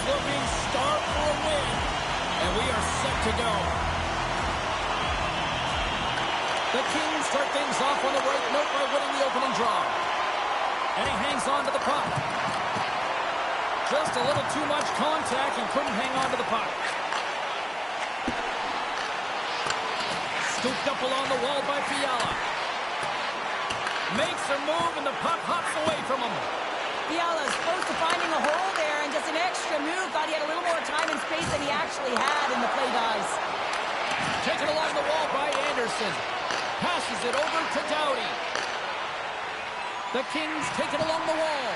is looking starved for a win, and we are set to go. The Kings start things off on the right note by winning the opening draw. And he hangs on to the puck. Just a little too much contact and couldn't hang on to the puck. Scooped up along the wall by Fiala. Makes a move and the puck hops away from him. Fiala's close to finding a hole there and just an extra move. Thought he had a little more time and space than he actually had in the play, guys. Taken along the wall by Anderson. Passes it over to Doughty. The Kings take it along the wall.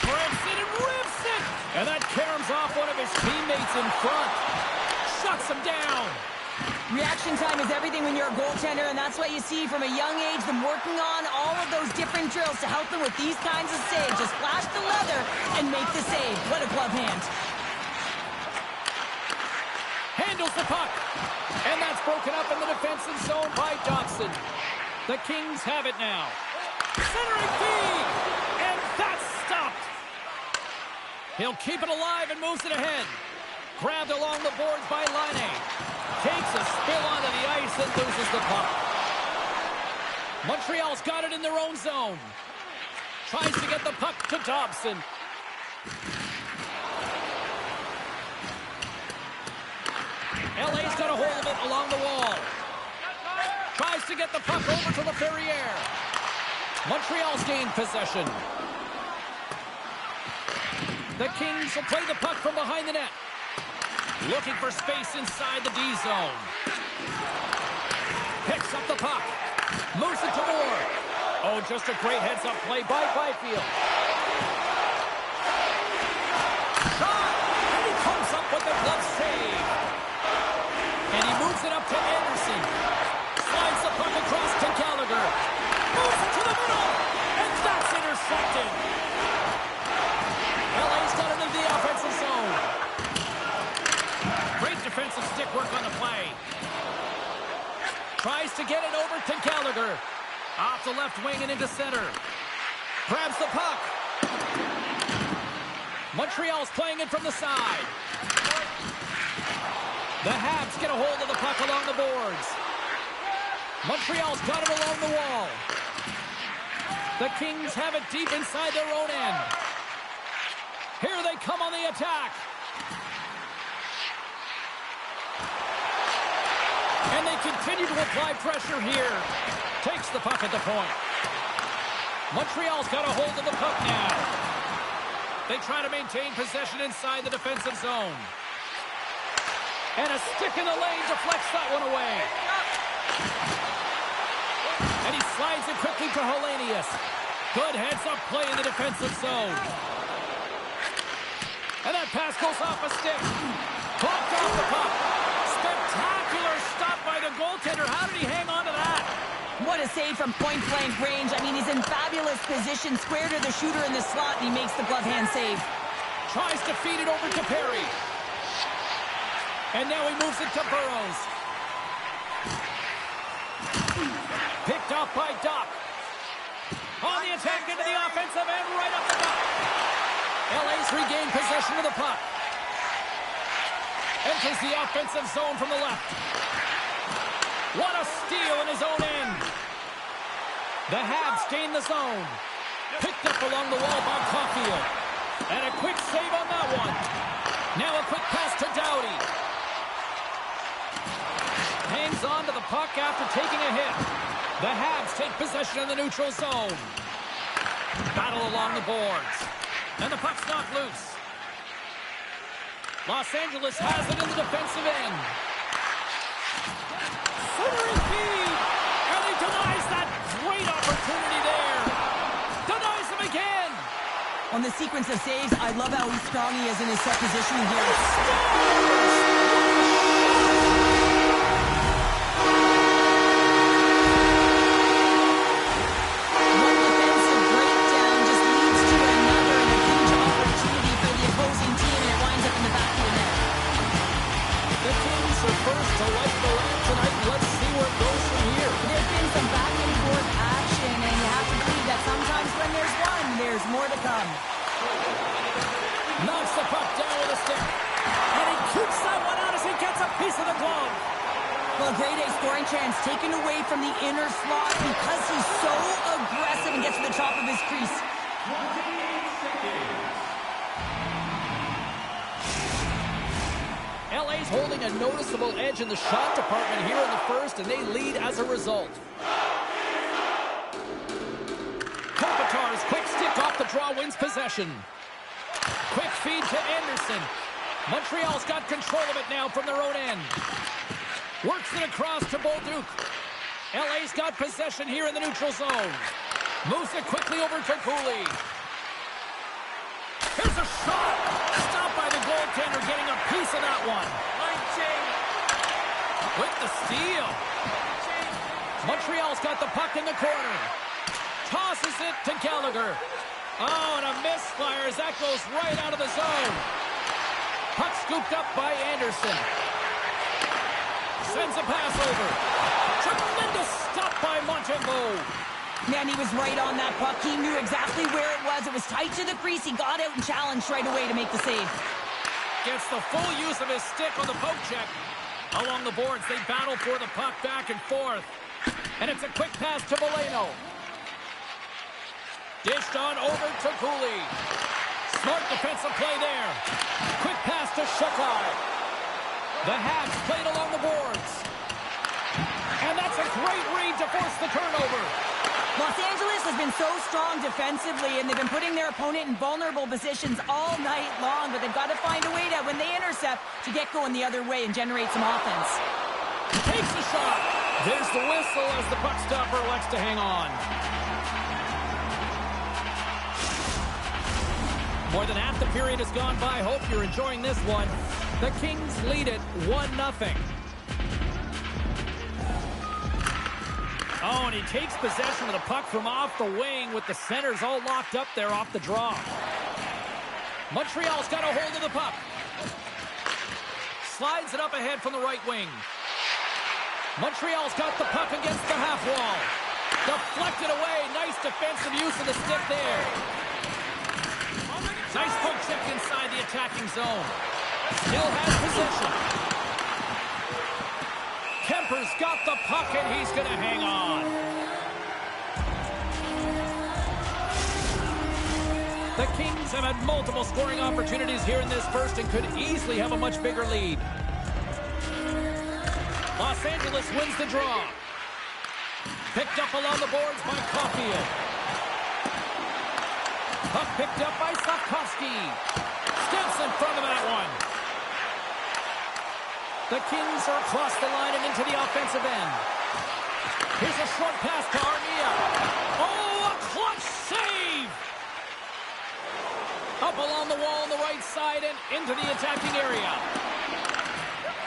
Grips it and rips it! And that caroms off one of his teammates in front. Shuts him down. Reaction time is everything when you're a goaltender, and that's what you see from a young age, them working on all of those different drills to help them with these kinds of saves. Just flash the leather and make the save. What a glove hand. Handles the puck. And that's broken up in the defensive zone by Dobson. The Kings have it now. Centering feed! And that's stopped. He'll keep it alive and moves it ahead. Grabbed along the boards by Laine. Takes a spill onto the ice and loses the puck. Montreal's got it in their own zone. Tries to get the puck to Dobson. LA's got a hold of it along the wall. Tries to get the puck over to Laferriere. Montreal's gained possession. The Kings will play the puck from behind the net. Looking for space inside the D zone. Picks up the puck. Moves it to Moore. Oh, just a great heads-up play by Byfield. Shot! And he comes up with a glove save. And he moves it up to Anderson. Slides the puck across to Gallagher. Moves it to the middle. And that's intercepted. LA's got it into the offensive zone. Great defensive stick work on the play. Tries to get it over to Gallagher. Off the left wing and into center. Grabs the puck. Montreal's playing it from the side. The Habs get a hold of the puck along the boards. Montreal's got it along the wall. The Kings have it deep inside their own end. Here they come on the attack. And they continue to apply pressure here. Takes the puck at the point. Montreal's got a hold of the puck now. They try to maintain possession inside the defensive zone. And a stick in the lane deflects that one away. And he slides it quickly to Hellenius. Good heads-up play in the defensive zone. And that pass goes off a stick. Blocked off the puck. Spectacular stop by the goaltender. How did he hang on to that? What a save from point-blank range. I mean, he's in fabulous position, square to the shooter in the slot, and he makes the glove hand save. Tries to feed it over to Perry. And now he moves it to Burrows. Picked off by Doc. On the attack into the offensive end, right up the gut. LA's regained possession of the puck. Enters the offensive zone from the left. What a steal in his own end. The Habs gain the zone. Picked up along the wall by Caulfield. And a quick save on that one. Now a quick pass to Doughty. Hangs on to the puck after taking a hit. The Habs take possession in the neutral zone. Battle along the boards. And the puck's knocked loose. Los Angeles has it in the defensive end. Centering feed. And he denies that great opportunity there. Denies him again. On the sequence of saves, I love how strong he is in his set positioning here. One defensive breakdown just leads to another and a huge opportunity for the opposing team, and it winds up in the back of the net. The Kings are first to light the lamp tonight. Let's see where it goes from here. There's been some back and forth action, and you have to believe that sometimes when there's one, there's more to come. Knocks the puck Well, a grade A scoring chance taken away from the inner slot because he's so aggressive and gets to the top of his crease. LA's holding a noticeable edge in the shot department here in the first, and they lead as a result. Kopitar's quick stick off the draw wins possession. Quick feed to Anderson. Montreal's got control of it now from their own end. Works it across to Bolduc. LA's got possession here in the neutral zone. Moves it quickly over to Cooley. Here's a shot. Stopped by the goaltender, getting a piece of that one. With the steal. Montreal's got the puck in the corner. Tosses it to Gallagher. Oh, and a misfire as that goes right out of the zone. Puck scooped up by Anderson. Sends a pass over. Tremendous stop by Montembeault. Man, he was right on that puck. He knew exactly where it was. It was tight to the crease. He got out and challenged right away to make the save. Gets the full use of his stick on the poke check. Along the boards, they battle for the puck back and forth. And it's a quick pass to Valeno. Dished on over to Cooley. Smart defensive play there. Quick pass to Shekai. The Habs played along the boards. And that's a great read to force the turnover. Los Angeles has been so strong defensively, and they've been putting their opponent in vulnerable positions all night long, but they've got to find a way to, when they intercept, to get going the other way and generate some offense. Takes the shot. There's the whistle as the puck stopper elects to hang on. More than half the period has gone by. Hope you're enjoying this one. The Kings lead it 1-0. Oh, and he takes possession of the puck from off the wing with the centers all locked up there off the draw. Montreal's got a hold of the puck. Slides it up ahead from the right wing. Montreal's got the puck against the half wall. Deflected away. Nice defensive use of the stick there. Nice poke check inside the attacking zone. Still has possession. Kemper's got the puck, and he's going to hang on. The Kings have had multiple scoring opportunities here in this first and could easily have a much bigger lead. Los Angeles wins the draw. Picked up along the boards by Caulfield. Puck picked up by Slavkovsky. Steps in front of that one. The Kings are across the line and into the offensive end. Here's a short pass to Armia. Oh, a clutch save! Up along the wall on the right side and into the attacking area.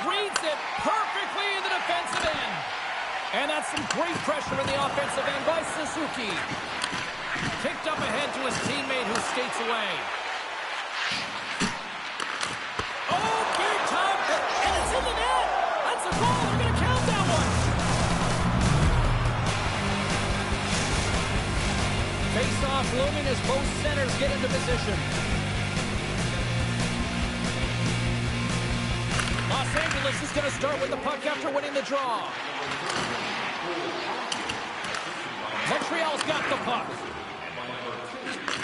Reads it perfectly in the defensive end. And that's some great pressure in the offensive end by Suzuki. Kicked up ahead to his teammate who skates away. Oh, big time! And it's in the net! That's a goal! They're going to count that one! Face-off looming as both centers get into position. Los Angeles is going to start with the puck after winning the draw. Montreal's got the puck.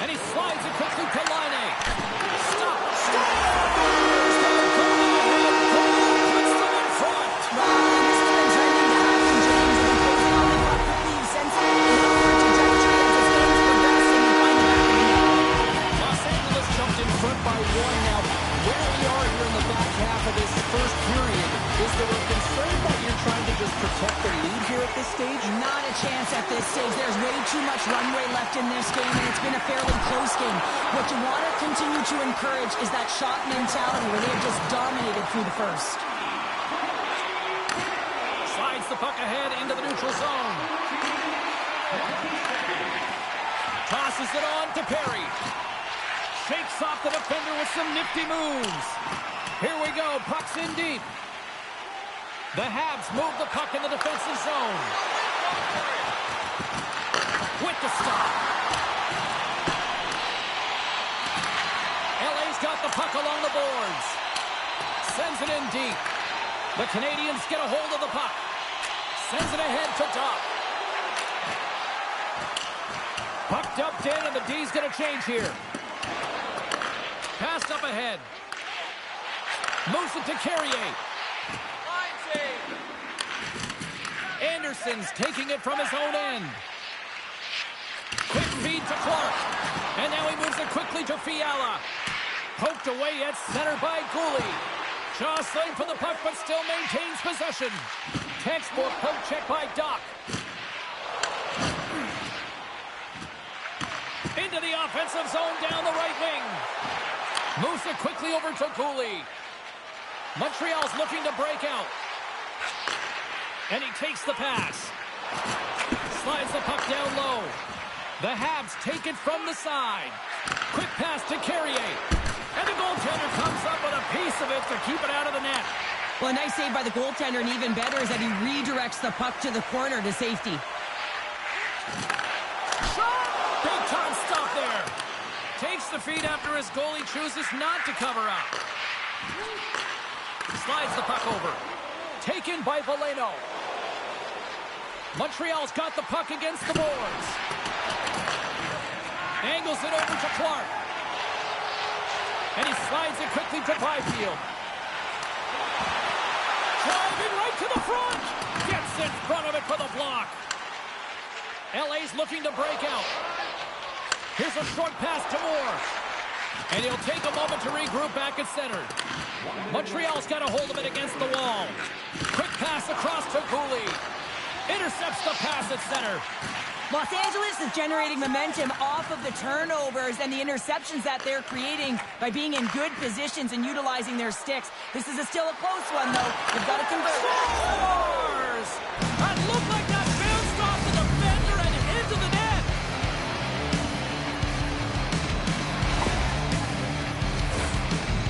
And he slides it quickly to Laine. Stop! Stop! Puts them in front! Wow, this has been trending to happen, James. And closing on the puck quickly, you sense it in upward trajectory as this game's progressing and find the back of the net. Los Angeles jumped in front by one. Now, where we are here in the back half of this first period, is there a concern that you're trying to just protect the lead here at this stage? Not a chance at this stage. There's way too much runway left in this game, and it's been a fairly close game. What you want to continue to encourage is that shot mentality where they have just dominated through the first. Slides the puck ahead into the neutral zone. Tosses it on to Perry. Shakes off the defender with some nifty moves. Here we go. Puck's in deep. The Habs move the puck in the defensive zone. With the stop. LA's got the puck along the boards. Sends it in deep. The Canadians get a hold of the puck. Sends it ahead to Doc. Puck dumped in, and the D's going to change here. Passed up ahead. Moves it to Carrier. Anderson's taking it from his own end. Quick feed to Clark. And now he moves it quickly to Fiala. Poked away at center by Gooley. Jostling for the puck, but still maintains possession. Textbook poke check by Doc. Into the offensive zone down the right wing. Moves it quickly over to Gooley. Montreal's looking to break out. And he takes the pass. Slides the puck down low. The Habs take it from the side. Quick pass to Carrier. And the goaltender comes up with a piece of it to keep it out of the net. Well, a nice save by the goaltender, and even better is that he redirects the puck to the corner to safety. Shot! Big time stop there. Takes the feed after his goalie chooses not to cover up. Slides the puck over. Taken by Veleno. Montreal's got the puck against the boards. Angles it over to Clark. And he slides it quickly to Byfield. Driving right to the front. Gets in front of it for the block. LA's looking to break out. Here's a short pass to Moore. And he'll take a moment to regroup back at center. Montreal's got a hold of it against the wall. Quick pass across to Gooley. Intercepts the pass at center. Los Angeles is generating momentum off of the turnovers and the interceptions that they're creating by being in good positions and utilizing their sticks. This is still a close one, though. They've got to convert. Scores! That looked like that bounced off the defender and into the net.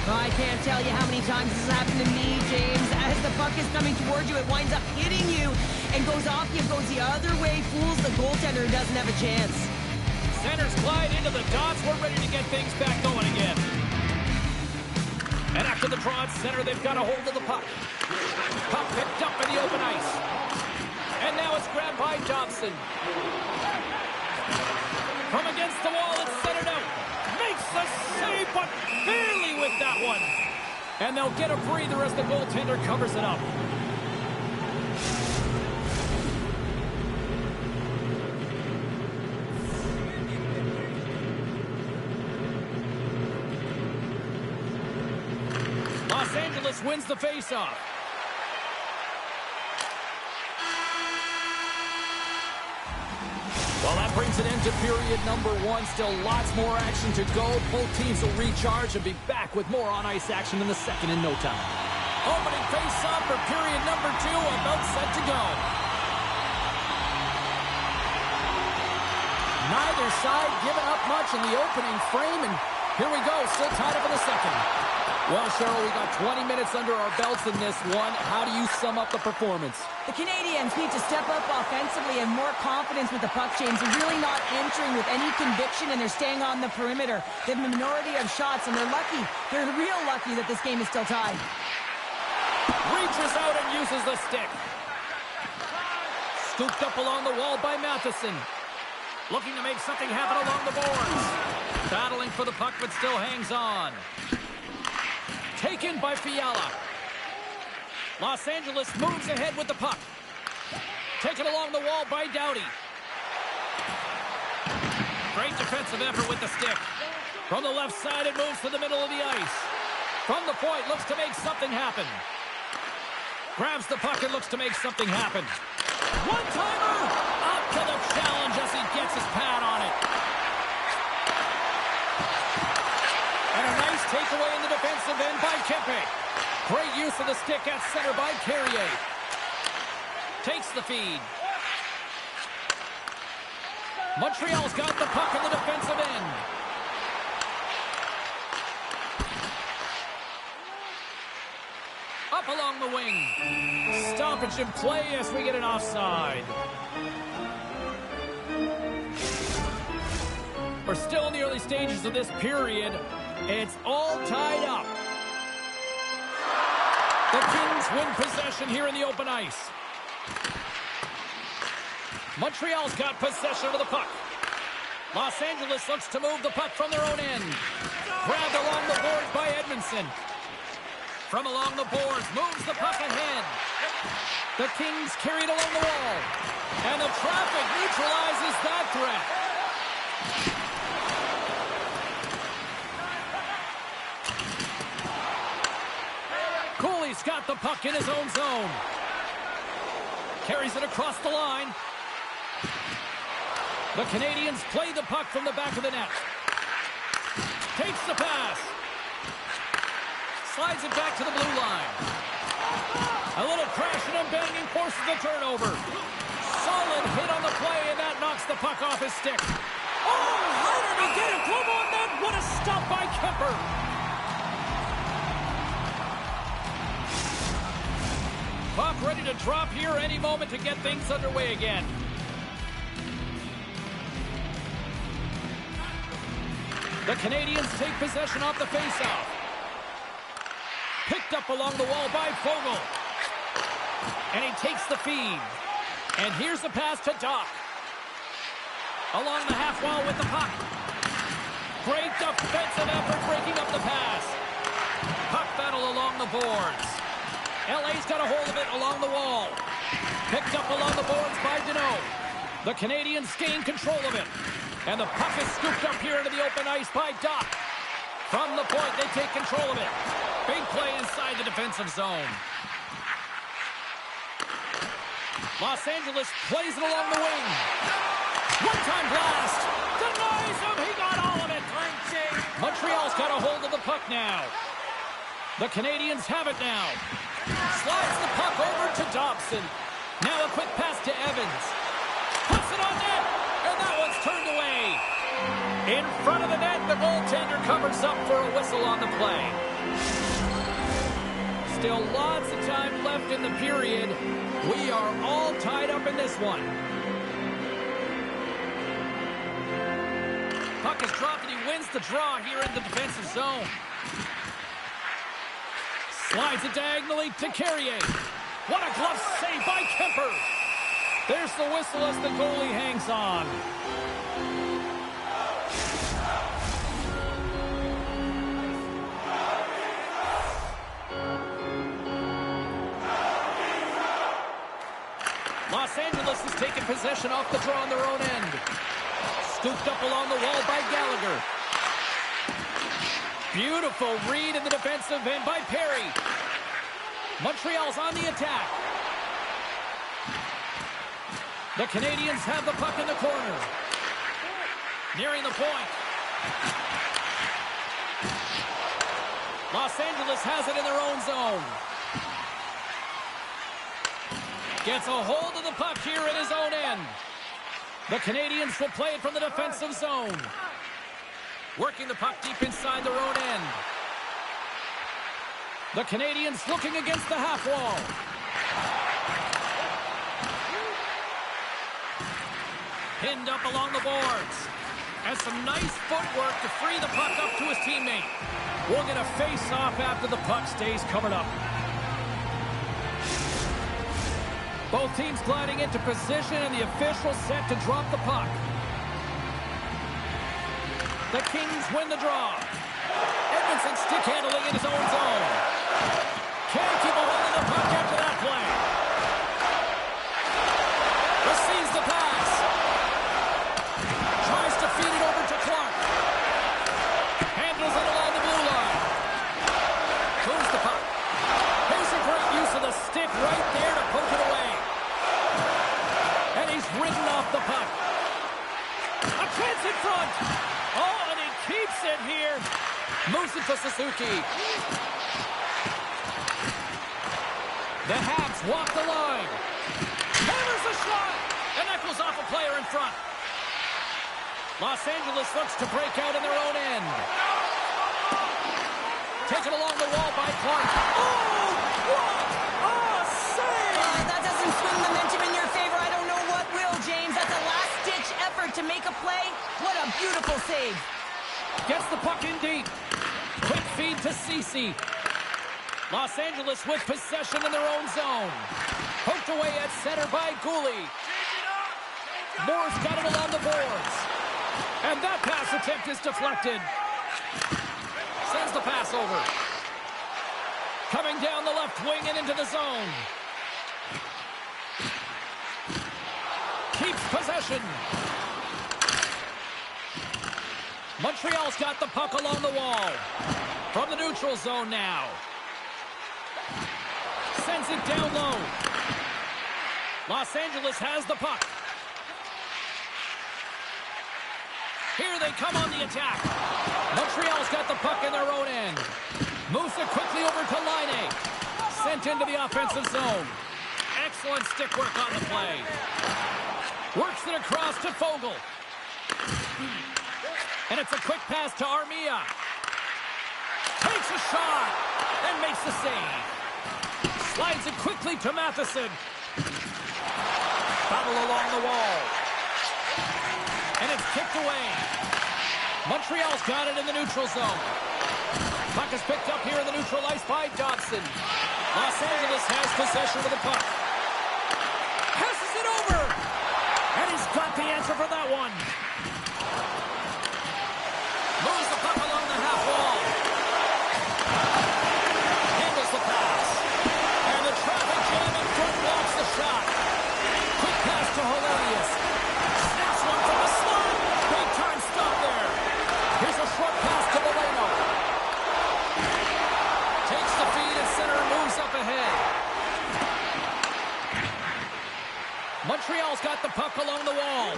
I can't tell you how many times this has happened to me, James. As the puck is coming towards you, it winds up hitting you and goes off you, goes the other way, fools the goaltender who doesn't have a chance. Centers glide into the dots. We're ready to get things back going again. And after the draw at center, they've got a hold of the puck. Puck picked up in the open ice. And now it's grabbed by Dobson. From against the wall, it's centered out. Makes the save, but barely with that one. And they'll get a breather as the goaltender covers it up. Los Angeles wins the faceoff. Well, that brings an end to period number one. Still lots more action to go. Both teams will recharge and be back with more on-ice action in the second in no time. Opening face-off for period number two, about set to go. Neither side giving up much in the opening frame, and here we go, still tied up in the second. Well, Cheryl, we got 20 minutes under our belts in this one. How do you sum up the performance? The Canadiens need to step up offensively and more confidence with the puck change. They're really not entering with any conviction, and they're staying on the perimeter. They have a minority of shots, and they're lucky. They're real lucky that this game is still tied. Reaches out and uses the stick. Scooped up along the wall by Matheson. Looking to make something happen along the boards. Battling for the puck, but still hangs on. Taken by Fiala. Los Angeles moves ahead with the puck. Taken along the wall by Doughty. Great defensive effort with the stick. From the left side, it moves to the middle of the ice. From the point, looks to make something happen. Grabs the puck and looks to make something happen. One-timer! Up to the challenge as he gets his pad on it. And a nice takeaway in the defensive end by Kempe. Great use of the stick at center by Carrier. Takes the feed. Montreal's got the puck in the defensive end. Up along the wing. Stoppage in play as we get an offside. We're still in the early stages of this period. It's all tied up. The Kings win possession here in the open ice. Montreal's got possession of the puck. Los Angeles looks to move the puck from their own end. Grabbed along the boards by Edmondson. From along the boards, moves the puck ahead. The Kings carry it along the wall. And the traffic neutralizes that threat. Cooley's got the puck in his own zone. Carries it across the line. The Canadians play the puck from the back of the net. Takes the pass. Slides it back to the blue line. A little crashing and banging forces the turnover. Solid hit on the play, and that knocks the puck off his stick. Oh, how did he get a glove on that? What a stop by Kemper. Puck ready to drop here any moment to get things underway again. The Canadians take possession off the faceoff. Picked up along the wall by Fogle. And he takes the feed. And here's the pass to Doc. Along the half wall with the puck. Great defensive effort breaking up the pass. Puck battle along the boards. LA's got a hold of it along the wall. Picked up along the boards by Deneau. The Canadians gain control of it. And the puck is scooped up here into the open ice by Doc. From the point, they take control of it. Big play inside the defensive zone. Los Angeles plays it along the wing. One-time blast. Denies him. He got all of it. Montreal's got a hold of the puck now. The Canadians have it now. Slides the puck over to Dobson. Now a quick pass to Evans. Puts it on net. And that one's turned away. In front of the net, the goaltender covers up for a whistle on the play. Still lots of time left in the period. We are all tied up in this one. Puck is dropped and he wins the draw here in the defensive zone. Slides it diagonally to Carrier. What a glove save by Kemper. There's the whistle as the goalie hangs on. Los Angeles has taken possession off the draw on their own end. Scooped up along the wall by Gallagher. Beautiful read in the defensive end by Perry. Montreal's on the attack. The Canadians have the puck in the corner. Nearing the point. Los Angeles has it in their own zone. Gets a hold of the puck here in his own end. The Canadians will play it from the defensive zone. Working the puck deep inside their own end. The Canadians looking against the half wall. Pinned up along the boards. And some nice footwork to free the puck up to his teammate. We'll get a face-off after the puck stays covered up. Both teams gliding into position and the official set to drop the puck. The Kings win the draw. Edmondson stick handling in his own zone. Can't keep a hold of the puck after that play. Receives the pass. Tries to feed it over to Clark. Handles it along the blue line. Moves the puck. Here's a great use of the stick right there to poke it away. And he's ridden off the puck. A chance in front. Oh, and he keeps it here. Moves it to Suzuki. The Habs walk the line. Hammers a shot. And that goes off a player in front. Los Angeles looks to break out in their own end. Taken along the wall by Clark. Oh, what a save! That doesn't swing momentum in your favor. I don't know what will, James. That's a last-ditch effort to make a play. What a beautiful save. Gets the puck in deep. Quick feed to Ceci. Los Angeles with possession in their own zone. Poked away at center by Cooley. Moore's got it along the boards. And that pass attempt is deflected. Sends the pass over. Coming down the left wing and into the zone. Keeps possession. Montreal's got the puck along the wall. From the neutral zone now. Sends it down low. Los Angeles has the puck. Here they come on the attack. Montreal's got the puck in their own end. Moves it quickly over to Laine. Sent into the offensive zone. Excellent stick work on the play. Works it across to Fogle. And it's a quick pass to Armia. Takes a shot and makes the save. Slides it quickly to Matheson. Battle along the wall. And it's kicked away. Montreal's got it in the neutral zone. Puck is picked up here in the neutral ice by Dobson. Los Angeles has possession of the puck. Passes it over. And he's got the answer for that one. Moves the puck along the half wall. Handles the pass. And the traffic jam in front blocks the shot. Quick pass to Hilarious. Snaps one from the slot. Big time stop there. Here's a short pass to Moreno. Takes the feed at center and moves up ahead. Montreal's got the puck along the wall.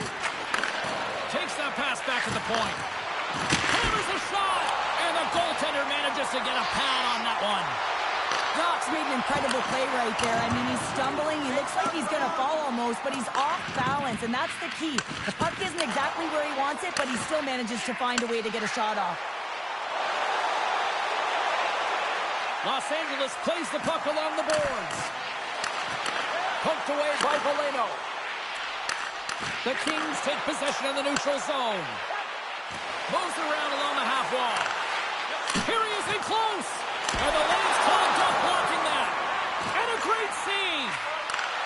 Takes that pass back to the point. Hammers a shot. And the goaltender manages to get a pad on that one. Doc's made an incredible play right there. I mean, he's stumbling. He looks like he's going to fall almost, but he's off balance, and that's the key. The puck isn't exactly where he wants it, but he still manages to find a way to get a shot off. Los Angeles plays the puck along the boards. Poked away by Valeno. The Kings take possession in the neutral zone. Moves around along the half wall. Here he is in close. And the lane's clogged up blocking that. And a great save.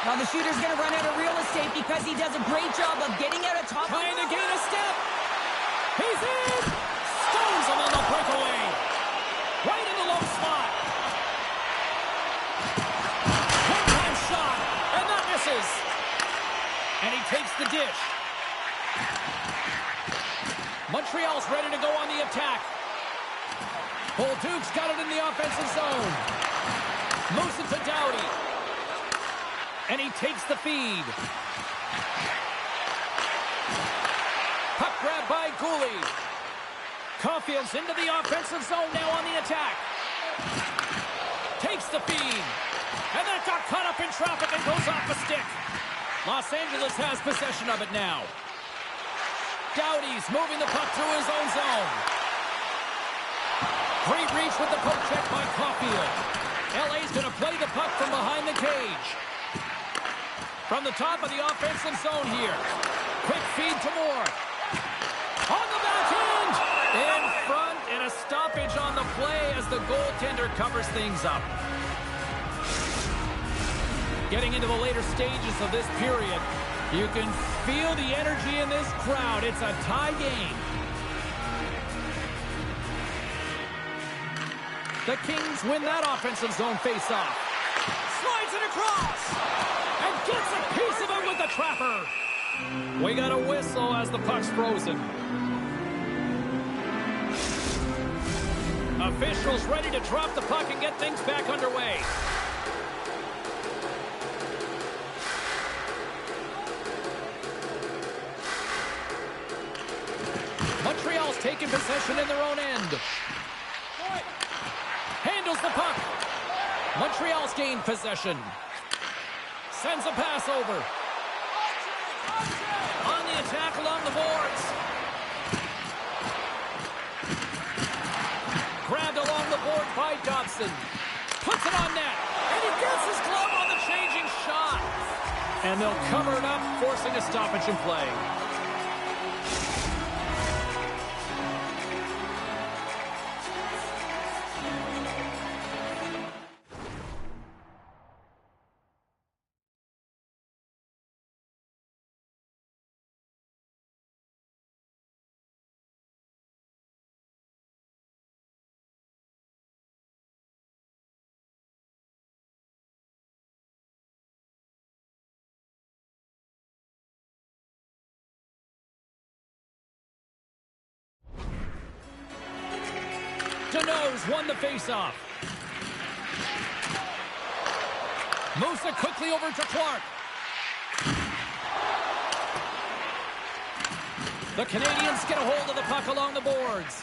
Now the shooter's going to run out of real estate because he does a great job of getting out of top. Trying to gain a step. He's in. Stones him on the breakaway. Right in the low spot. One-time shot. And that misses. And he takes the dish. Montreal's ready to go on the attack. Bolduc's got it in the offensive zone. Moves it to Doughty. And he takes the feed. Puck grab by Cooley. Caulfield's into the offensive zone now on the attack. Takes the feed. And that got caught up in traffic and goes off a stick. Los Angeles has possession of it now. Doughty's moving the puck through his own zone. Great reach with the poke check by Caulfield. LA's going to play the puck from behind the cage. From the top of the offensive zone here. Quick feed to Moore. On the back end. In front, and a stoppage on the play as the goaltender covers things up. Getting into the later stages of this period, you can feel the energy in this crowd. It's a tie game. The Kings win that offensive zone face-off. Slides it across. And gets a piece of it with the trapper. We got a whistle as the puck's frozen. Officials ready to drop the puck and get things back underway. Montreal's taking possession in their own end. Handles the puck. Montreal's gained possession. Sends a pass over. On the attack along the boards. Grabbed along the board by Dobson. Puts it on net. And he gets his glove on the changing shot. And they'll cover it up, forcing a stoppage in play. Deneau's won the faceoff. Moves it quickly over to Clark. The Canadians get a hold of the puck along the boards.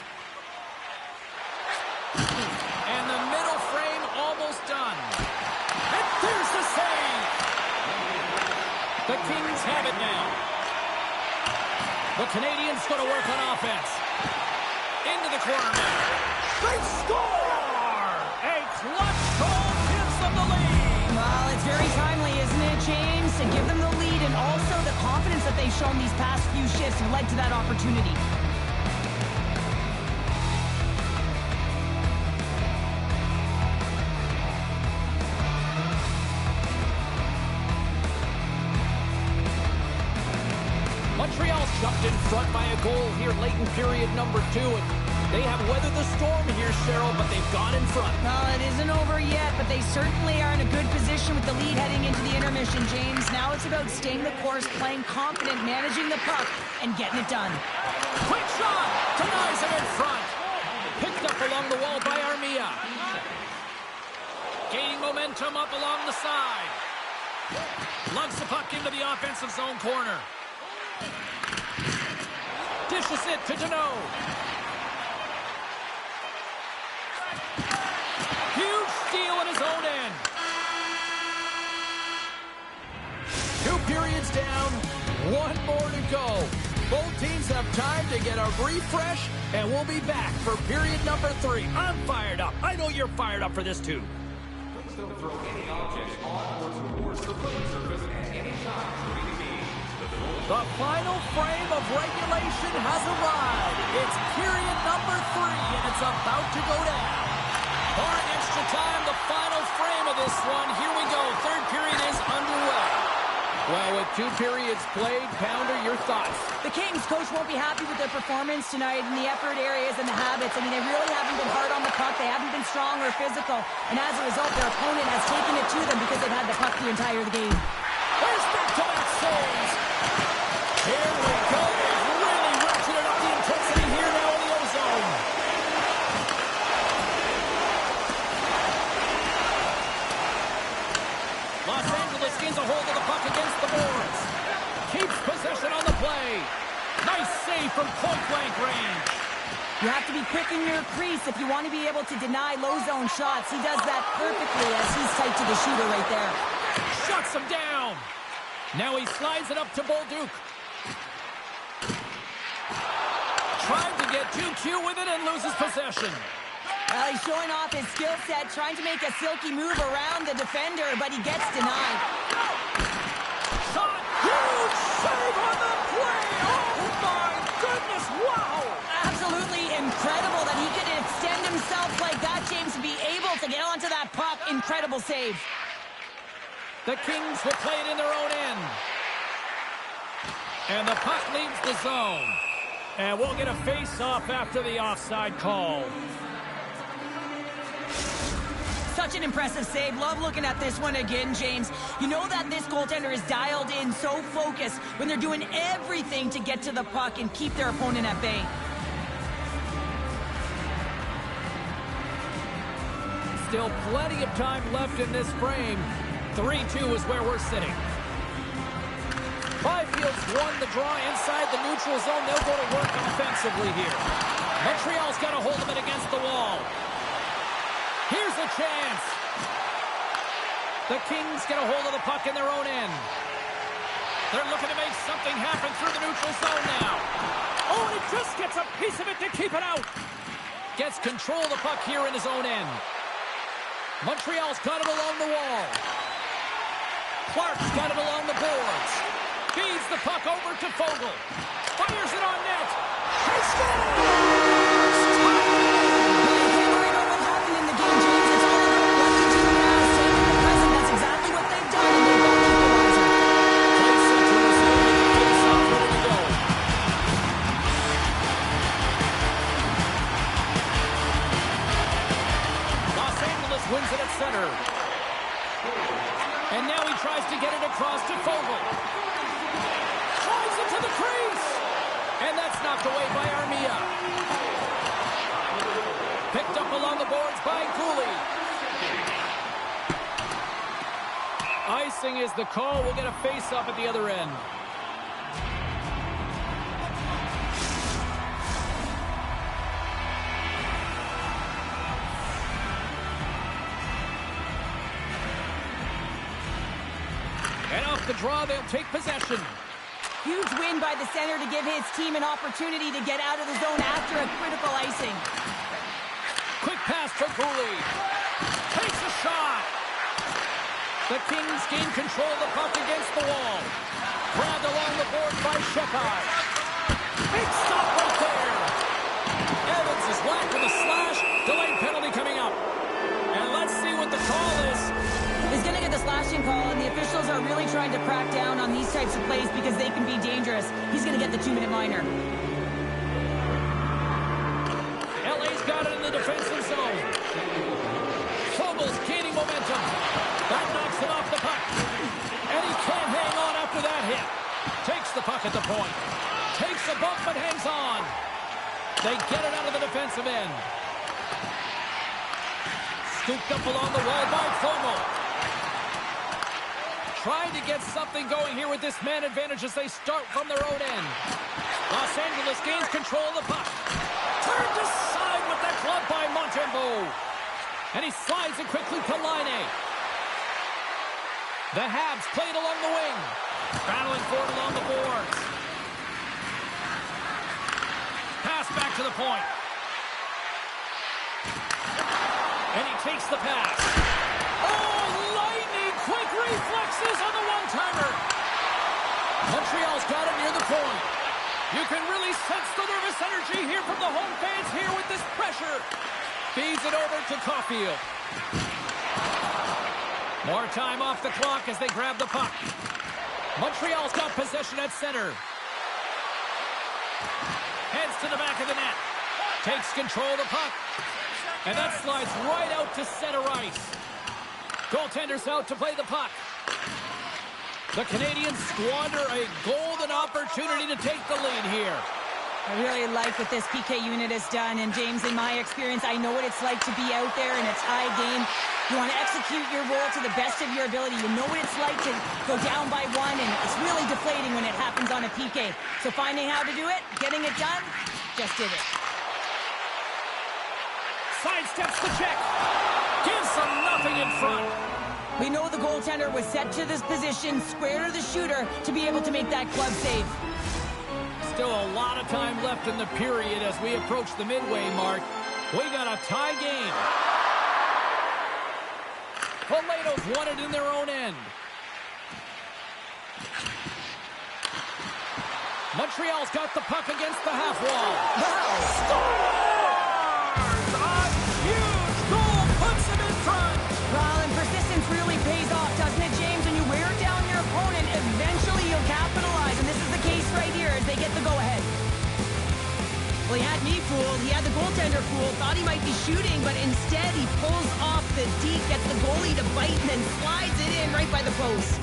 And the middle frame almost done. And there's the save. The Kings have it now. The Canadians going to work on offense. Into the corner now. They score! A clutch goal gives them the lead. Well, it's very timely, isn't it, James? To give them the lead and also the confidence that they've shown these past few shifts have led to that opportunity. Montreal shoved in front by a goal here late in period number 2. And they have weathered the storm here, Cheryl, but they've gone in front. Well, it isn't over yet, but they certainly are in a good position with the lead heading into the intermission, James. Now it's about staying the course, playing confident, managing the puck, and getting it done. Quick shot! Denies him in front. Picked up along the wall by Armia. Gaining momentum up along the side. Lugs the puck into the offensive zone corner. Dishes it to Deneau. Huge steal in his own end. 2 periods down, 1 more to go. Both teams have time to get a refresh, and we'll be back for period number 3. I'm fired up. I know you're fired up for this too. Please don't throw any objects on or towards the playing surface at any time during the game. The final frame of regulation has arrived. It's period number 3, and it's about to go down. Barring extra time, the final frame of this one. Here we go. 3rd period is underway. Well, with 2 periods played, Pounder, your thoughts? The Kings coach won't be happy with their performance tonight in the effort areas and the habits. I mean, they really haven't been hard on the puck. They haven't been strong or physical. And as a result, their opponent has taken it to them because they've had the puck the entire game. Where's back-to-back saves? Here we go. They've really ratcheted up the intensity here now in the ozone. Los Angeles gains a hold of the puck against the boards. Keeps possession on the play. Nice save from point-blank range. You have to be quick in your crease if you want to be able to deny low-zone shots. He does that perfectly as he's tight to the shooter right there. Shuts him down. Now he slides it up to Bolduc. Trying to get too cute with it and loses possession. Well, he's showing off his skill set, trying to make a silky move around the defender, but he gets denied. Shot! Huge save on the play! Oh my goodness, wow! Absolutely incredible that he could extend himself like that, James, to be able to get onto that puck. Incredible save. The Kings will play it in their own end. And the puck leaves the zone. And we'll get a face-off after the offside call. Such an impressive save. Love looking at this one again, James. You know that this goaltender is dialed in, so focused when they're doing everything to get to the puck and keep their opponent at bay. Still plenty of time left in this frame. 3-2 is where we're sitting. Byfield's won the draw inside the neutral zone. They'll go to work offensively here. Montreal's got a hold of it against the wall. Here's a chance. The Kings get a hold of the puck in their own end. They're looking to make something happen through the neutral zone now. Oh, and he just gets a piece of it to keep it out. Gets control of the puck here in his own end. Montreal's got it along the wall. Clark's got it along the boards. Feeds the puck over to Fogle. Fires it on net. He scores! Don't worry about what happened in the game, James. It's all about what the team has. Saving the present. That's exactly what they've done, and they've got an equalizer. Play set to receive with the face-off ready to go. Los Angeles wins it at center. And now he tries to get it across to Fogle. Tries it to the crease. And that's knocked away by Armia. Icing is the call. We'll get a face-off at the other end. And off the draw, they'll take possession. Huge win by the center to give his team an opportunity to get out of the zone after a critical icing. Quick pass to Cooley. Takes a shot. The Kings gain control of the puck against the wall. Grabbed along the board by Shekai. Big stop right there. Evans is whacked with a slash. Delayed penalty coming up. And let's see what the call is. He's going to get the slashing call, and the officials are really trying to crack down on these types of plays because they can be dangerous. He's going to get the 2-minute minor. LA's got it in the defensive zone. Fogel's gaining momentum. That knocks it off the puck. And he can't hang on after that hit. Takes the puck at the point. Takes a bump but hangs on. They get it out of the defensive end. Scooped up along the wall by Fogle. Trying to get something going here with this man advantage as they start from their own end. Los Angeles gains control of the puck. Turned aside with that glove by Montembeault. And he slides it quickly to Laine. The Habs played along the wing. Battling for it along the boards. Pass back to the point. And he takes the pass. Oh, lightning quick reflexes on the one-timer. Montreal's got it near the point. You can really sense the nervous energy here from the home fans here with this pressure. Feeds it over to Caulfield. More time off the clock as they grab the puck. Montreal's got possession at center. Heads to the back of the net. Takes control of the puck. And that slides right out to center ice. Goaltender's out to play the puck. The Canadians squander a golden opportunity to take the lead here. I really like what this PK unit has done. And James, in my experience, I know what it's like to be out there in a tie game. You want to execute your role to the best of your ability. You know what it's like to go down by one, and it's really deflating when it happens on a PK. So finding how to do it, getting it done, just did it. Sidesteps the check. Gives them nothing in front. We know the goaltender was set to this position, square to the shooter, to be able to make that glove save. Still a lot of time left in the period as we approach the midway mark. We got a tie game. Toledo's won it in their own end. Montreal's got the puck against the half wall. Scores! A huge goal puts them in front. Well, and persistence really pays off, doesn't it, James? When you wear down your opponent, eventually you'll capitalize. And this is the case right here as they get the go-ahead. Well, he had me fooled. He had the goaltender fooled. Thought he might be shooting, but instead he pulls off the deke, gets the goalie to bite, and then slides it in right by the post.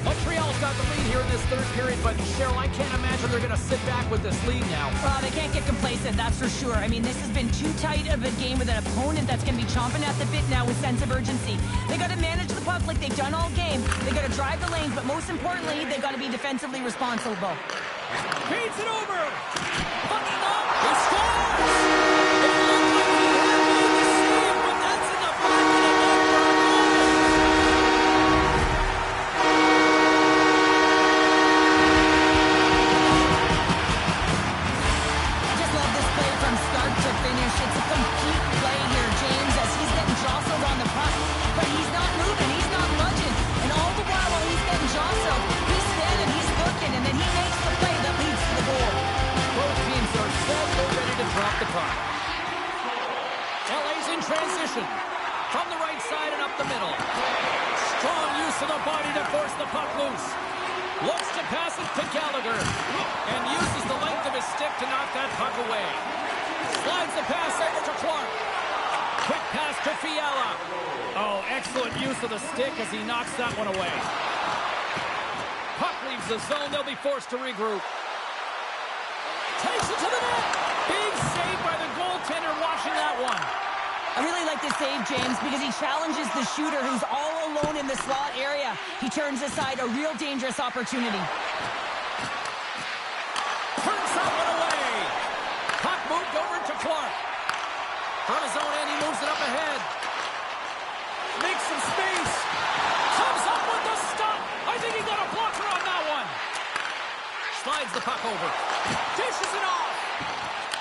Montreal's got the lead here in this third period, but Cheryl, I can't imagine they're going to sit back with this lead now. Well, they can't get complacent, that's for sure. I mean, this has been too tight of a game with an opponent that's going to be chomping at the bit now with sense of urgency. They got to manage the puck like they've done all game. They got to drive the lanes, but most importantly, they got to be defensively responsible. Feeds it over. Fucking up. He scores. It looked like he had made the save, but that's in the back of the net for a goal. I just love this play from start to finish. It's a complete play here, James, as he's getting jostled on the puck, but he's not moving, he's not budging. And all the while he's getting jostled, he's standing, he's looking, and then he makes the play that leads to the goal. Both teams are set. They're ready to drop the puck. LA's in transition. From the right side and up the middle. Strong use of the body to force the puck loose. Looks to pass it to Gallagher. And uses the length of his stick to knock that puck away. Slides the pass over to Clark. Quick pass to Fiala. Oh, excellent use of the stick as he knocks that one away. Puck leaves the zone. They'll be forced to regroup. Takes it to the net. Big save by the goaltender watching that one. I really like this save, James, because he challenges the shooter who's all alone in the slot area. He turns aside a real dangerous opportunity. Turns that one away. Puck moved over to Clark. From his own end, he moves it up ahead. Makes some space. Comes up with the stop. I think he got a blocker on that one. Slides the puck over. Dishes it off.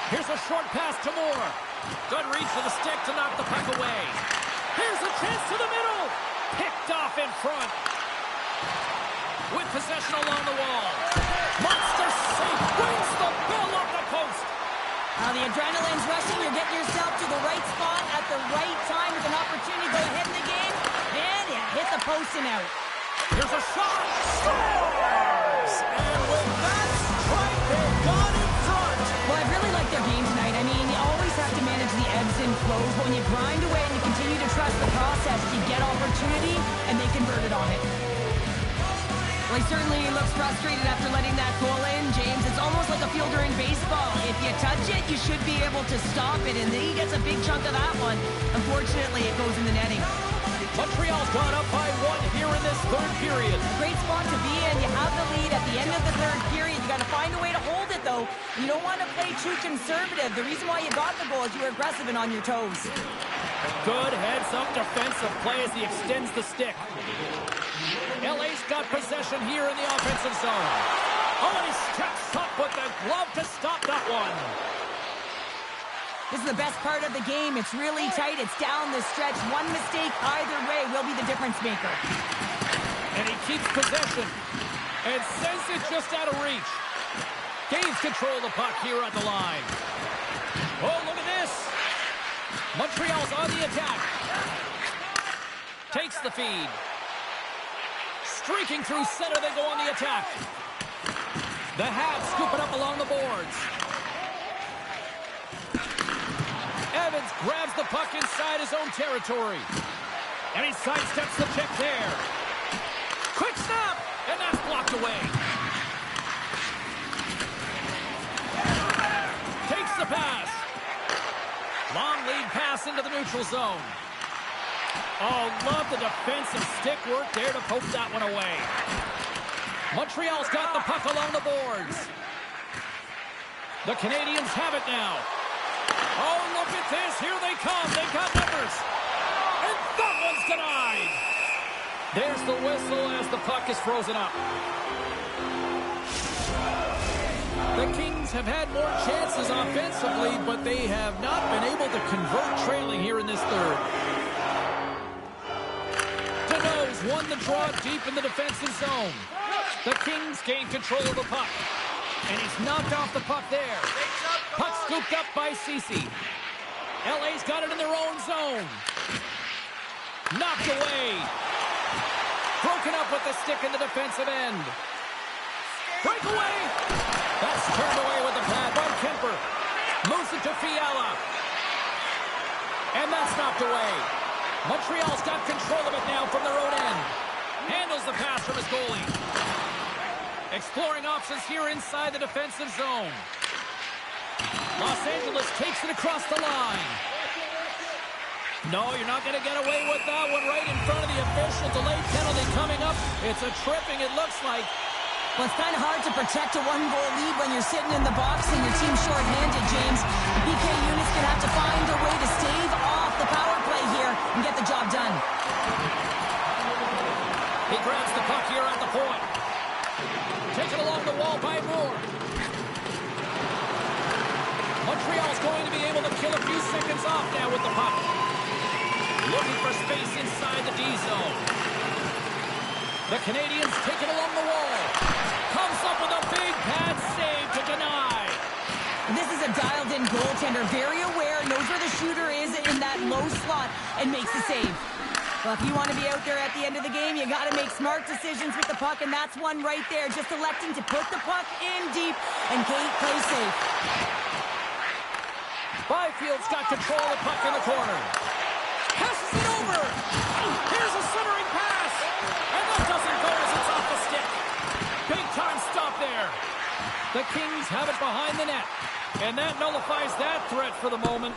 Here's a short pass to Moore. Good reach for the stick to knock the puck away. Here's a chance to the middle. Picked off in front. With possession along the wall. Monster save. Wins the bill off the post. The adrenaline's rushing. You're getting yourself to the right spot at the right time with an opportunity to go ahead in the game. And it hit the post and out. Here's a shot. Scores! And with that strike, they've gone in front. Well, I really like their game tonight. I mean, you always have to manage the ebbs and flows. But when you grind away and you continue to trust the process, you get opportunity, and they converted on it. Well, he certainly looks frustrated after letting that goal in, James. It's almost like a field during baseball. If you touch it, you should be able to stop it, and he gets a big chunk of that one. Unfortunately, it goes in the netting. Montreal's gone up by 1 here in this third period. Great spot to be in. You have the lead at the end of the third period. You got to find a way to hold it, though. You don't want to play too conservative. The reason why you got the goal is you were aggressive and on your toes. Good heads-up defensive play as he extends the stick. LA's got possession here in the offensive zone. Oh, and he steps up with the glove to stop that one. This is the best part of the game. It's really tight. It's down the stretch. One mistake either way will be the difference maker. And he keeps possession and sends it just out of reach. Gains control of the puck here at the line. Oh, look at this. Montreal's on the attack. Takes the feed. Streaking through center, they go on the attack. The Habs scoop it up along the boards. Evans grabs the puck inside his own territory. And he sidesteps the pick there. Quick snap! And that's blocked away. Takes the pass. Long lead pass into the neutral zone. Oh, love the defensive stick work there to poke that one away. Montreal's got the puck along the boards. The Canadians have it now. Oh, look at this. Here they come. They've got numbers. And that one's denied. There's the whistle as the puck is frozen up. The Kings have had more chances offensively, but they have not been able to convert trailing here in this third. Deneau's won the draw deep in the defensive zone. The Kings gain control of the puck. And he's knocked off the puck there. Puck scooped up by Ceci. LA's got it in their own zone. Knocked away. Broken up with the stick in the defensive end. Breakaway. That's turned away with the pad by Kemper. Moves it to Fiala. And that's knocked away. Montreal's got control of it now from their own end. Handles the pass from his goalie. Exploring options here inside the defensive zone. Los Angeles takes it across the line. No, you're not going to get away with that one right in front of the official. Delayed penalty coming up. It's a tripping, it looks like. Well, it's kind of hard to protect a one-goal lead when you're sitting in the box and your team's short-handed, James. BK unit's going to have to find a way to stave off the power play here and get the job done. He grabs the puck here at the point. Taken along the wall by Moore. Montreal's going to be able to kill a few seconds off now with the puck. Looking for space inside the D zone. The Canadians take it along the wall. Comes up with a big pad save to deny. This is a dialed-in goaltender, very aware, knows where the shooter is in that low slot, and makes the save. Well, if you want to be out there at the end of the game, you got to make smart decisions with the puck, and that's one right there, just electing to put the puck in deep and play safe. Byfield's got control of the puck in the corner. Passes it over. Here's a centering pass. And that doesn't go as it's off the stick. Big time stop there. The Kings have it behind the net. And that nullifies that threat for the moment.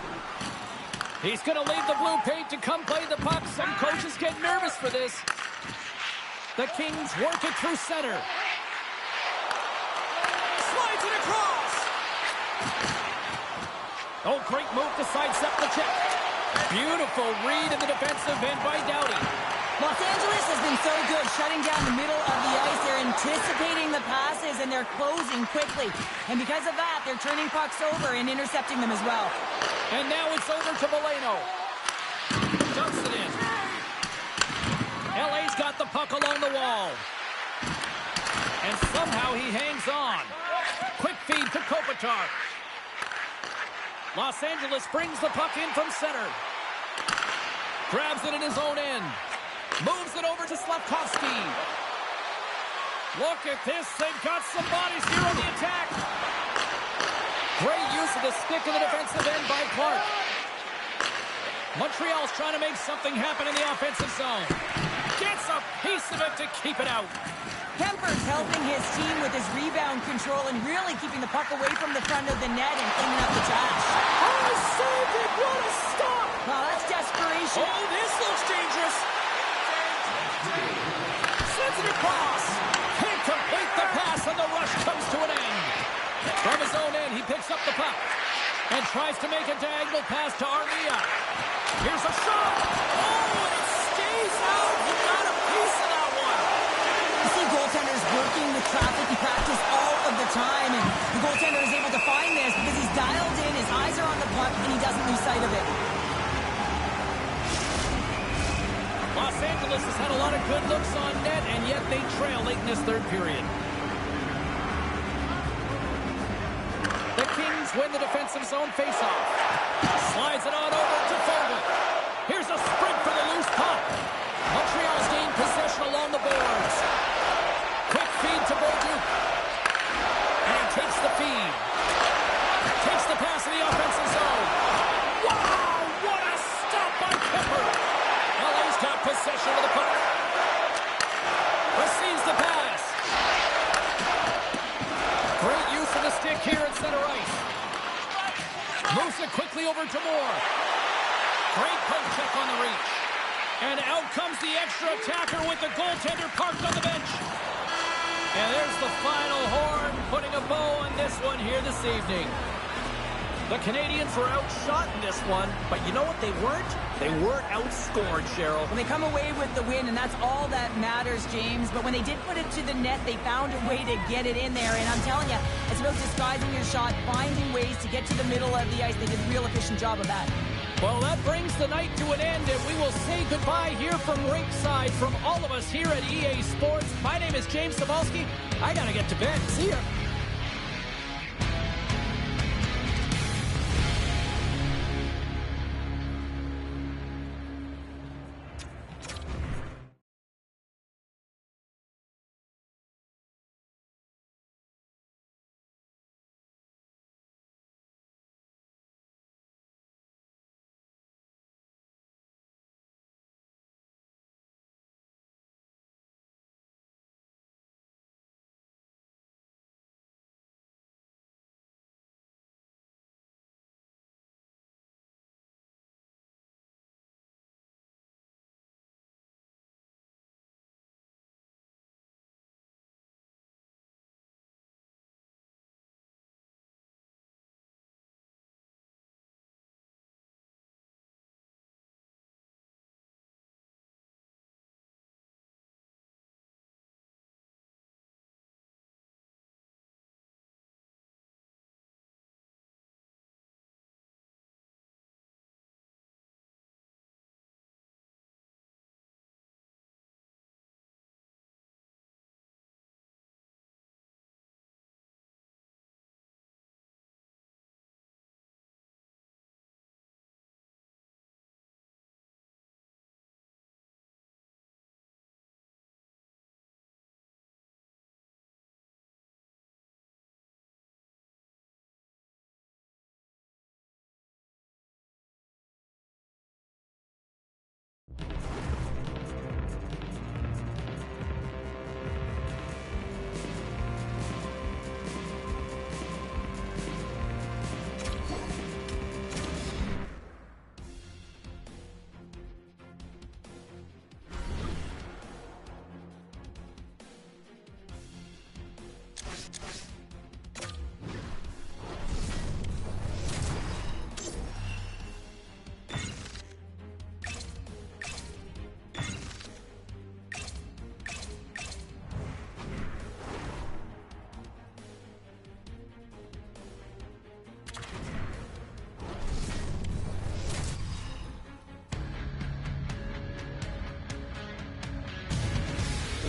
He's going to leave the blue paint to come play the puck. Some coaches get nervous for this. The Kings work it through center. Slides it across. Oh, great move to sidestep the check. Beautiful read in the defensive end by Doughty. Los Angeles has been so good shutting down the middle of the ice. They're anticipating the passes, and they're closing quickly. And because of that, they're turning pucks over and intercepting them as well. And now it's over to Valeno. Dumps it in. LA's got the puck along the wall. And somehow he hangs on. Quick feed to Kopitar. Los Angeles brings the puck in from center. Grabs it in his own end. Moves it over to Slavkovsky. Look at this. They've got some bodies here on the attack. Great use of the stick in the defensive end by Clark. Montreal's trying to make something happen in the offensive zone. Gets a piece of it to keep it out. Kemper's helping his team with his rebound control and really keeping the puck away from the front of the net and cleaning up the trash. Oh, saved it. What a stop. Well, that's desperation. Oh, this looks dangerous. Sends it across. Can't complete the pass, and the rush comes to an end. From his own end, he picks up the puck and tries to make a diagonal pass to Armia. Here's a shot. Oh, and it stays out. He got a piece of that one. You see goaltenders working with traffic in practice all of the time, and the goaltender is able to find this because he's dialed in, his eyes are on the puck, and he doesn't lose sight of it. Los Angeles has had a lot of good looks on net, and yet they trail late in this third period. The Kings win the defensive zone faceoff. Slides it on over to Fogle. Here's a sprint for the loose puck. Montreal's gained possession along the boards. Quick feed to Beauduc. And takes the feed. Takes the pass in the offensive zone. Wow! What a stop by Kemper! LA's got possession of the puck. Receives the pass. Great use of the stick here at center ice. Moves it quickly over to Moore. Great poke check on the reach. And out comes the extra attacker with the goaltender parked on the bench. And there's the final horn, putting a bow on this one here this evening. The Canadians were outshot in this one, but you know what they weren't? They weren't outscored, Cheryl. When they come away with the win, and that's all that matters, James. But when they did put it to the net, they found a way to get it in there. And I'm telling you, it's about disguising your shot, finding ways to get to the middle of the ice. They did a real efficient job of that. Well, that brings the night to an end, and we will say goodbye here from ringside from all of us here at EA Sports. My name is James Cebulski. I got to get to bed. See ya.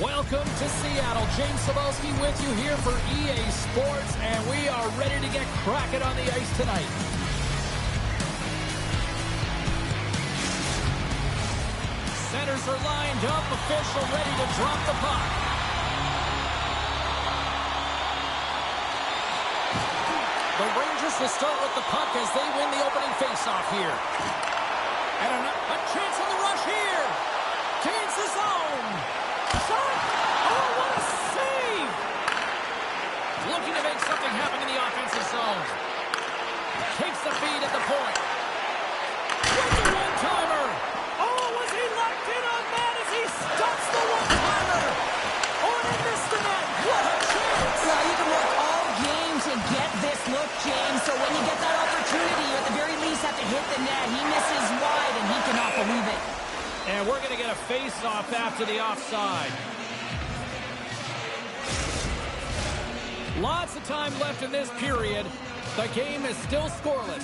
Welcome to Seattle. James Cebulski with you here for EA Sports, and we are ready to get cracking on the ice tonight. Centers are lined up, official ready to drop the puck. The Rangers will start with the puck as they win the opening faceoff here. And a chance on the rush here. Gains his own. Shot! Oh, what a save! Looking to make something happen in the offensive zone. Takes the feed at the point. With the one-timer. Oh, was he locked in on that as he stops the one-timer? Oh, and he missed the net. What a chance! Well, you can work all game to get this look, James. So when you get that opportunity, you at the very least have to hit the net. He misses wide, and he cannot believe it. And we're going to get a face-off after the offside. Lots of time left in this period. The game is still scoreless.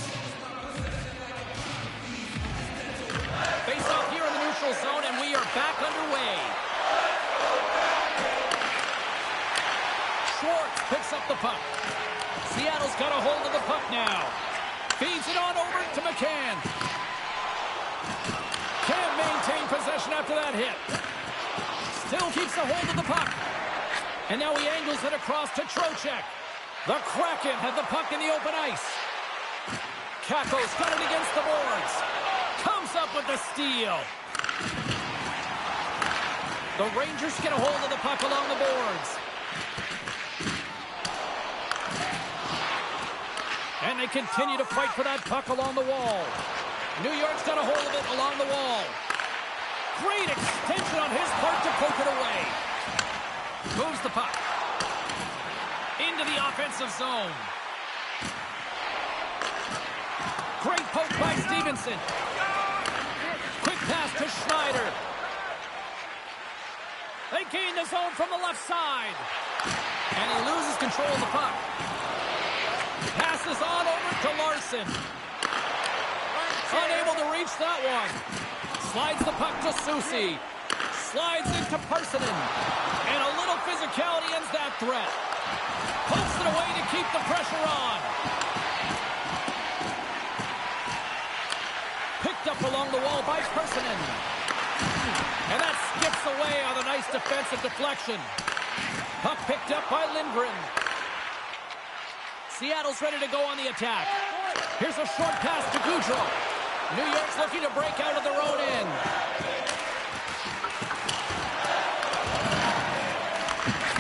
Face-off here in the neutral zone, and we are back underway. Schwartz picks up the puck. Seattle's got a hold of the puck now. Feeds it on over to McCann. Can't maintain possession after that hit. Still keeps a hold of the puck. And now he angles it across to Trocheck. The Kraken have the puck in the open ice. Kakko's got it against the boards. Comes up with the steal. The Rangers get a hold of the puck along the boards. And they continue to fight for that puck along the wall. New York's got a hold of it along the wall. Great extension on his part to poke it away. Moves the puck into the offensive zone. Great poke by Stevenson. Quick pass to Schneider. They gain the zone from the left side. And he loses control of the puck. Passes on over to Larson. Unable to reach that one. Slides the puck to Soucy. Slides into Parsonen. And a little physicality ends that threat. Pokes it away to keep the pressure on. Picked up along the wall by Parsonen. And that skips away on a nice defensive deflection. Puck picked up by Lindgren. Seattle's ready to go on the attack. Here's a short pass to Goudreau. New York's looking to break out of their own end.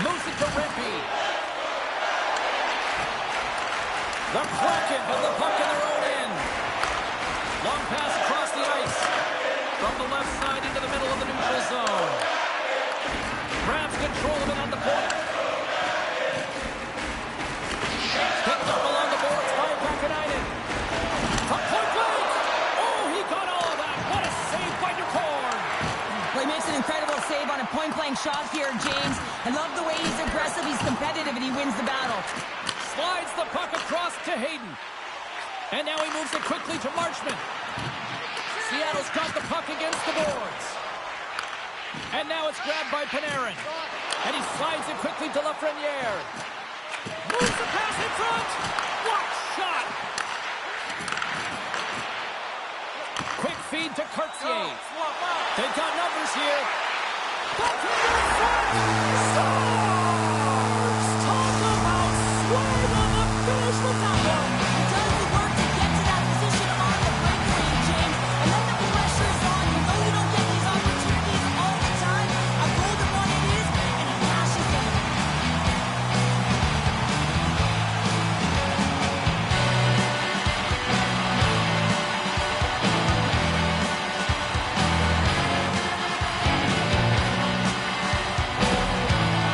Moves it to Rimpey. The Kraken have the puck in their own end. Long pass across the ice. From the left side into the middle of the neutral zone. Grabs control of it at the point. Picked up along the boards by Pakanainen. From point blank. Oh, he got all of that. What a save by Duclair. Well, he makes an incredible save on a point-blank shot here, James. I love the way he's aggressive, he's competitive, and he wins the battle. Slides the puck across to Hayden. And now he moves it quickly to Marchment. Seattle's got the puck against the boards. And now it's grabbed by Panarin. And he slides it quickly to Lafreniere. Moves the pass in front. What shot! Quick feed to Cartier. They've got numbers here. Back to the front. Talk about swing on the finish with that one. He does the work to get to that position on the breakaway, James. And then the pressure is on. You know you don't get these opportunities all the time. A golden one it is, and he cashes in.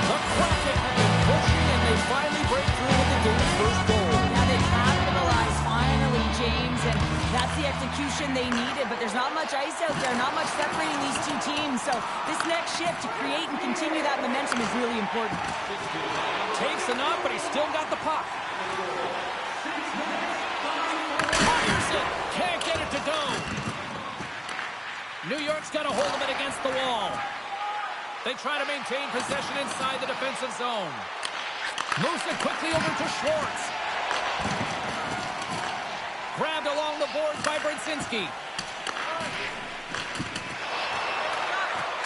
The Kraken have been pushing, and they finally break through with the game's first goal. Now they capitalize finally, James, and that's the execution they needed. But there's not much ice out there, not much separating these two teams. So this next shift to create and continue that momentum is really important. Takes the knock, but he's still got the puck. Fires it. Can't get it to go. New York's got a hold of it against the wall. They try to maintain possession inside the defensive zone. Moves it quickly over to Schwartz. Grabbed along the boards by Brzezinski.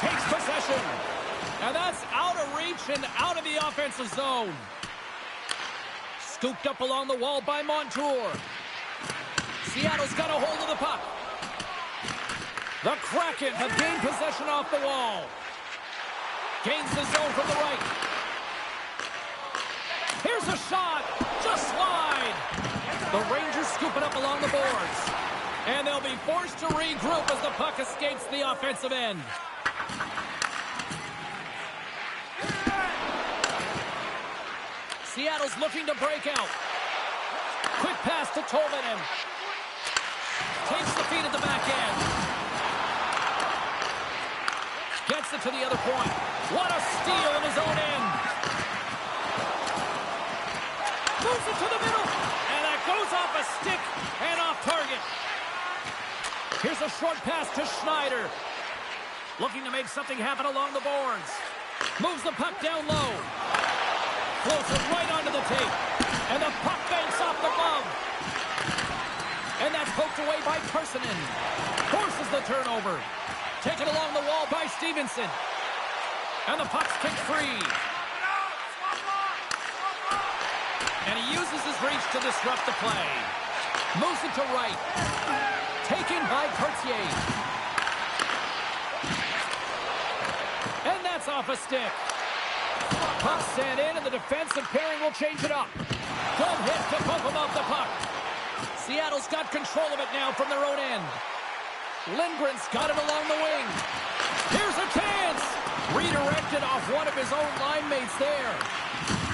Takes possession. And that's out of reach and out of the offensive zone. Scooped up along the wall by Montour. Seattle's got a hold of the puck. The Kraken have gained possession off the wall. Gains the zone from the right. Here's a shot. Just slide. The Rangers scoop it up along the boards. And they'll be forced to regroup as the puck escapes the offensive end. Seattle's looking to break out. Quick pass to Tolvanen. Takes the feed at the back end. Gets it to the other point. What a steal in his own end. Moves it to the middle. And that goes off a stick and off target. Here's a short pass to Schneider. Looking to make something happen along the boards. Moves the puck down low. Floats it right onto the tape. And the puck banks off the glove. And that's poked away by Parsonen. Forces the turnover. Taken along the wall by Stevenson. And the puck's kicked free. And he uses his reach to disrupt the play. Moves it to right. Taken by Cartier. And that's off a stick. Puck sent in, and the defensive pairing will change it up. Good hit to poke him off the puck. Seattle's got control of it now from their own end. Lindgren's got it along the wing. Here's a chance. Redirected off one of his own line mates there.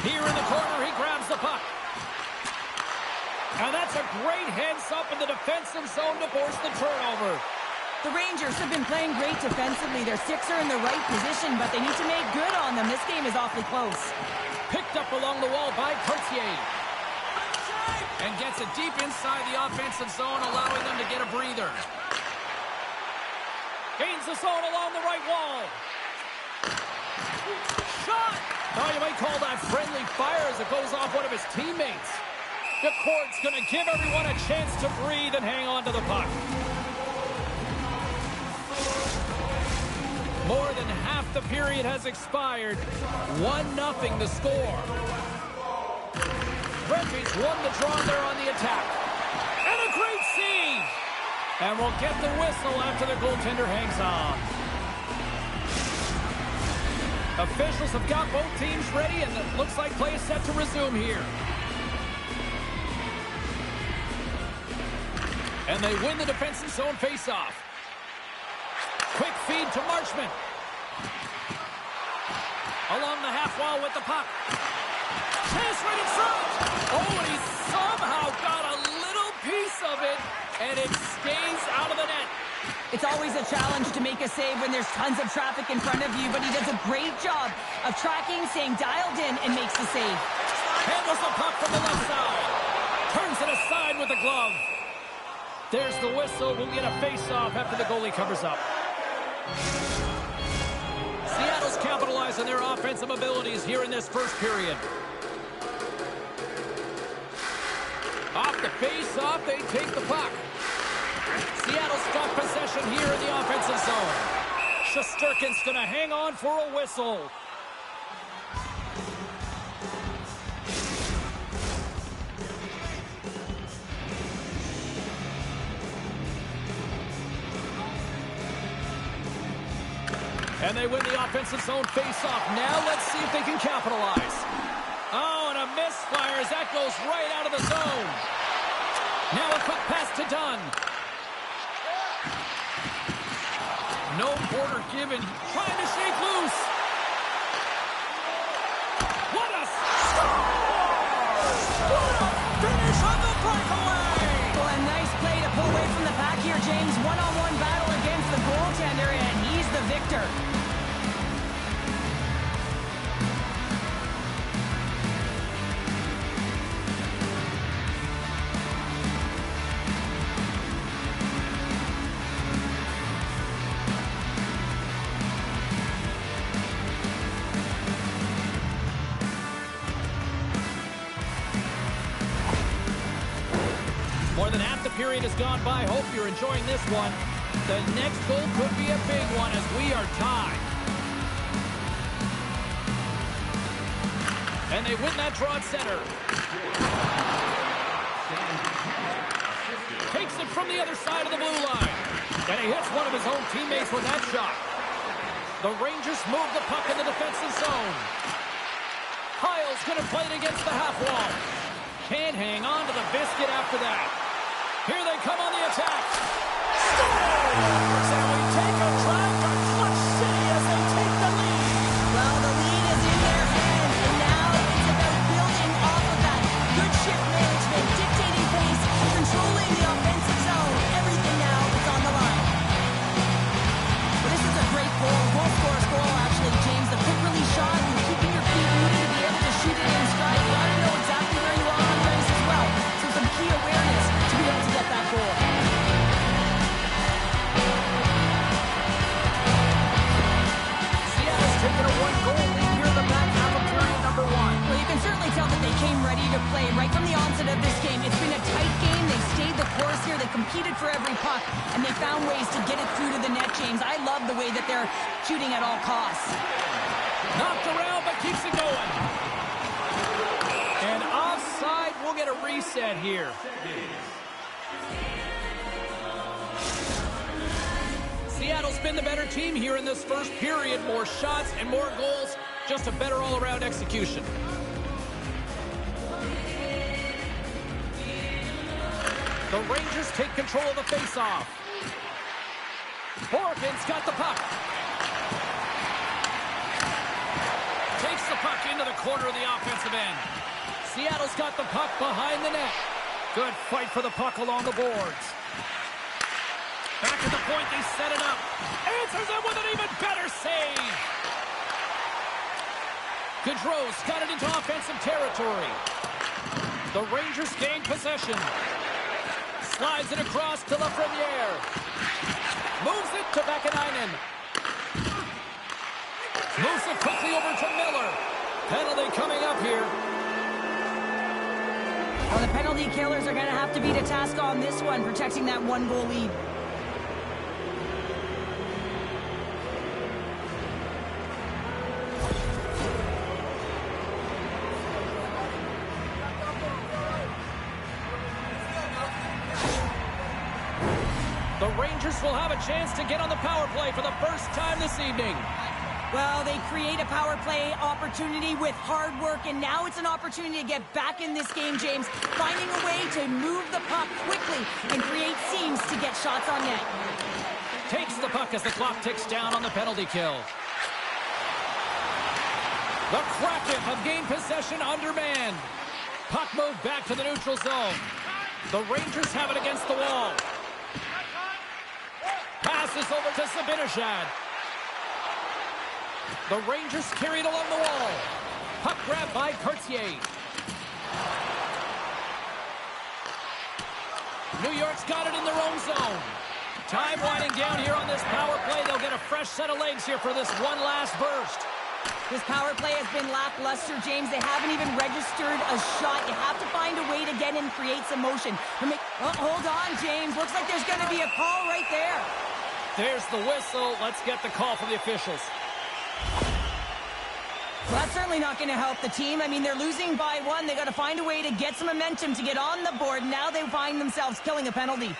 Here in the corner, he grabs the puck. And that's a great heads-up in the defensive zone to force the turnover. The Rangers have been playing great defensively. Their sticks are in the right position, but they need to make good on them. This game is awfully close. Picked up along the wall by Cartier. And gets it deep inside the offensive zone, allowing them to get a breather. Gains the zone along the right wall. Shot! Now you might call that friendly fire as it goes off one of his teammates. The court's going to give everyone a chance to breathe and hang on to the puck. More than half the period has expired. 1-0 the score. Brumbies won the draw there on the attack. And a great save! And we'll get the whistle after the goaltender hangs on. Officials have got both teams ready, and it looks like play is set to resume here. And they win the defensive zone faceoff. Quick feed to Marchment. Along the half wall with the puck. Chase right in front. Oh, and he somehow got a little piece of it, and it stays out of the net. It's always a challenge to make a save when there's tons of traffic in front of you, but he does a great job of tracking, staying dialed in, and makes the save. Handles the puck from the left side. Turns it aside with the glove. There's the whistle. We'll get a face-off after the goalie covers up. Seattle's capitalized on their offensive abilities here in this first period. Off the face-off, they take the puck. Seattle's got possession here in the offensive zone. Shesterkin's going to hang on for a whistle. And they win the offensive zone face-off. Now let's see if they can capitalize. Oh, and a misfire as that goes right out of the zone. Now a quick pass to Dunn. No quarter given. Trying to shake loose. What a score! What a finish on the breakaway! Well, a nice play to pull away from the pack here, James. One-on-one battle against the goaltender, and he's the victor. than half the period has gone by. Hope you're enjoying this one. The next goal could be a big one as we are tied. And they win that draw at center. Takes it from the other side of the blue line. And he hits one of his own teammates with that shot. The Rangers move the puck in the defensive zone. Kyle's going to play it against the half wall. Can't hang on to the biscuit after that. Here they come on the attack. Scores! And we take a drive from Clutch City as they take the lead. Well, the lead is in their hands, and now it's about building off of that. Good shift management, dictating pace, controlling the offensive zone. Everything now is on the line. Well, this is a great goal. Goal scorer's goal, actually, James. The quick release shot and keeping your feet moving to be able to shoot it in stride. You want to know exactly where you are on the ice as well. So some key awareness to be able to get that goal. Seattle's taken a one-goal lead here in the back half of period number one. Well, you can certainly tell that they came ready to play right from the onset of this game. It's been a tight game. They stayed the course here. They competed for every puck, and they found ways to get it through to the net, James. I love the way that they're shooting at all costs. Knocked around, but keeps it going. And offside, we'll get a reset here. Seattle's been the better team here in this first period. More shots and more goals. Just a better all-around execution. The Rangers take control of the face-off. Horgan's got the puck. Takes the puck into the corner of the offensive end. Seattle's got the puck behind the net. Good fight for the puck along the boards. Back at the point, they set it up. Answers it with an even better save. Gaudreau's got it into offensive territory. The Rangers gain possession. Slides it across to Lafreniere. Moves it to Vakanainen. Moves it quickly over to Miller. Penalty coming up here. Well, the penalty killers are going to have to beat a task on this one, protecting that one-goal lead. The Rangers will have a chance to get on the power play for the first time this evening. Well, they create a power play opportunity with hard work, and now it's an opportunity to get back in this game, James, finding a way to move the puck quickly and create seams to get shots on net. Takes the puck as the clock ticks down on the penalty kill. The Kraken have gained possession undermanned. Puck moved back to the neutral zone. The Rangers have it against the wall. Passes over to Zibanejad. The Rangers carried along the wall. Puck grabbed by Cartier. New York's got it in their own zone. Time winding down here on this power play. They'll get a fresh set of legs here for this one last burst. This power play has been lackluster, James. They haven't even registered a shot. You have to find a way to get in, create some motion. Oh, hold on, James. Looks like there's going to be a call right there. There's the whistle. Let's get the call from the officials. Well, that's certainly not going to help the team. I mean, they're losing by one. They got to find a way to get some momentum to get on the board. Now they find themselves killing a penalty.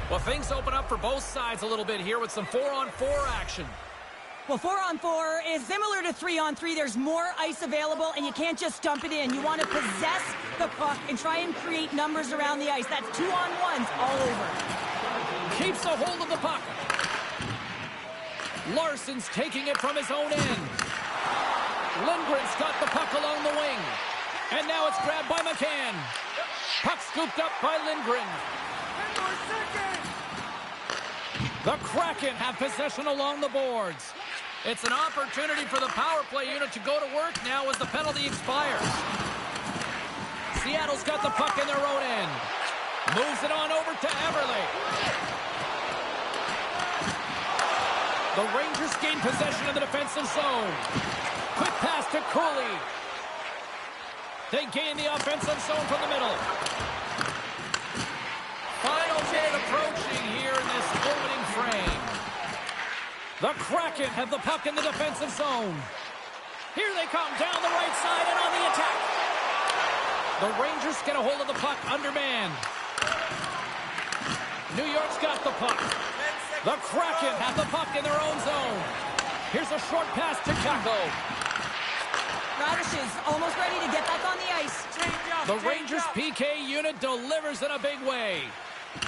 Well, things open up for both sides a little bit here with some 4-on-4 action. Well, 4-on-4 is similar to 3-on-3. There's more ice available, and you can't just dump it in. You want to possess the puck and try and create numbers around the ice. That's 2-on-1s all over. Keeps a hold of the puck. Larson's taking it from his own end. Lindgren's got the puck along the wing. And now it's grabbed by McCann. Puck scooped up by Lindgren. The Kraken have possession along the boards. It's an opportunity for the power play unit to go to work now as the penalty expires. Seattle's got the puck in their own end. Moves it on over to Everly. The Rangers gain possession of the defensive zone. Quick pass to Cooley. They gain the offensive zone from the middle. Final minute approaching here in this opening frame. The Kraken have the puck in the defensive zone. Here they come down the right side and on the attack. The Rangers get a hold of the puck undermanned. New York's got the puck. The Kraken have the puck in their own zone. Here's a short pass to Kako. Radish is almost ready to get back on the ice. The Rangers PK unit delivers in a big way.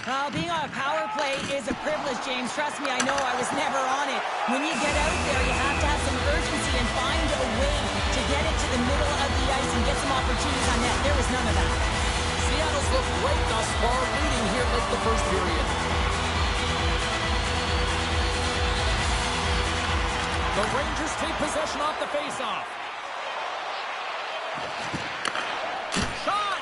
Well, being on a power play is a privilege, James. Trust me, I know I was never on it. When you get out there, you have to have some urgency and find a way to get it to the middle of the ice and get some opportunities on net. There was none of that. Seattle's looked great thus far, leading here late the first period. The Rangers take possession off the faceoff. Shot!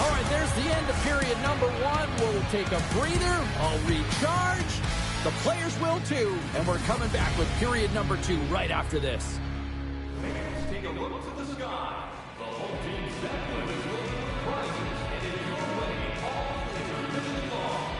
All right, there's the end of period number 1. We'll take a breather. I'll recharge. The players will too. And we're coming back with period number 2 right after this. Fans, take a look to the sky. The home team's back limit is looking for prizes and enjoy winning all intermission long.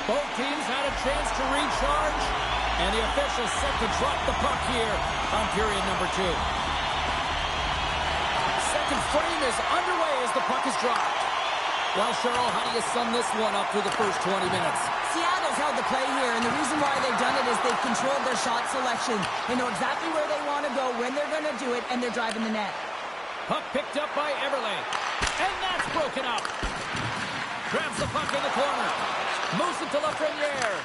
Both teams had a chance to recharge, and the officials set to drop the puck here on period number 2. Second frame is underway as the puck is dropped. Well, Cheryl, how do you sum this one up through the first 20 minutes? Seattle's held the play here, and the reason why they've done it is they've controlled their shot selection. They know exactly where they want to go, when they're going to do it, and they're driving the net. Puck picked up by Everly. And that's broken up. Grabs the puck in the corner. Moves it to Lafreniere.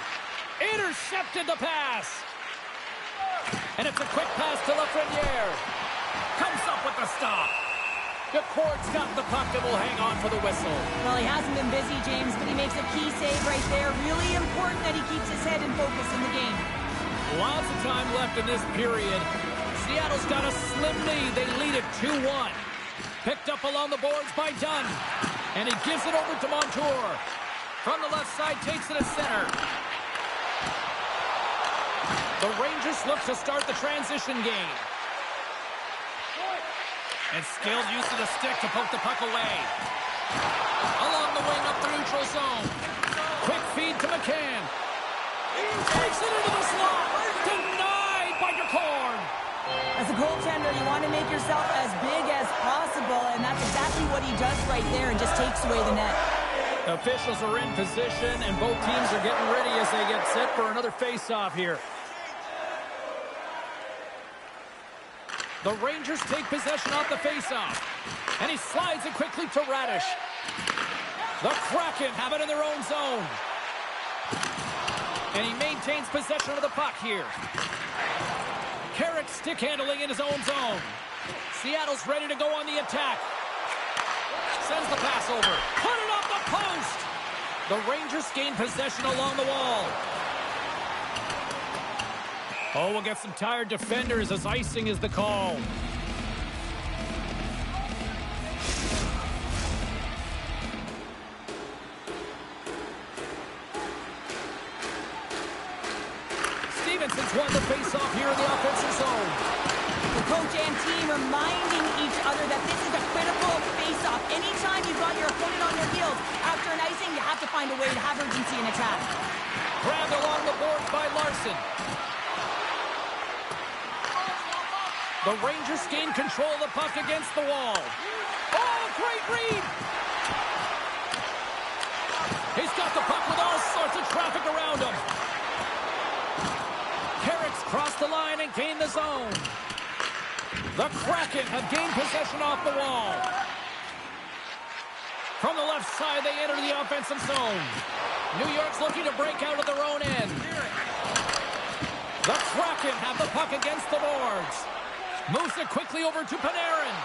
Intercepted the pass. And it's a quick pass to Lafreniere. Comes up with the stop. DeCord's got the puck and will hang on for the whistle. Well, he hasn't been busy, James, but he makes a key save right there. Really important that he keeps his head in focus in the game. Lots of time left in this period. Seattle's got a slim lead. They lead it 2-1. Picked up along the boards by Dunn. And he gives it over to Montour. From the left side, takes it to center. The Rangers look to start the transition game. And skilled use of the stick to poke the puck away. Along the wing up the neutral zone. Quick feed to McCann. Takes it into the slot. Denied by DeCord. As a goaltender, you want to make yourself as big as possible, and that's exactly what he does right there and just takes away the net. Officials are in position, and both teams are getting ready as they get set for another face-off here. The Rangers take possession off the face-off, and he slides it quickly to Radish. The Kraken have it in their own zone. And he maintains possession of the puck here. Carrick stick handling in his own zone. Seattle's ready to go on the attack. Sends the pass over. Put it off the post. The Rangers gain possession along the wall. Oh, we'll get some tired defenders as icing is the call. Stevenson's won the face-off here in the offensive zone. The coach and team reminding each other that this is a critical face-off. Anytime you've got your opponent on your heels after an icing, you have to find a way to have urgency in attack. Grabbed along the boards by Larson. The Rangers gain control of the puck against the wall. Oh, great read! He's got the puck with all sorts of traffic around him. Carrick's crossed the line and gained the zone. The Kraken have gained possession off the wall. From the left side, they enter the offensive zone. New York's looking to break out of their own end. The Kraken have the puck against the boards. Moves it quickly over to Panarin.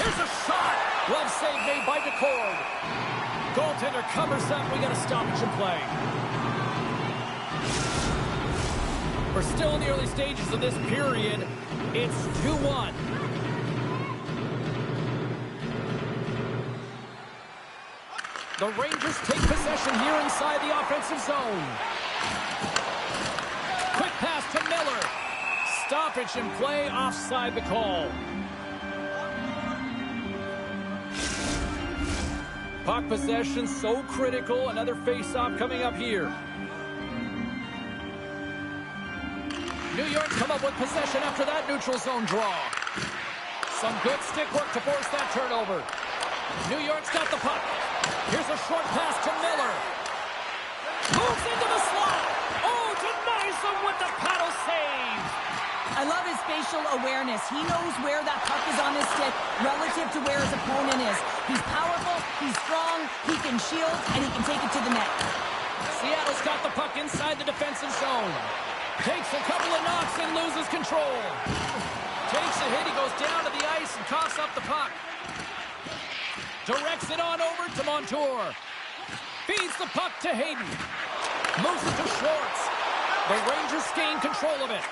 Here's a shot. Glove save made by DeCord. Goaltender covers up. We got a stoppage in play. We're still in the early stages of this period. It's 2-1. The Rangers take possession here inside the offensive zone. Quick pass to Miller. Stoppage in play, offside the call. Puck possession so critical. Another face-off coming up here. New York come up with possession after that neutral zone draw. Some good stick work to force that turnover. New York's got the puck. Here's a short pass to Miller. Moves into the slot. Oh, denies him with the paddle save. I love his spatial awareness. He knows where that puck is on his stick relative to where his opponent is. He's powerful, he's strong, he can shield, and he can take it to the net. Seattle's got the puck inside the defensive zone. Takes a couple of knocks and loses control. Takes a hit, he goes down to the ice and coughs up the puck. Directs it on over to Montour. Feeds the puck to Hayden. Moves it to Schwartz. The Rangers gain control of it.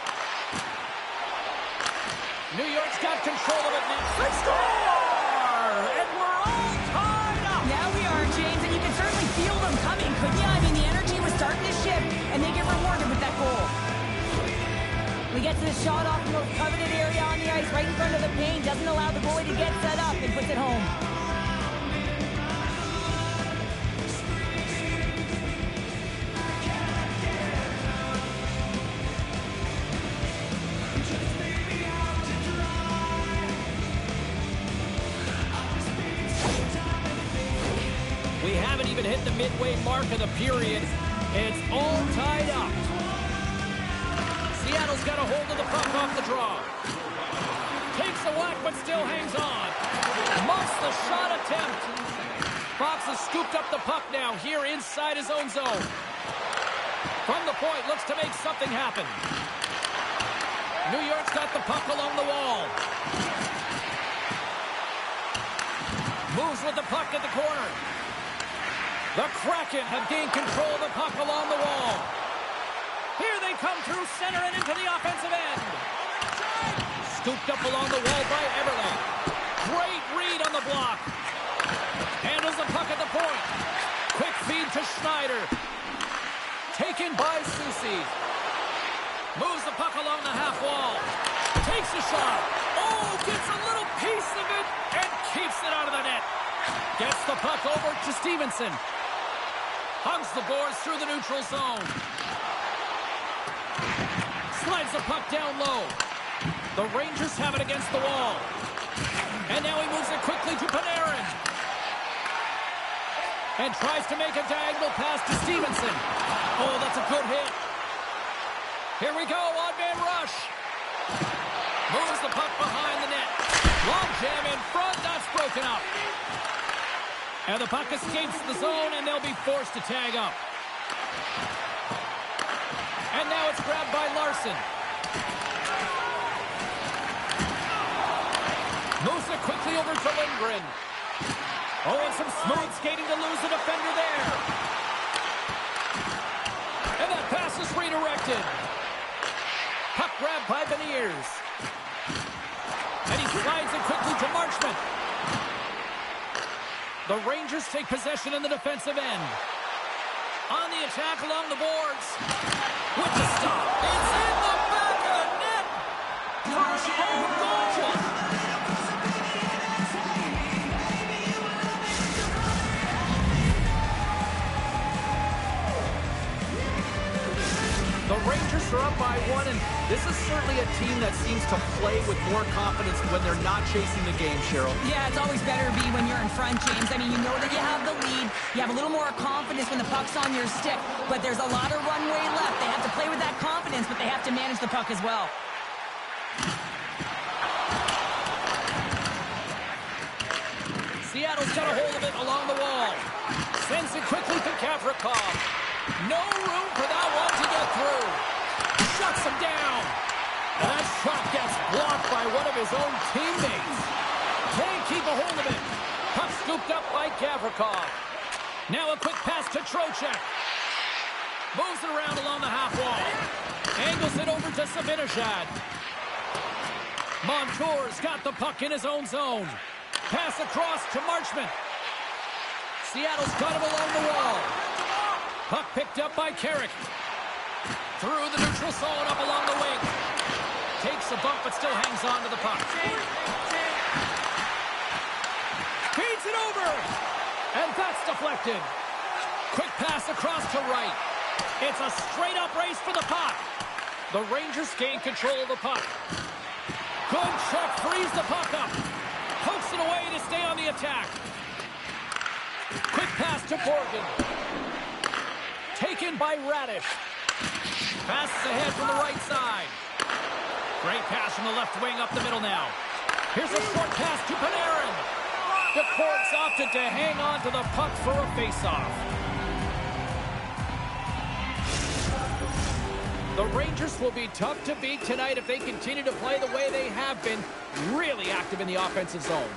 New York's got control of it now. They score! And we're all tied up. Now we are, James, and you can certainly feel them coming, couldn't you? I mean, the energy was starting to shift, and they get rewarded with that goal. We get to the shot off the most coveted area on the ice, right in front of the paint. Doesn't allow the goalie to get set up and puts it home. hit the midway mark of the period. It's all tied up. Seattle's got a hold of the puck off the draw. Takes a whack, but still hangs on. Muffs the shot attempt. Fox has scooped up the puck now here inside his own zone. From the point, looks to make something happen. New York's got the puck along the wall. Moves with the puck at the corner. The Kraken have gained control of the puck along the wall. Here they come through center and into the offensive end. Scooped up along the wall by Everly. Great read on the block. Handles the puck at the point. Quick feed to Schneider. Taken by Soucy. Moves the puck along the half wall. Takes a shot. Oh, gets a little piece of it and keeps it out of the net. Gets the puck over to Stevenson. Hugs the boards through the neutral zone. Slides the puck down low. The Rangers have it against the wall. And now he moves it quickly to Panarin. And tries to make a diagonal pass to Stevenson. Oh, that's a good hit. Here we go, on-man rush. Moves the puck behind the net. Long jam in front, that's broken up. And the puck escapes the zone, and they'll be forced to tag up. And now it's grabbed by Larson. Moves it quickly over to Lindgren. Oh, and some smooth skating to lose the defender there. And that pass is redirected. Puck grabbed by Beniers. And he slides it quickly to Marchment. The Rangers take possession in the defensive end. On the attack along the boards. With the stop. It's in the back of the net. First home goal. The Rangers are up by one, and this is certainly a team that seems to play with more confidence when they're not chasing the game, Cheryl. Yeah, it's always better to be when you're in front, James. I mean, you know that you have the lead. You have a little more confidence when the puck's on your stick, but there's a lot of runway left. They have to play with that confidence, but they have to manage the puck as well. Seattle's got a hold of it along the wall. Sends it quickly to Gavrikov. No room for that one to get through. Shuts him down. And that shot gets blocked by one of his own teammates. Can't keep a hold of it. Puck scooped up by Gavrikov. Now a quick pass to Trocheck. Moves it around along the half wall. Angles it over to Zibanejad. Montour's got the puck in his own zone. Pass across to Marchment. Seattle's got him along the wall. Puck picked up by Carrick. Through the neutral zone, up along the wing. Takes a bump, but still hangs on to the puck. Feeds it over. And that's deflected. Quick pass across to right. It's a straight-up race for the puck. The Rangers gain control of the puck. Good check, frees the puck up. Pokes it away to stay on the attack. Quick pass to Borgen. Taken by Radish. Passes ahead from the right side. Great pass from the left wing up the middle now. Here's a short pass to Panarin. The Corks opted to hang on to the puck for a face-off. The Rangers will be tough to beat tonight if they continue to play the way they have been, really active in the offensive zone.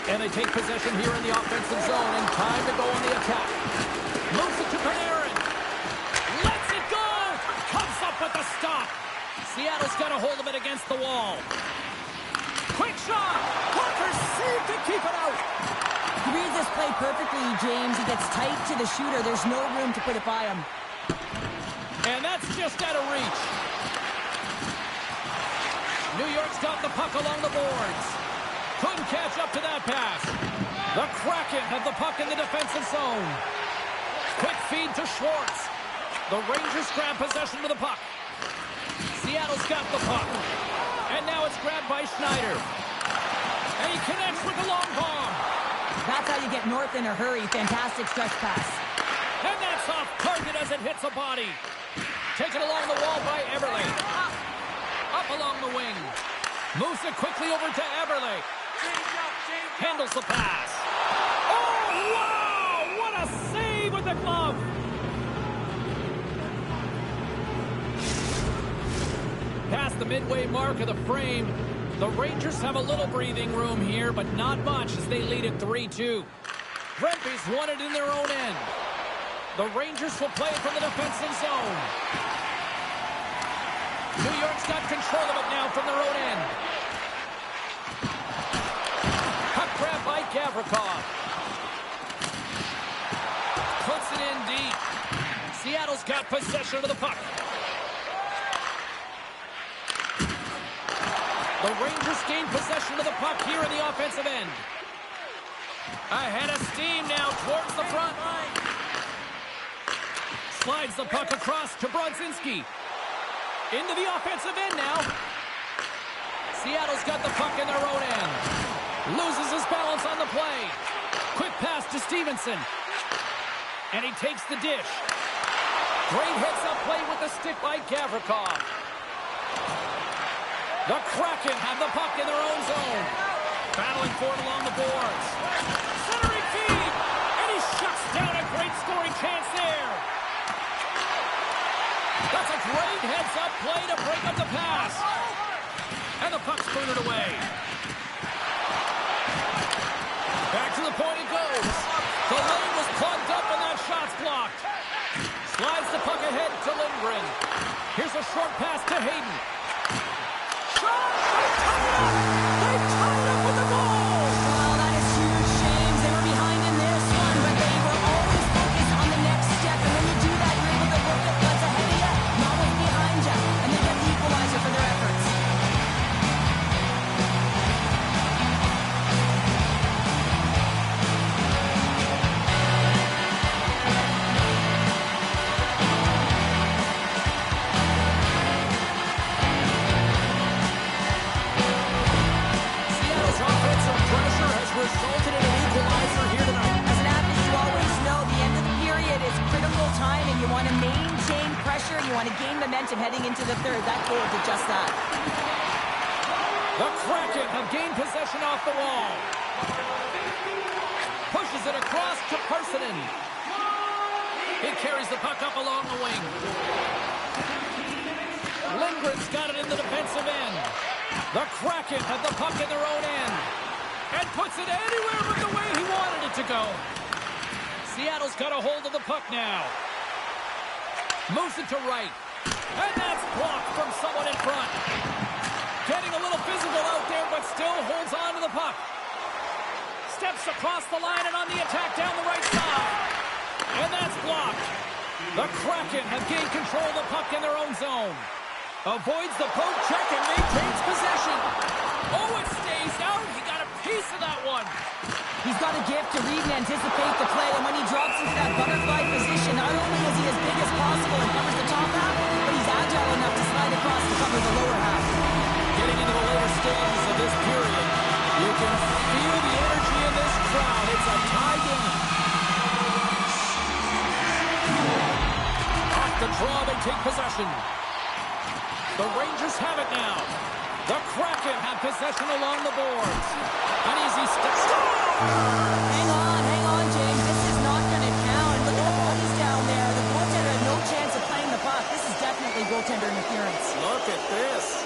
And they take possession here in the offensive zone, and time to go on the attack. Moves it to Panarin. Lets it go! Comes up with the stop. Seattle's got a hold of it against the wall. Quick shot! Walker saved to keep it out. He reads this play perfectly, James. He gets tight to the shooter. There's no room to put it by him. And that's just out of reach. New York's got the puck along the boards. Couldn't catch up to that pass. The Kraken have the puck in the defensive zone. Quick feed to Schwartz. The Rangers grab possession of the puck. Seattle's got the puck. And now it's grabbed by Schneider. And He connects with the long bomb. That's how you get north in a hurry. Fantastic stretch pass. And that's off target as it hits a body. Taken along the wall by Everly. Up along the wing. Moves it quickly over to Everly. Handles the pass. Oh, wow! What a save with the glove! Past the midway mark of the frame, the Rangers have a little breathing room here, but not much as they lead it 3-2. Brempey's won it in their own end. The Rangers will play it from the defensive zone. New York's got control of it now from their own end. Puck grab by Gavrikov. Puts it in deep. Seattle's got possession of the puck. The Rangers gain possession of the puck here in the offensive end. Ahead of steam now towards the front. Slides the puck across to Brodzinski. Into the offensive end now. Seattle's got the puck in their own end. Loses his balance on the play. Quick pass to Stevenson. And he takes the dish. Great heads-up play with the stick by Gavrikov. The Kraken have the puck in their own zone. Battling for it along the boards. Centering feed! And he shuts down a great scoring chance there. That's a great heads-up play to break up the pass. And the puck's booted away. Back to the point it goes. The lane was plugged up and that shot's blocked. Slides the puck ahead to Lindgren. Here's a short pass to Hayden. Shot! They tied up with the goal! Well, that is huge shames. They were behind in this one, but they were always focused on the next step. And when you do that, you're able to look at what's ahead of you, not what's behind you. And they get the equalizer for their efforts. Seattle's offensive pressure has resulted in an equalizer here tonight. As an athlete, you always know the end of the period is critical time, and you want to maintain pressure, and you want to gain momentum heading into the third. That goal did just that. The Kraken have gained possession off the wall. Pushes it across to Parsonen. He carries the puck up along the wing. Lindgren's got it in the defensive end. The Kraken have the puck in their own end. And puts it anywhere but the way he wanted it to go. Seattle's got a hold of the puck now. Moves it to right. And that's blocked from someone in front. Getting a little physical out there, but still holds on to the puck. Steps across the line and on the attack down the right side. And that's blocked. The Kraken have gained control of the puck in their own zone. Avoids the poke check and maintains possession. Oh, it stays out. He got a piece of that one. He's got a gift to read and anticipate the play, and when he drops into that butterfly position, not only is he as big as possible and covers the top half, but he's agile enough to slide across to cover the lower half. Getting into the later stages of this period, you can feel the energy in this crowd. It's a tie game. Off the draw, they take possession. The Rangers have it now. The Kraken have possession along the boards. An easy step. Hang on, James. This is not going to count. Look at the bodies down there. The goaltender had no chance of playing the puck. This is definitely goaltender interference. Look at this.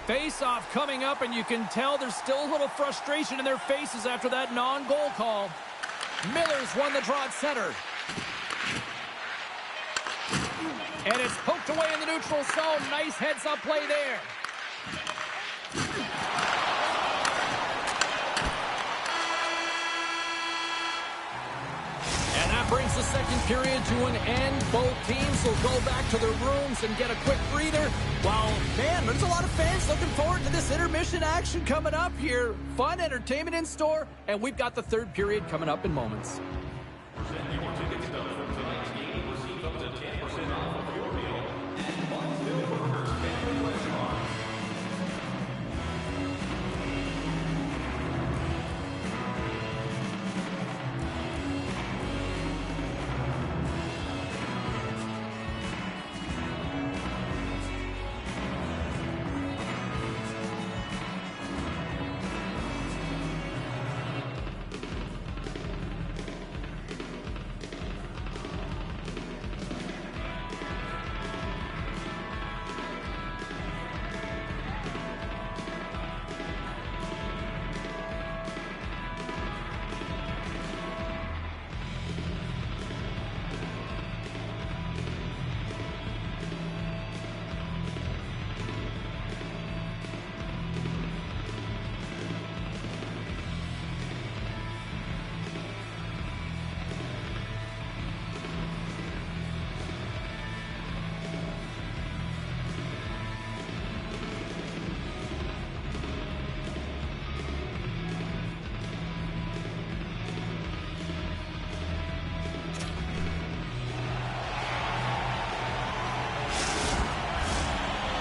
Face-off coming up, and you can tell there's still a little frustration in their faces after that non-goal call. Miller's won the draw at center. And it's poked away in the neutral zone. Nice heads-up play there. And that brings the the second period to an end. Both teams will go back to their rooms and get a quick breather. Wow, man, there's a lot of fans looking forward to this intermission action coming up here. Fun entertainment in store, and we've got the third period coming up in moments. Send your tickets though from tonight's game. Receive up to 10% off of your meal at Bunsville Burgers Family Restaurant.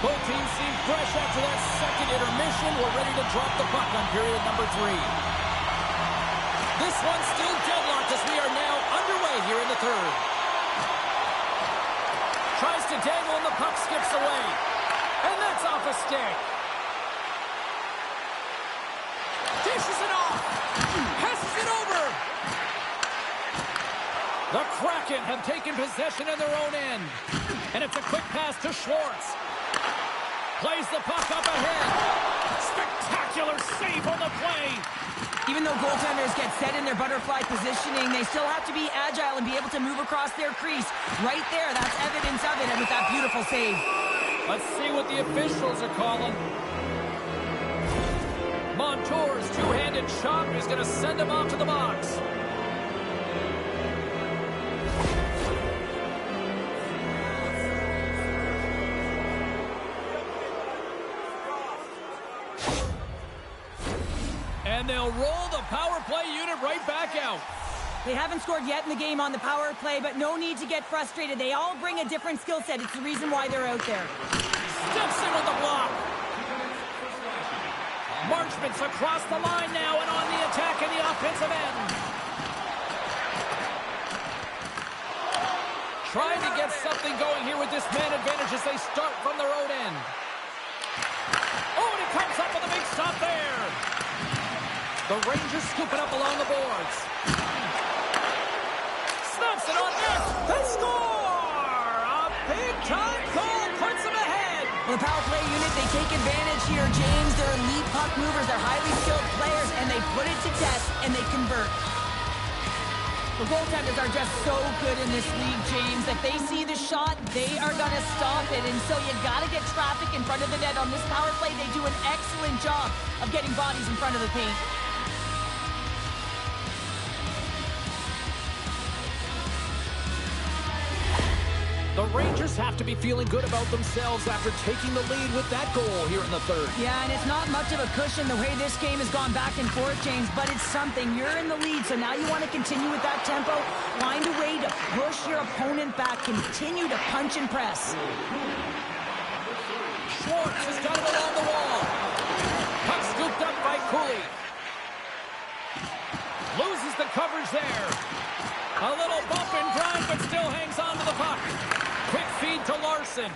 Both teams seem fresh after that second intermission. We're ready to drop the puck on period number 3. This one's still deadlocked as we are now underway here in the third. Tries to dangle and the puck skips away. And that's off a stick. Dishes it off. Passes it over. The Kraken have taken possession in their own end. And it's a quick pass to Schwartz. Plays the puck up ahead. Spectacular save on the play. Even though goaltenders get set in their butterfly positioning, they still have to be agile and be able to move across their crease. Right there, that's evidence of it, and with that beautiful save. Let's see what the officials are calling. Montour's two-handed chop is going to send him off to the box. And they'll roll the power play unit right back out. They haven't scored yet in the game on the power play, but no need to get frustrated. They all bring a different skill set. It's the reason why they're out there. Steps in with the block. Marchment's across the line now and on the attack in the offensive end. Trying to get something going here with this man advantage as they start from their own end. Oh, and he comes up with a big stop there. The Rangers scooping up along the boards. Snaps it on net. They score! A big-time goal puts them ahead. Well, the power play unit, they take advantage here, James. They're elite puck movers. They're highly skilled players, and they put it to test, and they convert. The goaltenders are just so good in this league, James. If they see the shot, they are going to stop it. And so you got to get traffic in front of the net. On this power play, they do an excellent job of getting bodies in front of the paint. The Rangers have to be feeling good about themselves after taking the lead with that goal here in the third. Yeah, and it's not much of a cushion the way this game has gone back and forth, James, but it's something. You're in the lead, so now you want to continue with that tempo. Find a way to push your opponent back. Continue to punch and press. Schwartz has got it along the wall. Puck scooped up by Cooley. Loses the coverage there. A little bump and grind, but still hangs on to the puck. Quick feed to Larson.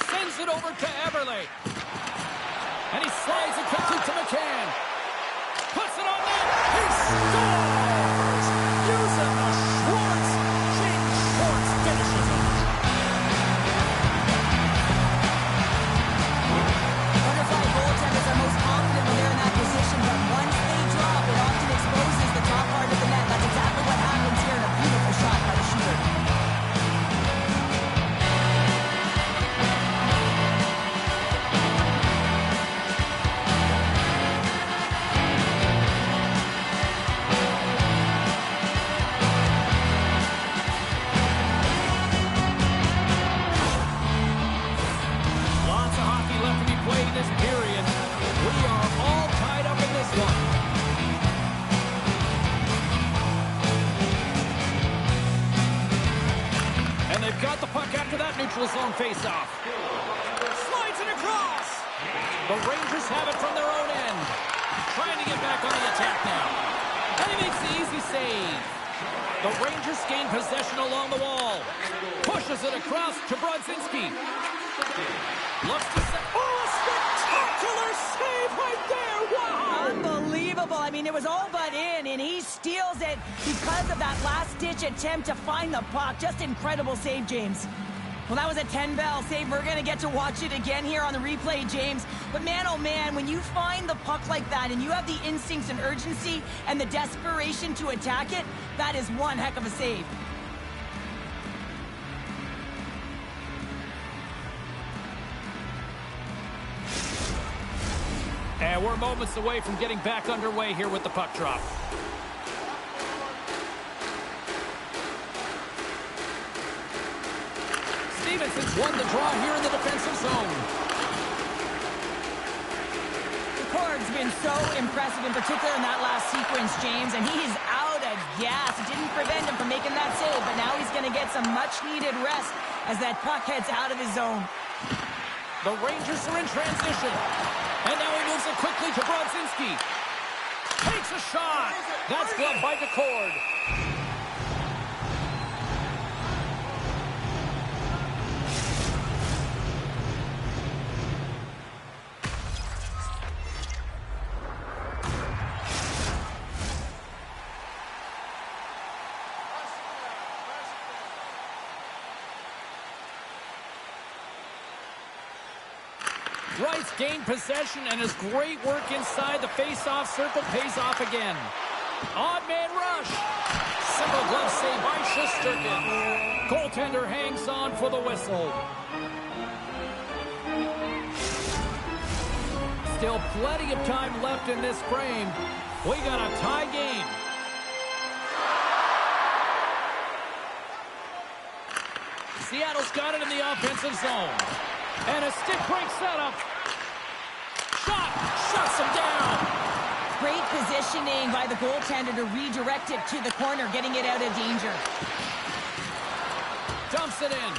Sends it over to Eberle. And he slides it quickly to McCann. Puts it on net. He scores! Using the Schwartz. James Schwartz finishes it. Butterfly goaltenders are most confident when they're in that position, but once they drop, it often exposes the top part of the net. That's exactly what happens here in a beautiful shot by the shooter. neutral zone faceoff. Slides it across. The Rangers have it from their own end. Trying to get back on the attack now. And he makes the easy save. The Rangers gain possession along the wall. Pushes it across to Brodzinski. Looks to set. Oh, a spectacular save right there. Wow. Unbelievable. I mean, it was all but in, and he steals it because of that last-ditch attempt to find the puck. Just incredible save, James. Well, that was a 10-bell save. We're going to get to watch it again here on the replay, James. But man, oh man, when you find the puck like that and you have the instincts and urgency and the desperation to attack it, that is one heck of a save. And we're moments away from getting back underway here with the puck drop. Stevenson's won the draw here in the defensive zone. Cord has been so impressive, in particular in that last sequence, James, and he's out of gas. It didn't prevent him from making that save, but now he's going to get some much-needed rest as that puck heads out of his zone. The Rangers are in transition. And now he moves it quickly to Brodzinski. Takes a shot. That's gloved by Decord. Rice gained possession, and his great work inside the face-off circle pays off again. Odd man rush. Simple glove save by Shesterkin. Goaltender hangs on for the whistle. Still plenty of time left in this frame. We got a tie game. Seattle's got it in the offensive zone. And a stick break setup. Shot! Shuts him down! Great positioning by the goaltender to redirect it to the corner, getting it out of danger. Dumps it in.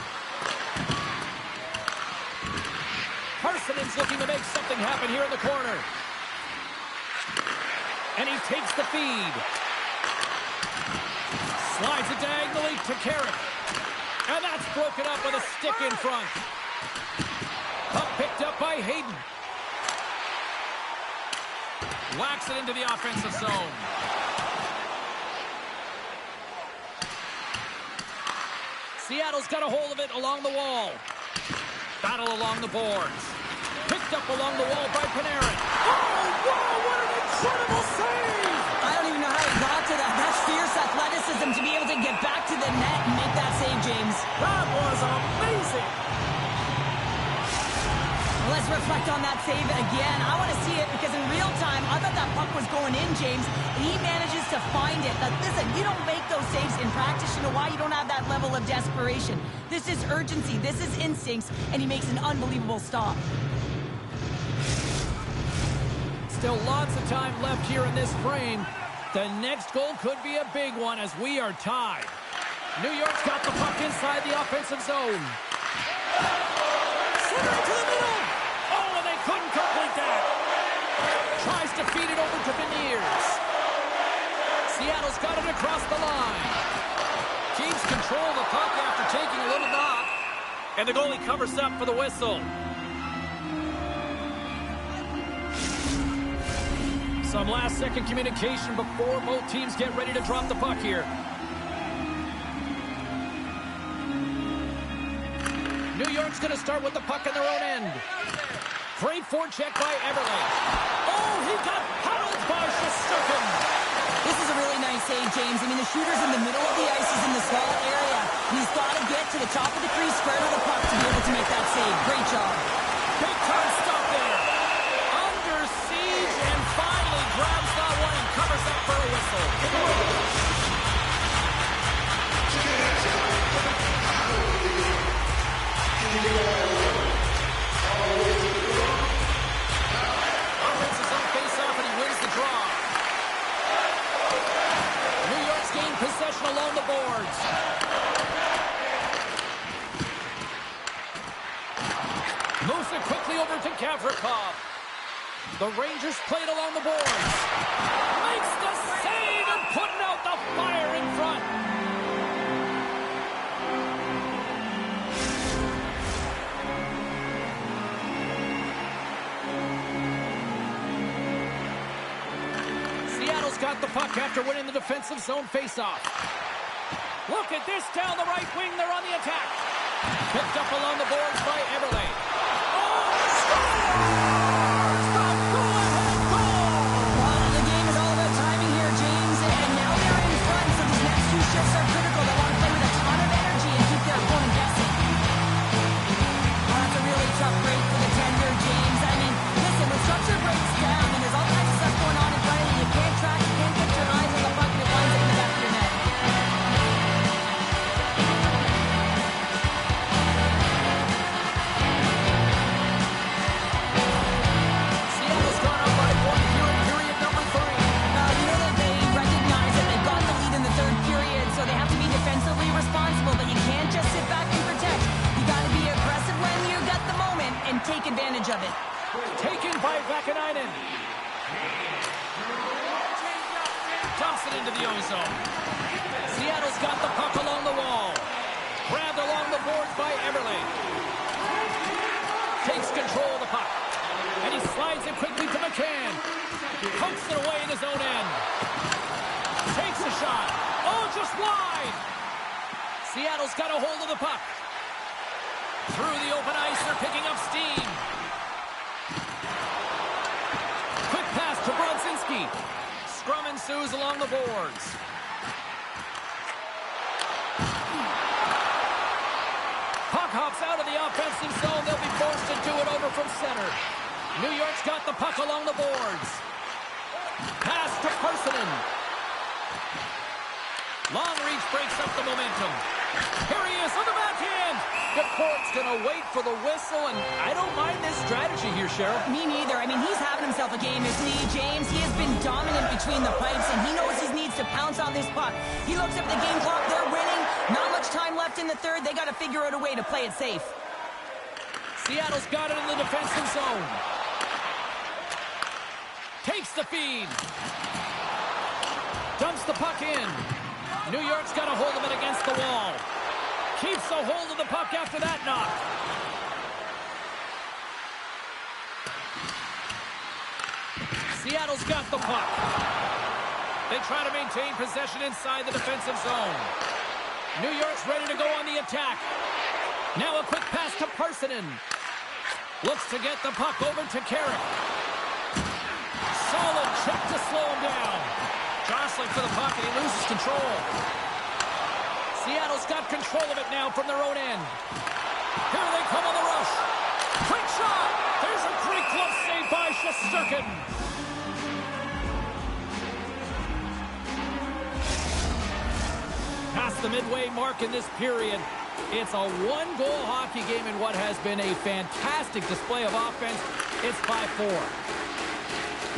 Harsenen's looking to make something happen here in the corner. And he takes the feed. Slides it diagonally to Carrick. And that's broken up with a stick in front. Puck picked up by Hayden. Whacks it into the offensive zone. Seattle's got a hold of it along the wall. Battle along the boards. Picked up along the wall by Panarin. Oh, wow, what an incredible save! I don't even know how he got to that. That's fierce athleticism to be able to get back to the net and make that save, James. That was amazing! Let's reflect on that save again. I want to see it because in real time, I thought that puck was going in, James, and he manages to find it. Now, listen, you don't make those saves in practice. You know why? You don't have that level of desperation. This is urgency. This is instincts, and he makes an unbelievable stop. Still lots of time left here in this frame. The next goal could be a big one as we are tied. New York's got the puck inside the offensive zone. Centering to the middle. Oh, and they couldn't complete that. Tries to feed it over to Beniers. Seattle's got it across the line. Keeps control of the puck after taking a little knock. And the goalie covers up for the whistle. Some last-second communication before both teams get ready to drop the puck here. New York's going to start with the puck in their own end. Great forecheck by Everly. Oh, he got paddled by Shesterkin. This is a really nice save, James. I mean, the shooter's in the middle of the ice. He's in the slot area. And he's got to get to the top of the crease, square to the puck to be able to make that save. Great job. Big-time stop there. Under siege and finally grabs that one and covers up for a whistle. Offense is on face-off and he wins the draw. New York's gained possession along the boards. it quickly over to Gavrikov. The Rangers played along the boards. Makes the save and putting out the fire in front. Seattle's got the puck after winning the defensive zone faceoff. Look at this down the right wing. They're on the attack. Picked up along the boards by Eberle. Oh, scores! The go-ahead goal! Well, the game is all about timing here, James, and now they're in front, so these next two shifts are critical. They want to play with a ton of energy and keep their opponent guessing. Well, that's a really tough break for the tender, James. I mean, listen, when structure breaks down and there's all kinds of stuff going on in front of you, you can't track, you can't get your eyes on the puck, and it winds up in the back of your net. Seattle's gone up by 1 here in period number 3. You know that they recognize that they've got the lead in the third period, so they have to be defensively responsible, but you can't just sit back and protect. You got to be aggressive when you got the moment and take advantage of it. Taken by Vakanainen. Dumps it into the ozone. Seattle's got the puck along the wall. Grabbed along the boards by Eberle. Takes control of the puck. And he slides it quickly to McCann. Pokes it away in his own end. Takes a shot. Oh, just wide. Seattle's got a hold of the puck. Through the open ice, they're picking up steam. Quick pass to Brodzinski. Scrum ensues along the boards. Puck hops out of the offensive zone. They'll be forced to do it over from center. New York's got the puck along the boards. Pass to Parsonen. Long reach breaks up the momentum. Here he is on the backhand. The court's going to wait for the whistle, and I don't mind this strategy here, Cheryl. Me neither. I mean, he's having himself a game, isn't he, James? He has been dominant between the pipes, and he knows he needs to pounce on this puck. He looks up at the game clock. They're winning. Not much time left in the third. They got to figure out a way to play it safe. Seattle's got it in the defensive zone. Takes the feed. Dumps the puck in. New York's got a hold of it against the wall. Keeps a hold of the puck after that knock. Seattle's got the puck. They try to maintain possession inside the defensive zone. New York's ready to go on the attack. Now a quick pass to Parsonen. Looks to get the puck over to Carrick. Solid check to slow him down. Jostling for the puck and he loses control. Seattle's got control of it now from their own end. Here they come on the rush. Quick shot. There's a great glove save by Shesterkin. Past the midway mark in this period. It's a one-goal hockey game in what has been a fantastic display of offense. It's 5-4.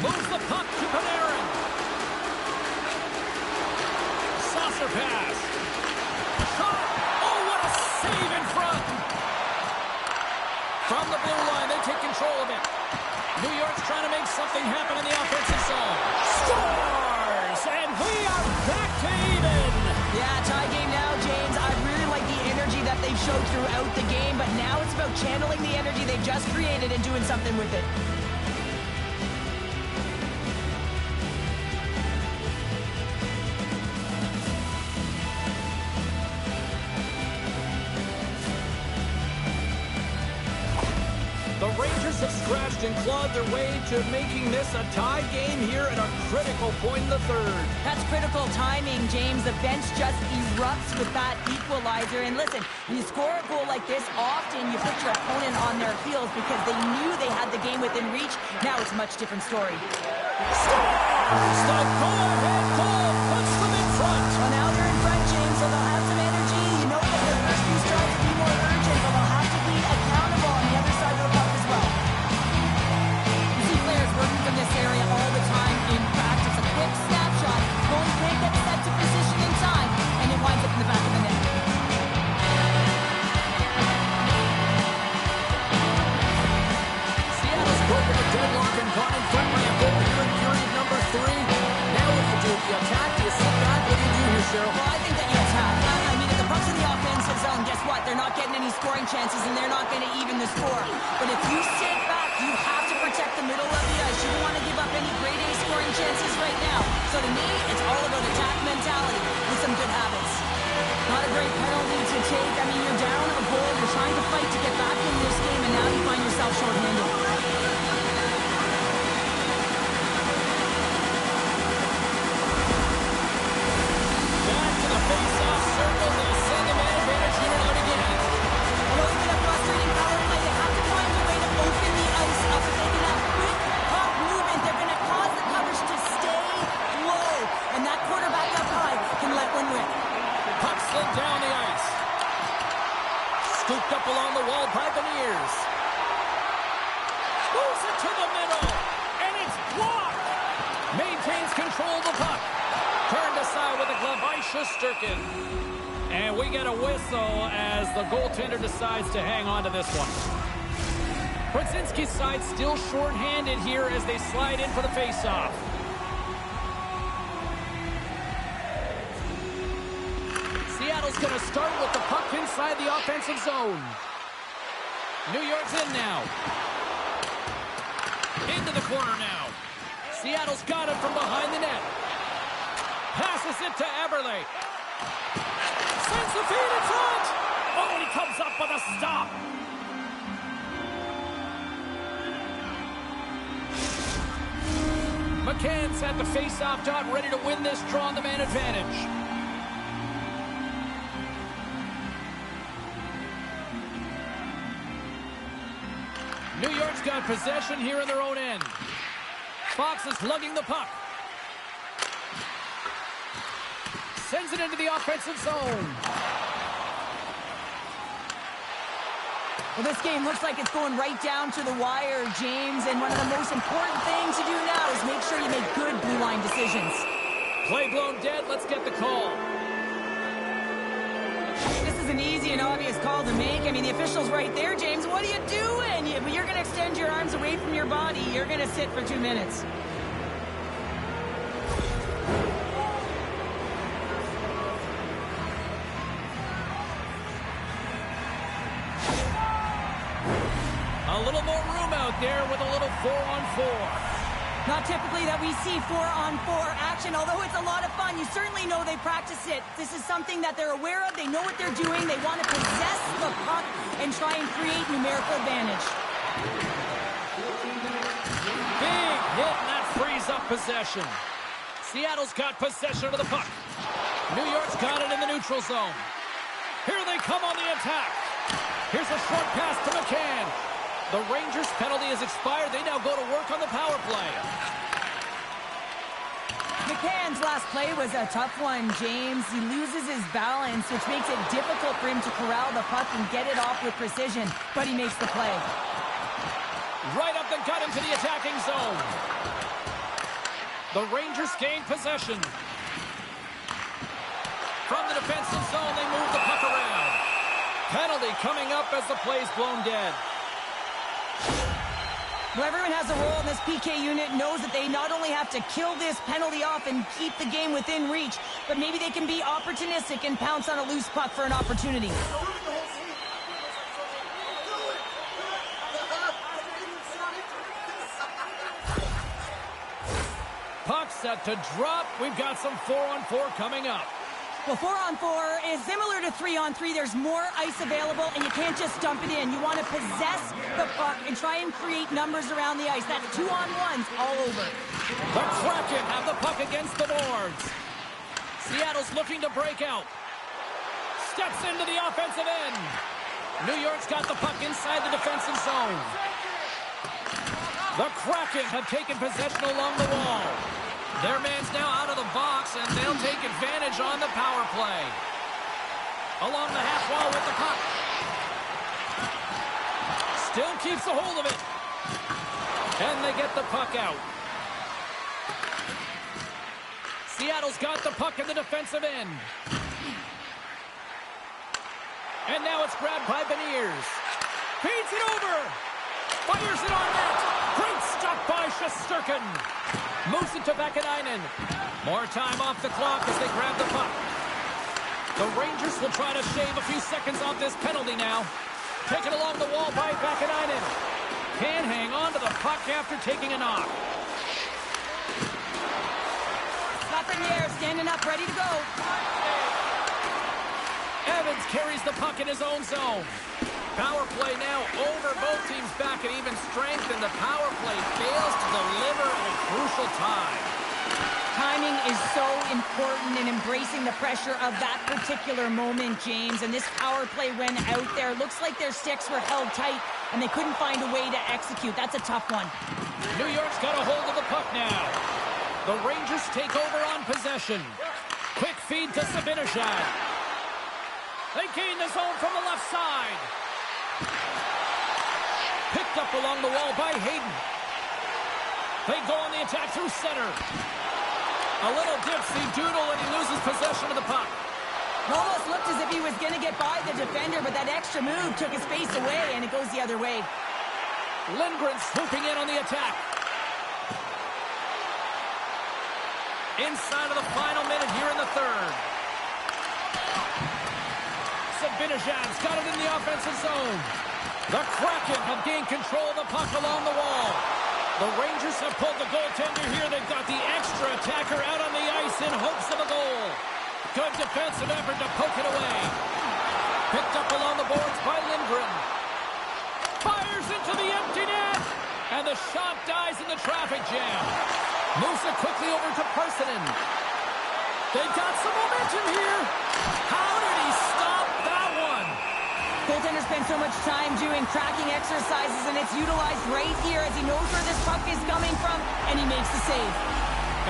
Moves the puck to Panarin. Saucer pass. Shot. Oh, what a save in front. From the blue line, they take control of it. New York's trying to make something happen in the offensive zone. Scores! And we are back to even. Yeah, tie game now, James. I really like the energy that they've showed throughout the game, but now it's about channeling the energy they've just created and doing something with it. The Rangers have scratched and clawed their way to making this a tie game here at a critical point in the third. That's critical timing, James. The bench just erupts with that equalizer. And listen, when you score a goal like this, often you put your opponent on their heels because they knew they had the game within reach. Now it's a much different story. Scores! The go-ahead goal puts them in front. Well, now they're in front, James, so they'll have some energy. You know that their first few strikes will be more urgent, but they'll have to be accountable on the other side of the puck as well. You see players working from this area all the time in practice. A quick snapshot. Goalie can't get set to position in time, and it winds up in the back of the net. chances, and they're not going to even the score. But if you sit back, you have to protect the middle of the ice. You don't want to give up any grade A scoring chances right now. So to me, it's all about attack mentality with some good habits. Not a great penalty to take. I mean, you're down a goal. You're trying to fight to get back in this game, and now you find yourself shorthanded. Back to the face-off circle. They'll send the man advantage unit out again. Although it's been a frustrating power play, they have to find a way to open the ice up. If they can have quick puck movement, they're going to cause the coverage to stay low. And that quarterback up high can let one rip. Puck slid down the ice. Scooped up along the wall by Beniers. Moves it to the middle. And it's blocked. Maintains control of the puck. Turned aside with a glove by Shesterkin. And we get a whistle as the goaltender decides to hang on to this one. Brzezinski's side still shorthanded here as they slide in for the faceoff. Seattle's going to start with the puck inside the offensive zone. New York's in now. Into the corner now. Seattle's got it from behind the net. Passes it to Eberle. Sends the feed in front. Oh, he comes up with a stop. McCann's at the face-off dot, ready to win this draw on the man advantage. New York's got possession here in their own end. Fox is lugging the puck. Sends it into the offensive zone. Well, this game looks like it's going right down to the wire, James. And one of the most important things to do now is make sure you make good blue line decisions. Play blown dead. Let's get the call. This is an easy and obvious call to make. I mean, the official's right there, James. What are you doing? You're going to extend your arms away from your body. You're going to sit for 2 minutes. A little more room out there with a little 4-on-4. Not typically that we see 4-on-4 action, although it's a lot of fun. You certainly know they practice it. This is something that they're aware of. They know what they're doing. They want to possess the puck and try and create numerical advantage. Big hit, and that frees up possession. Seattle's got possession of the puck. New York's got it in the neutral zone. Here they come on the attack. Here's a short pass to McCann. The Rangers' penalty has expired. They now go to work on the power play. McCann's last play was a tough one, James. He loses his balance, which makes it difficult for him to corral the puck and get it off with precision, but he makes the play. Right up the gut into the attacking zone. The Rangers gain possession. From the defensive zone, they move the puck around. Penalty coming up as the play's blown dead. Well, everyone has a role in this PK unit, knows that they not only have to kill this penalty off and keep the game within reach, but maybe they can be opportunistic and pounce on a loose puck for an opportunity. Puck set to drop. We've got some 4-on-4 coming up. Well, 4-on-4 is similar to 3-on-3. There's more ice available, and you can't just dump it in. You want to possess the puck and try and create numbers around the ice. That's 2-on-1s all over. The Kraken have the puck against the boards. Seattle's looking to break out. Steps into the offensive end. New York's got the puck inside the defensive zone. The Kraken have taken possession along the wall. Their man's now out of the box, and they'll take advantage on the power play. Along the half wall with the puck. Still keeps a hold of it. And they get the puck out. Seattle's got the puck in the defensive end. And now it's grabbed by Beniers. Feeds it over. Fires it on net. Great stop by Shesterkin. Moves it to Vakanainen. More time off the clock as they grab the puck. The Rangers will try to shave a few seconds off this penalty now. Taken along the wall by Vakanainen. Can hang on to the puck after taking a knock. Nothing there, standing up, ready to go. Evans carries the puck in his own zone. Power play now over, both teams back at even strength, and the power play fails to deliver at a crucial time. Timing is so important in embracing the pressure of that particular moment, James. And this power play went out there. Looks like their sticks were held tight, and they couldn't find a way to execute. That's a tough one. New York's got a hold of the puck now. The Rangers take over on possession. Quick feed to Zibanejad. They gain the zone from the left side. Picked up along the wall by Hayden. They go on the attack through center. A little dipsy doodle and he loses possession of the puck. It almost looked as if he was going to get by the defender, but that extra move took his face away, and it goes the other way. Lindgren swooping in on the attack. Inside of the final minute here in the third. Zibanejad's got it in the offensive zone. The Kraken have gained control of the puck along the wall. The Rangers have pulled the goaltender here. They've got the extra attacker out on the ice in hopes of a goal. Good defensive effort to poke it away. Picked up along the boards by Lindgren. Fires into the empty net. And the shot dies in the traffic jam. Moves it quickly over to Parsonen. They've got some momentum here. How did he stop that one? Goaltender spends so much time doing tracking exercises, and it's utilized right here as he knows where this puck is coming from, and he makes the save.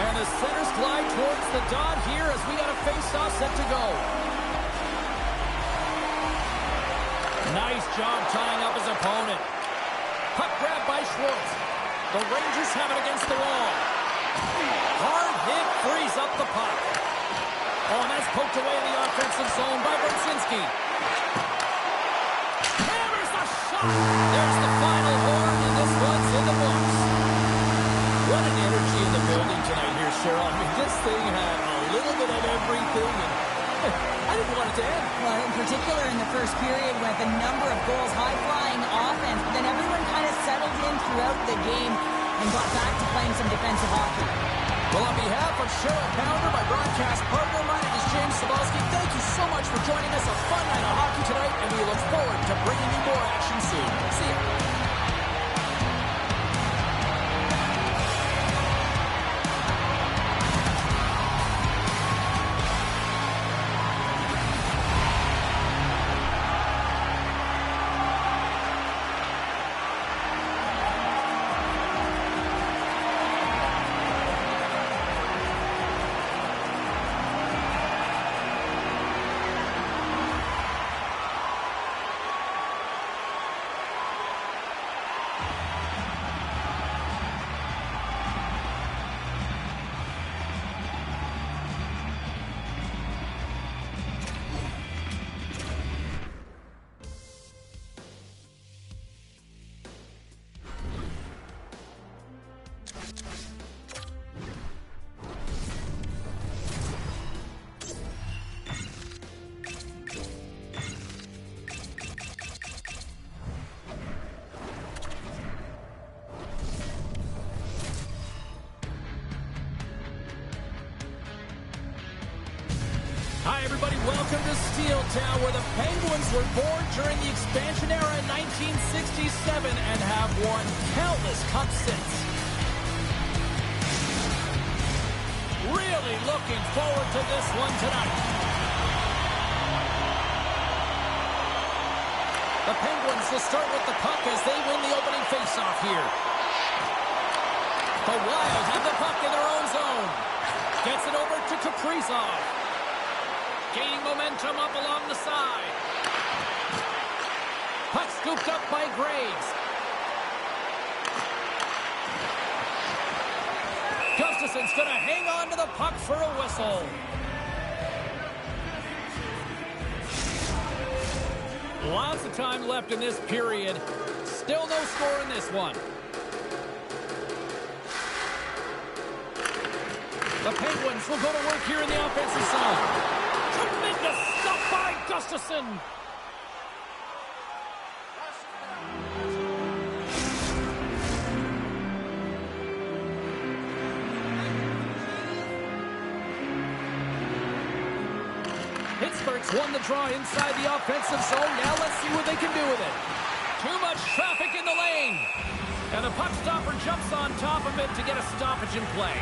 And the centers glide towards the dot here as we got a face-off set to go. Nice job tying up his opponent. Puck grab by Schwartz. The Rangers have it against the wall. Hard hit frees up the puck. Oh, and that's poked away in the offensive zone by Brzezinski. Hammers the shot. There's the final horn, and this one's in the books. What an energy in the building tonight here, Cheryl. I mean, this thing had a little bit of everything, and I didn't want it to end. Well, in particular in the first period with a number of goals, high-flying offense, but then everyone kind of settled in throughout the game and got back to playing some defensive hockey. Well, on behalf of Cheryl Pounder, my broadcast partner, my name is James Cebulski. Thank you so much for joining us. A fun night of hockey tonight, and we look forward to bringing you more action soon. See ya. Hi, everybody. Welcome to Steel Town, where the Penguins were born during the expansion era in 1967 and have won countless cups since. Really looking forward to this one tonight. The Penguins will start with the puck as they win the opening faceoff here. The Wild have the puck in their own zone. Gets it over to Kaprizov. Gaining momentum up along the side. Puck scooped up by Graves. Gustafson's going to hang on to the puck for a whistle. Lots of time left in this period. Still no score in this one. The Penguins will go to work here in the offensive zone. Tremendous stuff by Gustafson. Pittsburgh's won the draw inside the offensive zone. Now let's see what they can do with it. Too much traffic in the lane. And the puck stopper jumps on top of it to get a stoppage in play.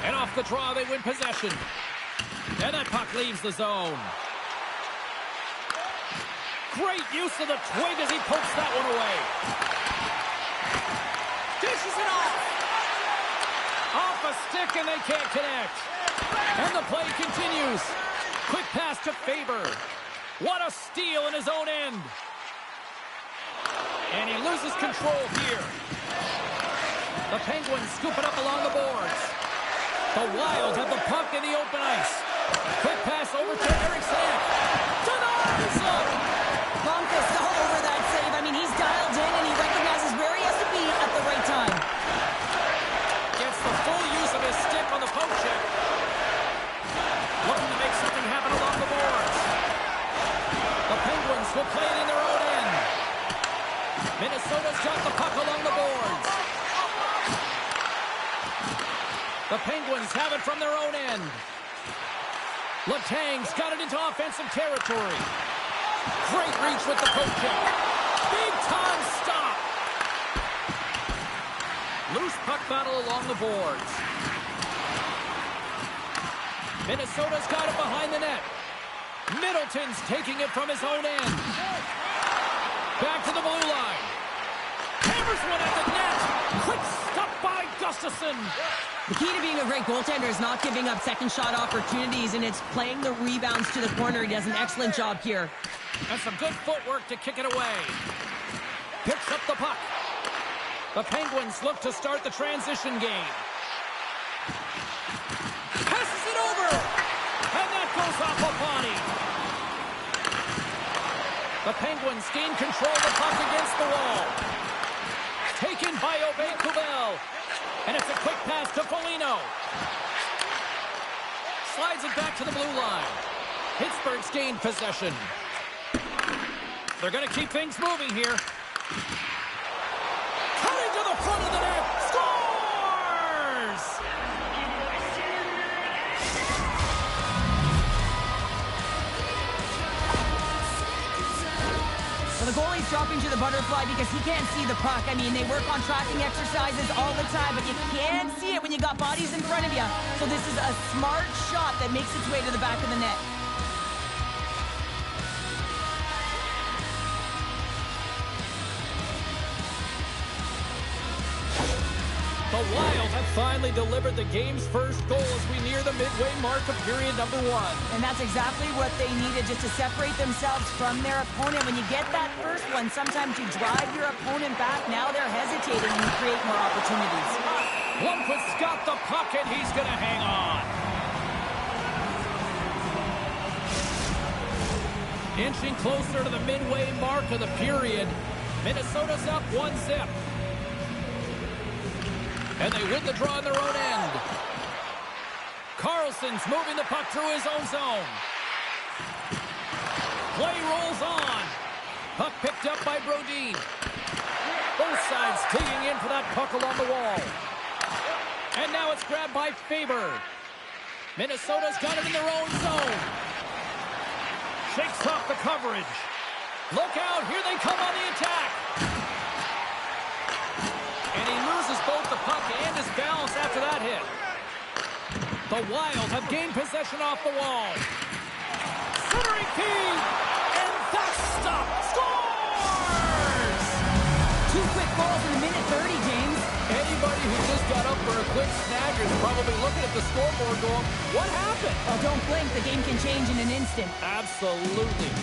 And off the draw, they win possession. And that puck leaves the zone. Great use of the twig as he pokes that one away. Dishes it off. Off a stick and they can't connect. And the play continues. Quick pass to Faber. What a steal in his own end. And he loses control here. The Penguins scoop it up along the boards. The Wild have the puck in the open ice. Quick pass over to Eriksson. Denies him! Bonkus all over that save. I mean, he's dialed in and he recognizes where he has to be at the right time. Gets the full use of his stick on the poke check. Looking to make something happen along the boards. The Penguins will play it in their own end. Minnesota's got the puck along the boards. The Penguins have it from their own end. Letang's got it into offensive territory. Great reach with the poke check. Big time stop. Loose puck battle along the boards. Minnesota's got it behind the net. Middleton's taking it from his own end. Back to the blue line. Hammers one at the net. Quick stop by Gustafsson. The key to being a great goaltender is not giving up second shot opportunities, and it's playing the rebounds to the corner. He does an excellent job here. And some good footwork to kick it away. Picks up the puck. The Penguins look to start the transition game. Passes it over. And that goes off a body. The Penguins gain control of the puck against the wall. Taken by Aubé-Kubel. And it's a quick pass to Foligno. Slides it back to the blue line. Pittsburgh's gained possession. They're going to keep things moving here. Cutting to the front of the net. Scores! So the goalie's dropping to the butterfly because he can't see the puck. I mean, they work on tracking exercises all the time, but you can't see it when you got bodies in front of you. So this is a smart shot that makes its way to the back of the net. The Wild have finally delivered the game's first goal as we near the midway mark of period number 1. And that's exactly what they needed, just to separate themselves from their opponent. When you get that first one, sometimes you drive your opponent back. Now they're hesitating and you create more opportunities. Lundqvist's got the puck and he's going to hang on. Inching closer to the midway mark of the period. Minnesota's up 1-0. And they win the draw in their own end. Carlson's moving the puck through his own zone. Play rolls on. Puck picked up by Brodin. Both sides digging in for that puck along the wall. And now it's grabbed by Faber. Minnesota's got it in their own zone. Shakes off the coverage. Look out, here they come on the attack. And he loses both the puck and his balance after that hit. The Wild have gained possession off the wall. Centering feed, and that's stopped. Scores! 2 quick goals in a minute 30, James. Anybody who just got up for a quick snagger is probably looking at the scoreboard going, what happened? Oh, don't blink, the game can change in an instant. Absolutely.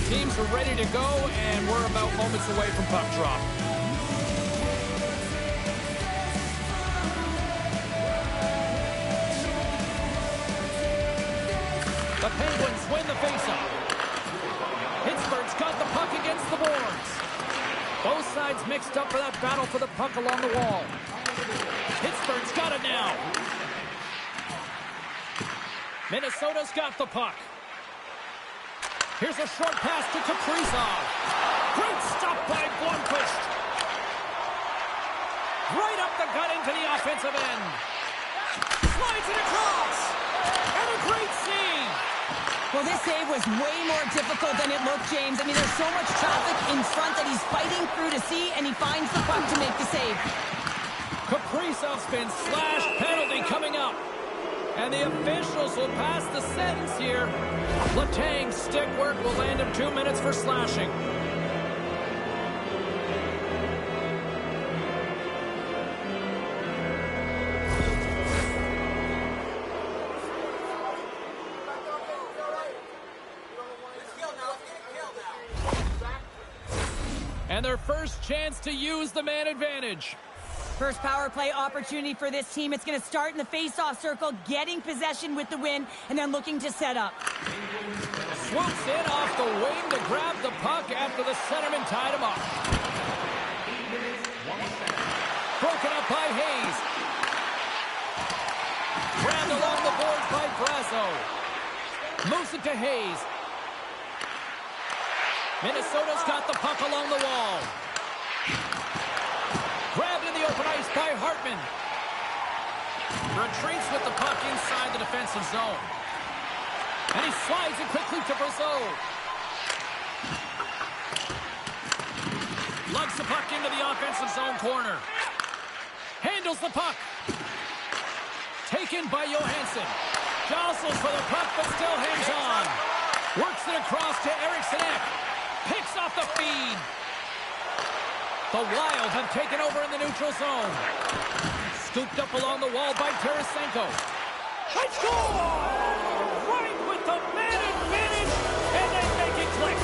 Teams are ready to go, and we're about moments away from puck drop. The Penguins win the faceoff. got the puck against the boards. Both sides mixed up for that battle for the puck along the wall. Pittsburgh's got it now. Minnesota's got the puck. Here's a short pass to Kaprizov. Great stop by Blomqvist. Right up the gut into the offensive end. Slides it across. And a great save. Well, this save was way more difficult than it looked, James. I mean, there's so much traffic in front that he's fighting through to see, and he finds the puck to make the save. Kaprizov's been slashed. Penalty coming up. And the officials will pass the sentence here. Letang's stick work will land him 2 minutes for slashing. And their first chance to use the man advantage. First power play opportunity for this team. It's going to start in the face-off circle, getting possession with the win, and then looking to set up. Swoops in off the wing to grab the puck after the centerman tied him up. Broken up by Hayes. Grabbed along the boards by Brazo. Moves it to Hayes. Minnesota's got the puck along the wall. Grabbed in the open ice by Hartman. Retreats with the puck inside the defensive zone. And he slides it quickly to Brazo. Lugs the puck into the offensive zone corner. Handles the puck. Taken by Johansson. Jostles for the puck, but still hangs on. Works it across to Eriksson Ek. Picks off the feed. The Wild have taken over in the neutral zone. Scooped up along the wall by Tarasenko. They score! Right with the man advantage, and they make it click.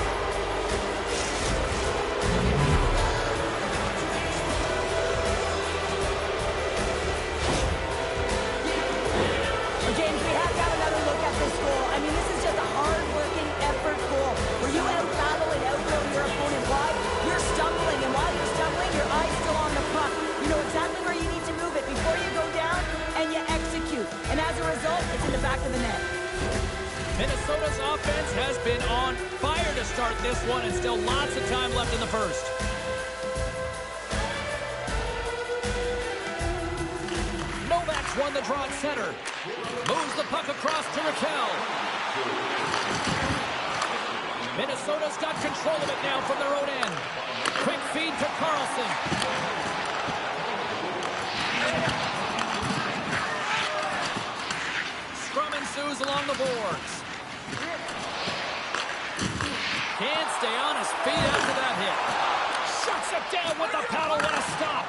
James, we have to have another look at this goal. I mean, this is just a hard-working effort goal where you out-battle and outgrow your opponent. Why? You're stumbling, and while you're stumbling, your eye's still on the puck. You know exactly where you need to move it before you go down, and you execute. And as a result, it's in the back of the net. Minnesota's offense has been on fire to start this one, and still lots of time left in the first. Novak's won the draw at center. Moves the puck across to Raquel. Minnesota's got control of it now from their own end. Quick feed to Carlson. Scrum ensues along the boards. Can't stay on his feet after that hit. Shuts it down with the paddle. What a stop.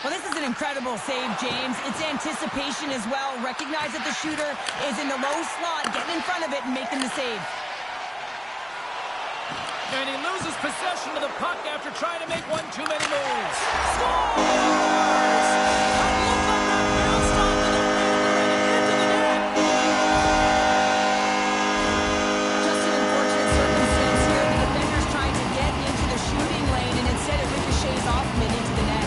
Well, this is an incredible save, James. It's anticipation as well. Recognize that the shooter is in the low slot, getting in front of it and making the save. And he loses possession of the puck after trying to make one too many moves. Scores! That looked like that bounced off the net into the net. Just an unfortunate circumstance here. The defender's trying to get into the shooting lane, and instead it ricochets off him and into the net.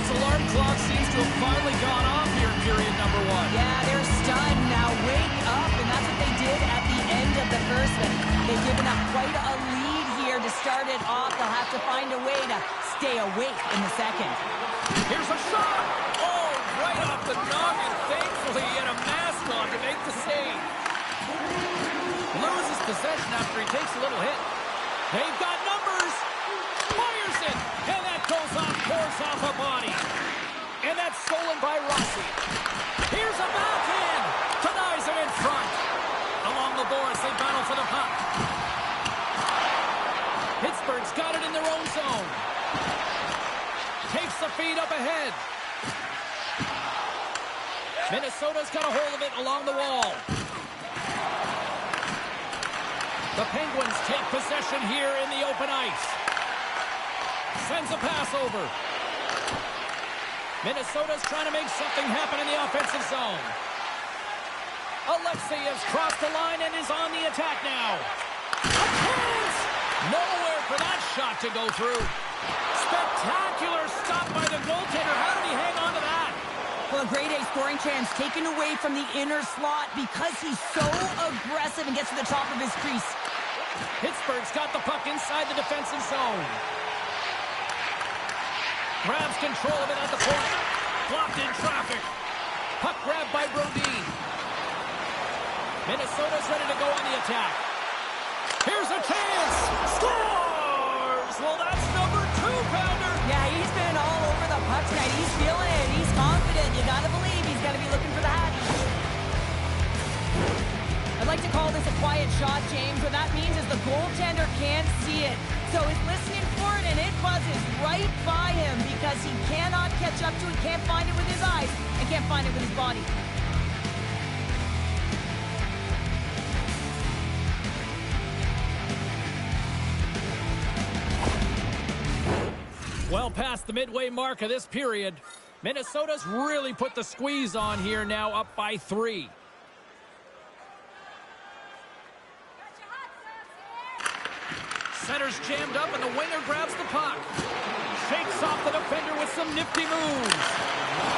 Alarm clock seems to have finally gone off here in period number one. Yeah, they're stunned. Now wake up, and that's what they did at the end of the first one. They've given up quite a lead here to start it off. They'll have to find a way to stay awake in the second. Here's a shot! Oh, right off the noggin. Thankfully, he had a mask on to make the save. Loses possession after he takes a little hit. They've got numbers. Fires it, and that goes off, pours off a body. And that's stolen by Rossi. Here's a backhand. Denies him in front. Along the boards, they battle for the puck. Pittsburgh's got it in their own zone. Takes the feed up ahead. Minnesota's got a hold of it along the wall. The Penguins take possession here in the open ice. Sends a pass over. Minnesota's trying to make something happen in the offensive zone. Alexei has crossed the line and is on the attack now. A chance! Nowhere for that shot to go through. Spectacular stop by the goaltender. How did he hang on to that? Well, a grade A scoring chance taken away from the inner slot because he's so aggressive and gets to the top of his crease. Pittsburgh's got the puck inside the defensive zone. Grabs control of it at the point. Blocked in traffic. Puck grabbed by Brodin. Minnesota's ready to go on the attack. Here's a chance. Scores! Well, that's number 2-pounder. Yeah, he's been all over the puck tonight. He's feeling it. He's confident. You gotta believe he's gotta be looking for the Hattie. I'd like to call this a quiet shot, James. What that means is the goaltender can't see it. So he's listening for it, and it buzzes right by him because he cannot catch up to it, can't find it with his eyes, and can't find it with his body. Well past the midway mark of this period. Minnesota's really put the squeeze on here now, up by 3. Center's jammed up and the winger grabs the puck. Shakes off the defender with some nifty moves.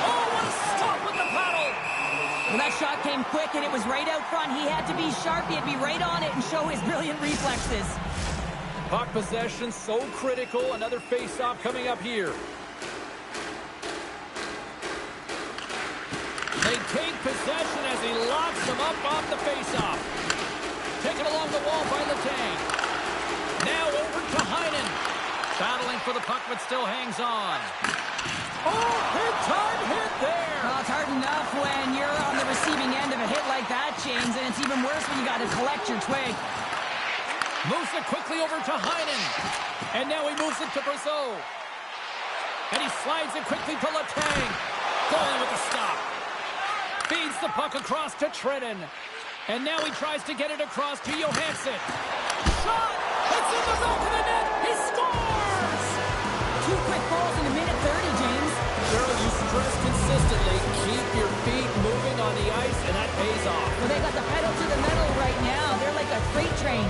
Oh, what a stop with the paddle! Well, that shot came quick and it was right out front. He had to be sharp. He had to be right on it and show his brilliant reflexes. Puck possession so critical. Another face-off coming up here. They take possession as he locks them up off the face-off. Taken along the wall by Letang. Now over to Heinen. Battling for the puck, but still hangs on. Oh, big time hit there. Well, it's hard enough when you're on the receiving end of a hit like that, James, and it's even worse when you got to collect your twig. Moves it quickly over to Heinen. And now he moves it to Brazeau. And he slides it quickly to Letang. Going with the stop. Feeds the puck across to Trenton. And now he tries to get it across to Johansson. Shot! It's in the back of the net! He scores! 2 quick goals in a minute 30, James. Cheryl, you stress consistently. Keep your feet moving on the ice, and that pays off. Well, they got the pedal to the metal right now. They're like a freight train.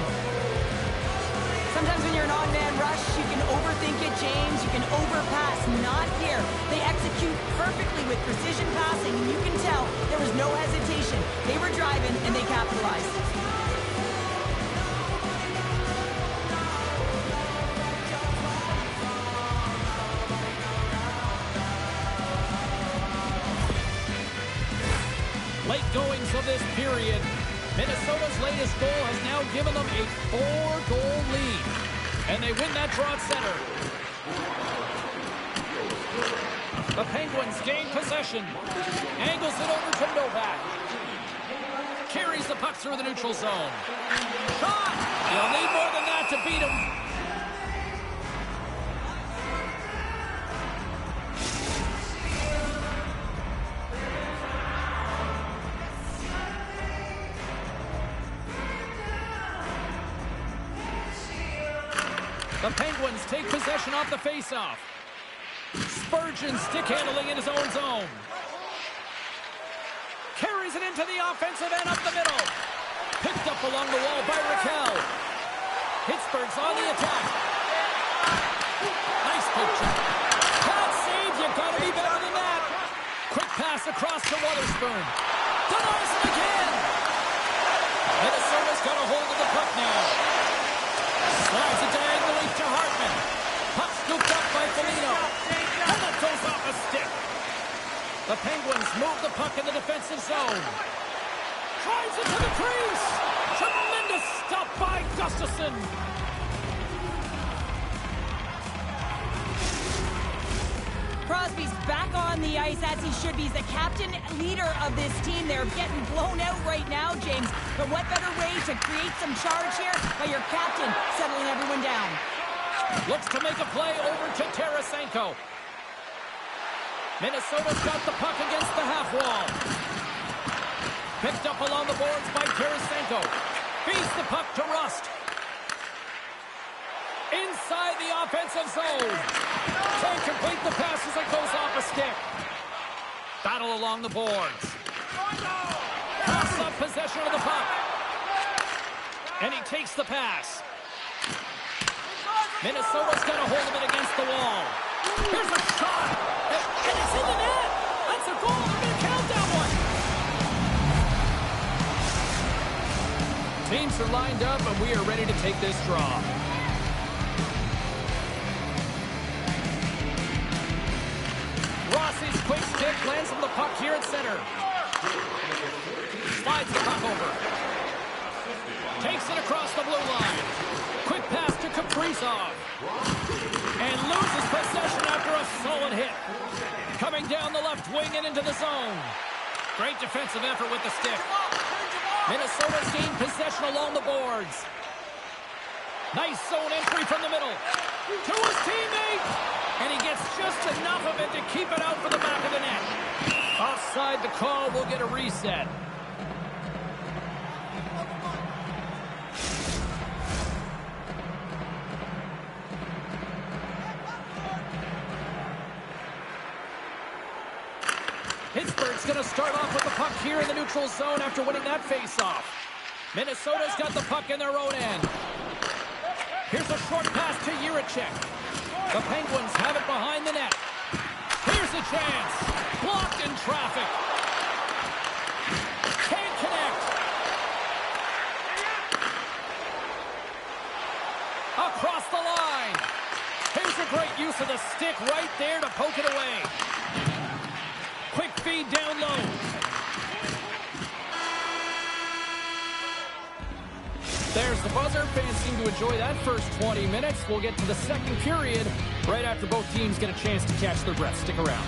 Sometimes when you're an odd-man rush, you can overthink it, James. You can overpass. Not here. They execute perfectly with precision passing, and you can tell there was no hesitation. They were driving, and they capitalized. Late goings of this period. Minnesota's latest goal has now given them a 4-goal lead. And they win that draw at center. The Penguins gain possession. Angles it over to Novak. Carries the puck through the neutral zone. Shot! You'll need more than that to beat him. The Penguins take possession off the faceoff. Spurgeon stick handling in his own zone. Carries it into the offensive end up the middle. Picked up along the wall by Raquel. Pittsburgh's on the attack. Nice poke check. Bad save. You gotta be better than that. Quick pass across to Wotherspoon. Denies it again. Minnesota's got a hold of the puck now. Slides it diagonally to Hartman. Puck scooped up by Foligno. And that goes off a stick. The Penguins move the puck in the defensive zone. Drives it to the crease. Tremendous stop by Gustafsson. Crosby's back on the ice as he should be. He's the captain, leader of this team. They're getting blown out right now, James. But what better way to create some charge here by your captain settling everyone down? Looks to make a play over to Tarasenko. Minnesota's got the puck against the half wall. Picked up along the boards by Tarasenko. Feeds the puck to Rust. Inside the offensive zone. Can't complete the pass as it goes off a stick. Battle along the boards. Pass up possession of the puck. And he takes the pass. Minnesota's got a hold of it against the wall. Here's a shot. And it's in the net. That's a goal. They're going to count that one. Teams are lined up, and we are ready to take this draw. Rossi's quick stick lands on the puck here at center. Slides the puck over. Takes it across the blue line. Quick pass to Kaprizov. And loses possession after a solid hit. Coming down the left wing and into the zone. Great defensive effort with the stick. Minnesota's gained possession along the boards. Nice zone entry from the middle. To his teammate. And he gets just enough of it to keep it out for the back of the net. Offside the call. We'll get a reset. Pittsburgh's going to start off with the puck here in the neutral zone after winning that faceoff. Minnesota's got the puck in their own end. Here's a short pass to Jiricek. The Penguins have it behind the net. Here's a chance. Blocked in traffic. Can't connect. Across the line. Here's a great use of the stick right there to poke it away. Quick feed down low. There's the buzzer. Fans seem to enjoy that first 20 minutes. We'll get to the second period right after both teams get a chance to catch their breath. Stick around.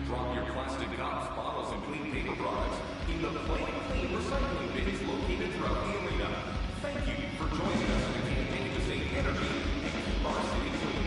Drop your plastic cups, bottles, and clean paper products in the Play Clean recycling bins located throughout the arena. Thank you for joining us in the campaign to save energy and keep our city clean.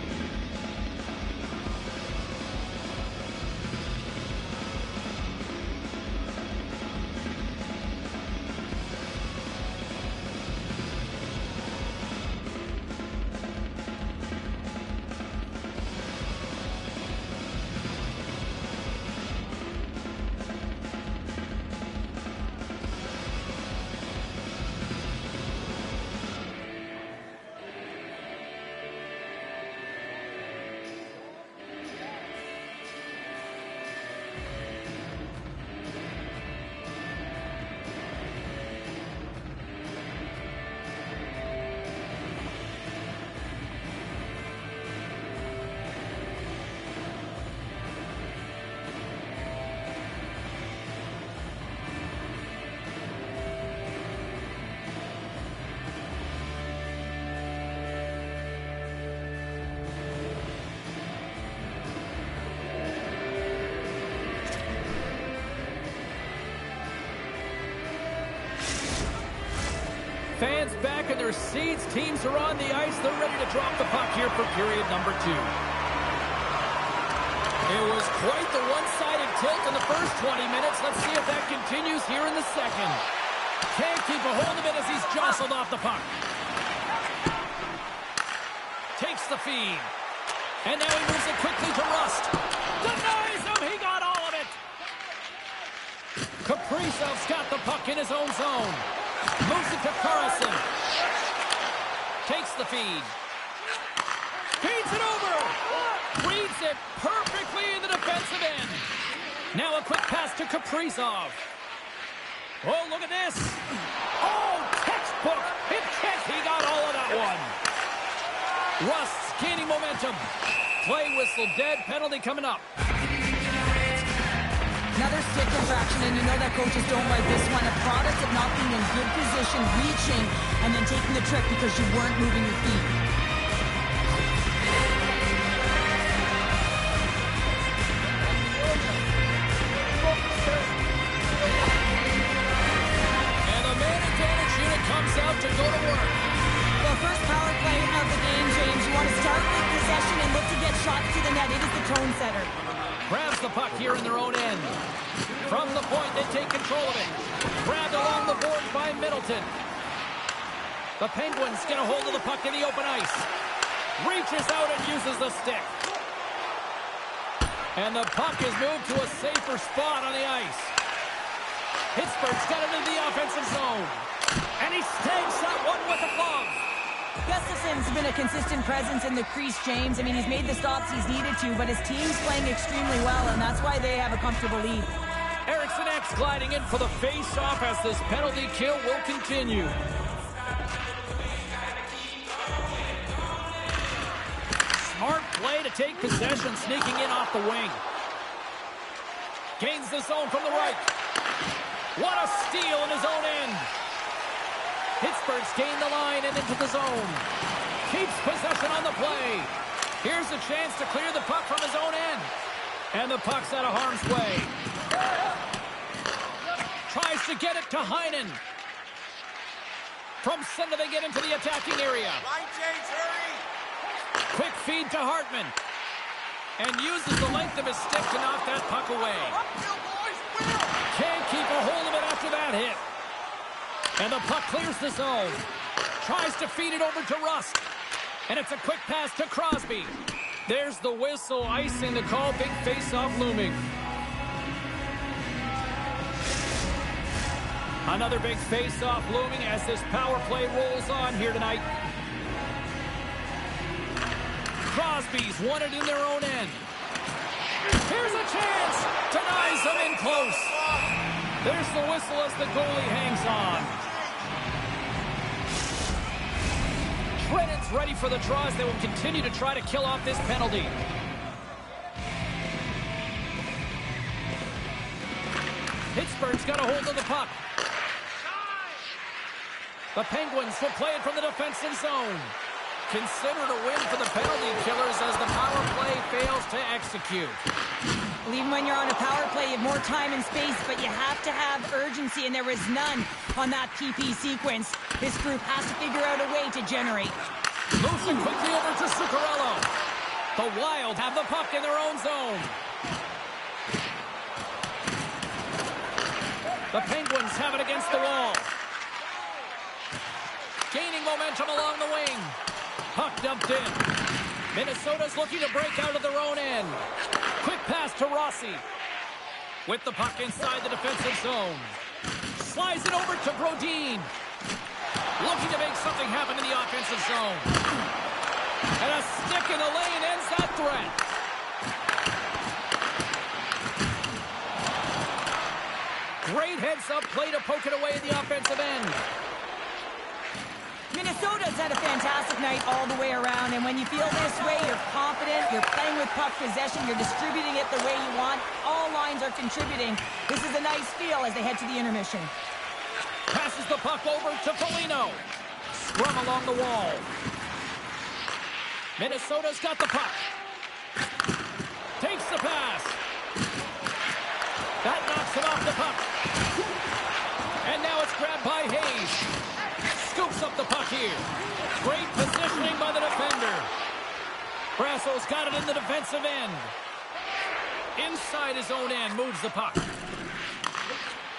Fans back in their seats. Teams are on the ice. They're ready to drop the puck here for period number 2. It was quite the one-sided tilt in the first 20 minutes. Let's see if that continues here in the second. Can't keep a hold of it as he's jostled off the puck. Takes the feed. And now he moves it quickly to Rust. Denies him. He got all of it. Kaprizov's got the puck in his own zone. Moves it to Carlson. Takes the feed. Feeds it over. Reads it perfectly in the defensive end. Now a quick pass to Kaprizov. Oh, look at this. Oh, textbook. It can't. He got all of that one. Rust's gaining momentum. Play whistle dead. Penalty coming up. Another stick infraction, and you know that coaches don't like this one. A product of not being in good position, reaching, and then taking the trick because you weren't moving your feet. And the man advantage unit comes out to go to work. Well, first power play of the game, James. You want to start with possession and look to get shots to the net. It is the tone setter. Grabs the puck here in their own end. From the point, they take control of it. Grabbed along the boards by Middleton. The Penguins get a hold of the puck in the open ice. Reaches out and uses the stick. And the puck is moved to a safer spot on the ice. Pittsburgh's got it into the offensive zone. And he snags that one with a glove. Gustafson's been a consistent presence in the crease, James. I mean, he's made the stops he's needed to, but his team's playing extremely well, and that's why they have a comfortable lead. Eriksson X gliding in for the face-off as this penalty kill will continue. Smart play to take possession, sneaking in off the wing. Gains the zone from the right. What a steal in his own end. Pittsburgh's gained the line and into the zone. Keeps possession on the play. Here's a chance to clear the puck from his own end. And the puck's out of harm's way. Tries to get it to Heinen. From center they get into the attacking area. Line change, hurry! Quick feed to Hartman. And uses the length of his stick to knock that puck away. Can't keep a hold of it after that hit. And the puck clears the zone. Tries to feed it over to Rust. And it's a quick pass to Crosby. There's the whistle, icing the call. Big face-off looming. Another big face-off looming as this power play rolls on here tonight. Crosby's won it in their own end. Here's a chance. Denies them in close. There's the whistle as the goalie hangs on. Trenton's ready for the draws. They will continue to try to kill off this penalty. Pittsburgh's got a hold of the puck. The Penguins will play it from the defensive zone. Considered a win for the penalty killers as the power play fails to execute. Well, even when you're on a power play, you have more time and space, but you have to have urgency, and there was none on that PP sequence. This group has to figure out a way to generate. Moves it quickly over to Zuccarello. The Wild have the puck in their own zone. The Penguins have it against the wall. Gaining momentum along the wing. Puck dumped in. Minnesota's looking to break out of their own end. Quick pass to Rossi. With the puck inside the defensive zone. Slides it over to Brodin. Looking to make something happen in the offensive zone. And a stick in the lane ends that threat. Great heads-up play to poke it away in the offensive end. Minnesota's had a fantastic night all the way around, and when you feel this way, you're confident, you're playing with puck possession, you're distributing it the way you want. All lines are contributing. This is a nice feel as they head to the intermission. Passes the puck over to Foligno. Scrum along the wall. Minnesota's got the puck. Takes the pass. That knocks him off the puck. And now it's grabbed by Hayes. Scoops up the puck here. Great positioning by the defender. Brasso's got it in the defensive end. Inside his own end, moves the puck.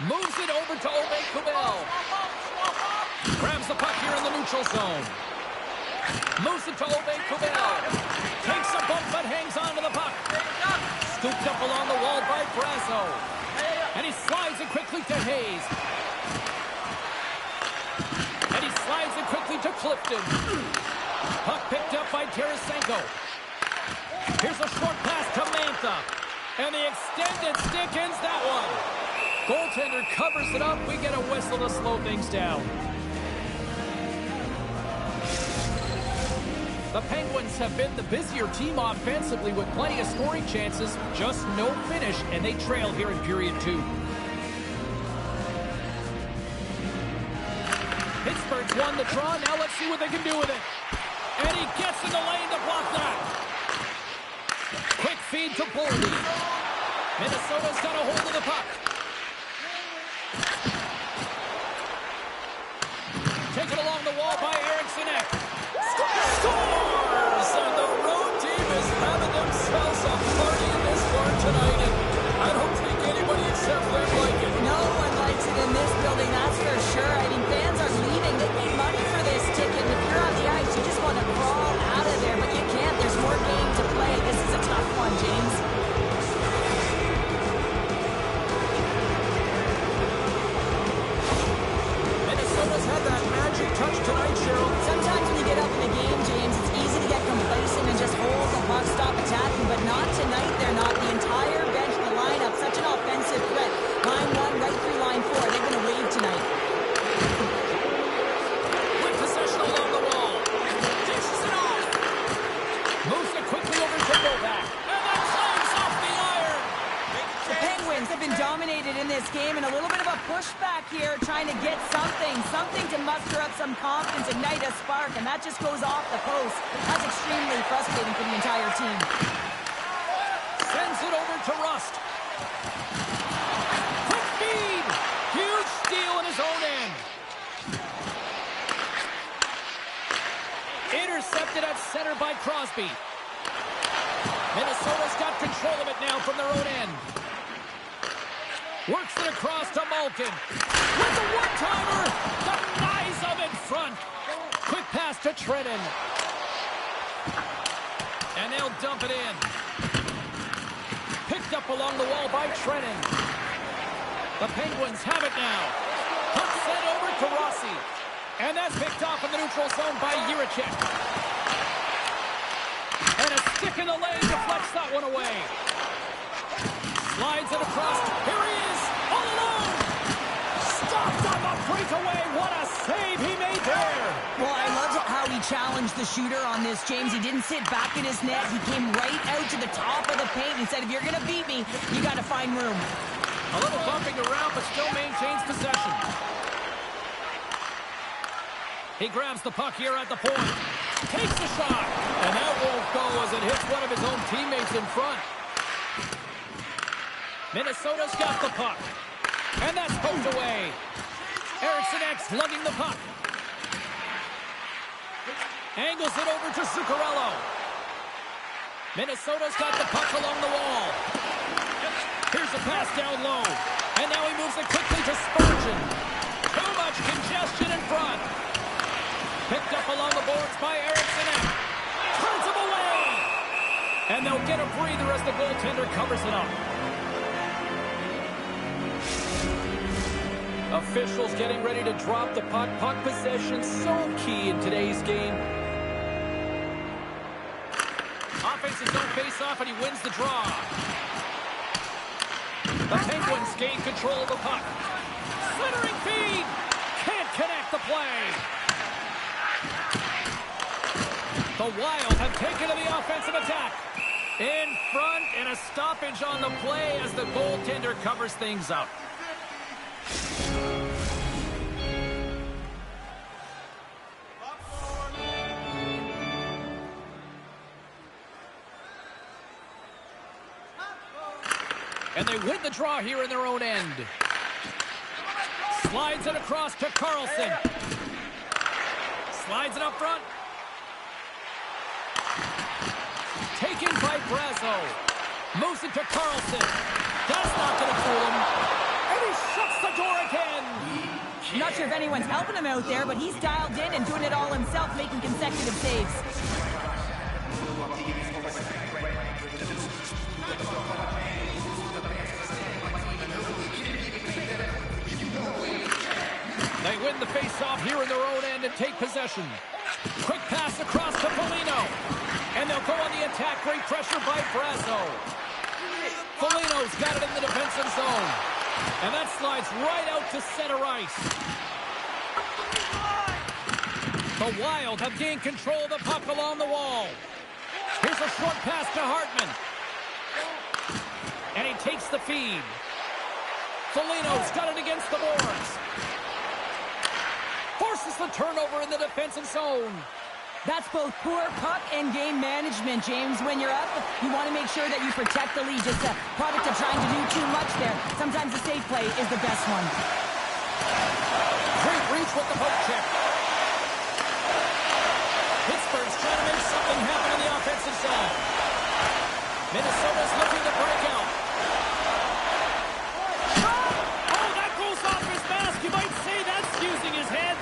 Moves it over to Obey Kubel. Grabs the puck here in the neutral zone. Moves it to Obey Kubel. Takes a bump but hangs on to the puck. Scooped up along the wall by Brasso. And he slides it quickly to Hayes. And he slides it quickly to Clifton. Puck picked up by Tarasenko. Here's a short pass to Mantha. And the extended stick ends that one. Goaltender covers it up. We get a whistle to slow things down. The Penguins have been the busier team offensively with plenty of scoring chances. Just no finish, and they trail here in period 2. Pittsburgh's won the draw. Now let's see what they can do with it. And he gets in the lane to block that. Quick feed to Boldy. Minnesota's got a hold of the puck. Taken along the wall by Eriksson Ek. Scores! And the road team is having themselves a party in this one tonight. Penguins have been dominated in this game, and a little bit of a pushback here, trying to get something to muster up some confidence, ignite a spark, and that just goes off the post. That's extremely frustrating for the entire team. Sends it over to Rust. Quick feed. Huge steal in his own end. Intercepted at center by Crosby. Minnesota's got control of it now from their own end. Works it across to Malkin. With the one-timer, denies him in front. Quick pass to Trennan. And they'll dump it in. Picked up along the wall by Trennan. The Penguins have it now. Puck sent over to Rossi. And that's picked off in the neutral zone by Jiricek. And a stick in the lane deflects that one away. Slides it across. Here he is, all alone. Stopped on the breakaway. What a save he made there. Well, I love how he challenged the shooter on this, James. He didn't sit back in his net. He came right out to the top of the paint and said, if you're going to beat me, you got to find room. A little bumping around, but still maintains possession. He grabs the puck here at the point. Takes the shot. And that won't go as it hits one of his own teammates in front. Minnesota's got the puck. And that's poked away. Eriksson Ek lugging the puck. Angles it over to Zuccarello. Minnesota's got the puck along the wall. Here's a pass down low. And now he moves it quickly to Spurgeon. Too much congestion in front. Picked up along the boards by Eriksson Ek. Turns him away. And they'll get a breather as the goaltender covers it up. Officials getting ready to drop the puck. Puck possession so key in today's game. Offensive zone face-off, and he wins the draw. The Penguins gain control of the puck. Centering feed. Can't connect the play. The Wild have taken to the offensive attack. In front, and a stoppage on the play as the goaltender covers things up. And they win the draw here in their own end. Slides it across to Carlson. Slides it up front. Taken by Brazo. Moves it to Carlson. That's not going to fool him. And he shuts the door again. I'm not sure if anyone's helping him out there, but he's dialed in and doing it all himself, making consecutive saves. They win the face-off here in their own end and take possession. Quick pass across to Foligno. And they'll go on the attack. Great pressure by Brazo. Foligno's got it in the defensive zone. And that slides right out to center ice. The Wild have gained control of the puck along the wall. Here's a short pass to Hartman. And he takes the feed. Foligno's got it against the boards. Forces the turnover in the defensive zone. That's both poor puck and game management, James. When you're up, you want to make sure that you protect the lead. Just a product of trying to do too much there. Sometimes the safe play is the best one. Great reach with the poke check. Pittsburgh's trying to make something happen in the offensive zone. Minnesota's looking to break out. Oh, that goes off his mask. You might say that's using his head.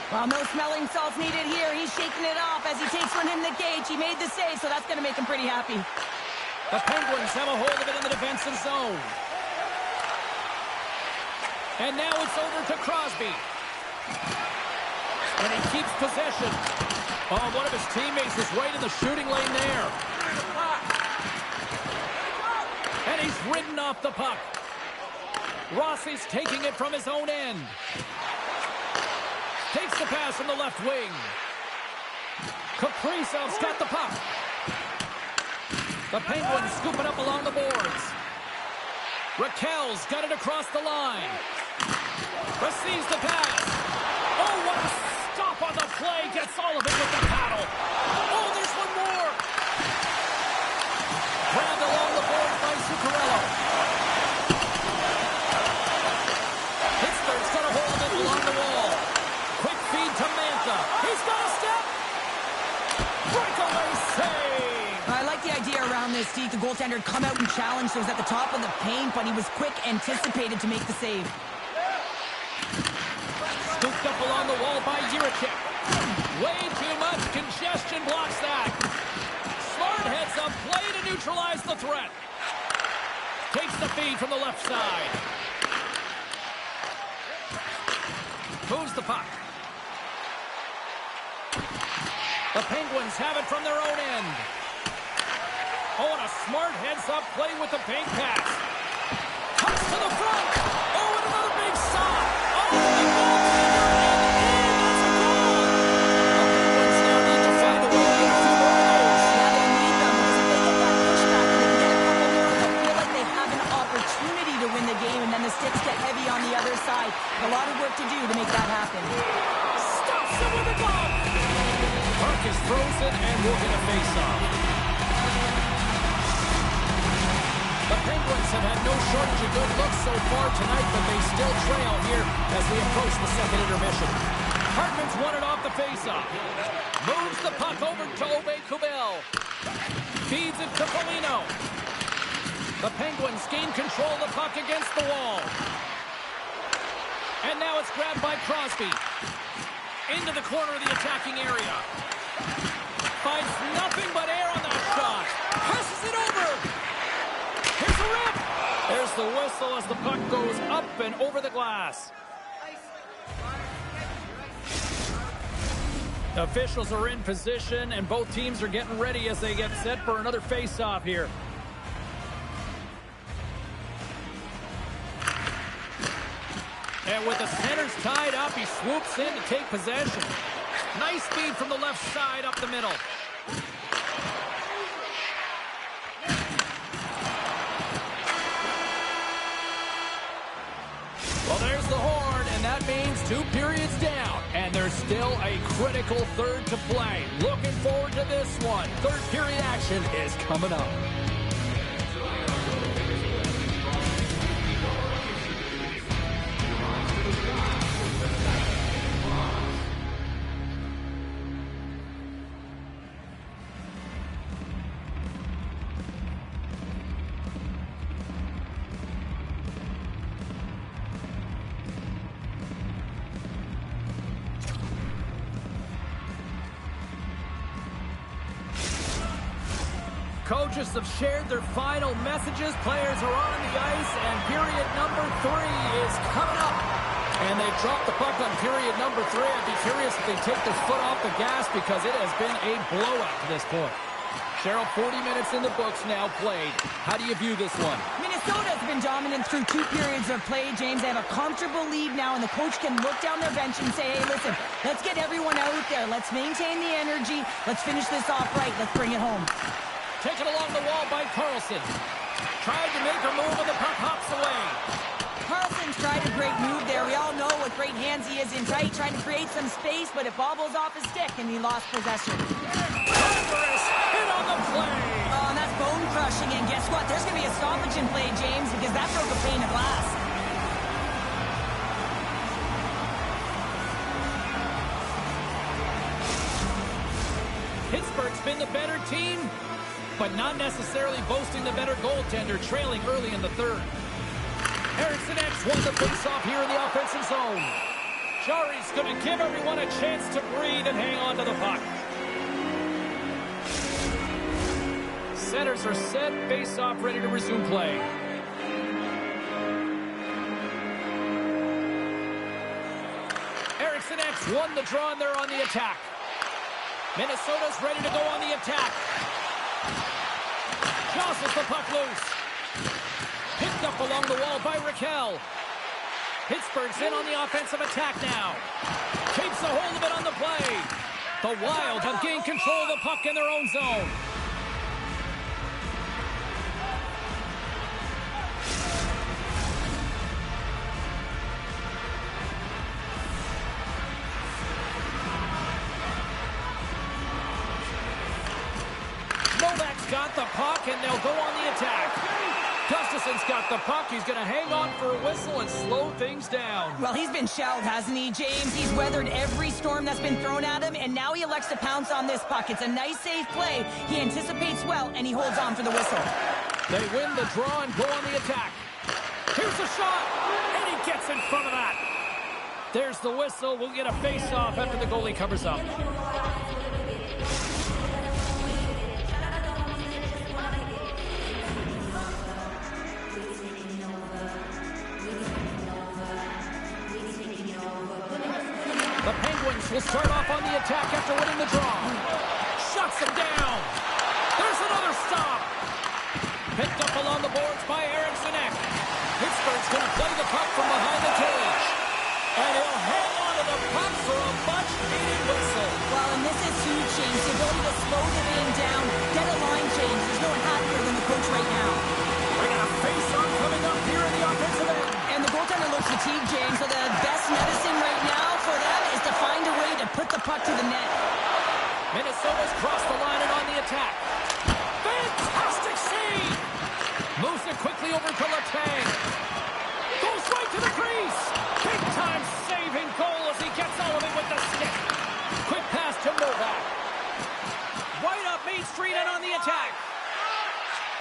Well, no smelling salts needed here. He's shaking it off as he takes one in the cage. He made the save, so that's going to make him pretty happy. The Penguins have a hold of it in the defensive zone. And now it's over to Crosby. And he keeps possession. Oh, one of his teammates is right in the shooting lane there. And he's ridden off the puck. Rossi's taking it from his own end. Takes the pass from the left wing. Kaprizov's got the puck. The Penguins scoop it up along the boards. Raquel's got it across the line. Receives the pass. Oh, what a stop on the play. Gets all of it with the paddle. Oh, there's one more. Grabbed along the boards by Zuccarello. Pittsburgh's got a hold of it along the wall. Quick feed to Mantha. He's got a step. Breakaway save. I like the idea around this, Steve. The goaltender come out and challenge, so he was at the top of the paint, but he was quick, anticipated to make the save. Scooped up along the wall by Jiricek. Way too much congestion blocks that. Smart heads up play to neutralize the threat. Takes the feed from the left side. Moves the puck. The Penguins have it from their own end. Oh, and a smart heads-up play with the paint pass. Cuts to the front. Oh, and another big stop. Oh, the goaltender, and that's a goal. The Penguins now need to find a way to get a few more of those. Yeah, they need them, because if they get that pushback and they can get a couple more, they'll feel like they have an opportunity to win the game, and then the sticks get heavy on the other side. A lot of work to do to make that happen. Stops him with a glove. Puck is frozen, and we'll get a face-off. The Penguins have had no shortage of good looks so far tonight, but they still trail here as we approach the second intermission. Hartman's won it off the faceoff. Moves the puck over to Aube-Kubel. Feeds it to Foligno. The Penguins gain control of the puck against the wall. And now it's grabbed by Crosby. Into the corner of the attacking area. Finds nothing but air on that shot. Passes it over. Here's a rip. There's the whistle as the puck goes up and over the glass. The officials are in position, and both teams are getting ready as they get set for another face-off here. And with the centers tied up, he swoops in to take possession. Nice feed from the left side up the middle. Well, there's the horn, and that means 2 periods down. And there's still a critical third to play. Looking forward to this one. Third period action is coming up. Coaches have shared their final messages. Players are on the ice, and period number 3 is coming up. And they've dropped the puck on period number 3. I'd be curious if they take their foot off the gas, because it has been a blowout to this point. Cheryl, 40 minutes in the books now played. How do you view this one? Minnesota's been dominant through 2 periods of play, James. They have a comfortable lead now, and the coach can look down their bench and say, hey, listen, let's get everyone out there. Let's maintain the energy. Let's finish this off right. Let's bring it home. Taken along the wall by Carlson. Tried to make a move, and the puck hops away. Carlson's tried a great move there. We all know what great hands he is in tight, trying to create some space, but it bobbles off his stick, and he lost possession. Thunderous hit on the play. Oh, and that's bone-crushing, and guess what? There's going to be a stoppage in play, James, because that broke a pane of glass. Pittsburgh's been the better team, but not necessarily boasting the better goaltender, trailing early in the third. Eriksson X won the faceoff here in the offensive zone. Jari's going to give everyone a chance to breathe and hang on to the puck. Centers are set, faceoff ready to resume play. Eriksson X won the draw, and they're on the attack. Minnesota's ready to go on the attack. Jostles the puck loose. Picked up along the wall by Raquel. Pittsburgh's in on the offensive attack now. Keeps a hold of it on the play. The Wild have gained control of the puck in their own zone. got the puck, and they'll go on the attack. Gustafson's got the puck. He's going to hang on for a whistle and slow things down. Well, he's been shelled, hasn't he, James? He's weathered every storm that's been thrown at him, and now he elects to pounce on this puck. It's a nice, safe play. He anticipates well, and he holds on for the whistle. They win the draw and go on the attack. Here's the shot, and he gets in front of that. There's the whistle. We'll get a face-off after the goalie covers up. The Penguins will start off on the attack after winning the draw. Shuts them down. There's another stop. Picked up along the boards by Eriksson. Pittsburgh's going to play the puck from behind the cage. And he'll hang on to the puck for a much-needed whistle. Well, and this is huge, James. The ability to slow the game down, get a line change. There's no one happier than the coach right now. We got a face-off coming up here in the offensive end. And the goaltender looks fatigued, James, so the best medicine right now for them is to find a way to put the puck to the net. Minnesota's crossed the line and on the attack. Fantastic save! Moves it quickly over to Letang. Goes right to the crease. Big-time saving goal as he gets all of it with the stick. Quick pass to Novak. Right up Main Street and on the attack.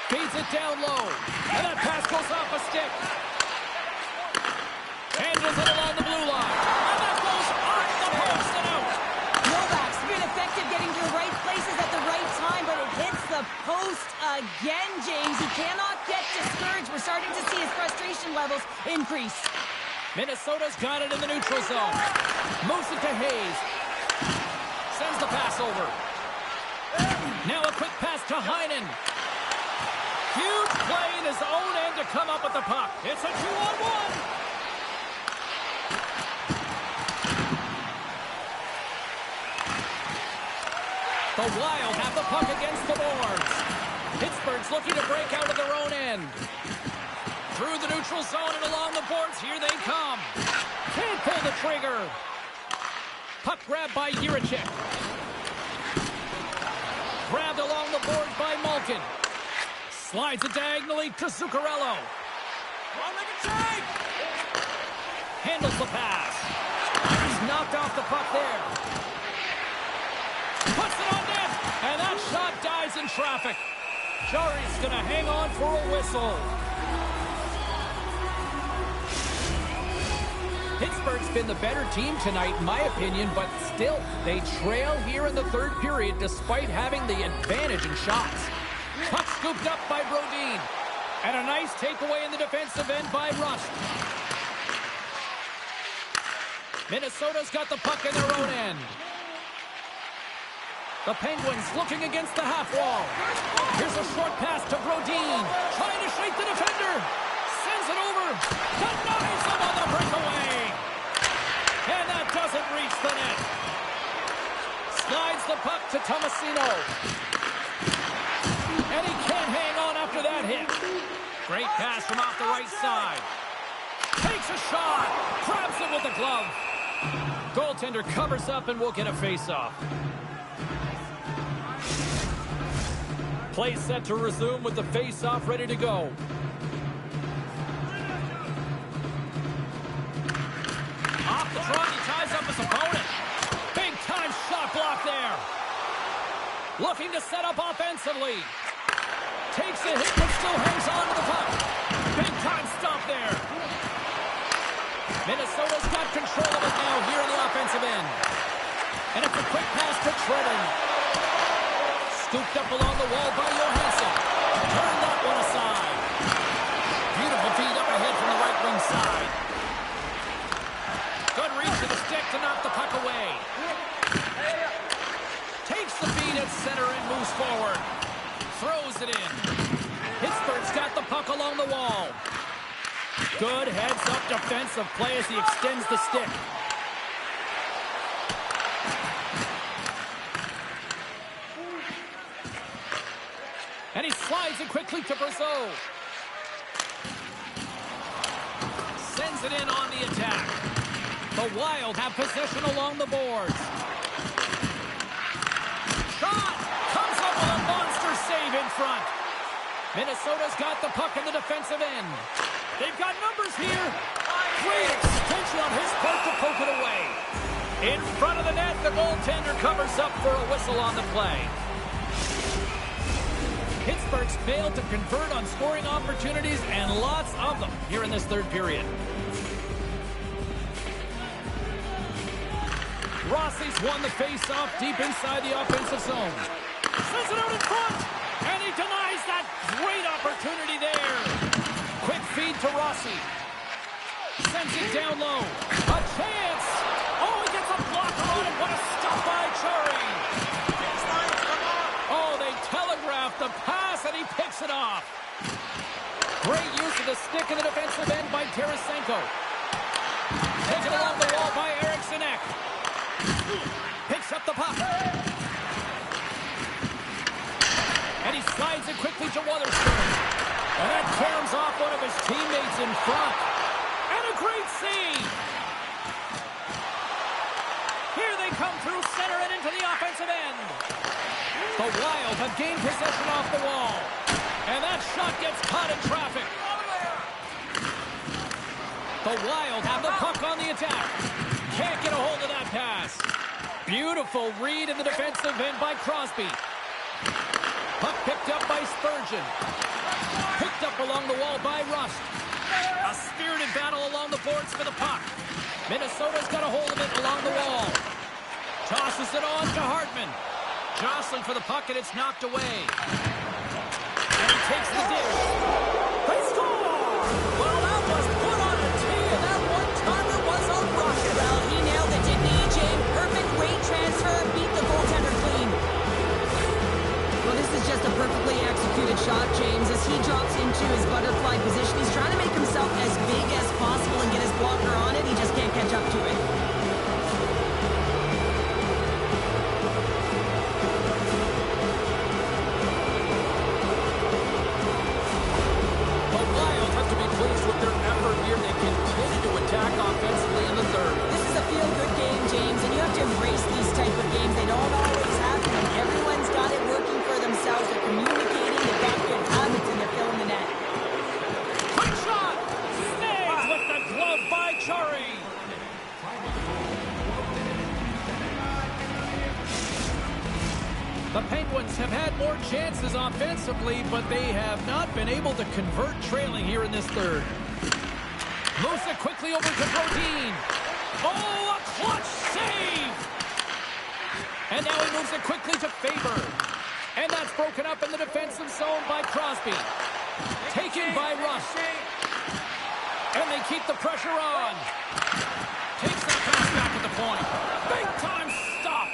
Feeds it down low. And that pass goes off a stick. Handles it along the blue line. And that goes off the post and out. Novak's been effective getting to the right places at the right time, but it hits the post again, James. He cannot get discouraged. We're starting to see his frustration levels increase. Minnesota's got it in the neutral zone. Moves it to Hayes. Sends the pass over. Now a quick pass to Heinen. Huge play in his own end to come up with the puck. It's a 2-on-1. The Wild have the puck against the boards. Pittsburgh's looking to break out of their own end. Through the neutral zone and along the boards, here they come. Can't pull the trigger. Puck grabbed by Jiricek. Grabbed along the boards by Malkin. Slides it diagonally to Zuccarello. Handles the pass. He's knocked off the puck there. Puts it on net, and that shot dies in traffic. Jari's going to hang on for a whistle. Pittsburgh's been the better team tonight, in my opinion, but still, they trail here in the third period despite having the advantage in shots. Puck scooped up by Brodin, and a nice takeaway in the defensive end by Rust. Minnesota's got the puck in their own end. The Penguins looking against the half wall. Here's a short pass to Brodin. Trying to shake the defender. Sends it over. Denies him on the breakaway. And that doesn't reach the net. Slides the puck to Tomasino. And he can't hang on after that hit. Great pass from off the right side. Takes a shot. Grabs it with the glove. Goaltender covers up and will get a face-off. Play set to resume with the face-off ready to go. Off the trot, he ties up his opponent. Big-time shot block there. Looking to set up offensively. Takes a hit, but still hangs on to the puck. Big-time stop there. Minnesota's got control of it now here in the offensive end. And it's a quick pass to Trenton. Scooped up along the wall by Johansson. Turned that one aside. Beautiful feed up ahead from the right wing side. Good reach to the stick to knock the puck away. Takes the feed at center and moves forward. Throws it in. Pittsburgh's got the puck along the wall. Good heads-up defensive play as he extends the stick. And he slides it quickly to Brazeau. Sends it in on the attack. The Wild have possession along the boards. Shot! Comes up with a monster save in front. Minnesota's got the puck in the defensive end. They've got numbers here. Great extension on his part to poke it away. In front of the net, the goaltender covers up for a whistle on the play. Pittsburgh's failed to convert on scoring opportunities, and lots of them here in this third period. Rossi's won the face-off deep inside the offensive zone. Sends it out in front, and he denies that great opportunity there. Quick feed to Rossi. Sends it down low. A chance. Oh, he gets a blocker on it. What a stop by Chari. Oh, they telegraphed the pass, and he picks it off. Great use of the stick in the defensive end by Tarasenko. Taken along the wall by Eriksson Ek. Picks up the puck. And he slides it quickly to Weatherspoon. And that caroms off one of his teammates in front. And a great save. Here they come through center and into the offensive end. The Wild have gained possession off the wall. And that shot gets caught in traffic. The Wild have the puck on the attack. Can't get a hold of that pass. Beautiful read in the defensive end by Crosby. Puck picked up by Spurgeon. Picked up along the wall by Rust. A spirited battle along the boards for the puck. Minnesota's got a hold of it along the wall. Tosses it on to Hartman. Jostling for the puck, and it's knocked away. And he takes the dish. They score! Well, that was put on a tee, and that one-timer was a rocket. Well, he nailed it, didn't he, Jim? Perfect weight transfer, beat the goaltender clean. Well, this is just a perfectly executed shot, James. As he drops into his butterfly position, he's trying to make himself as big as possible and get his blocker on it. He just can't catch up to it. The Wild have to be pleased with their effort here. They continue to attack offensively in the third. This is a feel-good game, James, and you have to embrace these type of games. They don't always happen, and everyone's got it working for themselves. They're communicating, they've got good habits, and they're filling the net. Quick shot! Snagged with the glove by Chari. The Penguins have had more chances offensively, but they have not been able to convert trailing here in this third. Moves it quickly over to Brodin. Oh, a clutch save! And now he moves it quickly to Faber. And that's broken up in the defensive zone by Crosby. Taken by Rust. And they keep the pressure on. Takes that pass back at the point. Big time stop.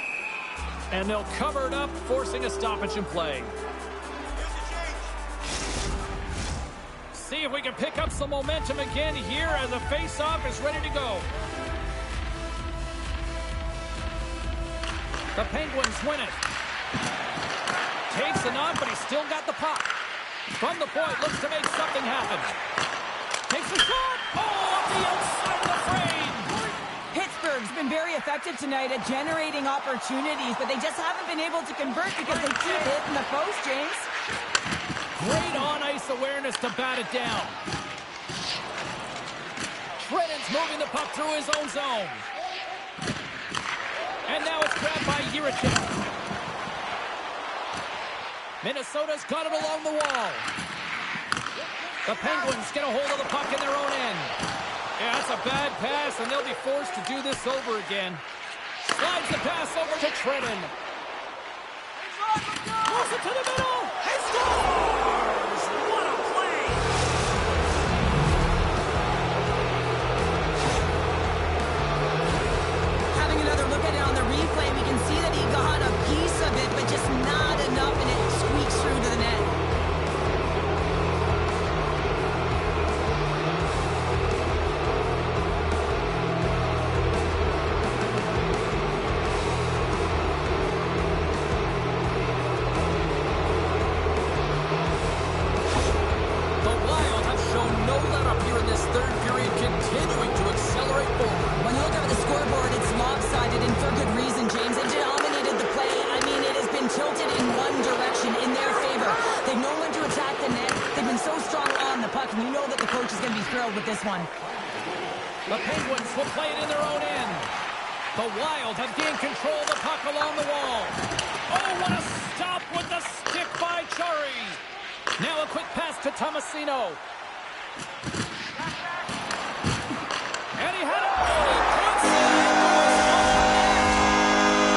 And they'll cover it up, forcing a stoppage in play. See if we can pick up some momentum again here as the face-off is ready to go. The Penguins win it. Takes a knock, but he's still got the puck. From the point, looks to make something happen. Takes a shot. Oh, off the outside of the frame. Pittsburgh's been very effective tonight at generating opportunities, but they just haven't been able to convert because they keep hitting the post, James. Great on-ice awareness to bat it down. Trenin's moving the puck through his own zone. And now it's grabbed by Jiricek. Minnesota's got it along the wall. The Penguins get a hold of the puck in their own end. Yeah, that's a bad pass, and they'll be forced to do this over again. Slides the pass over to Trenin. Moves it to the middle. He scores! What a play! Having another look at it on the replay, we can see that he got a piece of it, but just not enough, and it squeaks through to the net. thrilled with this one. The Penguins will play it in their own end. The Wild have gained control of the puck along the wall. Oh, what a stop with the stick by Chari. Now a quick pass to Tomasino. And he had it. He puts it in.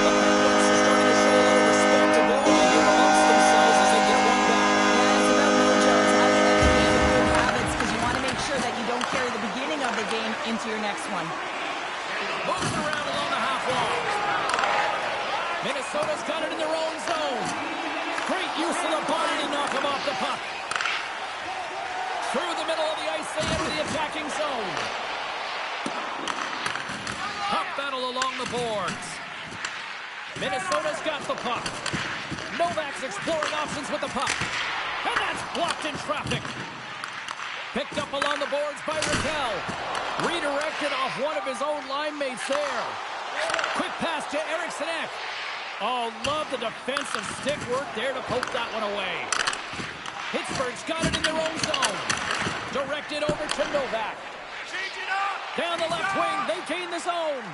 The Penguins are starting to show a little respectability here amongst themselves as they get one back. Yeah, it's about mojo. It's how you end the game with good habits because you want to make sure that you don't carry the beginning of the game into your next one. Moves around along the half wall. Minnesota's got it in their own zone. Great use of the body to knock him off the puck. Through the middle of the ice, they enter the attacking zone. Puck battle along the boards. Minnesota's got the puck. Novak's exploring options with the puck. And that's blocked in traffic. Picked up along the boards by Raquel. Redirected off one of his own line mates there. Quick pass to Eriksson Ek. Oh, love the defensive stick work there to poke that one away. Pittsburgh's got it in their own zone. Directed over to Novak. Down the left wing, they gain the zone.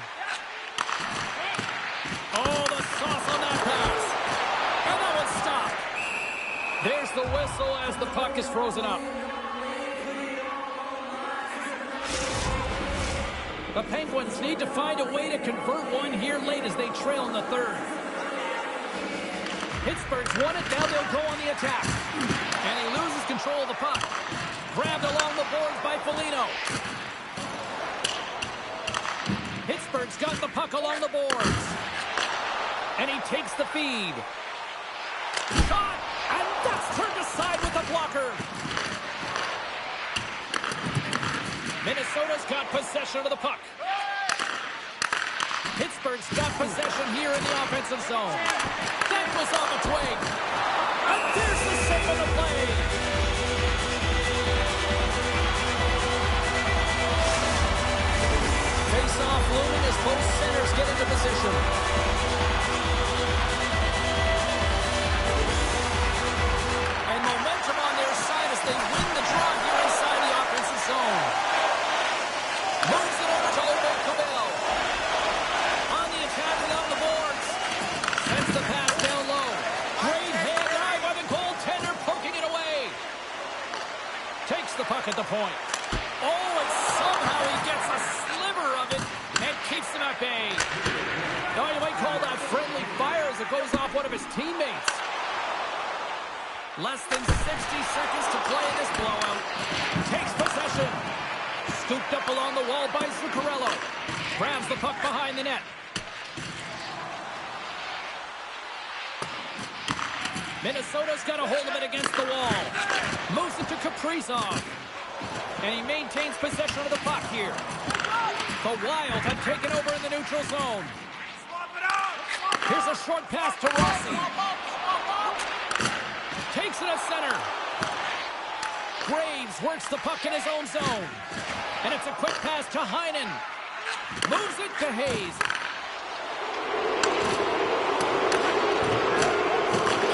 Oh, the sauce on that pass. And that one stopped. There's the whistle as the puck is frozen up. The Penguins need to find a way to convert one here late as they trail in the third. Pittsburgh's won it, now they'll go on the attack. And he loses control of the puck. Grabbed along the boards by Foligno. Pittsburgh's got the puck along the boards. And he takes the feed. Shot! And that's turned aside with the blocker. Minnesota's got possession of the puck. Pittsburgh's got possession here in the offensive zone. That was on the twig. And there's the save of the play. Face-off looming as both centers get into position. And momentum on their side as they win the draw here inside the offensive zone. Moves it over to Odell Cabell. On the attack without the boards. Sends the pass down low. Great hand eye by the goaltender, poking it away. Takes the puck at the point. Oh, and somehow he gets a sliver of it and keeps him at bay. Now you might call that friendly fire as it goes off one of his teammates. Less than 60 seconds to play in this blowout. Takes possession. Scooped up along the wall by Zuccarello. Grabs the puck behind the net. Minnesota's got a hold of it against the wall. Moves it to Kaprizov. And he maintains possession of the puck here. The Wild have taken over in the neutral zone. Here's a short pass to Rossi. Takes it at center. Graves works the puck in his own zone. And it's a quick pass to Heinen. Moves it to Hayes.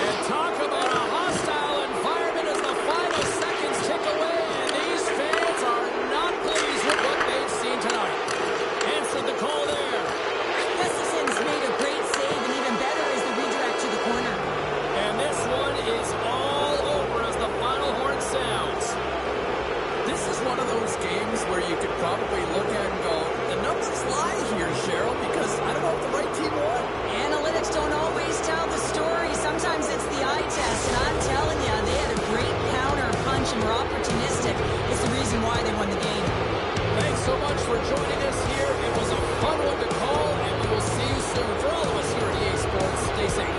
And talk about a hostile environment as the final seconds tick away. And these fans are not pleased with what they've seen tonight. Answered the call there. Gustafson's made a great save, and even better is the redirect to the corner. And this one is all over as the final horn sounds. This is one of those games where you could probably look at and go, the numbers lie here, Cheryl, because I don't know if the right team won. Analytics don't always tell the story. Sometimes it's the eye test, and I'm telling you, they had a great counter punch and were opportunistic. It's the reason why they won the game. Thanks so much for joining us here. It was a fun one to call, and we will see you soon. For all of us here at EA Sports, stay safe.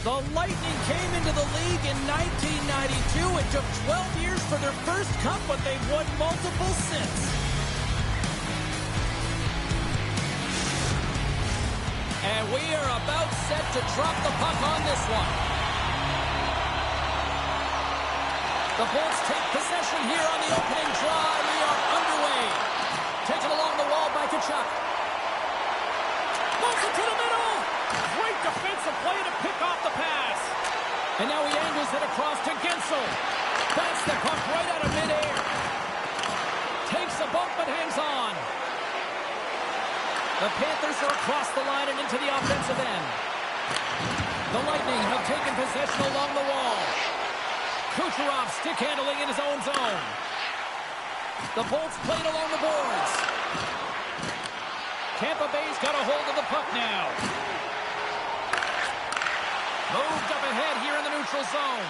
The Lightning came into the league in 1992. It took 12 years for their first cup, but they've won multiple since. And we are about set to drop the puck on this one. The Bolts take possession here on the opening draw. We are underway. Taken along the wall by Tkachuk. Moves it to the middle. Great defensive play to pick off the pass. And now he angles it across to Gensel. Bats the puck right out of midair. Takes a bump but hangs on. The Panthers are across the line and into the offensive end. The Lightning have taken possession along the wall. Kucherov stick handling in his own zone. The Bolts played along the boards. Tampa Bay's got a hold of the puck now. Moved up ahead here in the neutral zone.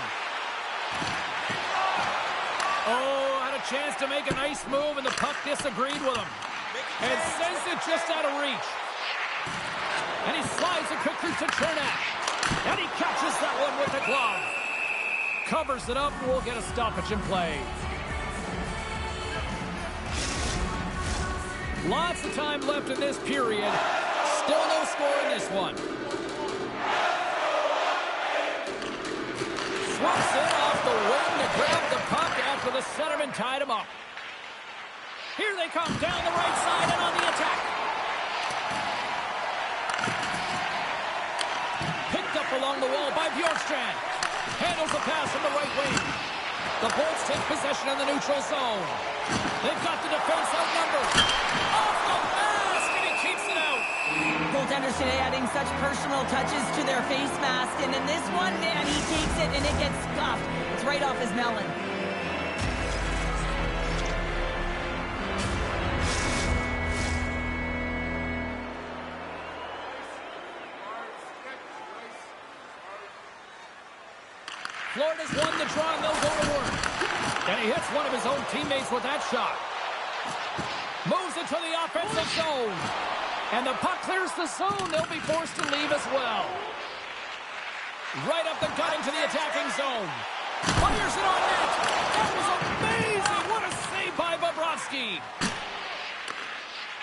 Oh, had a chance to make a nice move, and the puck disagreed with him. And sends it just out of reach. And he slides it quickly to Chernak. And he catches that one with the glove. Covers it up, and we'll get a stoppage in play. Lots of time left in this period. Still no score in this one. Swats it off the wing to grab the puck after the centerman tied him up. Here they come down the right side and on the attack. Picked up along the wall by Bjorkstrand. Handles the pass from the right wing. The Bolts take possession in the neutral zone. They've got the defense outnumbered. Off the mask, and he keeps it out. Goaltenders today adding such personal touches to their face mask. And in this one, man, he takes it and it gets scuffed. It's right off his melon. Florida's won the draw, and they'll go to work. And he hits one of his own teammates with that shot. Moves it to the offensive zone. And the puck clears the zone. They'll be forced to leave as well. Right up the gut into the attacking zone. Fires it on net. That was amazing. What a save by Bobrovsky.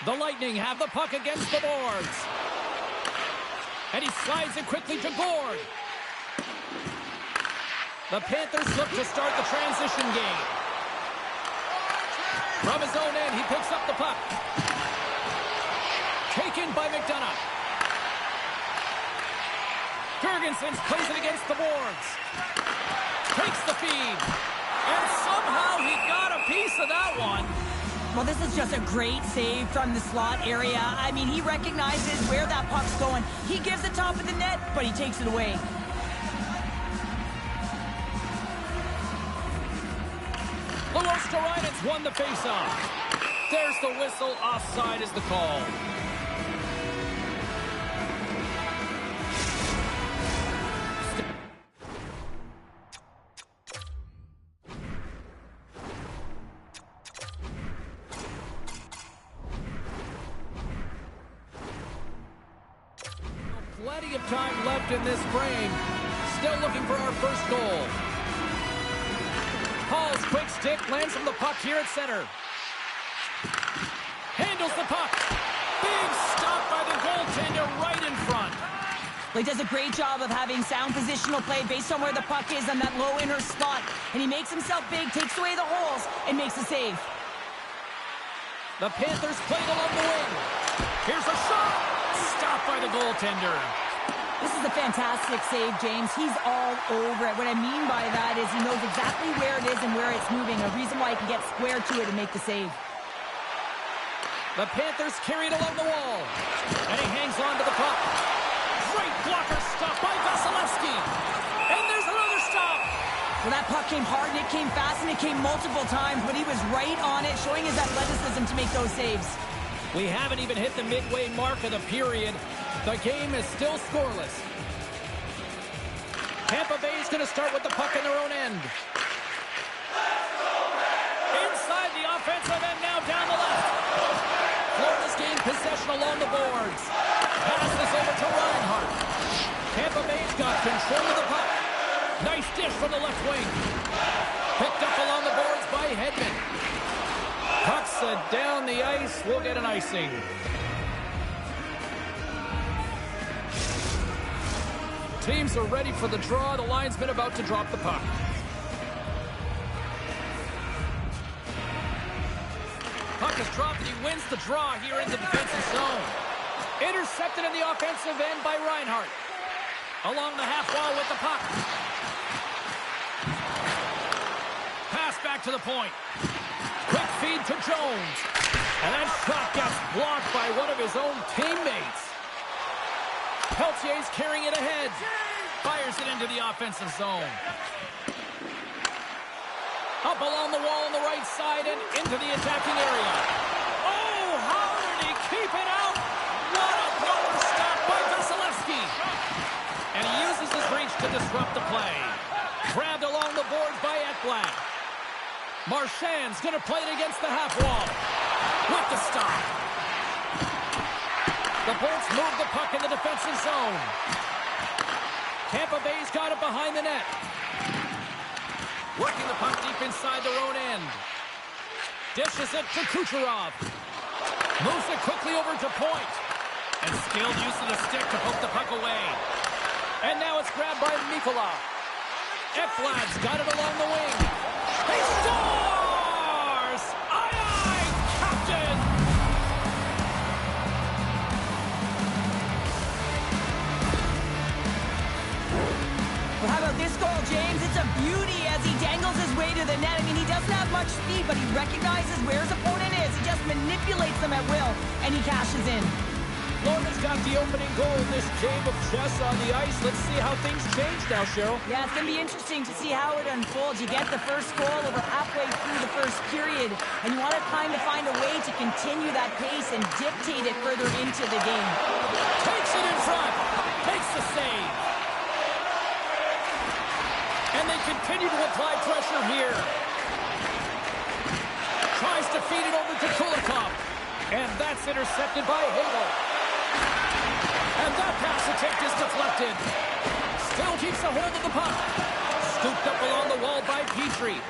The Lightning have the puck against the boards. And he slides it quickly to Gord. The Panthers look to start the transition game. From his own end, he picks up the puck. Taken by McDonough. Jurgensen plays it against the boards. Takes the feed. And somehow he got a piece of that one. Well, this is just a great save from the slot area. I mean, he recognizes where that puck's going. He gives the top of the net, but he takes it away. Luostarinen won the faceoff. There's the whistle. Offside is the call. Plenty of time left in this frame. Still looking for our first goal. Paul's quick stick lands from the puck here at center. Handles the puck. Big stop by the goaltender right in front. Well, he does a great job of having sound positional play based on where the puck is on that low inner spot. And he makes himself big, takes away the holes, and makes a save. The Panthers played along the wing. Here's a shot. Stopped by the goaltender. This is a fantastic save, James. He's all over it. What I mean by that is he knows exactly where it is and where it's moving. A reason why he can get square to it and make the save. The Panthers carry it along the wall. And he hangs on to the puck. Great blocker stop by Vasilevsky. And there's another stop. Well, that puck came hard, and it came fast, and it came multiple times, but he was right on it, showing his athleticism to make those saves. We haven't even hit the midway mark of the period. The game is still scoreless. Tampa Bay's going to start with the puck in their own end. Inside the offensive end, now down the left. Florida's gained possession along the boards. Passes over to Reinhart. Tampa Bay's got control of the puck. Nice dish from the left wing. Picked up along the boards by Hedman. Pucks down the ice. We'll get an icing. Teams are ready for the draw. The linesman about to drop the puck. Puck is dropped and he wins the draw here in the defensive zone. Intercepted in the offensive end by Reinhart. Along the half wall with the puck. Pass back to the point. Quick feed to Jones. And that shot gets blocked by one of his own teammates. Peltier's carrying it ahead. Fires it into the offensive zone. Up along the wall on the right side and into the attacking area. Oh, how did he keep it out? What a power stop by Vasilevsky. And he uses his reach to disrupt the play. Grabbed along the boards by Ekblad. Marchand's going to play it against the half wall. With the stop. The Bolts move the puck in the defensive zone. Tampa Bay's got it behind the net. Working the puck deep inside their own end. Dishes it to Kucherov. Moves it quickly over to point. And skilled use of the stick to poke the puck away. And now it's grabbed by Mikula. Ekblad's got it along the wing. He scores! Aye, aye, Captain! Well, how about this goal, James? It's a beauty as he dangles his way to the net. I mean, he doesn't have much speed, but he recognizes where his opponent is. He just manipulates them at will, and he cashes in. Florida's got the opening goal in this game of chess on the ice. Let's see how things change now, Cheryl. Yeah, it's going to be interesting to see how it unfolds. You get the first goal over halfway through the first period, and you want to kind of find a way to continue that pace and dictate it further into the game. Takes it in front. Makes the save. And they continue to apply pressure here. Tries to feed it over to Kulikov. And that's intercepted by Hagel. And that pass attempt is deflected. Still keeps a hold of the puck. Scooped up along the wall by Petrie.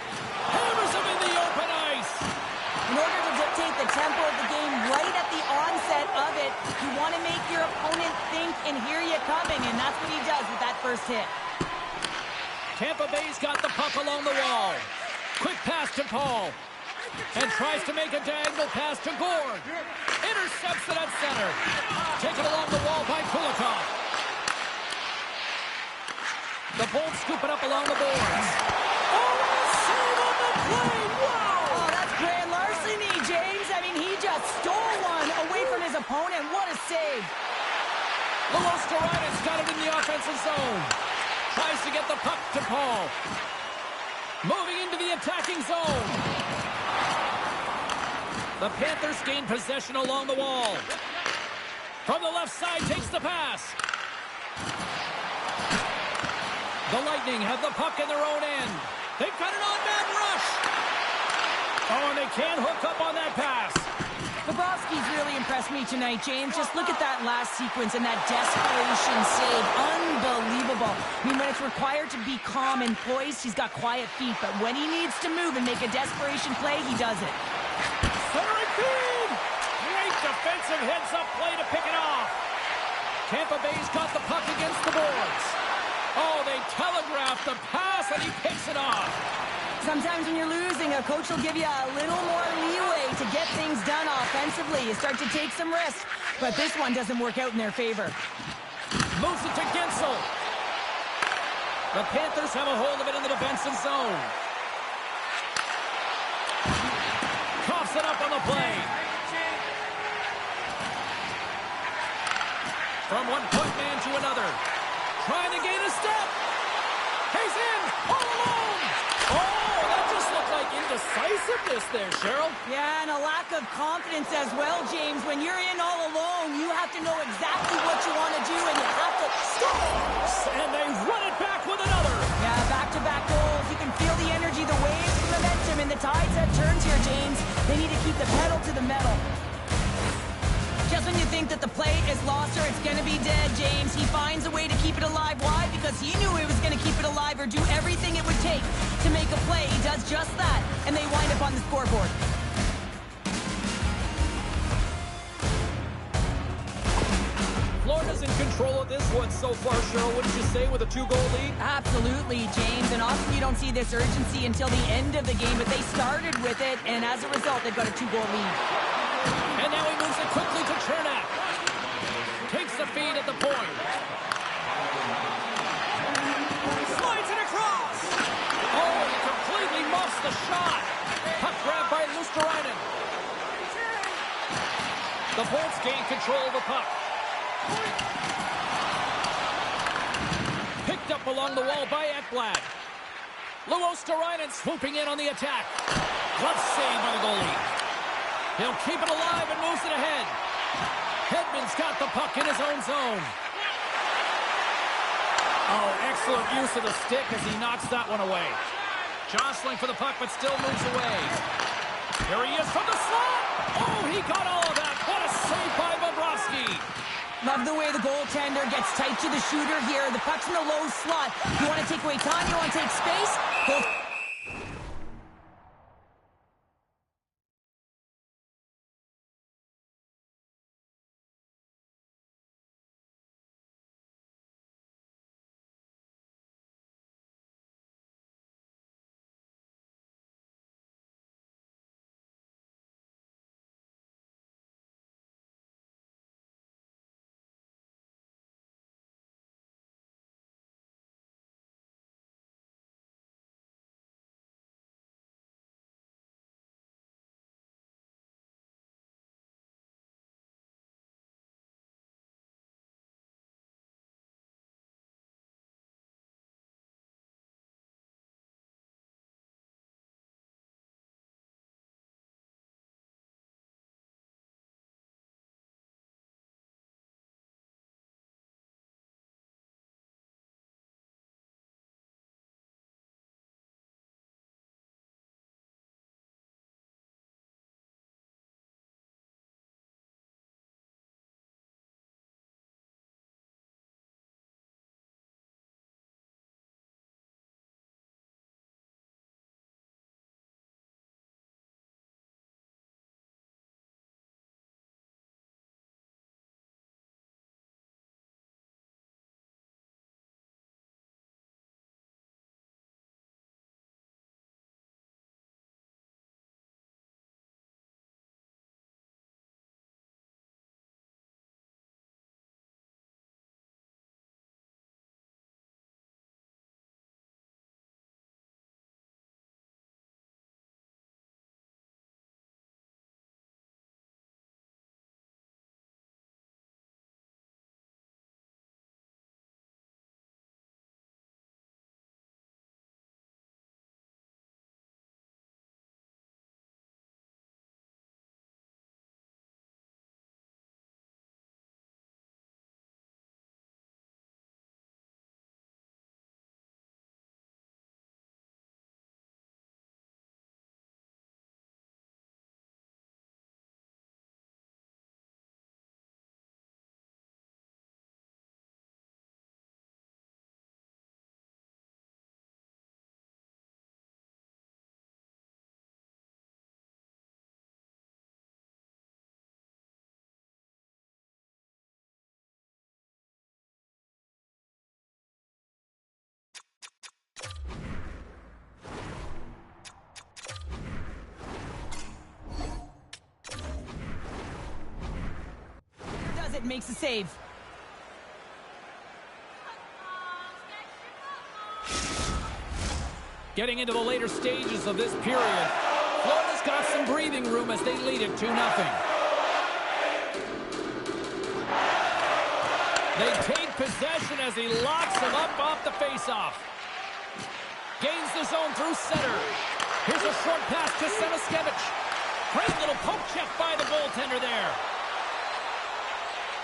Hammers him in the open ice. In order to dictate the tempo of the game right at the onset of it, you want to make your opponent think and hear you coming, and that's what he does with that first hit. Tampa Bay's got the puck along the wall. Quick pass to Paul. And tries to make a diagonal pass to Gord. Intercepts it at center. Taken along the wall by Kulikov. The Bolts scoop it up along the boards. Oh, save on the play! Wow! Oh, that's grand larceny, James. I mean, he just stole one away from his opponent. What a save. Luos Torres got it in the offensive zone. Tries to get the puck to Paul. Moving into the attacking zone. The Panthers gain possession along the wall. From the left side, takes the pass. The Lightning have the puck in their own end. They've got an on-man rush. Oh, and they can't hook up on that pass. Bobrovsky's really impressed me tonight, James. Just look at that last sequence and that desperation save. Unbelievable. I mean, when it's required to be calm and poised, he's got quiet feet. But when he needs to move and make a desperation play, he does it. Centering feed! Great defensive heads-up play to pick it off. Tampa Bay's got the puck against the boards. Oh, they telegraph the pass, and he picks it off. Sometimes when you're losing, a coach will give you a little more leeway to get things done offensively. You start to take some risks, but this one doesn't work out in their favor. Moves it to Gensel. The Panthers have a hold of it in the defensive zone. Coughs it up on the play. From one point man to another. Trying to gain a step. He's in, all alone. Oh, that just looked like indecisiveness there, Cheryl. Yeah, and a lack of confidence as well, James. When you're in all alone, you have to know exactly what you want to do, and you have to Scores! And they run it back with another. Yeah, back-to-back goals. You can feel the energy, the waves, the momentum, and the tides that turns here, James. They need to keep the pedal to the metal. Just when you think that the play is lost or it's going to be dead, James, he finds a way to keep it alive. Why? Because he knew he was going to keep it alive or do everything it would take to make a play. He does just that, and they wind up on the scoreboard. Florida's in control of this one so far, Cheryl, wouldn't you say, with a 2-goal lead? Absolutely, James, and often you don't see this urgency until the end of the game, but they started with it, and as a result, they've got a 2-goal lead. And now he moves it quickly to Chernak. Takes the feed at the point. Slides it across. Oh, he completely muffs the shot. Puck grabbed by Luosterainen. The Bolts gain control of the puck. Picked up along the wall by Ekblad. Luosterainen swooping in on the attack. Glove save by the goalie. He'll keep it alive and moves it ahead. Hedman's got the puck in his own zone. Oh, excellent use of the stick as he knocks that one away. Jostling for the puck, but still moves away. Here he is from the slot. Oh, he got all of that. What a save by Bobrovsky. Love the way the goaltender gets tight to the shooter here. The puck's in the low slot. You want to take away time? You want to take space? It makes a save. Getting into the later stages of this period, Florida's got some breathing room as they lead it 2-0. They take possession as he locks him up off the faceoff. Gains the zone through center. Here's a short pass to Semiskevich. Great little poke check by the goaltender there.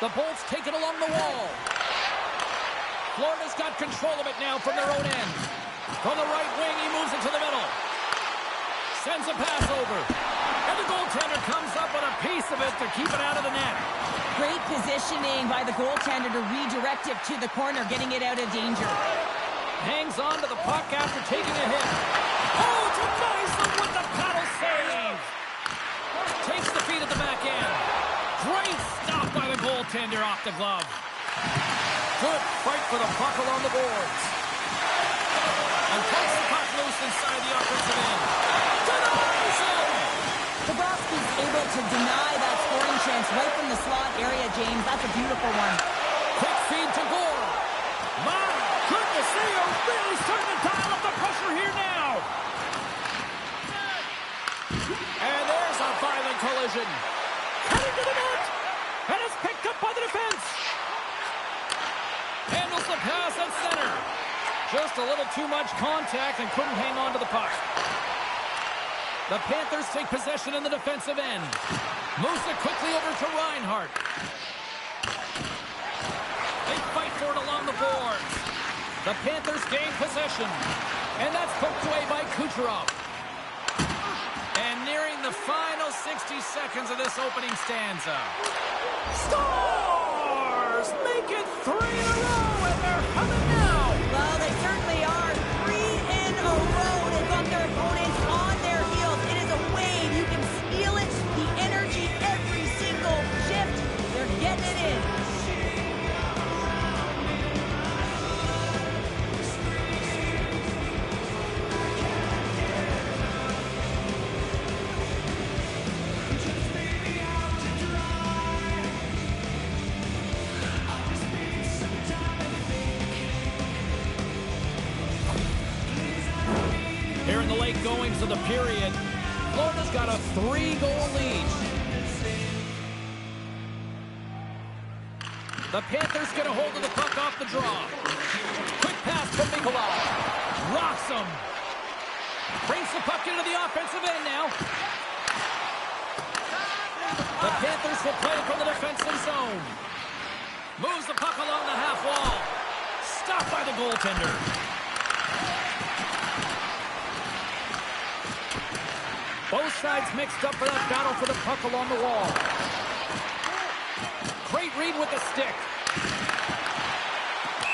The Bolts take it along the wall. Florida's got control of it now from their own end. From the right wing, he moves it to the middle. Sends a pass over. And the goaltender comes up with a piece of it to keep it out of the net. Great positioning by the goaltender to redirect it to the corner, getting it out of danger. Hangs on to the puck after taking a hit. Oh, denies him with the paddle save. Takes the feed at the back end. Great stop by the goaltender off the glove. Good fight for the puck along the boards. And takes the puck loose inside the offensive end. Denies him! Bobrovsky's able to deny that scoring chance right from the slot area, James. That's a beautiful one. Quick feed to Gore. My goodness, they are really starting to dial up the pressure here now. And there's a violent collision. Cutting to the net. And it's picked up by the defense. Handles the pass at center. Just a little too much contact and couldn't hang on to the puck. The Panthers take possession in the defensive end. Moves it quickly over to Reinhart. They fight for it along the boards. The Panthers gain possession. And that's poked away by Kucherov. And nearing the final 60 seconds of this opening stanza. Stars make it 3 in a row, and they're coming now. Well, they certainly are. 3 in a row. They've got their opponents on their heels. It is a wave. You can feel it. The energy every single shift. They're getting it in. Here in the late goings of the period, Florida's got a 3-goal lead. The Panthers get a hold of the puck off the draw. Quick pass from Nikolai. Rocks him. Brings the puck into the offensive end now. The Panthers will play from the defensive zone. Moves the puck along the half wall. Stopped by the goaltender. Both sides mixed up for that battle for the puck along the wall. Great read with the stick.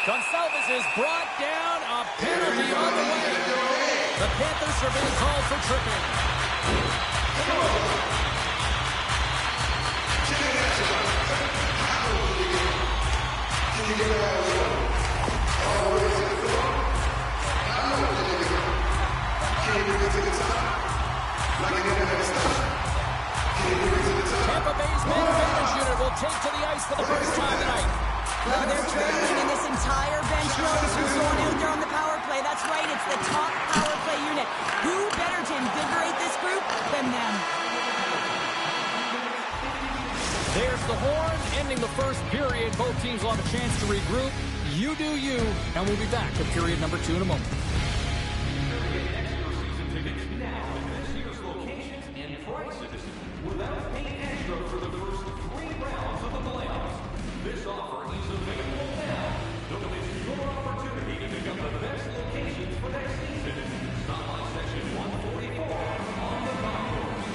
Gonçalves is brought down. A penalty on the way. The Panthers are being called for tripping. Tampa Bay's man advantage unit will take to the ice for the first time tonight. Well, they're trailing, and this entire bench knows who's going out there on the power play. That's right, it's the top power play unit. Who better to invigorate this group than them? There's the horn, ending the first period. Both teams will have a chance to regroup. You do you, and we'll be back at period number 2 in a moment. Without paying extra for the first 3 rounds of the playoffs. This offer is available now. Don't miss your opportunity to pick up the best locations for next season. Stop by section 144 on the concourse.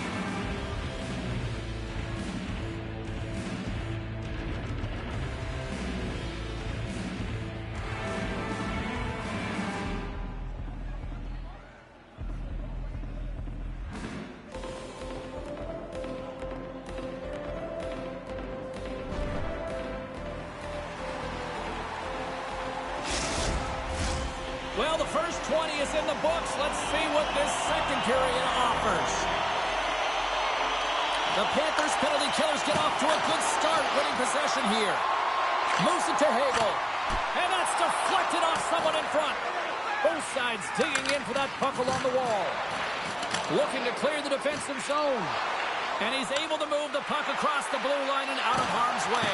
Well, the first 20 is in the books. Let's see what this second period offers. The Panthers penalty killers get off to a good start, winning possession here. Moves it to Hagel. And that's deflected off someone in front. Both sides digging in for that puck along the wall. Looking to clear the defensive zone. And he's able to move the puck across the blue line and out of harm's way.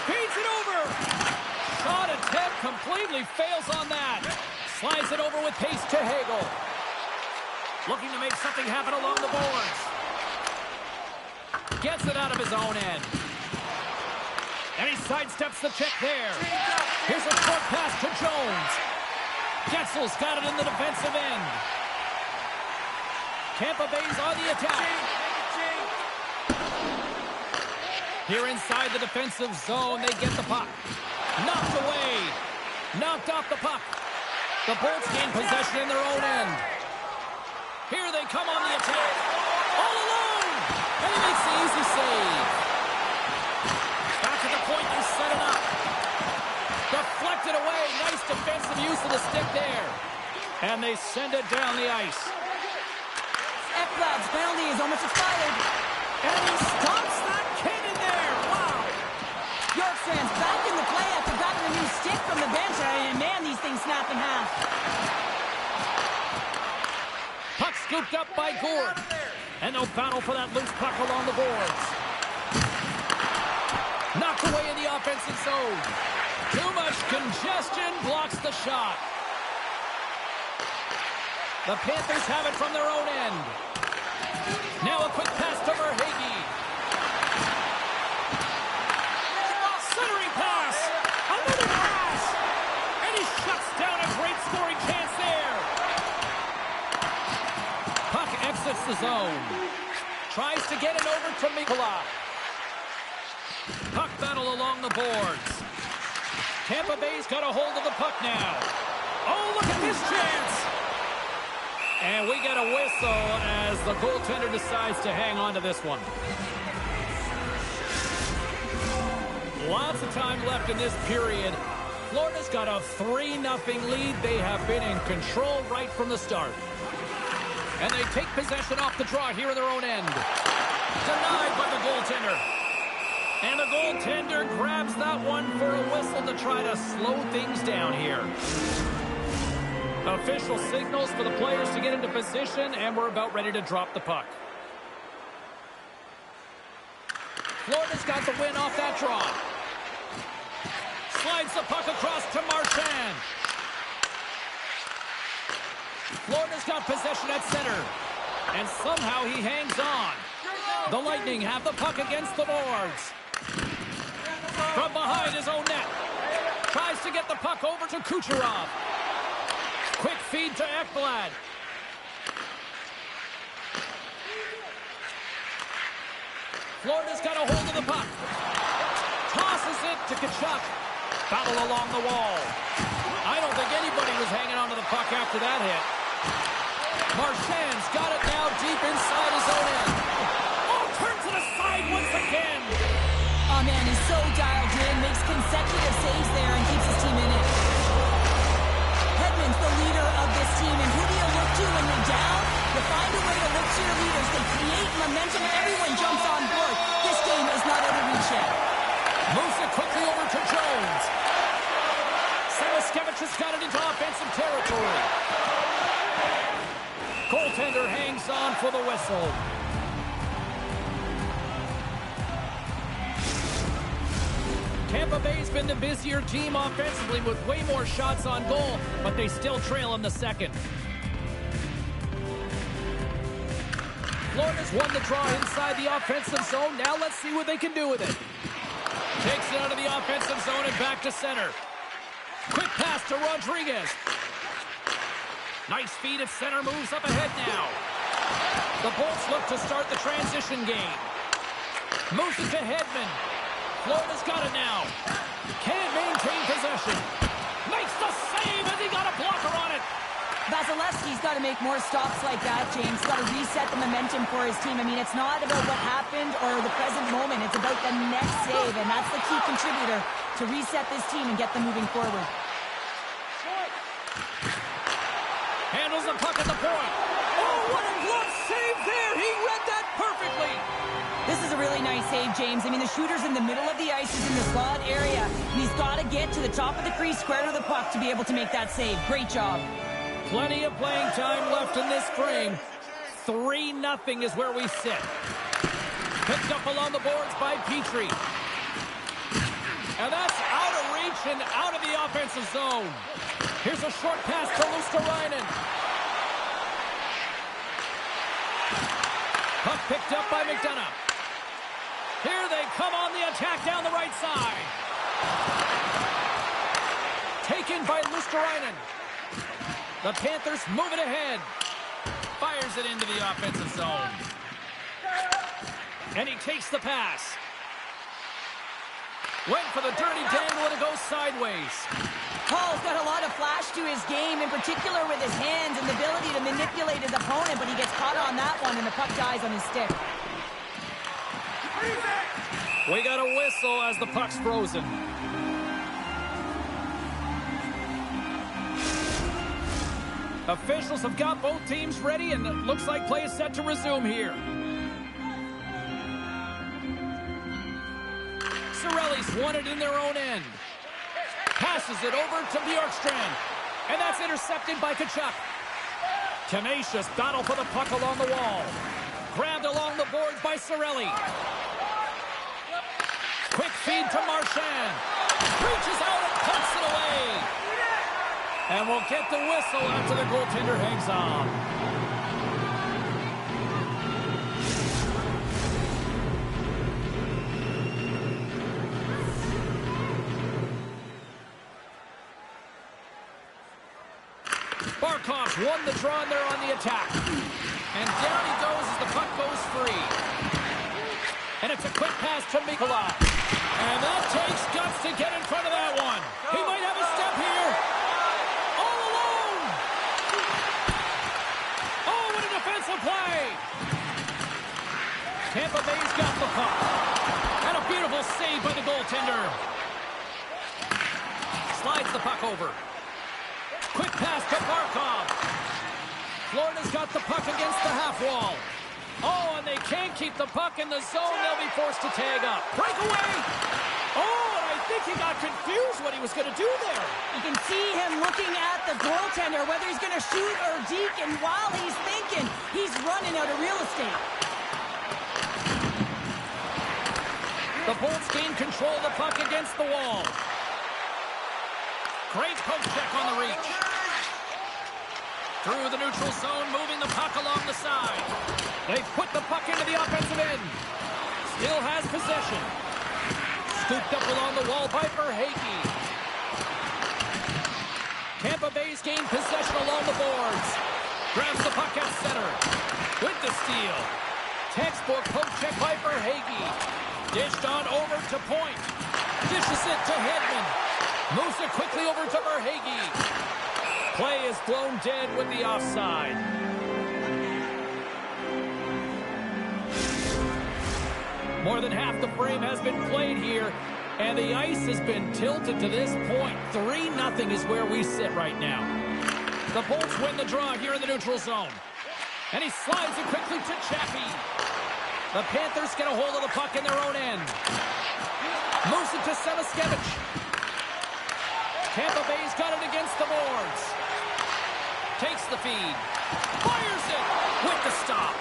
Feeds it over. Shot attempt completely fails on that. Slides it over with pace to Hagel. Looking to make something happen along the boards. Gets it out of his own end. And he sidesteps the check there. Here's a short pass to Jones. Getzel's got it in the defensive end. Tampa Bay's on the attack. Here inside the defensive zone, they get the puck. Knocked away. Knocked off the puck. The Bolts gain possession in their own end. Here they come on the attack. All alone. And he makes the easy save. Back at the point, they set it up. Deflected away. Nice defensive use of the stick there. And they send it down the ice. Ekblad's penalty is almost expired. And he stops that cannon there. Wow. York fans back in the play after grabbing a new stick from the bench. And man, these things snap in half. Puck scooped up by Gourde. And no battle for that loose puck along the boards. Knocked away in the offensive zone. Too much congestion blocks the shot. The Panthers have it from their own end. Now a quick pass to Verhaeghe. Centering pass. Another pass. And he shuts down a great scoring chance there. Puck exits the zone. Tries to get it over to Mikkola. Puck battle along the boards. Tampa Bay's got a hold of the puck now. Oh, look at this chance. And we get a whistle as the goaltender decides to hang on to this one. Lots of time left in this period. Florida's got a 3-0 lead. They have been in control right from the start. And they take possession off the draw here in their own end. Denied by the goaltender. And the goaltender grabs that one for a whistle to try to slow things down here. Official signals for the players to get into position, and we're about ready to drop the puck. Florida's got the win off that draw. Slides the puck across to Marchand. Florida's got possession at center. And somehow he hangs on. The Lightning have the puck against the boards. From behind his own net. Tries to get the puck over to Kucherov. Quick feed to Ekblad. Florida's got a hold of the puck. Tosses it to Tkachuk. Battle along the wall. I don't think anybody was hanging onto the puck after that hit. Marchand's got it now deep inside his own end. Oh, turns to the side once again. Oh, man, he's so dialed in. Makes consecutive saves there and keeps his team in it. Hedman's the leader of this team, and who do you look to when you're down? You find a way to look to your leaders. They create momentum, and everyone jumps on board. This game is not out of reach yet. Moves it quickly over to Jones. Samoskevich has got it into offensive territory. Goaltender hangs on for the whistle. Tampa Bay's been the busier team offensively with way more shots on goal, but they still trail in the second. Florida's won the draw inside the offensive zone. Now let's see what they can do with it. Takes it out of the offensive zone and back to center. Quick pass to Rodriguez. Nice feed at center, moves up ahead now. The Bolts look to start the transition game. Moves it to Hedman. Florida's got it now. Can't maintain possession. Makes the save and he got a blocker on it. Vasilevsky's got to make more stops like that, James. Got to reset the momentum for his team. I mean, it's not about what happened or the present moment. It's about the next save, and that's the key contributor to reset this team and get them moving forward. Handles the puck at the point. Oh, what a glove save there. He read that perfectly. This is a really nice save, James. I mean, the shooter's in the middle of the ice. He's in the slot area. And he's got to get to the top of the crease, square to the puck to be able to make that save. Great job. Plenty of playing time left in this frame. 3-0 is where we sit. Picked up along the boards by Petrie. And that's out of reach and out of the offensive zone. Here's a short pass to Luosterainen. Puck picked up by McDonough. Here they come on the attack down the right side. Taken by Luosterainen. The Panthers move it ahead. Fires it into the offensive zone. And he takes the pass. Went for the dirty dangle and it goes sideways. Paul's got a lot of flash to his game, in particular with his hands and the ability to manipulate his opponent, but he gets caught on that one and the puck dies on his stick. We got a whistle as the puck's frozen. Officials have got both teams ready, and it looks like play is set to resume here. Cirelli's won it in their own end. Passes it over to Bjorkstrand, and that's intercepted by Tkachuk. Tenacious battle for the puck along the wall. Grabbed along the boards by Cirelli. Quick feed to Marchand. Reaches out and puts it away. And we'll get the whistle after the goaltender hangs on. Barkov's won the draw and they're on the attack. And down he goes as the puck goes free. And it's a quick pass to Mikula. And that takes guts to get in front of that one. He might have a step here. All alone. Oh, what a defensive play. Tampa Bay's got the puck. And a beautiful save by the goaltender. Slides the puck over. Quick pass to Barkov. Florida's got the puck against the half wall. Oh, and they can't keep the puck in the zone. They'll be forced to tag up. Breakaway. Oh, and I think he got confused what he was going to do there. You can see him looking at the goaltender, whether he's going to shoot or deke, and while he's thinking, he's running out of real estate. The Bolts gain control of the puck against the wall. Great poke check on the reach. Through the neutral zone, moving the puck along the side. They put the puck into the offensive end. Still has possession. Scooped up along the wall by Verhaeghe. Tampa Bay's gained possession along the boards. Grabs the puck at center. With the steal. Textbook poke check by Verhaeghe. Dished on over to Point. Dishes it to Hedman. Moves it quickly over to Verhaeghe. Play is blown dead with the offside. More than half the frame has been played here, and the ice has been tilted to this point. 3-0 is where we sit right now. The Bolts win the draw here in the neutral zone. And he slides it quickly to Chappie. The Panthers get a hold of the puck in their own end. Moves it to Samaskevich. Tampa Bay's got it against the boards. Takes the feed. Fires it with the stop.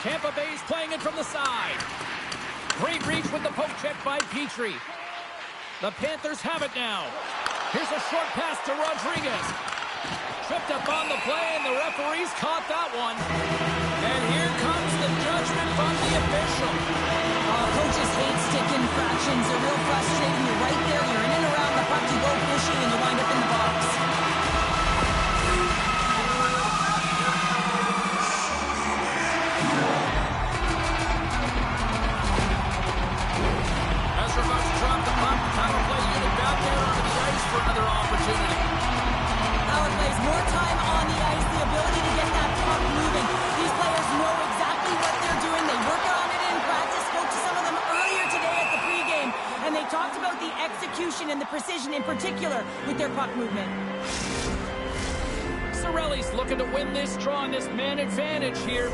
Tampa Bay's playing it from the side. Great reach with the poke check by Petrie. The Panthers have it now. Here's a short pass to Rodriguez. Tripped up on the play, and the referees caught that one. And here comes the judgment from the official. Coaches hate stick infractions. They're real frustrating. You're right there. You're in and around the puck. You go fishing, and you wind up in the box. As we're about to drop the puck, power play unit back there onto the ice for another opportunity. Power plays more time on the ice, the ability to get that puck moving. These players know exactly what they're doing. They work on it in practice. Spoke to some of them earlier today at the pregame, and they talked about the execution and the precision in particular with their puck movement. Cirelli's looking to win this draw on this man advantage here.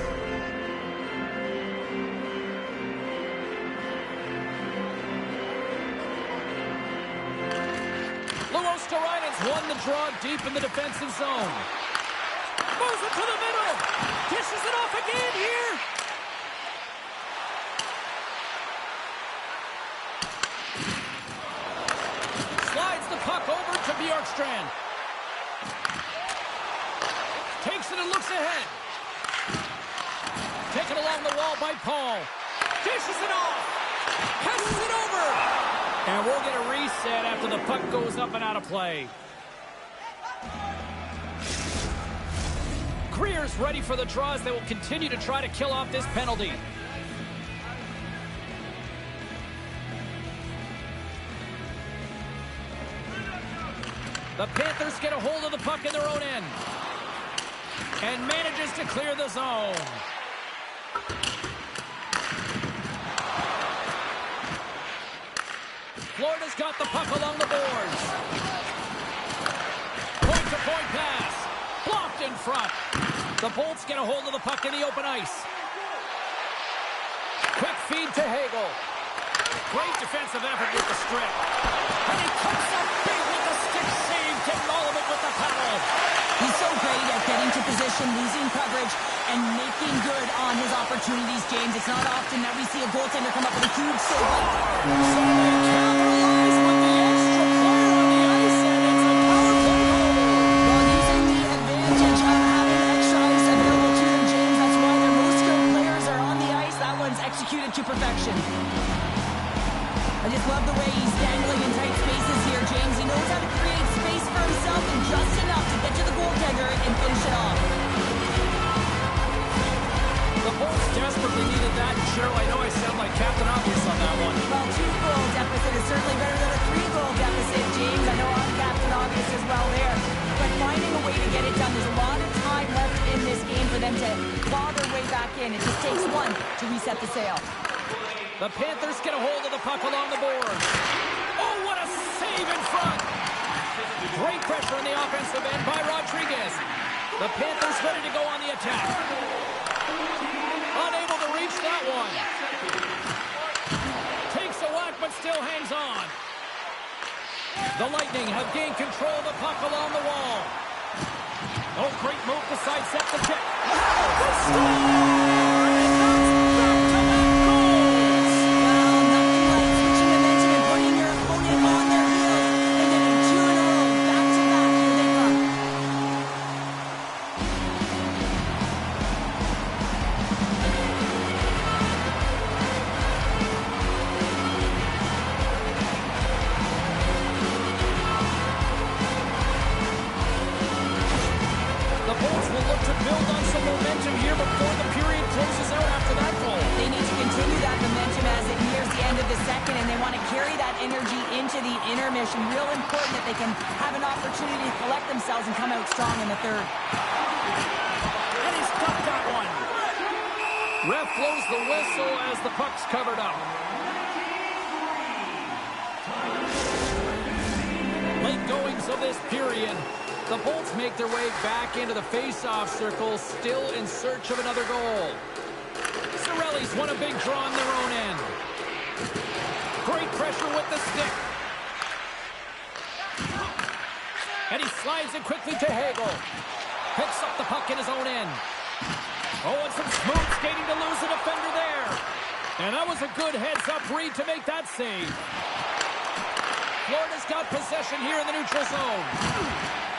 Luosterainen's won the draw deep in the defensive zone. Moves it to the middle. Dishes it off again here. Slides the puck over to Bjorkstrand. Takes it and looks ahead. Taken along the wall by Paul. Dishes it off. Passes it over. And we'll get a reset after the puck goes up and out of play. players ready for the draws. They will continue to try to kill off this penalty. The Panthers get a hold of the puck in their own end and manages to clear the zone. Florida's got the puck along the boards. Point-to-point pass. Blocked in front. The Bolts get a hold of the puck in the open ice. Quick feed to Hagel. Great defensive effort with the strip. And he comes up big with the stick save, getting all of it with the paddle. He's so great at getting to position, losing coverage, and making good on his opportunities, James. It's not often that we see a goaltender come up with a huge save. So they capitalize with the extra player on the ice, and it's a power play goal. While using the advantage of having extra ice available to them, James, that's why their most skilled players are on the ice. That one's executed to perfection. I just love the way he's dangling in tight spaces here, James. He knows how to create space for himself and just enough to get to the goaltender and finish it off. The Bolts desperately needed that. Cheryl, I know I sound like Captain Obvious on that one. Well, 2-goal deficit is certainly better than a 3-goal deficit, James. I know I'm Captain Obvious as well there. But finding a way to get it done, there's a lot of time left in this game for them to claw their way back in. It just takes one to reset the sail. The Panthers get a hold of the puck along the boards. Oh, what a save in front! Great pressure in the offensive end by Rodriguez. The Panthers ready to go on the attack. Unable to reach that one. Takes a whack, but still hangs on. The Lightning have gained control of the puck along the wall. Oh, great move to sidestep the kick. The score! Real important that they can have an opportunity to collect themselves and come out strong in the third. And he's stopped that one. Ref blows the whistle as the puck's covered up. Late goings of this period. The Bolts make their way back into the face-off circle, still in search of another goal. Cirelli's won a big draw on their own end. Great pressure with the stick. And he slides it quickly to Hagel. Picks up the puck in his own end. Oh, and some smooth skating to lose a defender there. And that was a good heads-up read to make that save. Florida's got possession here in the neutral zone.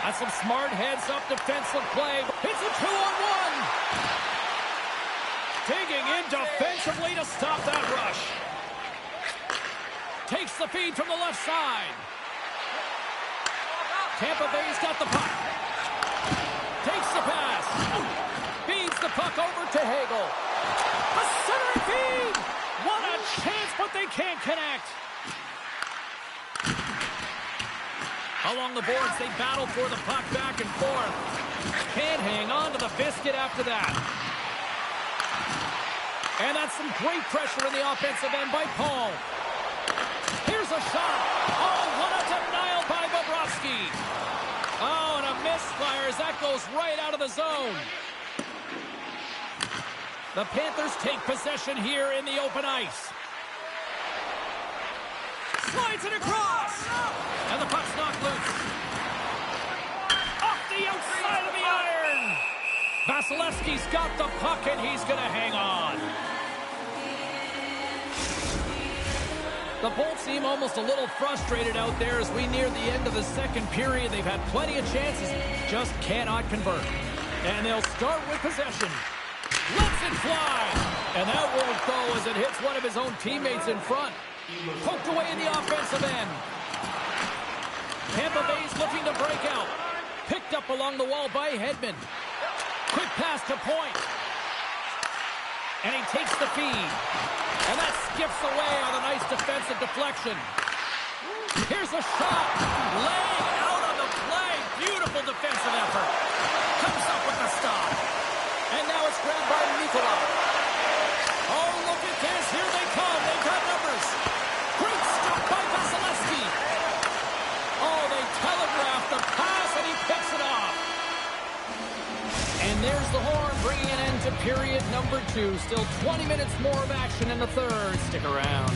That's some smart heads-up defensive play. It's a 2-on-1. Digging in defensively to stop that rush. Takes the feed from the left side. Tampa Bay's got the puck. Takes the pass. Feeds the puck over to Hagel. A centering feed. What a chance, but they can't connect. Along the boards, they battle for the puck back and forth. Can't hang on to the biscuit after that. And that's some great pressure in the offensive end by Paul. Here's a shot. Oh, what a denial by Bobrovsky. Oh, and a misfire as that goes right out of the zone. The Panthers take possession here in the open ice. Slides it across. And the puck's knocked loose. Off the outside of the iron. Vasilevsky's got the puck, and he's going to hang on. The Bolts seem almost a little frustrated out there as we near the end of the second period. They've had plenty of chances, just cannot convert. And they'll start with possession. Lets it fly. And that won't go as it hits one of his own teammates in front. Poked away in the offensive end. Tampa Bay's looking to break out. Picked up along the wall by Hedman. Quick pass to point. And he takes the feed. And that skips away on a nice defensive deflection. Here's a shot. Laying out on the play. Beautiful defensive effort. Comes up with the stop. And now it's grabbed by Nikola. Oh, look at this. Here they come. They've got numbers. Great stop by Vasilevsky. Oh, they telegraphed the pass, and he picks it off. And there's the horn, bringing an end to period number 2. Still 20 minutes more of action in the third. Stick around.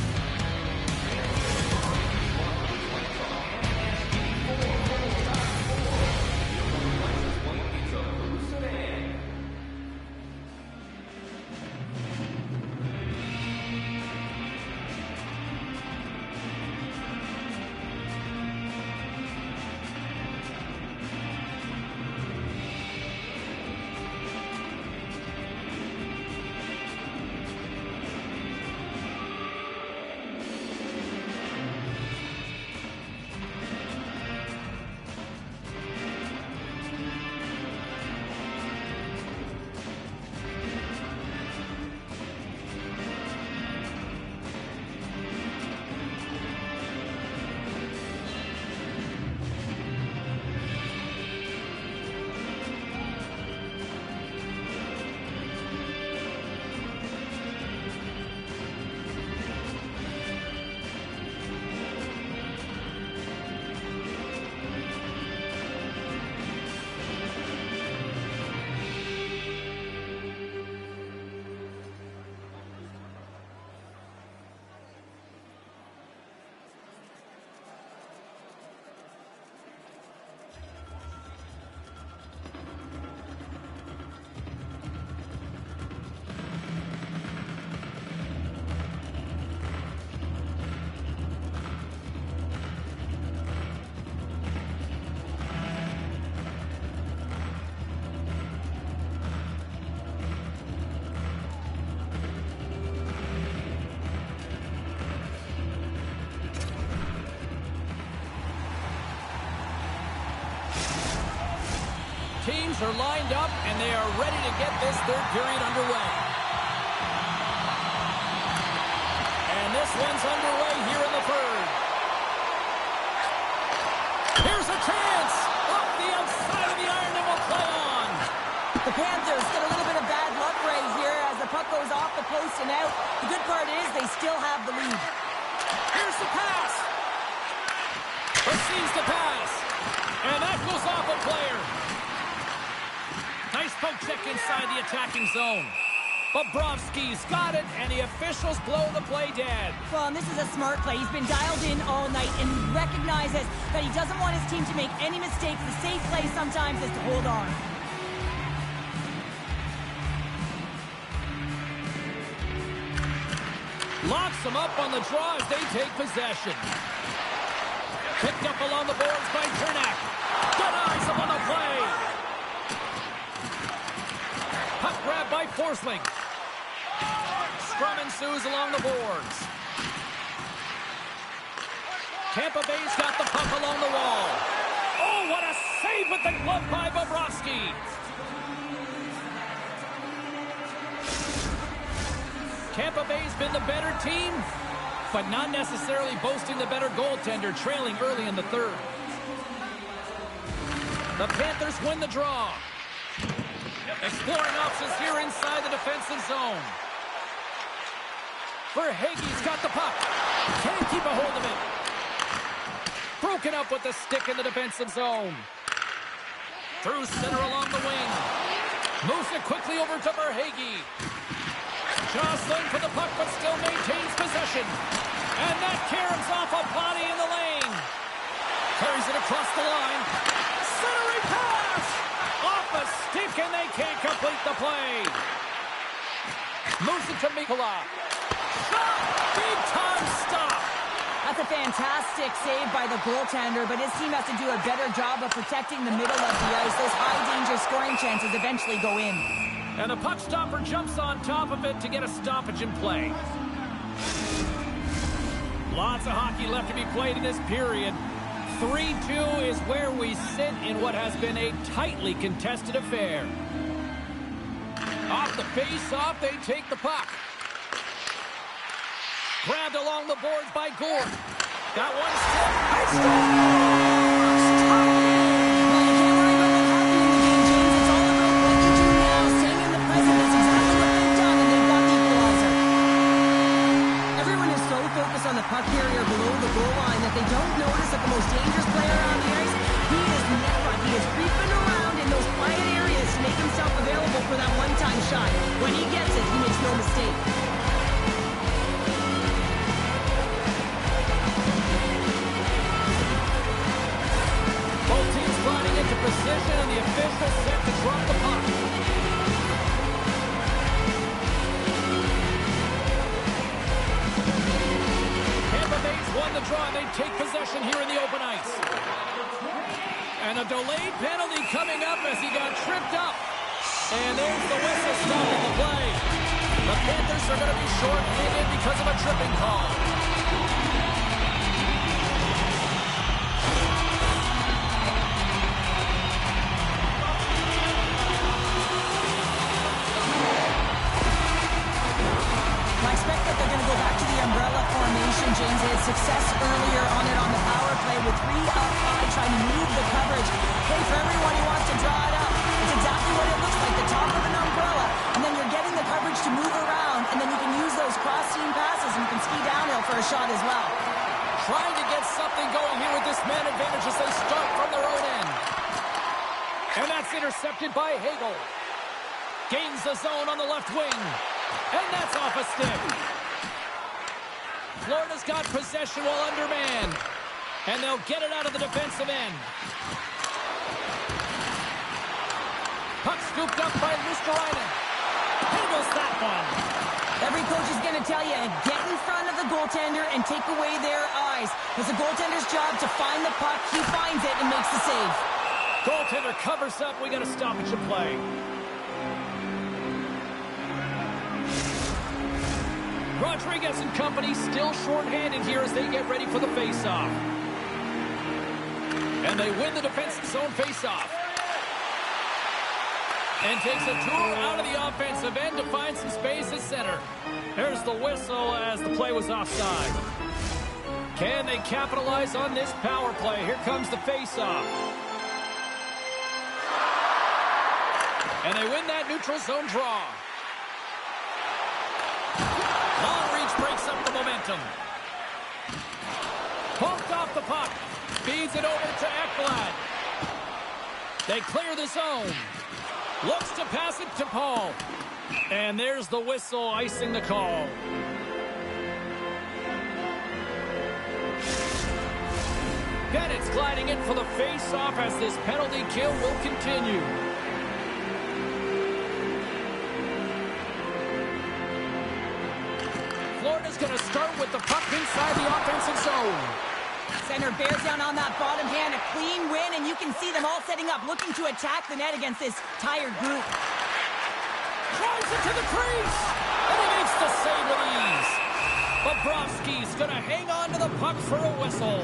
Teams are lined up, and they are ready to get this third period underway. And this one's underway here in the third. Here's a chance! Off the outside of the iron, and will play on. The Panthers get a little bit of bad luck right here as the puck goes off the post and out. The good part is they still have the lead. Here's the pass. Proceeds to pass. And that goes off a player. Nice poke check inside the attacking zone. Bobrovsky's got it, and the officials blow the play dead. Well, and this is a smart play. He's been dialed in all night and recognizes that he doesn't want his team to make any mistakes. The safe play sometimes is to hold on. Locks them up on the draw as they take possession. Picked up along the boards by Cernak. Denies him on the play. Puck grab by Forsling. Scrum ensues along the boards. Tampa Bay's got the puck along the wall. Oh, what a save with the glove by Bobrovsky. Tampa Bay's been the better team, but not necessarily boasting the better goaltender, trailing early in the third. The Panthers win the draw. Exploring options here inside the defensive zone. Verhaeghe's got the puck. Can't keep a hold of it. Broken up with the stick in the defensive zone. Through center along the wing. Moves it quickly over to Verhaeghe. Jostling for the puck, but still maintains possession. And that caroms off a body in the lane. Carries it across the line. Centering pass! Off a stick, and they can't complete the play. Moves it to Mikkola. Shot! Big time stop! That's a fantastic save by the goaltender, but his team has to do a better job of protecting the middle of the ice. Those high-danger scoring chances eventually go in. And the puck stopper jumps on top of it to get a stoppage in play. Lots of hockey left to be played in this period. 3-2 is where we sit in what has been a tightly contested affair. Off the face-off, they take the puck. Grabbed along the boards by Gord. Got one step. On the puck carrier below the goal line that they don't notice that the most dangerous player on the ice, he is never. He is creeping around in those quiet areas to make himself available for that one-time shot. When he gets it, he makes no mistake. Both teams sliding into position, and the official set to drop the puck. Won the draw, and they take possession here in the open ice. And a delayed penalty coming up as he got tripped up. And there's the whistle stopping the play. The Panthers are going to be short-handed because of a tripping call. I expect that they're going to go back to the umbrella formation, James. They had success earlier on it on the power play with 3 up high trying to move the coverage. Hey, for everyone who wants to draw it up, it's exactly what it looks like, the top of an umbrella, and then you're getting the coverage to move around, and then you can use those cross-seam passes, and you can ski downhill for a shot as well. Trying to get something going here with this man advantage as they start from their own end. And that's intercepted by Hagel. Gains the zone on the left wing. And that's off a stick. Florida's got possession while undermanned. And they'll get it out of the defensive end. Puck scooped up by Luosterainen. Handles that one. Every coach is going to tell you, get in front of the goaltender and take away their eyes. It's the goaltender's job to find the puck. He finds it and makes the save. Goaltender covers up. We got a stoppage of play. Rodriguez and company still short-handed here as they get ready for the face-off. And they win the defensive zone face-off. And takes a tour out of the offensive end to find some space at center. There's the whistle as the play was offside. Can they capitalize on this power play? Here comes the face-off. And they win that neutral zone draw. Long reach breaks up the momentum. Pumped off the puck. Feeds it over to Ekblad. They clear the zone. Looks to pass it to Paul. And there's the whistle icing the call. Bennett's gliding in for the face-off as this penalty kill will continue. Florida's going to start with the puck inside the offensive zone. Center bears down on that bottom hand, a clean win, and you can see them all setting up, looking to attack the net against this tired group. Drives it to the crease, and he makes the save with ease. Bobrovsky's going to hang on to the puck for a whistle.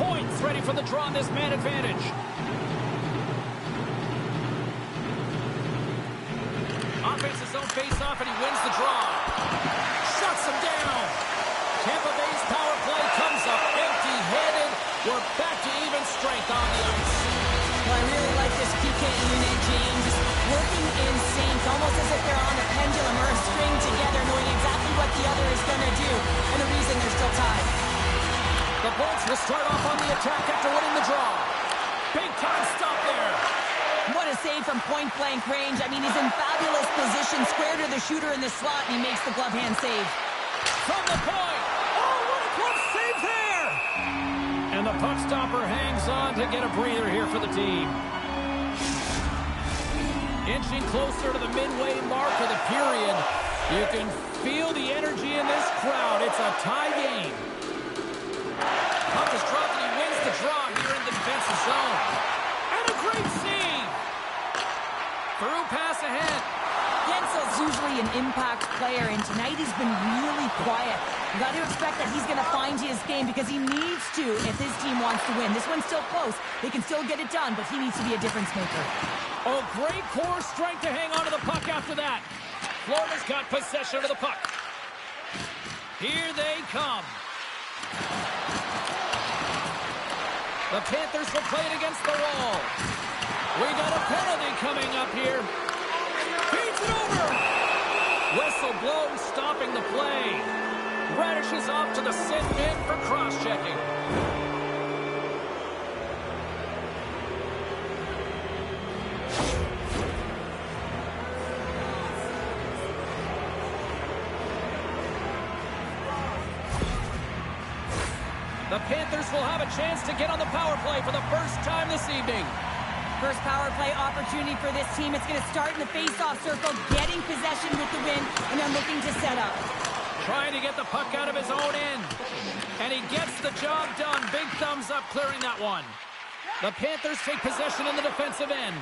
Points ready for the draw on this man advantage. Offensive zone face-off, and he wins the draw. Shuts him down. Tampa Bay's power play comes up empty-handed. We're back to even strength on the ice. Well, I really like this PK unit, James. Working in sync, almost as if they're on a pendulum or a string together, knowing exactly what the other is going to do, and the reason they're still tied. The Bolts will start off on the attack after winning the draw. Big time stop there. What a save from point-blank range. I mean, he's in fabulous position, square to the shooter in the slot, and he makes the glove hand save. From the point. Oh, what a glove save there! And the puck stopper hangs on to get a breather here for the team. Inching closer to the midway mark of the period. You can feel the energy in this crowd. It's a tie game. Puck is dropped and he wins the draw here in the defensive zone. And a great save! Through pass ahead. Gensel's usually an impact player, and tonight he's been really quiet. You got to expect that he's going to find his game because he needs to if his team wants to win. This one's still close. They can still get it done, but he needs to be a difference maker. Oh, great core strength to hang on to the puck after that. Florida's got possession of the puck. Here they come. The Panthers will play it against the wall. We got a penalty coming up here. Feeds it over. Whistle blows, stopping the play. Radish is off to the sit in for cross-checking. The Panthers will have a chance to get on the power play for the first time this evening. First power play opportunity for this team. It's going to start in the face-off circle, getting possession with the win, and then looking to set up. Trying to get the puck out of his own end. And he gets the job done. Big thumbs up clearing that one. The Panthers take possession in the defensive end.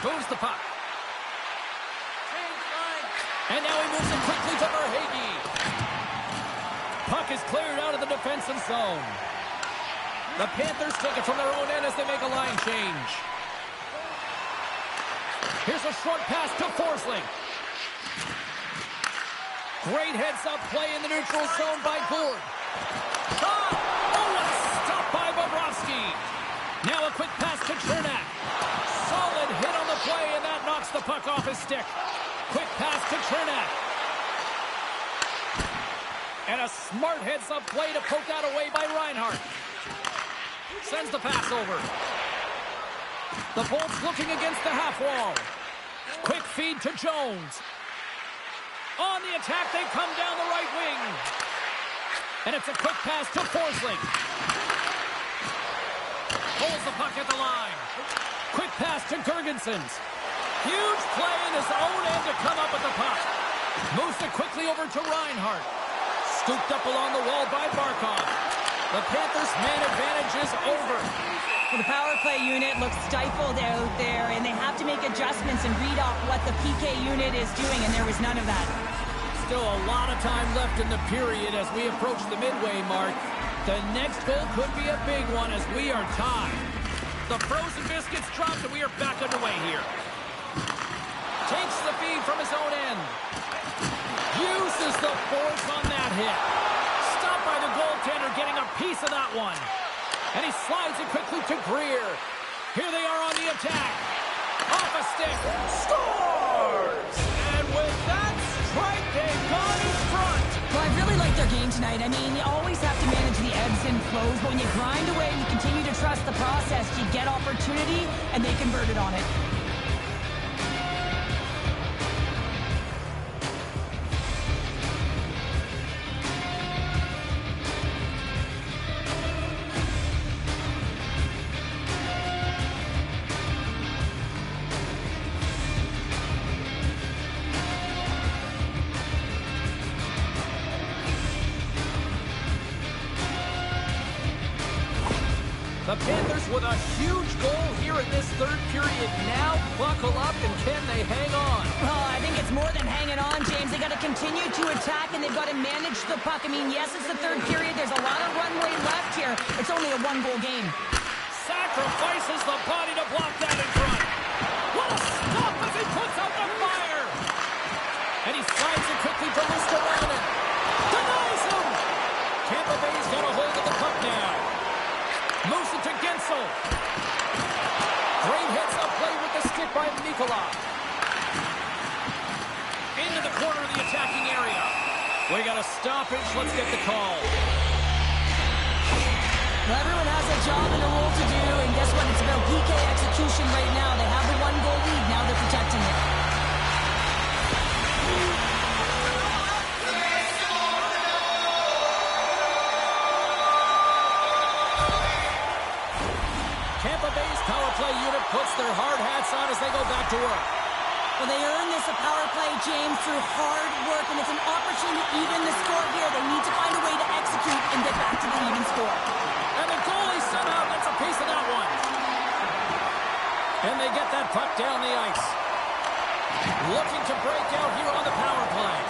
Moves the puck. And now he moves it quickly to Verhaeghe. Puck is cleared out of the defensive zone. The Panthers take it from their own end as they make a line change. Here's a short pass to Forsling. Great heads-up play in the neutral zone by Gourde. Oh, what a stop by Bobrovsky. Now a quick pass to Chernak. Solid hit on the play, and that knocks the puck off his stick. Quick pass to Chernak. And a smart heads-up play to poke that away by Reinhart. Sends the pass over. The Bolts looking against the half wall. Quick feed to Jones. On the attack, they come down the right wing. And it's a quick pass to Forsling. Holds the puck at the line. Quick pass to Girgensons. Huge play in his own end to come up with the puck. Moves it quickly over to Reinhart. Scooped up along the wall by Barkov. The Panthers' man advantage is over. Well, the power play unit looks stifled out there, and they have to make adjustments and read off what the PK unit is doing, and there was none of that. Still a lot of time left in the period as we approach the midway mark. The next goal could be a big one as we are tied. The frozen biscuits dropped, and we are back underway here. Takes the feed from his own end. Uses the force on that hit. Stopped by the goaltender, getting a piece of that one. And he slides it quickly to Greer. Here they are on the attack. Off a stick. Scores! And with that strike, they've gone in front. Well, I really like their game tonight. I mean, you always have to manage the ebbs and flows, but when you grind away and you continue to trust the process, you get opportunity, and they converted on it. The Panthers with a huge goal here in this third period. Now buckle up, and can they hang on? Oh, I think it's more than hanging on, James. They got to continue to attack, and they've got to manage the puck. I mean, yes, it's the third period. There's a lot of runway left here. It's only a one-goal game. Sacrifices the body to block that in front. What a stop as he puts out the fire. And he slides it quickly to Ristolainen. Denies him. Tampa Bay's got a hold of the puck now. Moves it to Gensel. Great heads-up play with the stick by Mikula. Into the corner of the attacking area. We got a stoppage. Let's get the call. Well, everyone has a job and a role to do, and guess what? It's about PK execution right now. They have the one-goal lead. Now they're protecting it. Tampa Bay's power play unit puts their hard hats on as they go back to work. Well, they earn this a power play, James, through hard work, and it's an opportunity to even the score here. They need to find a way to execute and get back to the even score. And the goalie somehow gets a piece of that one. And they get that puck down the ice. Looking to break out here on the power play.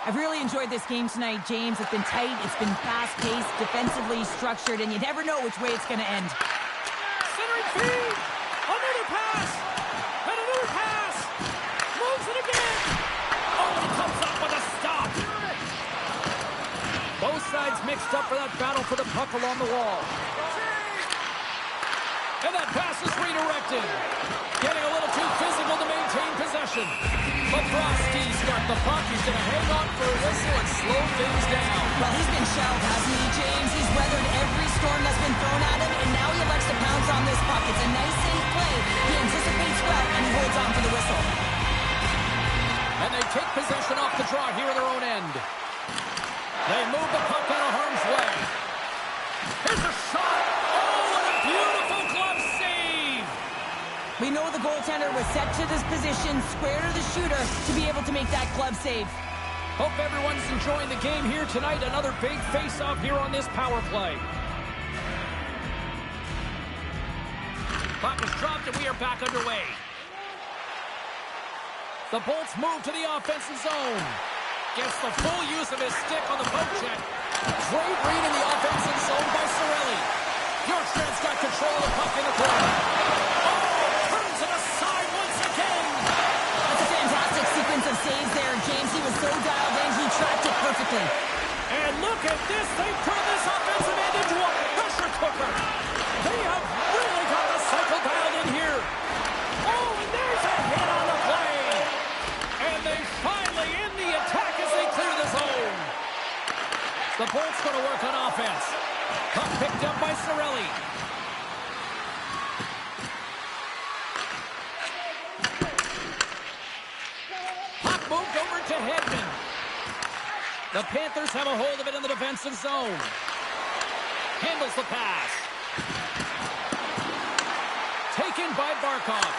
I've really enjoyed this game tonight, James. It's been tight, it's been fast-paced, defensively structured, and you never know which way it's going to end. Centering feed! Another pass! And another pass! Moves it again! Oh, and it comes up with a stop! Both sides mixed up for that battle for the puck along the wall. And that pass is redirected. Getting a little too physical to maintain possession. Bobrovsky's got the puck. He's going to hang on for a whistle and slow things down. Well, he's been shelled, hasn't he, James? He's weathered every storm that's been thrown at him, and now he elects to pounce on this puck. It's a nice, safe play. He anticipates well, and he holds on for the whistle. And they take possession off the draw here in their own end. They move the puck out of harm's way. Here's a shot. Oh, what a beautiful glove save. We know the goaltender was set to this position, square to the shooter, to be able to make that glove save. Hope everyone's enjoying the game here tonight. Another big face-off here on this power play. Puck is dropped and we are back underway. The Bolts move to the offensive zone. Gets the full use of his stick on the poke check. Great read in the offensive zone by Cirelli. Bjorkstrand's got control of the puck in the corner. Oh, turns it aside once again. That's a fantastic sequence of saves there, James. He was so dialed in, he tracked it perfectly. And look at this. They turn this offensive end into a pressure cooker. They have really got the cycle dialed in here. Oh, and there's a hit on the play. And they finally end the attack as they clear the zone. The Bolts going to work on offense. Puck picked up by Cirelli. Puck moved over to Hedman. The Panthers have a hold of it in the defensive zone. Handles the pass. Taken by Barkov.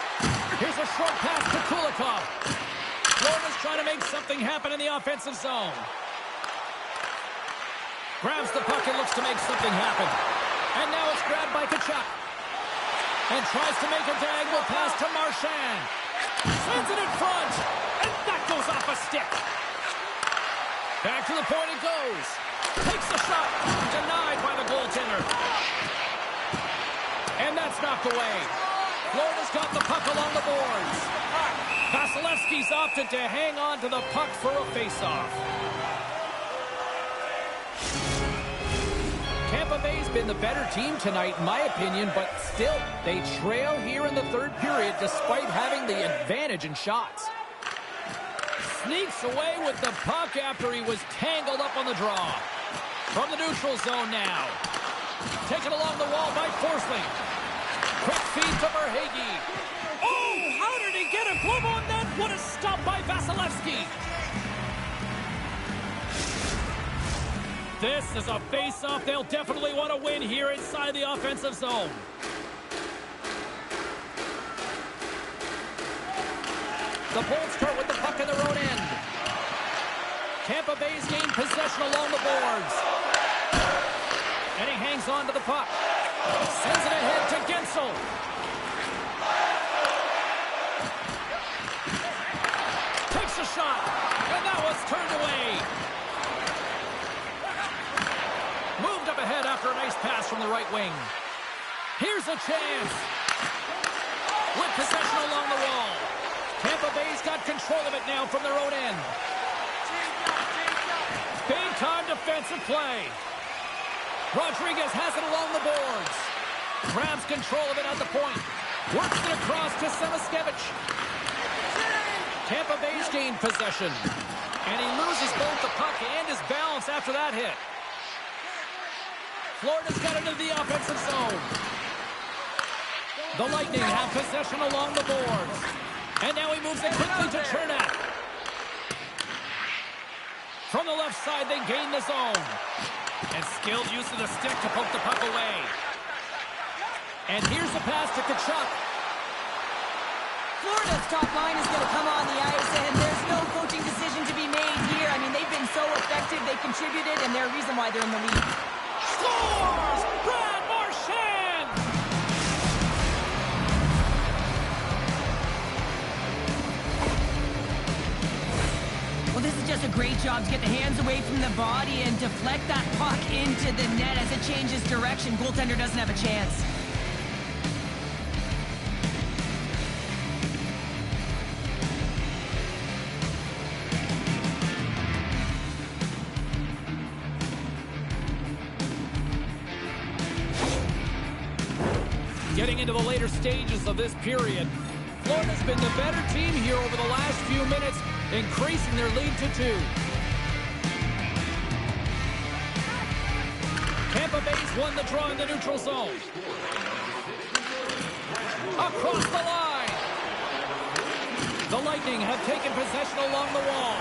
Here's a short pass to Kulikov. Florida's trying to make something happen in the offensive zone. Grabs the puck and looks to make something happen. And now it's grabbed by Tkachuk. And tries to make a diagonal pass to Marchand. Sends it in front. And that goes off a stick. Back to the point it goes. Takes the shot. Denied by the goaltender. And that's knocked away. Florida's got the puck along the boards. Vasilevsky's opted to hang on to the puck for a faceoff. Tampa Bay's been the better team tonight, in my opinion, but still, they trail here in the third period despite having the advantage in shots. Sneaks away with the puck after he was tangled up on the draw. From the neutral zone now. Taken along the wall by Forsling. Quick feed to Verhaeghe. Oh, how did he get a glove on that? What a stop by Vasilevsky. This is a face-off they'll definitely want to win here inside the offensive zone. The Bolts start with the puck in their own end. Tampa Bay's gained possession along the boards. And he hangs on to the puck. Sends it ahead to Gensel. Takes a shot. And that was turned away. Moved up ahead after a nice pass from the right wing. Here's a chance. With possession along the wall. Tampa Bay's got control of it now from their own end. Big-time defensive play. Rodriguez has it along the boards. Grabs control of it at the point. Works it across to Samaskevich. Tampa Bay's gained possession. And he loses both the puck and his balance after that hit. Florida's got into the offensive zone. The Lightning have possession along the boards. And now he moves it quickly to Chernak. From the left side, they gain the zone. And skilled use of the stick to poke the puck away. And here's the pass to Tkachuk. Florida's top line is going to come on the ice, and there's no coaching decision to be made here. I mean, they've been so effective, they contributed, and they're a reason why they're in the lead. Scores! Brad Marchand! does a great job to get the hands away from the body and deflect that puck into the net as it changes direction. Goaltender doesn't have a chance. Getting into the later stages of this period, Florida's been the better team here over the last few minutes, increasing their lead to 2. Tampa Bay's won the draw in the neutral zone. Across the line. The Lightning have taken possession along the wall.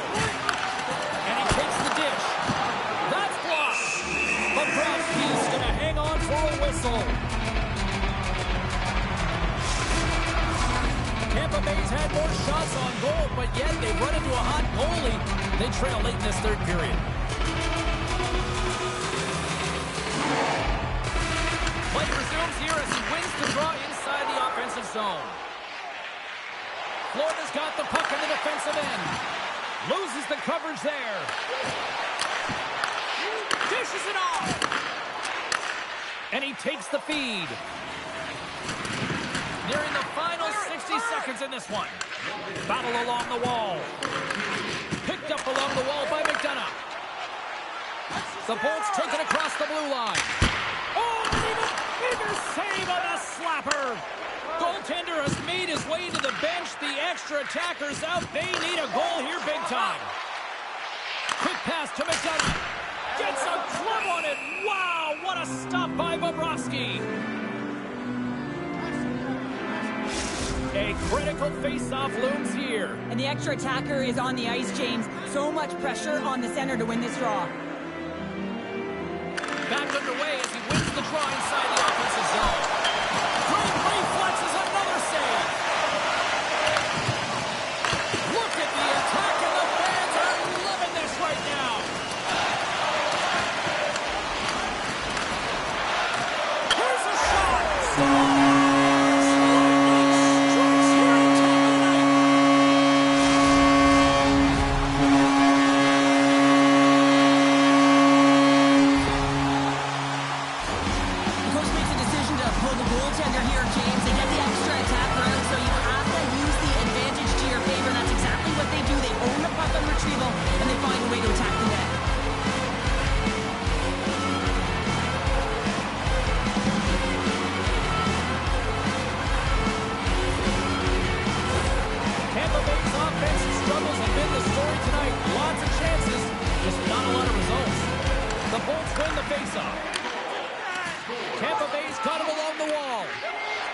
And he takes the dish. That's blocked. Bobrovsky's going to hang on for a whistle. Tampa Bay's had more shots on goal, but yet they've run into a hot goalie. They trail late in this third period. Play resumes here as he wins the draw inside the offensive zone. Florida's got the puck in the defensive end. Loses the coverage there. Dishes it off. And he takes the feed. Nearing the final 60 seconds in this one. Battle along the wall. Picked up along the wall by McDonough. The Bolts taken across the blue line. Oh, even save on the slapper. Goaltender has made his way to the bench. The extra attackers out. They need a goal here big time. Quick pass to McDonough. Gets a glove on it. Wow, what a stop by Bobrovsky. A critical face-off looms here. And the extra attacker is on the ice, James. So much pressure on the center to win this draw. Back underway as he wins the draw inside the offensive zone. Great reflexes, another save. Look at the attack, and the fans are loving this right now. Here's a shot.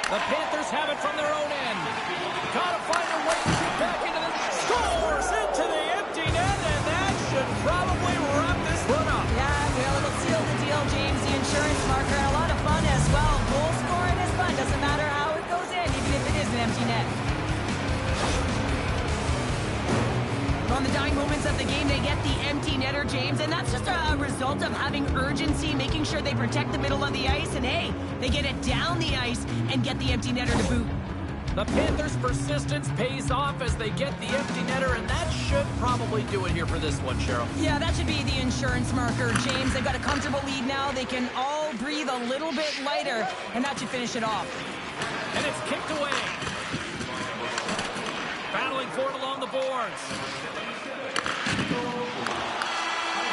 The Panthers have it from their own end. Gotta find a way to get back into the... Scores into the empty net, and that should probably wrap this one up. Yeah, well, it'll seal the deal, James. The insurance marker, and a lot of fun as well. Goal scoring is fun. Doesn't matter how it goes in, even if it is an empty net. On the dying moments of the game, they get the empty netter, James, and that's just a result of having urgency, making sure they protect the middle of the ice, and hey, they get it down the ice and get the empty netter to boot. The Panthers' persistence pays off as they get the empty netter, and that should probably do it here for this one, Cheryl. Yeah, that should be the insurance marker, James. They've got a comfortable lead now. They can all breathe a little bit lighter, and that should finish it off. And it's kicked away. Battling for it along the boards.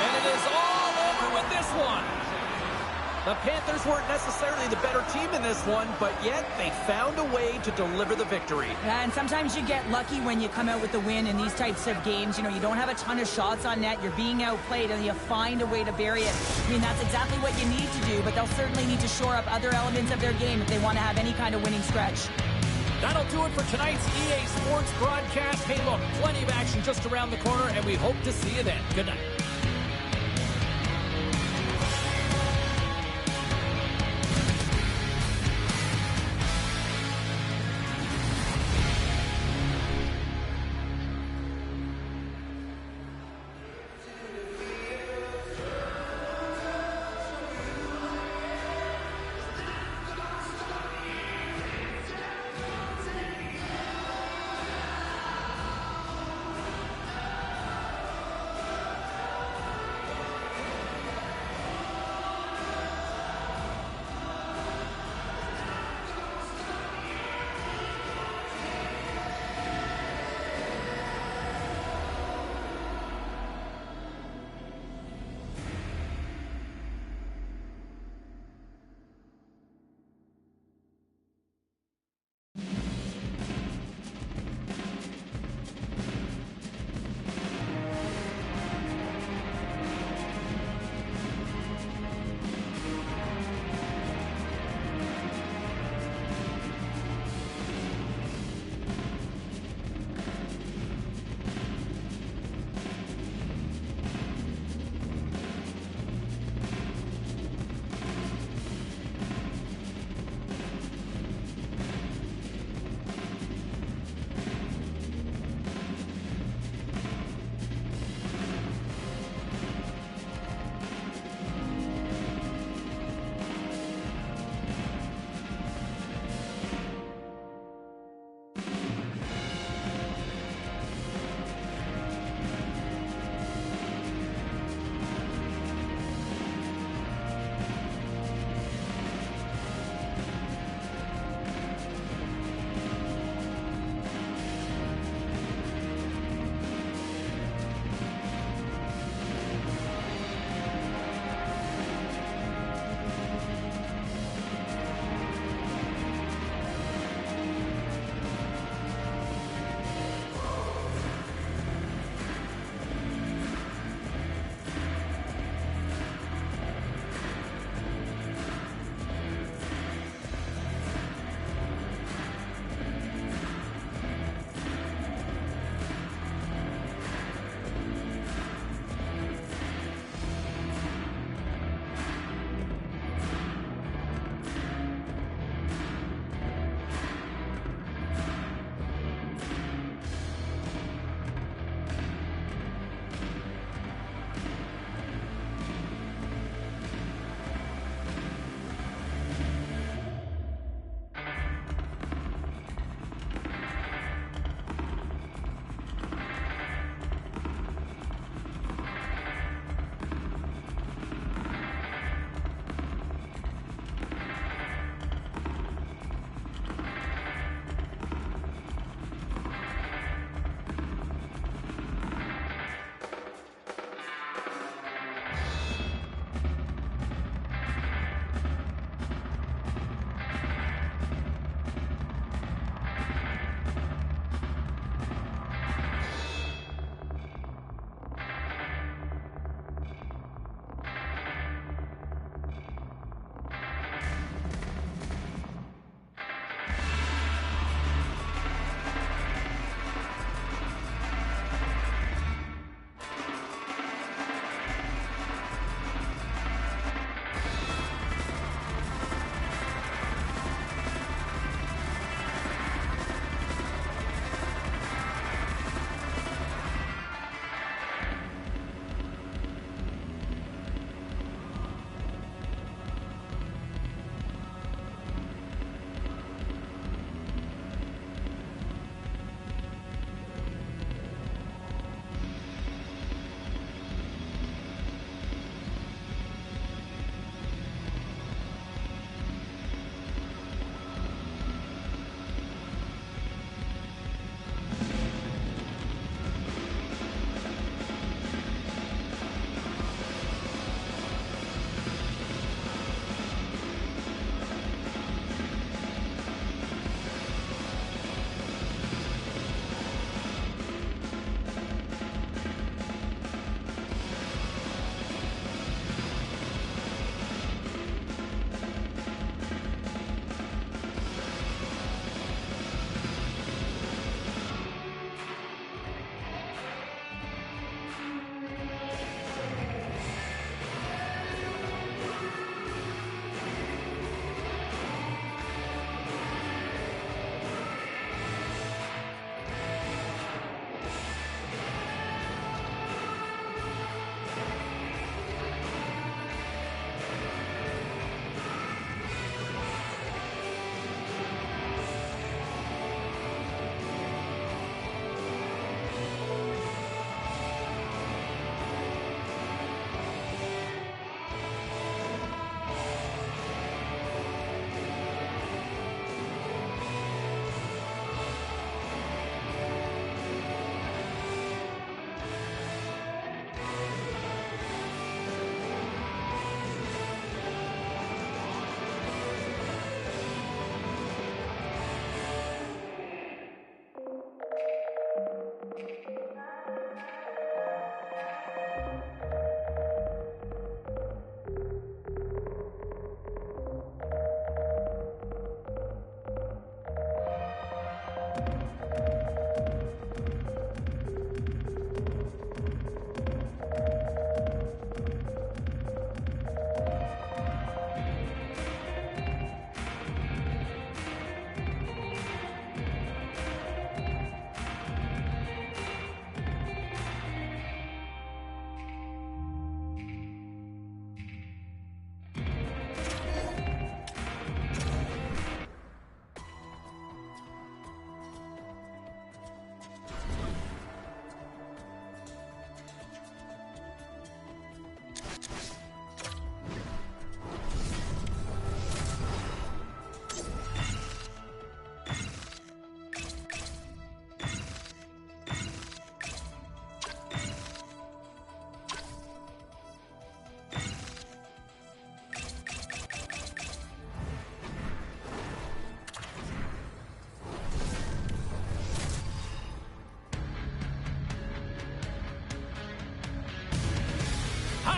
And it is all over with this one. The Panthers weren't necessarily the better team in this one, but yet they found a way to deliver the victory. Yeah, and sometimes you get lucky when you come out with the win in these types of games. You know, you don't have a ton of shots on net. You're being outplayed, and you find a way to bury it. I mean, that's exactly what you need to do, but they'll certainly need to shore up other elements of their game if they want to have any kind of winning stretch. That'll do it for tonight's EA Sports broadcast. Hey, look, plenty of action just around the corner, and we hope to see you then. Good night.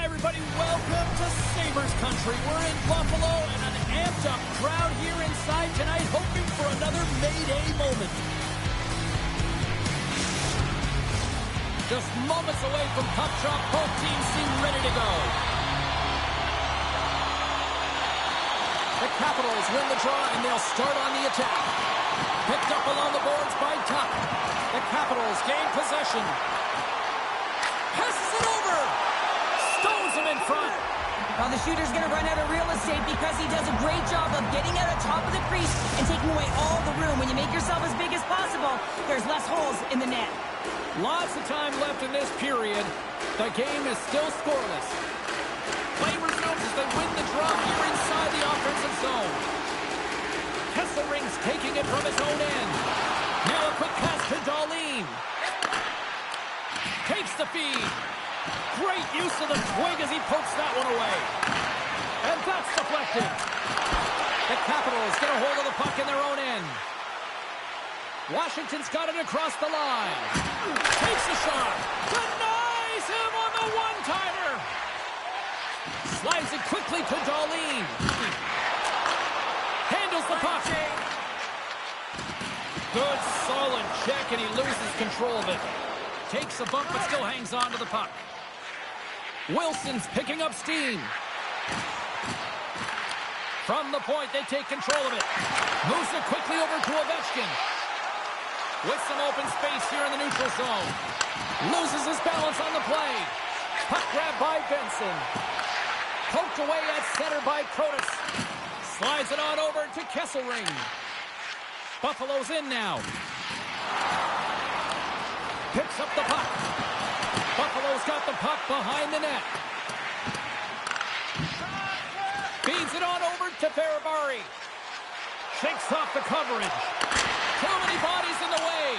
Everybody, welcome to Sabres Country. We're in Buffalo and an amped-up crowd here inside tonight, hoping for another Mayday moment. Just moments away from puck drop, both teams seem ready to go. The Capitals win the draw and they'll start on the attack. Picked up along the boards by Tuck. The Capitals gain possession. Passes it over. Stones him in front. Well, the shooter's going to run out of real estate because he does a great job of getting out of top of the crease and taking away all the room. When you make yourself as big as possible, there's less holes in the net. Lots of time left in this period. The game is still scoreless. Play resumes as they win the draw here inside the offensive zone. Kesselring's taking it from his own end. Now a quick pass to Darlene. Takes the feed. Great use of the twig as he pokes that one away. And that's deflected. The Capitals get a hold of the puck in their own end. Washington's got it across the line. Takes a shot. Denies him on the one-timer. Slides it quickly to Darlene. Handles the puck. Good, solid check, and he loses control of it. Takes a bump, but still hangs on to the puck. Wilson's picking up steam. From the point, they take control of it. Moves it quickly over to Ovechkin. With some open space here in the neutral zone. Loses his balance on the play. Puck grab by Benson. Poked away at center by Protas. Slides it on over to Kesselring. Buffalo's in now. Picks up the puck. Buffalo's got the puck behind the net. Feeds it on over to Ferrabari. Shakes off the coverage. Too many bodies in the way.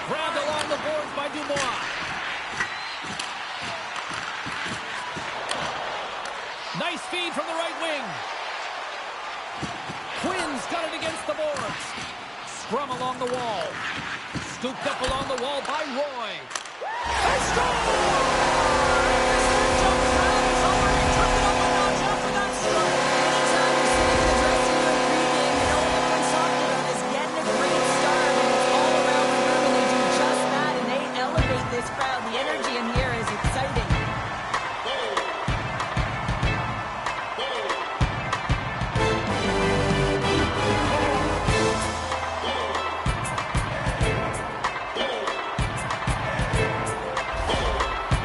Grabbed along the boards by Dubois. Nice feed from the right wing. Quinn's got it against the boards. Scrum along the wall. Scooped up along the wall by Roy. They score! This crowd, the energy in here is exciting.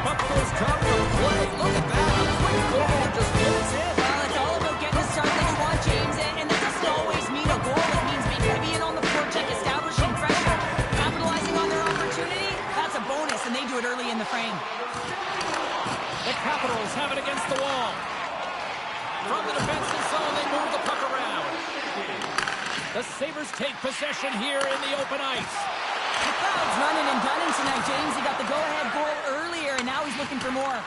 Buffalo's come to play. Look at that. A quick goal just puts in. Well, it's all about getting the start that you want, James, and that doesn't always mean a goal. It means being heavy in on the forecheck, establishing pressure, capitalizing on their opportunity. That's a bonus, and they do it early in the frame. The Capitals have it against the wall. From the defensive zone, they move the puck around. The Sabres take possession here in the open ice. The crowd's running and gunning tonight, James. He got the go-ahead goal earlier, and now he's looking for more.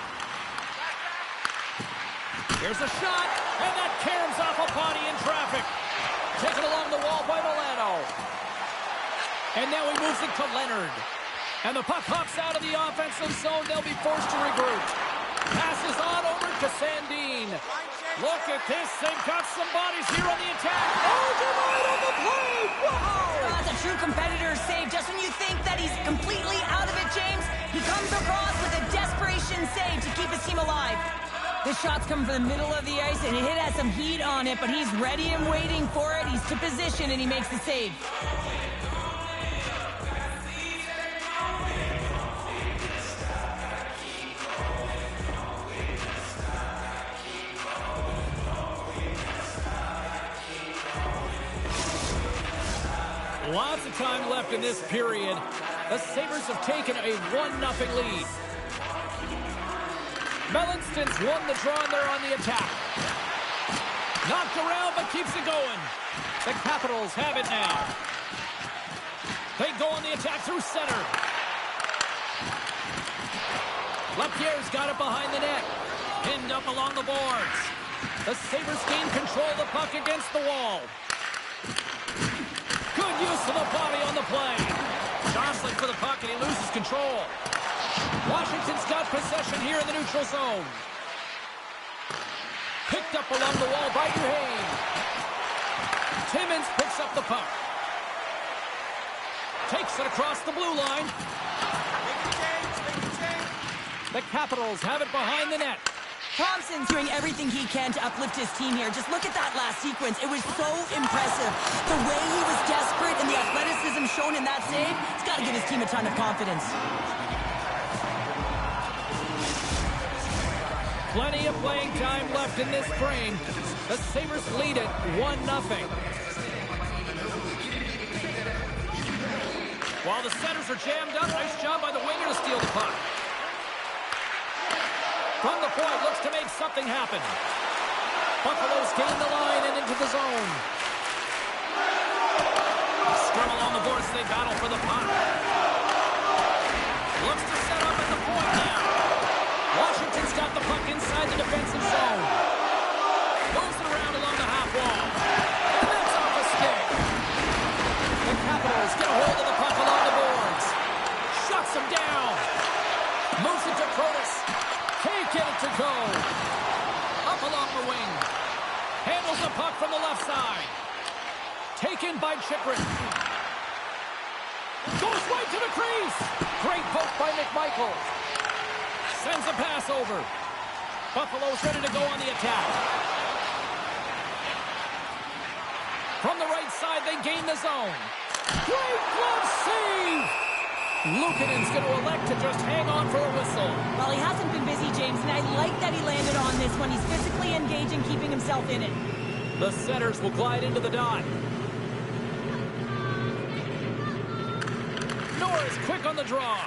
Here's a shot, and that caroms off a body in traffic. Taken along the wall by Milano. And now he moves it to Leonard. And the puck hops out of the offensive zone. They'll be forced to regroup. Passes on over to Sandin. Look at this. They've got some bodies here on the attack. Oh, denied on the play. Wow. That's a true competitor's save. Just when you think that he's completely out of it, James, he comes across with a desperation save to keep his team alive. This shot's coming from the middle of the ice, and it has some heat on it, but he's ready and waiting for it. He's to position, and he makes the save. Lots of time left in this period. The Sabres have taken a 1-0 lead. Mellanston's won the draw, and they're on the attack. Knocked around, but keeps it going. The Capitals have it now. They go on the attack through center. Lapierre's got it behind the net. Pinned up along the boards. The Sabres gain control of the puck against the wall. Good use of the body on the play. Jostling for the puck, and he loses control. Washington's got possession here in the neutral zone. Picked up along the wall by Duhane. Timmins picks up the puck. Takes it across the blue line. The Capitals have it behind the net. Thompson's doing everything he can to uplift his team here. Just look at that last sequence. It was so impressive. The way he was desperate and the athleticism shown in that save, it's got to give his team a ton of confidence. Plenty of playing time left in this frame. The Sabres lead it 1-0. While the centers are jammed up, nice job by the winger to steal the puck. From the point, looks to make something happen. Buffalo's gain the line and into the zone. Scrum along the boards, they battle for the puck. Looks to set up at the point now. Washington's got the puck inside the defensive zone. Moves it around along the half wall. And that's off a stick. The Capitals get a hold of the puck along the boards. Shuts him down. Moves it to Protas. Can't get it to go. Up along the wing. Handles the puck from the left side. Taken by Chychrun. Goes right to the crease. Great poke by McMichael. Sends a pass over. Buffalo's ready to go on the attack. From the right side, they gain the zone. Great glove save! Luukkonen's going to elect to just hang on for a whistle. Well, he hasn't been busy, James, and I like that he landed on this one. He's physically engaging, keeping himself in it. The centers will glide into the dot. Norris quick on the draw.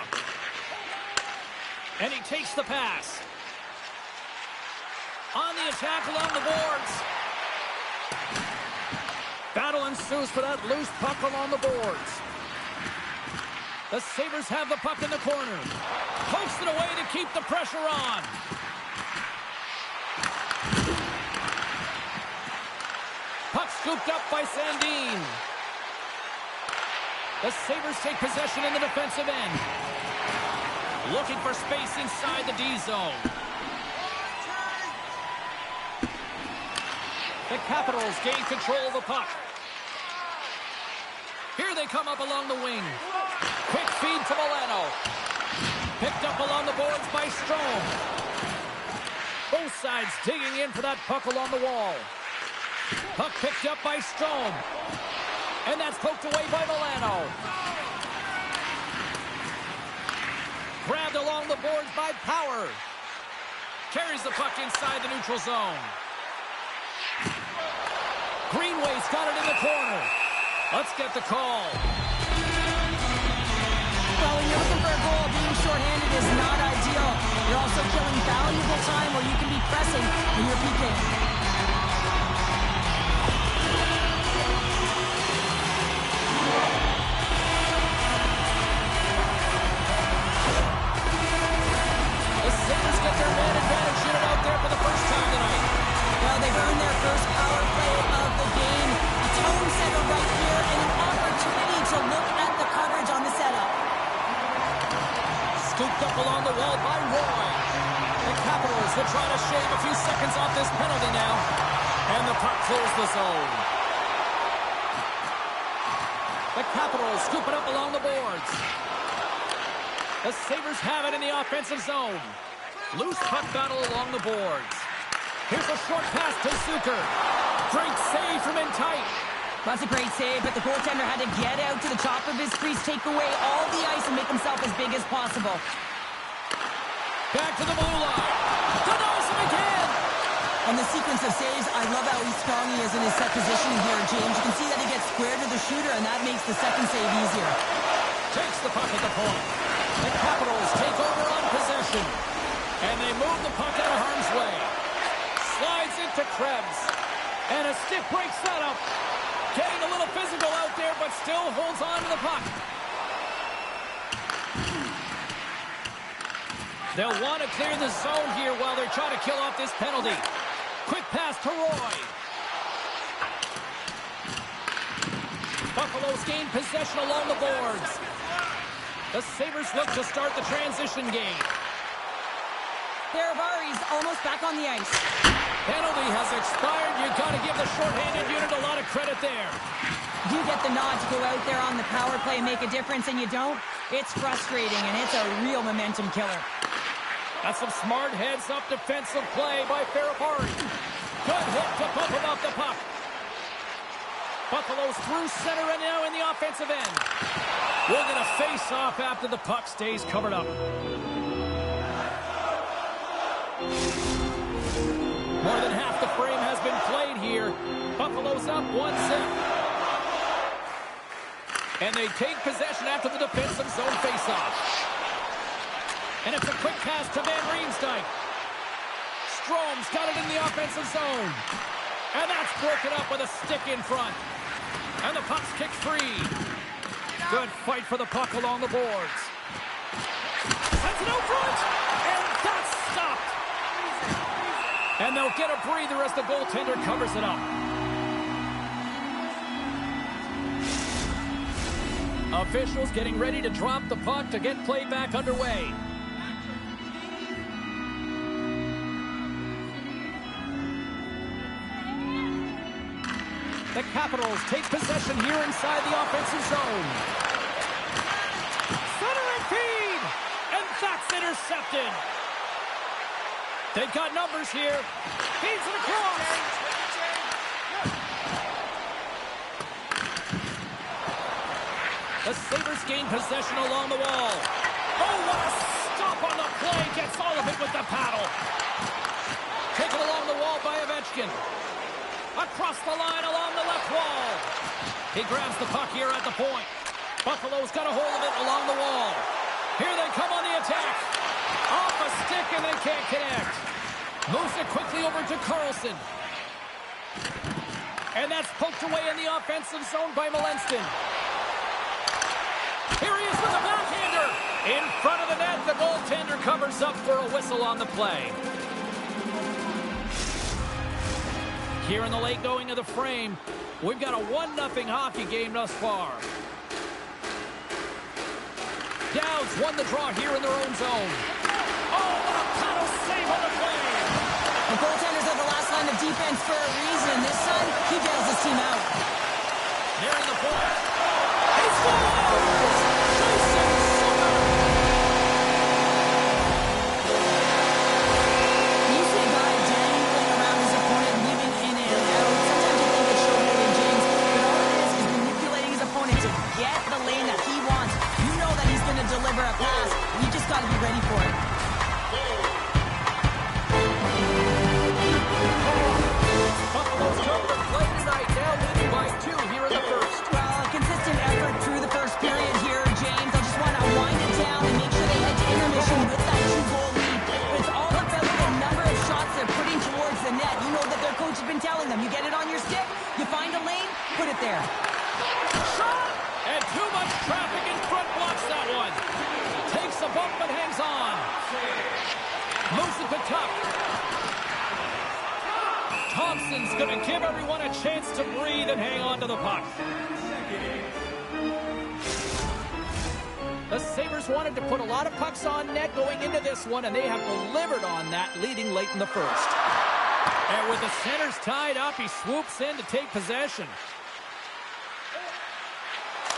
And he takes the pass. On the attack along the boards. Battle ensues for that loose puck along the boards. The Sabres have the puck in the corner. Pokes it away to keep the pressure on. Puck scooped up by Sandin. The Sabres take possession in the defensive end. Looking for space inside the D zone. The Capitals gain control of the puck. Here they come up along the wing. Quick feed to Milano. Picked up along the boards by Strome. Both sides digging in for that puck along the wall. Puck picked up by Strome. And that's poked away by Milano. Grabbed along the boards by Power. Carries the puck inside the neutral zone. Greenway's got it in the corner. Let's get the call. Well, when you're looking for a goal, being shorthanded is not ideal. You're also killing valuable time where you can be pressing when you're PKing. The Sabres get their man advantage unit out there for the first time tonight. Well, they've earned their first power play of the game. A tone setter right here and an opportunity to look at the coverage on the setup. Scooped up along the wall by Roy. The Capitals Sabres will try to shave a few seconds off this penalty now. And the puck clears the zone. The Capitals scoop it up along the boards. The Sabres have it in the offensive zone. Loose puck battle along the boards. Here's a short pass to Zucker. Great save from in tight. That's a great save, but the goaltender had to get out to the top of his crease, take away all the ice, and make himself as big as possible. Back to the blue line. Denies him again. On the sequence of saves, I love how strong he is in his set positioning here, James. You can see that he gets square to the shooter, and that makes the second save easier. Takes the puck at the point. The Capitals take over on possession. And they move the puck out of harm's way. Slides into Krebs. And a stick breaks that up. Getting a little physical out there, but still holds on to the puck. They'll want to clear the zone here while they're trying to kill off this penalty. Quick pass to Roy. Buffalo's gain possession along the boards. The Sabres look to start the transition game. Barabari's almost back on the ice. Penalty has expired. You've got to give the shorthanded unit a lot of credit there. You get the nod to go out there on the power play and make a difference, and you don't. It's frustrating, and it's a real momentum killer. That's some smart heads-up defensive play by Barabari. Good hit to bump him off the puck. Buffalo's through center and now in the offensive end. We're going to face off after the puck stays covered up. More than half the frame has been played here. Buffalo's up 1-0. And they take possession after the defensive zone faceoff. And it's a quick pass to Van Riemsdyk. Strome's got it in the offensive zone. And that's broken up with a stick in front. And the puck's kicked free. Good fight for the puck along the boards. Sends it out front. And that's stopped. And they'll get a breather as the goaltender covers it up. Officials getting ready to drop the puck to get play back underway. The Capitals take possession here inside the offensive zone. Centering feed! And that's intercepted. They've got numbers here. Feeds it across. The Sabres gain possession along the wall. Oh, what a stop on the play. Gets all of it with the paddle. Taken along the wall by Ovechkin. Across the line along the left wall. He grabs the puck here at the point. Buffalo's got a hold of it along the wall. Here they come on the attack. Off a stick and they can't connect. Moves it quickly over to Carlson. And that's poked away in the offensive zone by Malenston. Here he is with a backhander. In front of the net, the goaltender covers up for a whistle on the play. Here in the late going of the frame, we've got a 1-0 hockey game thus far. Dowds won the draw here in their own zone. Oh, what a paddle save on the play. The goaltenders are the last line of defense for a reason. This time, he bails his team out. Nearing the point. He scores! You see a guy dangling around his opponent, weaving in and out. Sometimes you think it's showboating, James, but all it is manipulating his opponent to get the lane that he wants. You know that he's going to deliver a pass. You just got to be ready for it. Buffalo's come to play tonight, now leading by 2 here in the first. Well, a consistent effort through the first period here, James. I just want to wind it down and make sure they head to intermission with that 2-goal lead. But it's all about the number of shots they're putting towards the net. You know that their coach has been telling them, you get it on your stick, you find a lane, put it there. Shot! And too much traffic in front blocks that one. Takes a bump but hangs on. Moves it to Tuck. Thompson's going to give everyone a chance to breathe and hang on to the puck. The Sabres wanted to put a lot of pucks on net going into this one, and they have delivered on that, leading late in the first. And with the centers tied up, he swoops in to take possession.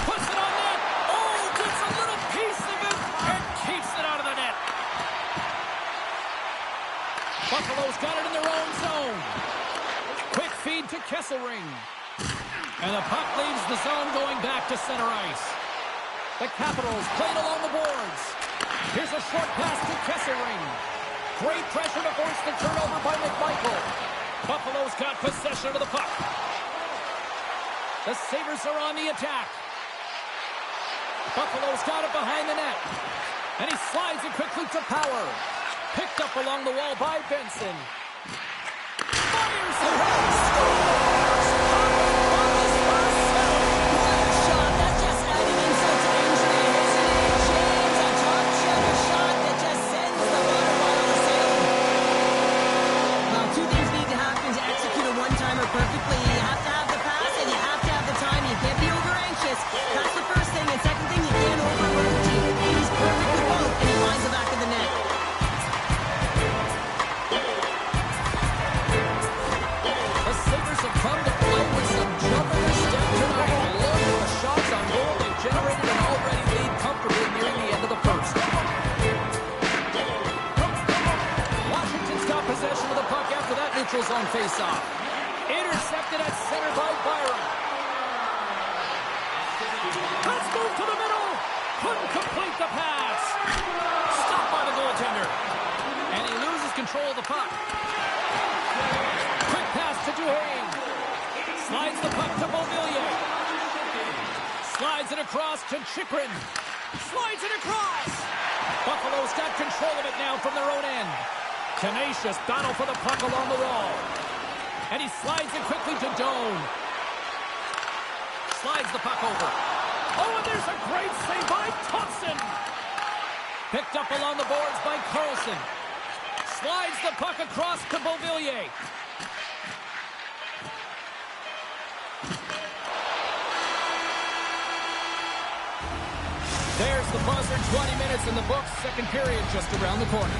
Puts it on net. Oh, gets a little piece of it and keeps it out of the net. Buffalo's got it in their own zone. Quick feed to Kesselring. And the puck leaves the zone going back to center ice. The Capitals played along the boards. Here's a short pass to Kesselring. Great pressure to force the turnover by McMichael. Buffalo's got possession of the puck. The Sabres are on the attack. Buffalo's got it behind the net. And he slides it quickly to Power. Picked up along the wall by Benson. Fires it! Perfectly. You have to have the pass and you have to have the time. You can't be over anxious. That's the first thing. And second thing, you can't overload the team. He's perfect with both, and he finds the back of the net. The Sabres have come to play with some jump in their step tonight. Look at the shots on goal. They've generated an already lead comfortably nearing the end of the first. Washington's got possession of the puck after that neutral zone face-off. Intercepted at center by Byron. Let's move to the middle. Couldn't complete the pass. Stopped by the goaltender. And he loses control of the puck. Quick pass to Duhaime. Slides the puck to Beauvillier. Slides it across to Chychrun. Slides it across. Buffalo's got control of it now from their own end. Tenacious battle for the puck along the wall. And he slides it quickly to Doan. Slides the puck over. Oh, and there's a great save by Thompson. Picked up along the boards by Carlson. Slides the puck across to Beauvillier. There's the buzzer. 20 minutes in the books. Second period just around the corner.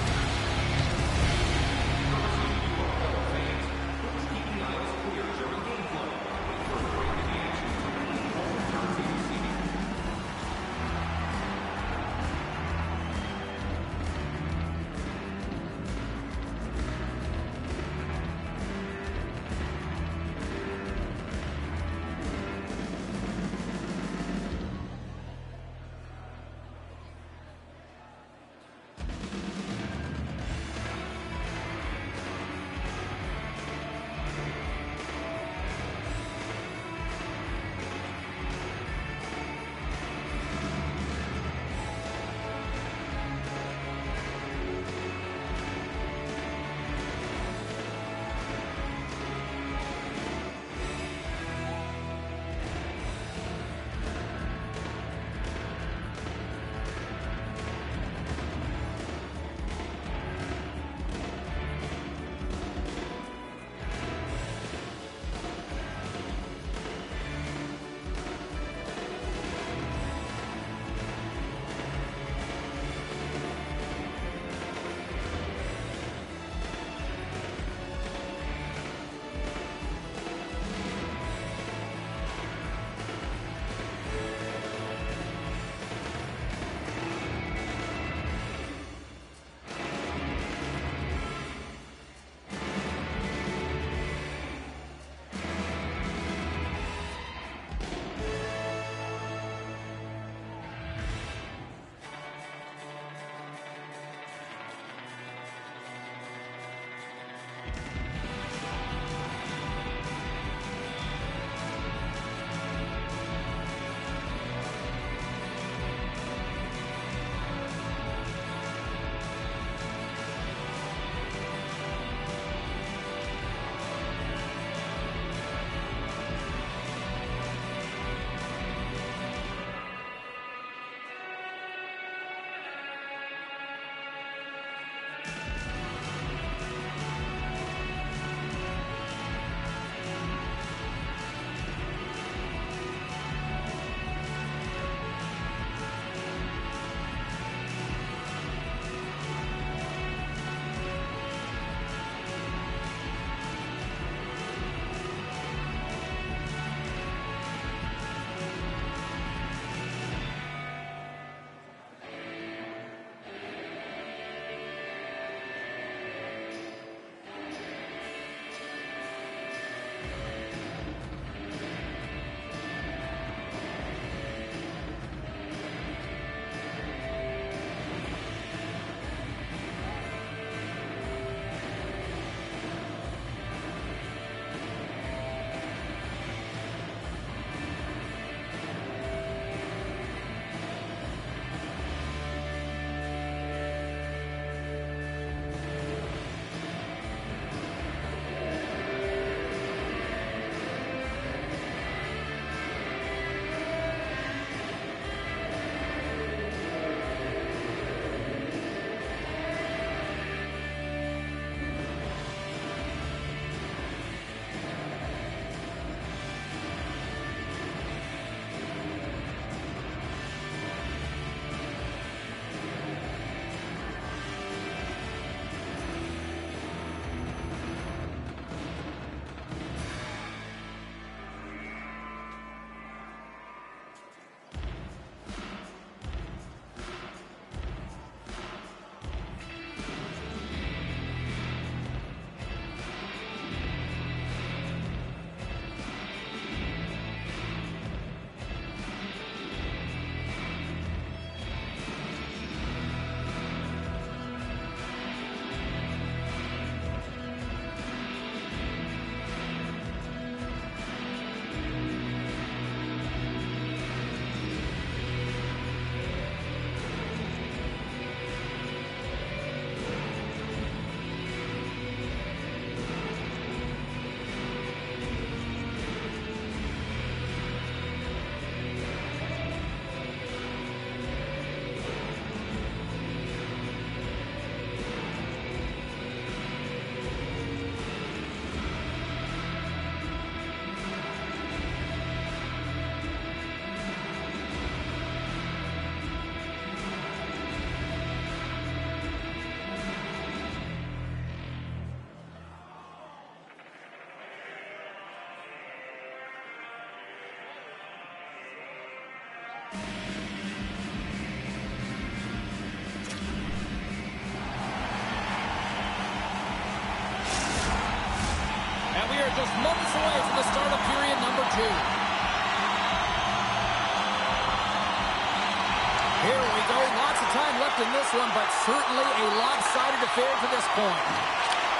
We're just moments away from the start of period number 2. Here we go. Lots of time left in this one, but certainly a lopsided affair to this point.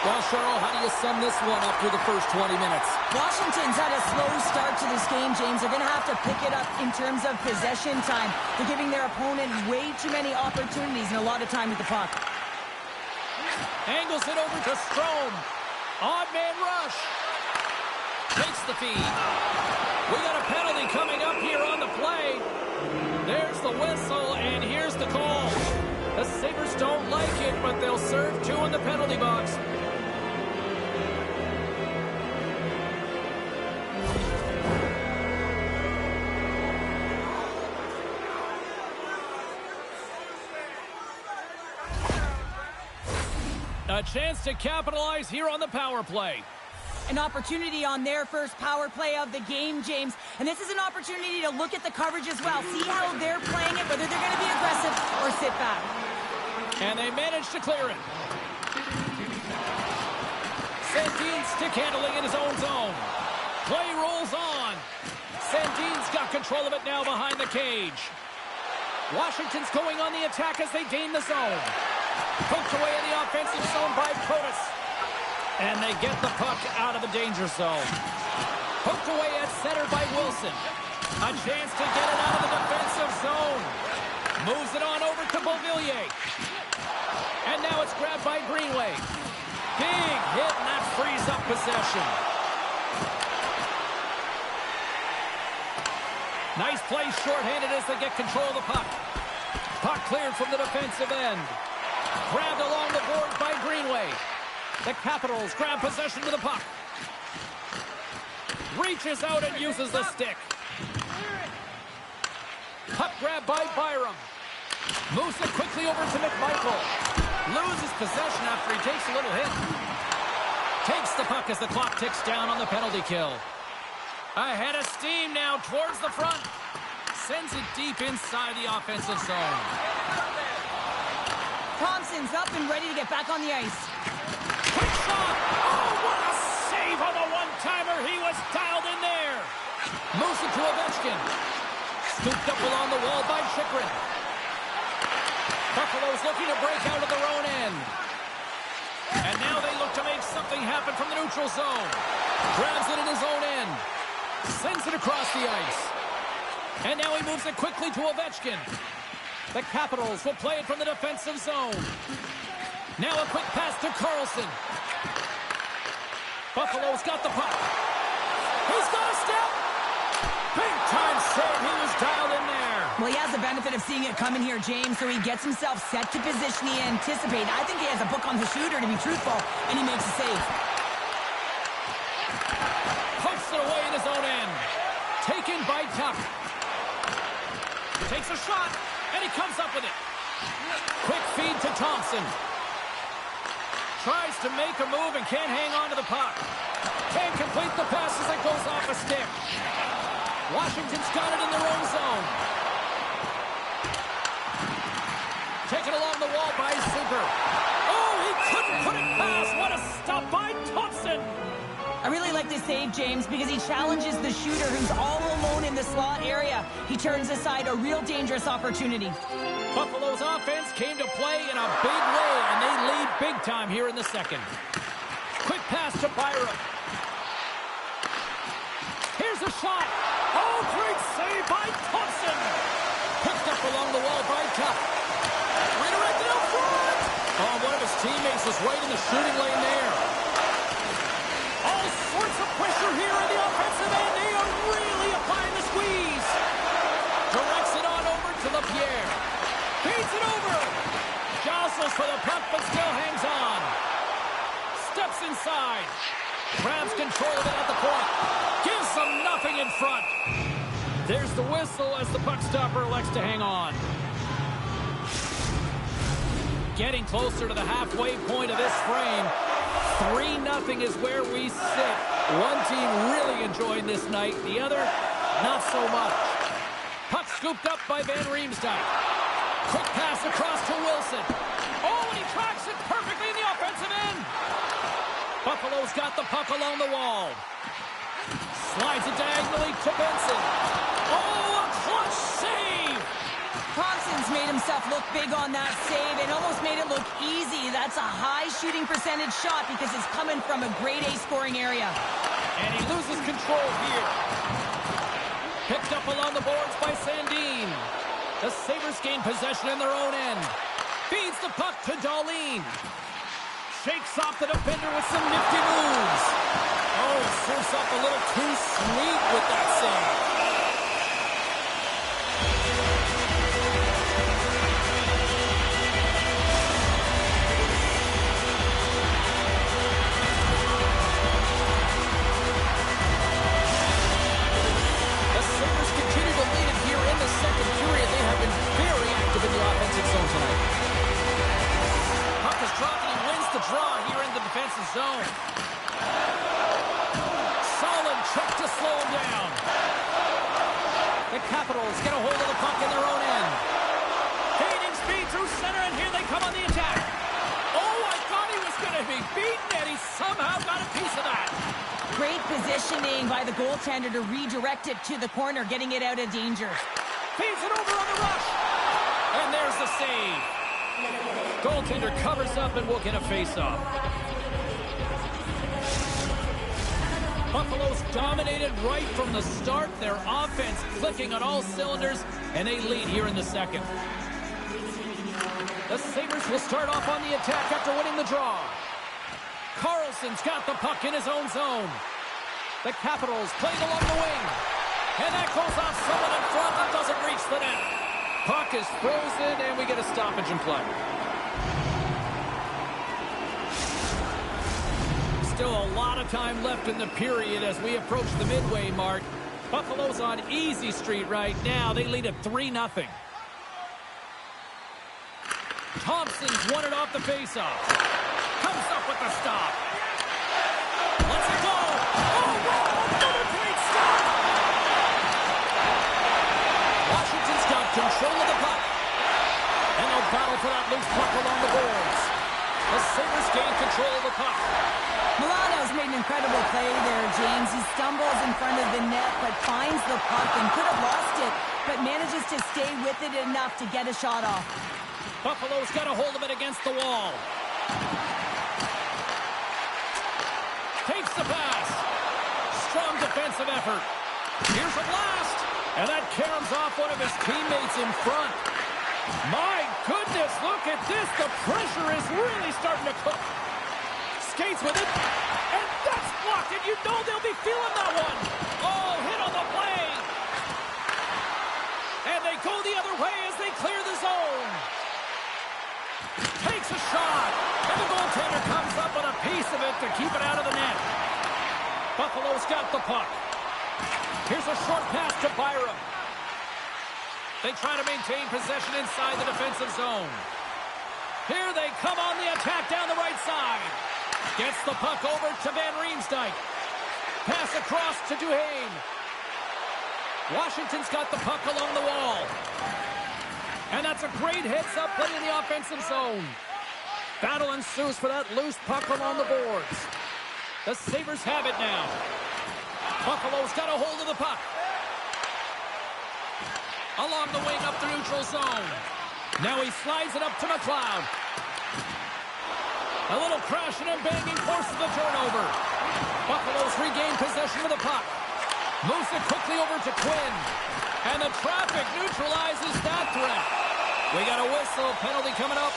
Well, Cheryl, how do you sum this one up through the first 20 minutes? Washington's had a slow start to this game, James. They're going to have to pick it up in terms of possession time. They're giving their opponent way too many opportunities and a lot of time with the puck. Angles it over to Strome. Odd man rush. Takes the feed. We got a penalty coming up here on the play. There's the whistle, and here's the call. The Sabres don't like it, but they'll serve 2 in the penalty box. A chance to capitalize here on the power play. An opportunity on their first power play of the game, James. And this is an opportunity to look at the coverage as well. See how they're playing it, whether they're going to be aggressive or sit back. And they managed to clear it. Sandin's stick handling in his own zone. Play rolls on. Sandin's got control of it now behind the cage. Washington's going on the attack as they gain the zone. Poked away in the offensive zone by Protas. And they get the puck out of the danger zone. Poked away at center by Wilson. A chance to get it out of the defensive zone. Moves it on over to Beauvillier. And now it's grabbed by Greenway. Big hit, and that frees up possession. Nice play shorthanded as they get control of the puck. Puck cleared from the defensive end. Grabbed along the boards by Greenway. The Capitals grab possession with the puck. Reaches out and uses the stick. Puck grab by Byram. Moves it quickly over to McMichael. Loses possession after he takes a little hit. Takes the puck as the clock ticks down on the penalty kill. Ahead of steam now towards the front. Sends it deep inside the offensive zone. Thompson's up and ready to get back on the ice. Quick shot! Oh, what a save on the one-timer! He was dialed in there! Moves it to Ovechkin. Scooped up along the wall by Chychrun. Buffalo's looking to break out of their own end. And now they look to make something happen from the neutral zone. Grabs it in his own end. Sends it across the ice. And now he moves it quickly to Ovechkin. The Capitals will play it from the defensive zone. Now a quick pass to Carlson. Buffalo's got the puck. He's got a step. Big time save. He was dialed in there. Well, he has the benefit of seeing it coming here, James, so he gets himself set to position he anticipated. I think he has a book on the shooter, to be truthful, and he makes a save. Pokes it away in his own end. Taken by Tuck. Takes a shot, and he comes up with it. Quick feed to Thompson. Tries to make a move and can't hang on to the puck. Can't complete the pass as it goes off a stick. Washington's got it in their own zone. Taken along the wall by Zucker. Oh, he couldn't put it past. What a stop by Thompson. I really like this save, James, because he challenges the shooter who's all alone in the slot area. He turns aside a real dangerous opportunity. Buffalo's offense came to play in a big way, and they lead big time here in the second. Quick pass to Byram. Here's a shot. Oh, great save by Thompson. Picked up along the wall by Tuck. Redirected out front. Oh, one of his teammates is right in the shooting lane there. All sorts of pressure here in the offensive end. They are really applying the squeeze. Directs it on over to LaPierre. Feeds it over. Jostles for the puck, but still hangs on. Steps inside. Grabs control of it at the point. Gives them nothing in front. There's the whistle as the puck stopper elects to hang on. Getting closer to the halfway point of this frame. 3-0 is where we sit. One team really enjoying this night. The other, not so much. Puck scooped up by Van Riemsdyk. Quick pass across to Wilson. Oh, and he tracks it perfectly in the offensive end. Buffalo's got the puck along the wall. Slides it diagonally to Benson. Oh, a clutch save! Thompson's made himself look big on that save and almost made it look easy. That's a high shooting percentage shot because it's coming from a grade A scoring area. And he loses control here. Picked up along the boards by Sandin. The Sabres gain possession in their own end. Feeds the puck to Darlene. Shakes off the defender with some nifty moves. Oh, it serves up a little too sweet with that save. The Sabres continue to lead it here in the second period. They have been very active in the offensive zone tonight. Puck is dropped and he wins the draw here in the defensive zone. Solid check to slow him down. The Capitals get a hold of the puck in their own end. Gaining speed through center, and here they come on the attack. Oh, I thought he was going to be beaten, and he somehow got a piece of that. Great positioning by the goaltender to redirect it to the corner, getting it out of danger. Feeds it over on the rush. And there's the save. Goaltender covers up and will get a face-off. Buffalo's dominated right from the start. Their offense clicking on all cylinders, and they lead here in the second. The Sabres will start off on the attack after winning the draw. Carlson's got the puck in his own zone. The Capitals playing along the wing. And that goes off someone in front that doesn't reach the net. Puck is frozen, and we get a stoppage in play. Still a lot of time left in the period as we approach the midway mark. Buffalo's on easy street right now. They lead at 3-0. Thompson's won it off the faceoff. Comes up with the stop. Let's it go. Oh, wow, another great stop. Washington's got control of the puck. And they'll battle for that loose puck along the boards. The Sabres gain control of the puck. Milano's made an incredible play there, James. He stumbles in front of the net, but finds the puck and could have lost it, but manages to stay with it enough to get a shot off. Buffalo's got a hold of it against the wall. Takes the pass. Strong defensive effort. Here's a blast. And that caroms off one of his teammates in front. My goodness, look at this. The pressure is really starting to cook. Skates with it, and that's blocked, and you know they'll be feeling that one. Oh, hit on the play. And they go the other way as they clear the zone. Takes a shot, and the goaltender comes up with a piece of it to keep it out of the net. Buffalo's got the puck. Here's a short pass to Byram. They try to maintain possession inside the defensive zone. Here they come on the attack down the right side. Gets the puck over to Van Riemsdyk. Pass across to Duhaime. Washington's got the puck along the wall. And that's a great heads-up play in the offensive zone. Battle ensues for that loose puck along the boards. The Sabres have it now. Buffalo's got a hold of the puck. Along the wing up the neutral zone. Now he slides it up to McLeod. A little crashing and banging forces the turnover. Buffalo's regained possession of the puck. Moves it quickly over to Quinn. And the traffic neutralizes that threat. We got a whistle. Penalty coming up.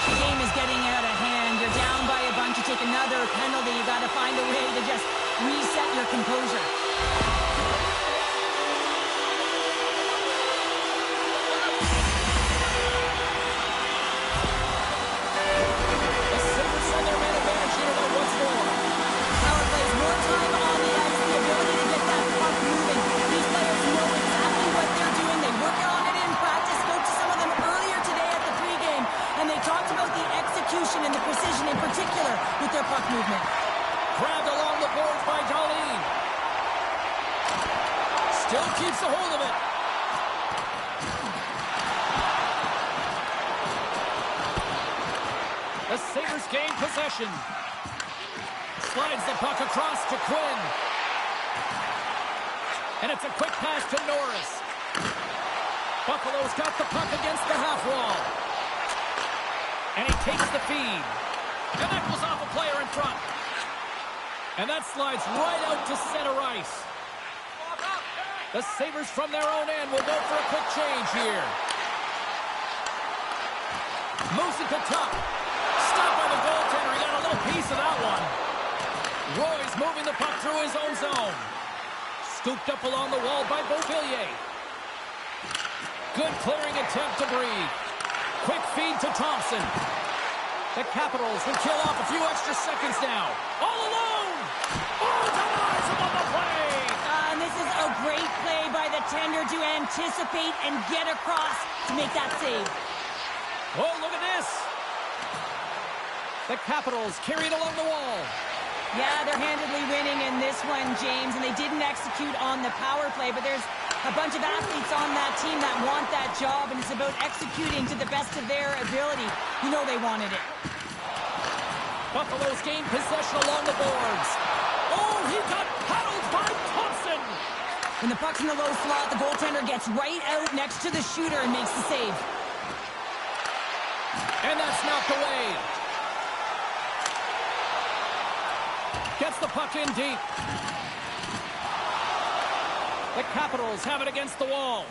The game is getting out of hand. You're down by a bunch. You take another penalty. You got to find a way to just reset your composure. And the precision in particular with their puck movement. Grabbed along the boards by Darlene. Still keeps a hold of it. The Sabres gain possession. Slides the puck across to Quinn. And it's a quick pass to Norris. Buffalo's got the puck against the half wall. And he takes the feed. And that goes off a player in front. And that slides right out to center ice. The Sabres from their own end will go for a quick change here. Moves it to Tuck. Stopped by the goaltender. He got a little piece of that one. Roy's moving the puck through his own zone. Scooped up along the wall by Beauvillier. Good clearing attempt to breathe. Quick feed to Thompson. The Capitals would kill off a few extra seconds now. All alone! Oh, denies him on the play! And this is a great play by the tender to anticipate and get across to make that save. Oh, look at this! The Capitals carried along the wall. Yeah, they're handedly winning in this one, James, and they didn't execute on the power play, but there's a bunch of athletes on that team that want that job, and it's about executing to the best of their ability. You know they wanted it. Buffalo's gained possession along the boards. Oh, he got paddled by Thompson! When the puck's in the low slot, the goaltender gets right out next to the shooter and makes the save. And that's knocked away. Gets the puck in deep. The Capitals have it against the wall.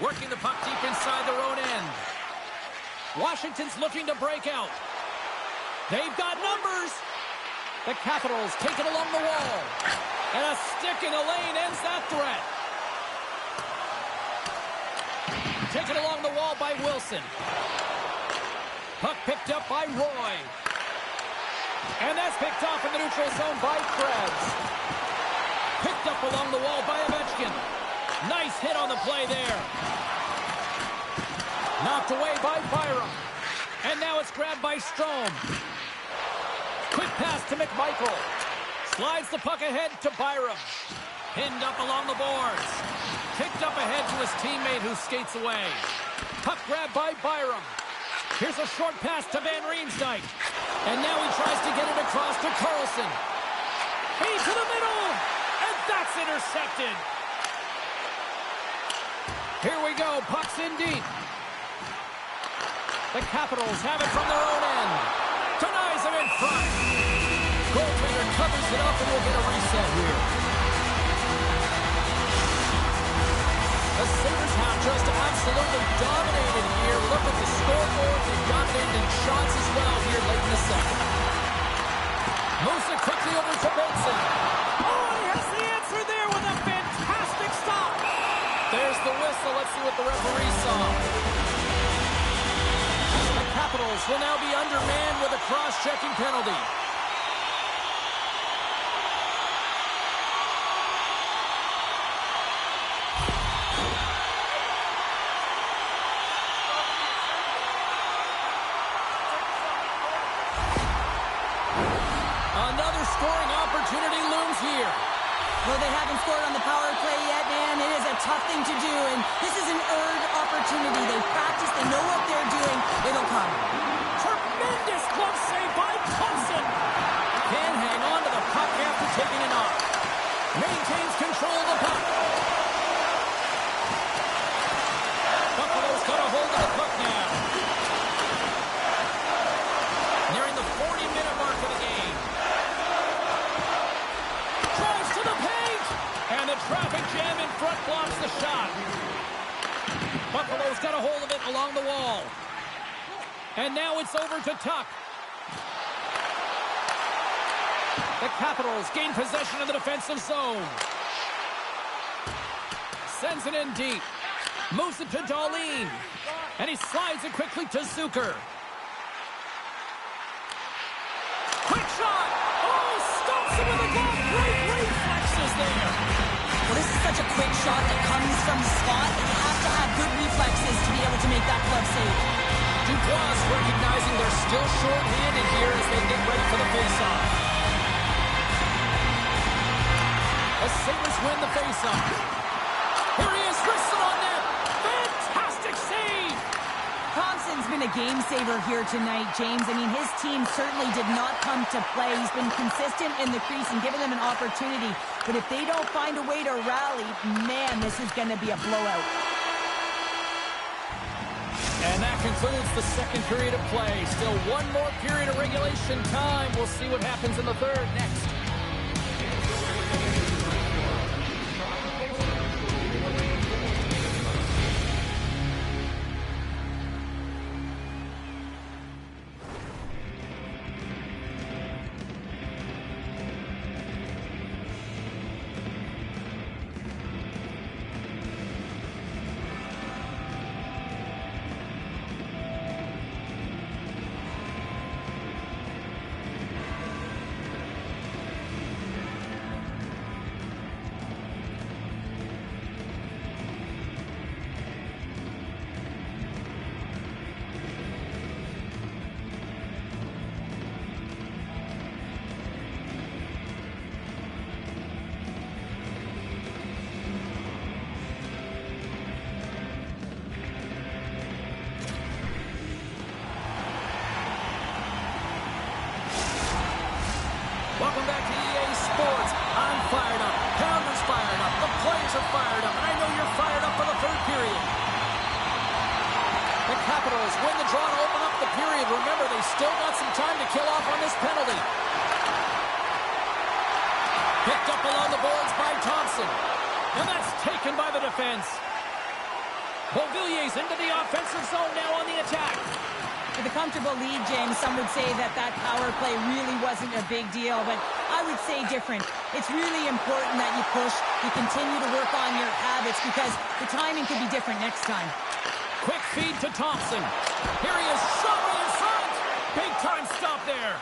Working the puck deep inside their own end. Washington's looking to break out. They've got numbers. The Capitals take it along the wall. And a stick in the lane ends that threat. Taken along the wall by Wilson. Puck picked up by Roy. And that's picked off in the neutral zone by Krebs. Picked up along the wall by Ovechkin. Nice hit on the play there. Knocked away by Byram. And now it's grabbed by Strome. Quick pass to McMichael. Slides the puck ahead to Byram. Pinned up along the boards. Kicked up ahead to his teammate who skates away. Puck grabbed by Byram. Here's a short pass to Van Riemsdyk. And now he tries to get it across to Carlson. He to the middle. And that's intercepted. Here we go. Puck's in deep. The Capitals have it from their own end. Denies him in front. Goaltender covers it up and we'll get a reset here. The Sabres have just absolutely dominated here. Look at the scoreboard. They've dominated in shots as well here late in the second. Moves it quickly over to Benson. Oh, he has the answer there with a fantastic stop. There's the whistle. Let's see what the referee saw. The Capitals will now be undermanned with a cross-checking penalty. Another scoring opportunity looms here. Well, they haven't scored on the power play yet, man. It is a tough thing to do, and this is an earned opportunity. They practice, they know what they're doing. It'll come. Tremendous glove save by Thompson. Can hang on to the puck after taking a knock. Maintains control of the puck. Buffalo's got a hold of the puck now. Nearing the 40-minute mark of the game. Drives to the paint. And the traffic jam in front blocks the shot. Buffalo's got a hold of it along the wall. And now it's over to Tuck. The Capitals gain possession of the defensive zone. Sends it in deep. Moves it to Dahlin. And he slides it quickly to Zucker. Quick shot! Oh, stops it with a glove. Great reflexes there. Well, this is such a quick shot that comes from the spot that you have to have good reflexes to be able to make that glove save. Dubois recognizing they're still short-handed here as they get ready for the face-off. The Sabres win the face-off. Here he is, wristed on net. Fantastic save! Thompson's been a game saver here tonight, James. I mean, his team certainly did not come to play. He's been consistent in the crease and giving them an opportunity. But if they don't find a way to rally, man, this is going to be a blowout. And that concludes the second period of play. Still one more period of regulation time. We'll see what happens in the third next. Welcome back to EA Sports. I'm fired up. Pounder's fired up. The players are fired up. And I know you're fired up for the third period. The Capitals win the draw to open up the period. Remember, they still got some time to kill off on this penalty. Picked up along the boards by Thompson. And that's taken by the defense. Beauvillier's into the offensive zone now on the attack. With a comfortable lead, James, some would say that power play really wasn't a big deal, but I would say different. It's really important that you push, you continue to work on your habits because the timing could be different next time. Quick feed to Thompson. Here he is, shot right in front. Big time stop there.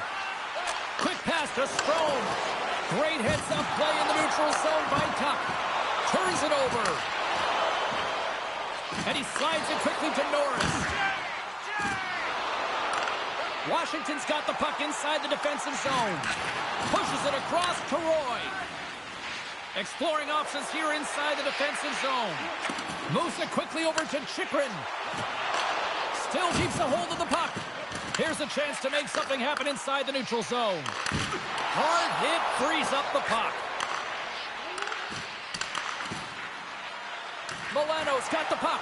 Quick pass to Strome. Great heads-up play in the neutral zone by Tuck. Turns it over. And he slides it quickly to Norris. Washington's got the puck inside the defensive zone. Pushes it across to Roy. Exploring options here inside the defensive zone. Moves it quickly over to Chychrun. Still keeps a hold of the puck. Here's a chance to make something happen inside the neutral zone. Hard hit frees up the puck. Milano's got the puck.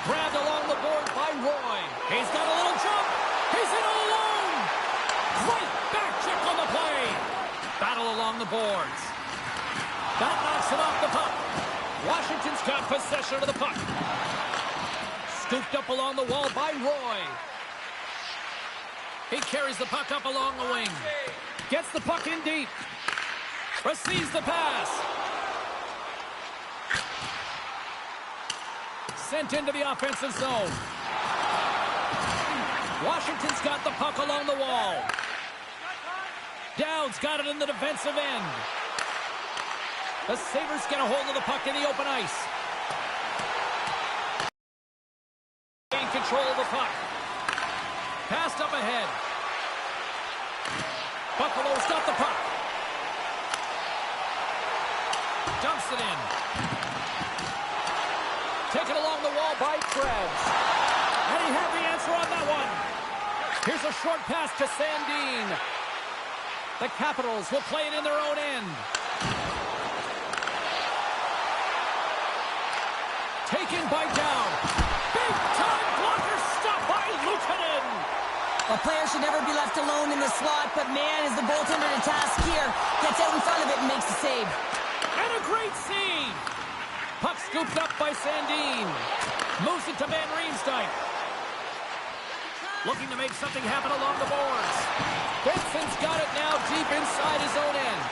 Grabbed along the board by Roy. He's got a little jump. He's in all alone. Great back check on the play. Battle along the boards. That knocks it off the puck. Washington's got possession of the puck. Scooped up along the wall by Roy. He carries the puck up along the wing. Gets the puck in deep. Receives the pass. Sent into the offensive zone. Washington's got the puck along the wall. Dowd's got it in the defensive end. The Sabres get a hold of the puck in the open ice. Gain control of the puck. Passed up ahead. Buffalo's got the puck. Dumps it in. Taken along the wall by Krebs. And he had the answer on that one. Here's a short pass to Sandin. The Capitals will play it in their own end. Taken by Dowd. Big time blocker stop by Luukkonen. A player should never be left alone in the slot, but man, is the goaltender to task here. Gets out in front of it and makes the save. And a great save. Puck scooped up by Sandin. Moves it to Van Riemsdyk. Looking to make something happen along the boards. Benson's got it now deep inside his own end.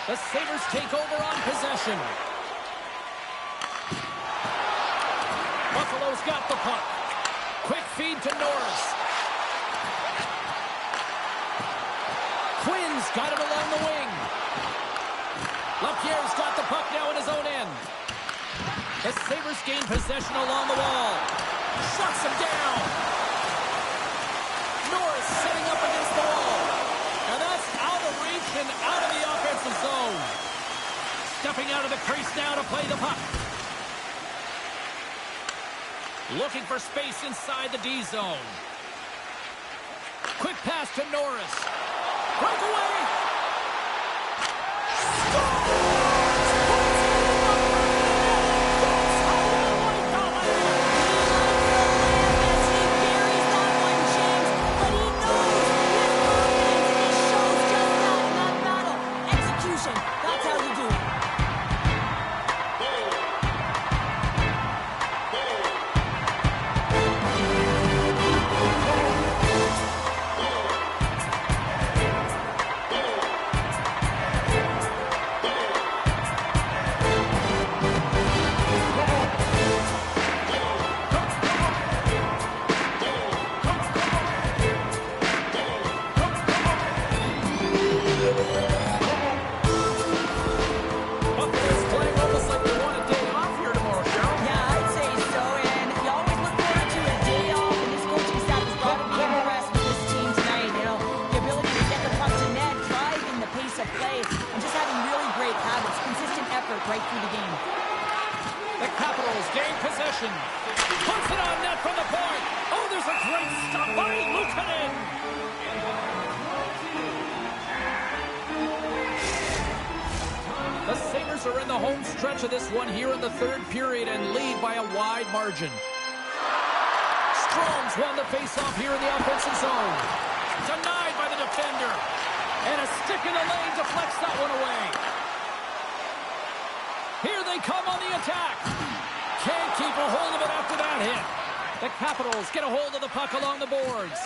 The Sabres take over on possession. Buffalo's got the puck. Quick feed to Norris. Quinn's got it along the wing. Lapierre's got the puck now in his own end. The Sabres gain possession along the wall. Shuts him down. Norris setting up against the wall. And that's out of reach and out of the offensive zone. Stepping out of the crease now to play the puck. Looking for space inside the D zone. Quick pass to Norris. Breakaway. That's how you do it. Buffalo's playing almost like they want a day off here tomorrow, Cheryl. Yeah, I'd say so, and you always look forward to a day off, and this coaching staff has got to be impressed with this team tonight. You know, the ability to get the puck to net, driving the pace of play, and just having really great habits, consistent effort right through the game. The Capitals gain possession. Puts it on net from the point. Oh, there's a great stop by Luukkonen. The Sabres are in the home stretch of this one here in the third period and lead by a wide margin. Strome's won the faceoff here in the offensive zone. Denied by the defender. And a stick in the lane deflects that one away. Here they come on the attack. Can't keep a hold of it after that hit. The Capitals get a hold of the puck along the boards.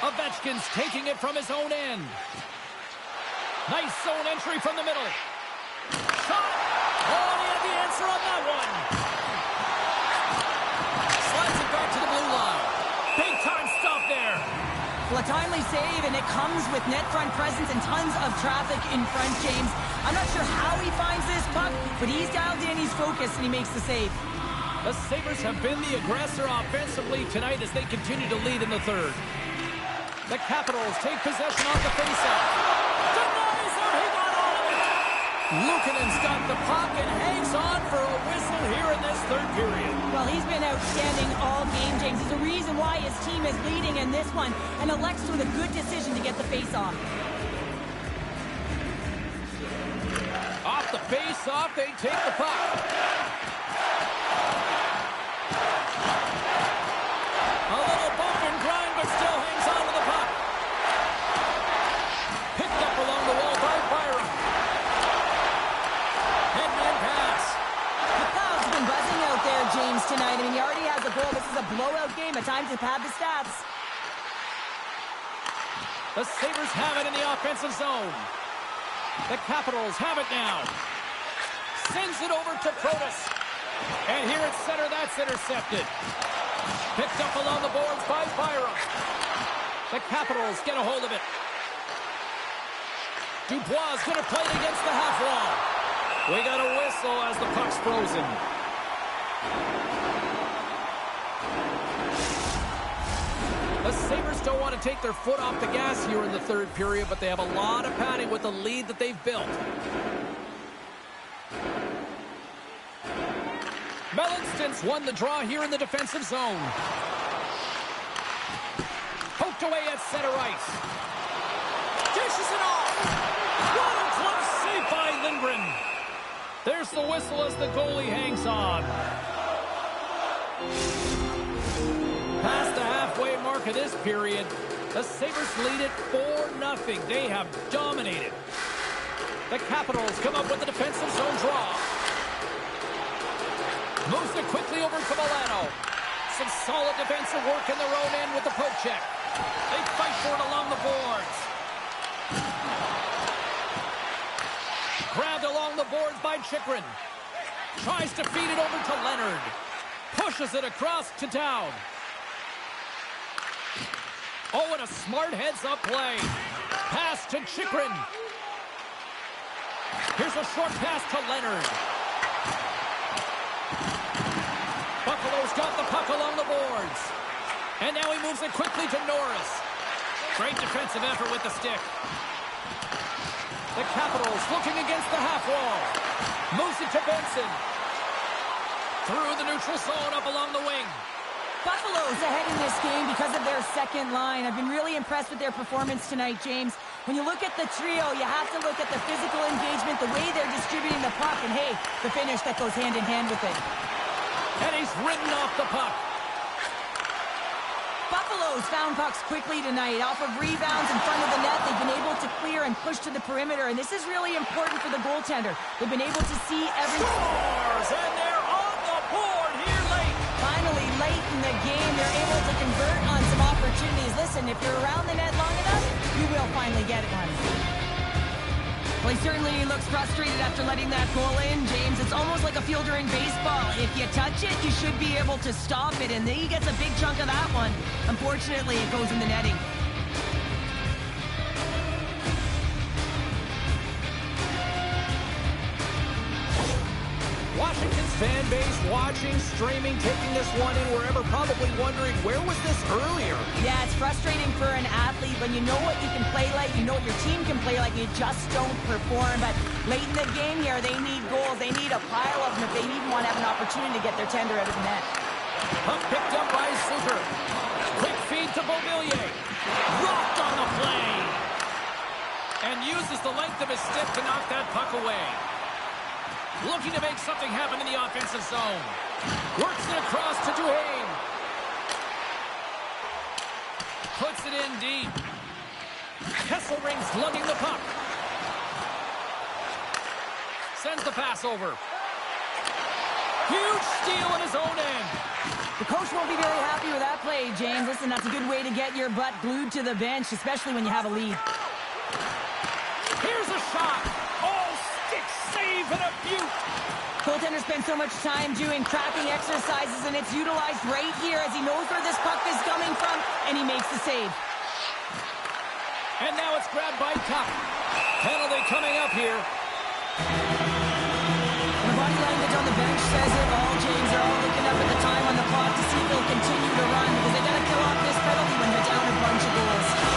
Ovechkin's taking it from his own end. Nice zone entry from the middle. Shot. Oh, he had the answer on that one. Slides it back to the blue line. Big time stop there. Well, a timely save, and it comes with net front presence and tons of traffic in front, James. I'm not sure how he finds this puck, but he's dialed in, he's focused, and he makes the save. The Sabres have been the aggressor offensively tonight as they continue to lead in the third. The Capitals take possession off the faceoff. Denies him, he got all of it. Luukkonen's got the puck and hangs on for a whistle here in this third period. Well, he's been outstanding all game, James. There's a reason why his team is leading in this one, and elects with a good decision to get the faceoff. Off the face-off, they take the puck. A little bump and grind, but still hangs on to the puck. Picked up along the wall by Byram. Head-man pass. The crowd's been buzzing out there, James, tonight. I mean, he already has a goal. This is a blowout game. A time to pad the stats. The Sabres have it in the offensive zone. The Capitals have it now. Sends it over to Protas. And here at center, that's intercepted. Picked up along the boards by Byram. The Capitals get a hold of it. Dubois is going to play it against the half wall. We got a whistle as the puck's frozen. The Sabres don't want to take their foot off the gas here in the third period, but they have a lot of padding with the lead that they've built. Mellanston's won the draw here in the defensive zone. Poked away at center ice. Dishes it off. What a close save by Lindgren. There's the whistle as the goalie hangs on. Past the halfway mark of this period, the Sabres lead it 4-0. They have dominated. The Capitals come up with the defensive zone draw. Moves it quickly over to Milano. Some solid defensive work in their own end with the poke check. They fight for it along the boards. Grabbed along the boards by Chychrun. Tries to feed it over to Leonard. Pushes it across to Dowd. Oh, and a smart heads-up play. Pass to Chychrun. Here's a short pass to Leonard. Buffalo's got the puck along the boards. And now he moves it quickly to Norris. Great defensive effort with the stick. The Capitals looking against the half wall. Moves it to Benson. Through the neutral zone, up along the wing. Buffalo's ahead in this game because of their second line. I've been really impressed with their performance tonight, James. When you look at the trio, you have to look at the physical engagement, the way they're distributing the puck, and hey, the finish that goes hand in hand with it. And he's ridden off the puck. Buffalo's found pucks quickly tonight. Off of rebounds in front of the net, they've been able to clear and push to the perimeter, and this is really important for the goaltender. They've been able to see every... Scores! And they're on the board here late. Finally, late in the game, they're able to convert on some opportunities. Listen, if you're around the net long enough, you will finally get one. Well, he certainly looks frustrated after letting that goal in, James. It's almost like a fielder in baseball. If you touch it, you should be able to stop it, and he gets a big chunk of that one. Unfortunately, it goes in the netting. Washington's fan base watching, streaming, taking this one in wherever, probably wondering, where was this earlier? Yeah, it's frustrating for an athlete when you know what you can play like, you know what your team can play like, you just don't perform. But late in the game here, they need goals. They need a pile of them if they even want to have an opportunity to get their tender out of the net. Puck picked up by Suter. Quick feed to Beauvillier. Rocked on the play. And uses the length of his stick to knock that puck away. Looking to make something happen in the offensive zone. Works it across to Duhaime. Puts it in deep. Kesselring's lugging the puck. Sends the pass over. Huge steal in his own end. The coach won't be very happy with that play, James. Listen, that's a good way to get your butt glued to the bench, especially when you have a lead. Here's a shot. Oh, stick save and a beaut. Goaltender spends so much time doing tracking exercises, and it's utilized right here as he knows where this puck is coming from, and he makes the save. And now it's grabbed by Tuck. Penalty coming up here. The body language on the bench says it all, James. They're all looking up at the time on the clock to see if they'll continue to run, because they got to kill off this penalty when they're down a bunch of goals.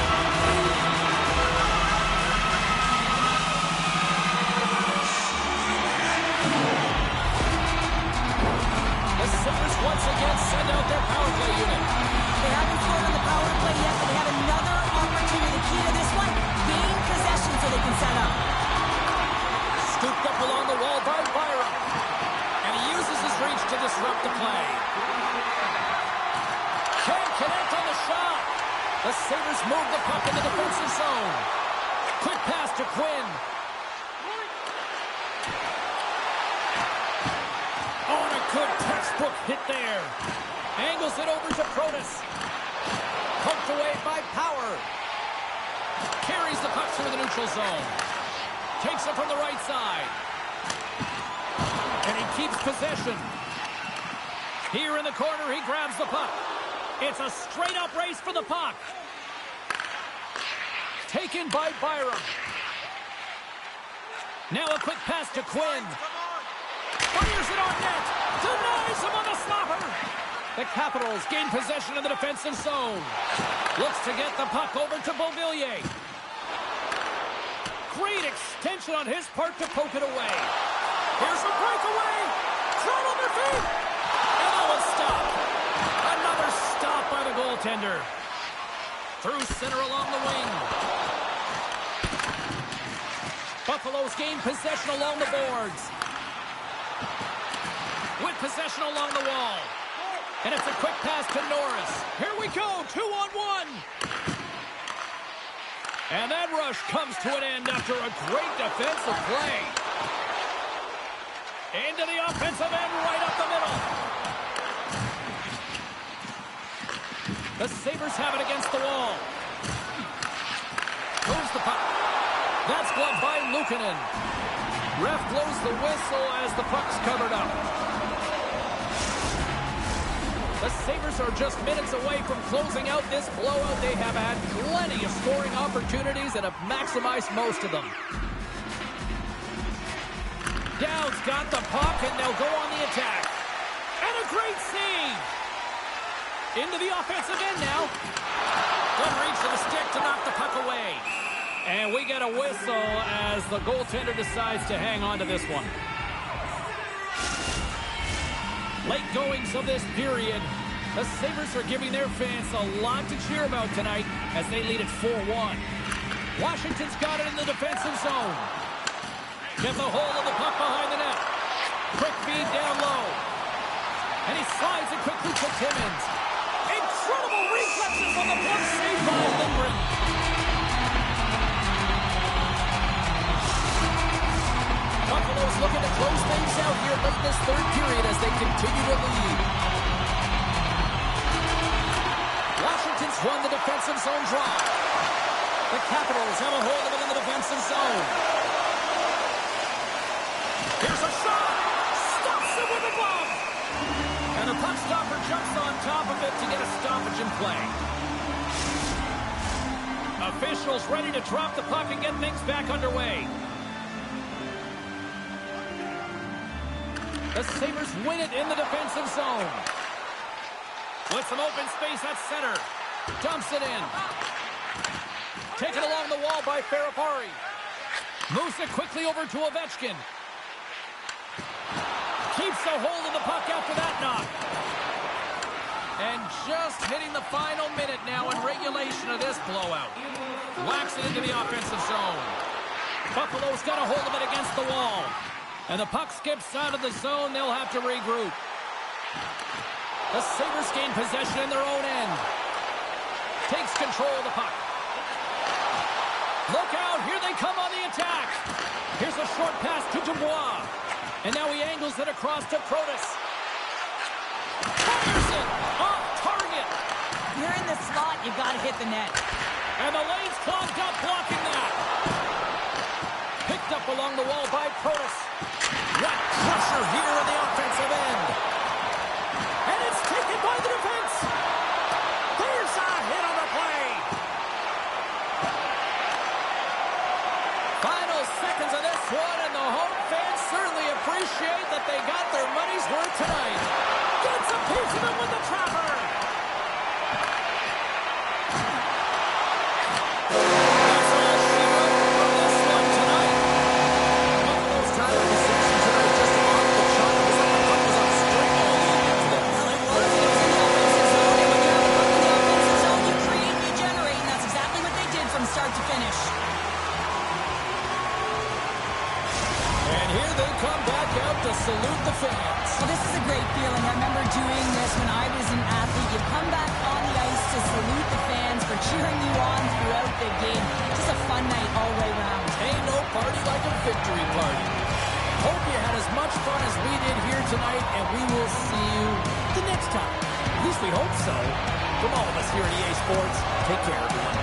Once again, send out their power play unit. They haven't scored on the power play yet, but they have another opportunity. The key to this one, gain possession so they can set up. Scooped up along the wall by Byram. And he uses his reach to disrupt the play. Can't connect on the shot. The Sabres move the puck in the defensive zone. Quick pass to Quinn. Good textbook hit there. Angles it over to Protas. Poked away by Power. Carries the puck through the neutral zone. Takes it from the right side. And he keeps possession. Here in the corner, he grabs the puck. It's a straight-up race for the puck. Taken by Byram. Now a quick pass to Quinn. Fires it on net. Denies him on the stopper. The Capitals gain possession of the defensive zone. Looks to get the puck over to Beauvillier. Great extension on his part to poke it away. Here's a breakaway. Thrown on their feet. And that was stopped. Another stop by the goaltender. Through center along the wing. Buffalo's gain possession along the boards. With possession along the wall. And it's a quick pass to Norris. Here we go, 2-on-1. And that rush comes to an end after a great defensive play. Into the offensive end, right up the middle. The Sabres have it against the wall. Moves the puck. That's gloved by Luukkonen. Ref blows the whistle as the puck's covered up. The Sabres are just minutes away from closing out this blowout. They have had plenty of scoring opportunities and have maximized most of them. Dowd's got the puck, and they'll go on the attack. And a great save! Into the offensive end now. Good reach to the stick to knock the puck away. And we get a whistle as the goaltender decides to hang on to this one. Late goings of this period. The Sabres are giving their fans a lot to cheer about tonight as they lead it 4-1. Washington's got it in the defensive zone. Gets a hold of the puck behind the net. Quick feed down low. And he slides it quickly to Timmins. Incredible reflexes on the block save by Lindgren. Buffalo's looking to close things out here late in this third period as they continue to lead. Washington's won the defensive zone draw. The Capitals have a hold of it in the defensive zone. Here's a shot. Stops it with a glove. And the puck stopper jumps on top of it to get a stoppage in play. Officials ready to drop the puck and get things back underway. The Sabres win it in the defensive zone. With some open space at center. Dumps it in. Taken along the wall by Ferrapari. Moves it quickly over to Ovechkin. Keeps a hold of the puck after that knock. And just hitting the final minute now in regulation of this blowout. Whacks it into the offensive zone. Buffalo's got a hold of it against the wall. And the puck skips out of the zone. They'll have to regroup. The Sabres gain possession in their own end. Takes control of the puck. Look out. Here they come on the attack. Here's a short pass to Dubois. And now he angles it across to Protas. Fires it off target. You're in the slot. You got to hit the net. And the lane's clogged up blocking that. Picked up along the wall by Protas. What pressure here in the offensive end. And it's taken by the defense. There's a hit on the play. Final seconds of this one, and the home fans certainly appreciate that they got their money's worth tonight. Gets a piece of it with the trapper. Salute the fans. Well, this is a great feeling. I remember doing this when I was an athlete. You come back on the ice to salute the fans for cheering you on throughout the game. Just a fun night all the way around. Ain't no party like a victory party. Hope you had as much fun as we did here tonight, and we will see you the next time. At least we hope so. From all of us here at EA Sports, take care, everyone.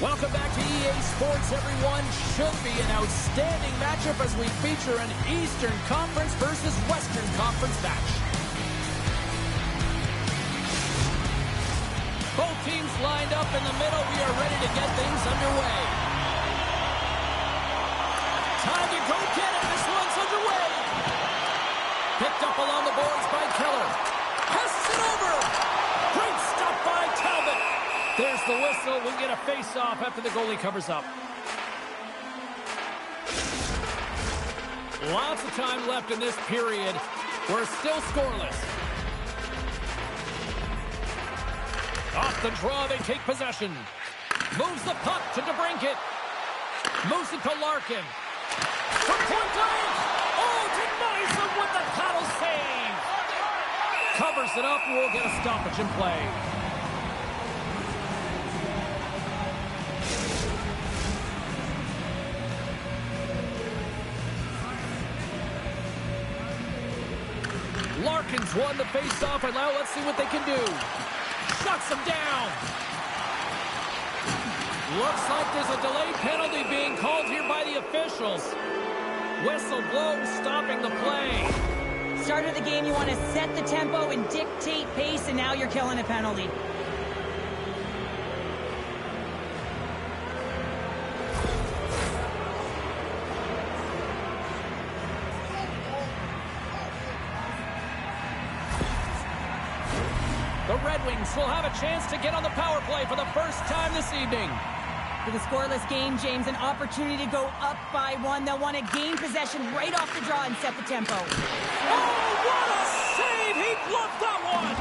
Welcome back to EA Sports, everyone. Should be an outstanding matchup as we feature an Eastern Conference versus Western Conference match. Both teams lined up in the middle. We are ready to get things underway. Time to go get it. This one's underway. Picked up along the boards by Keller. Passes it over. Great stop by Talbot. There's the whistle. We'll get a face-off after the goalie covers up. Lots of time left in this period. We're still scoreless. Off the draw, they take possession. Moves the puck to DeBrincat. Moves it to Larkin. From point blank. Oh, denies him with the paddle save. Covers it up and we'll get a stoppage in play. Larkin's won the face-off, and now let's see what they can do. Shuts him down. Looks like there's a delayed penalty being called here by the officials. Whistle blows, stopping the play. Start of the game, you want to set the tempo and dictate pace, and now you're killing a penalty. The Red Wings will have a chance to get on the power play for the first time this evening. With a scoreless game, James, an opportunity to go up by one. They'll want to gain possession right off the draw and set the tempo. Oh, what a save! He bluffed that one!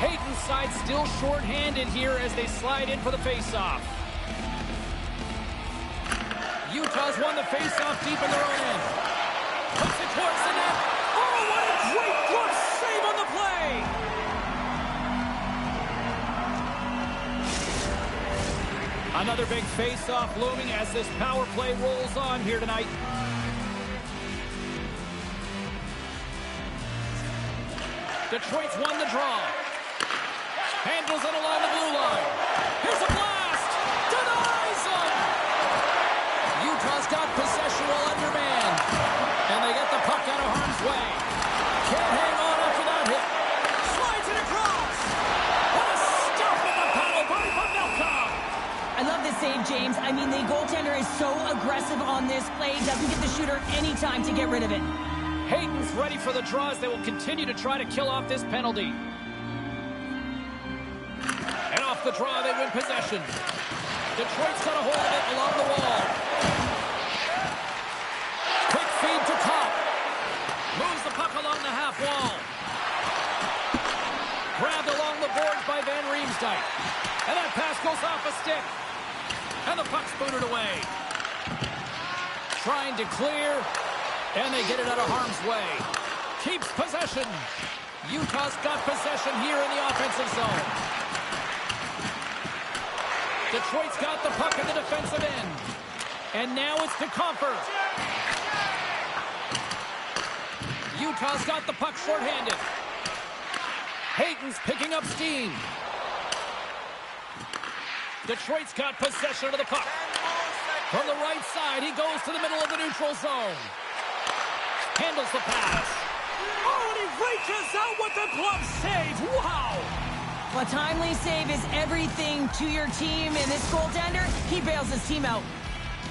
Hayton's side still short-handed here as they slide in for the face-off. Utah's won the face-off deep in their own end. Puts it towards the net. Oh, what a great glove save on the play! Another big face-off looming as this power play rolls on here tonight. Detroit's won the draw. Handles it along the blue line. Here's a blast! Denies him! Utah's got possession while undermanned. And they get the puck out of harm's way. Can't hang on after that hit. Slides it across. What a stop in the paddle by Pavelka. I love this save, James. I mean, the goaltender is so aggressive on this play. Doesn't give the shooter any time to get rid of it. Hayton's ready for the draws. They will continue to try to kill off this penalty. And off the draw, they win possession. Detroit's got a hold of it along the wall. Quick feed to Top. Moves the puck along the half wall. Grabbed along the boards by Van Riemsdyk. And that pass goes off a stick. And the puck's booted away. Trying to clear. And they get it out of harm's way. Keeps possession. Utah's got possession here in the offensive zone. Detroit's got the puck in the defensive end. And now it's to Comfort. Utah's got the puck shorthanded. Hayton's picking up steam. Detroit's got possession of the puck. From the right side, he goes to the middle of the neutral zone. Handles the pass. Oh, and he reaches out with the glove save. Wow! Well, a timely save is everything to your team, and this goaltender, he bails his team out.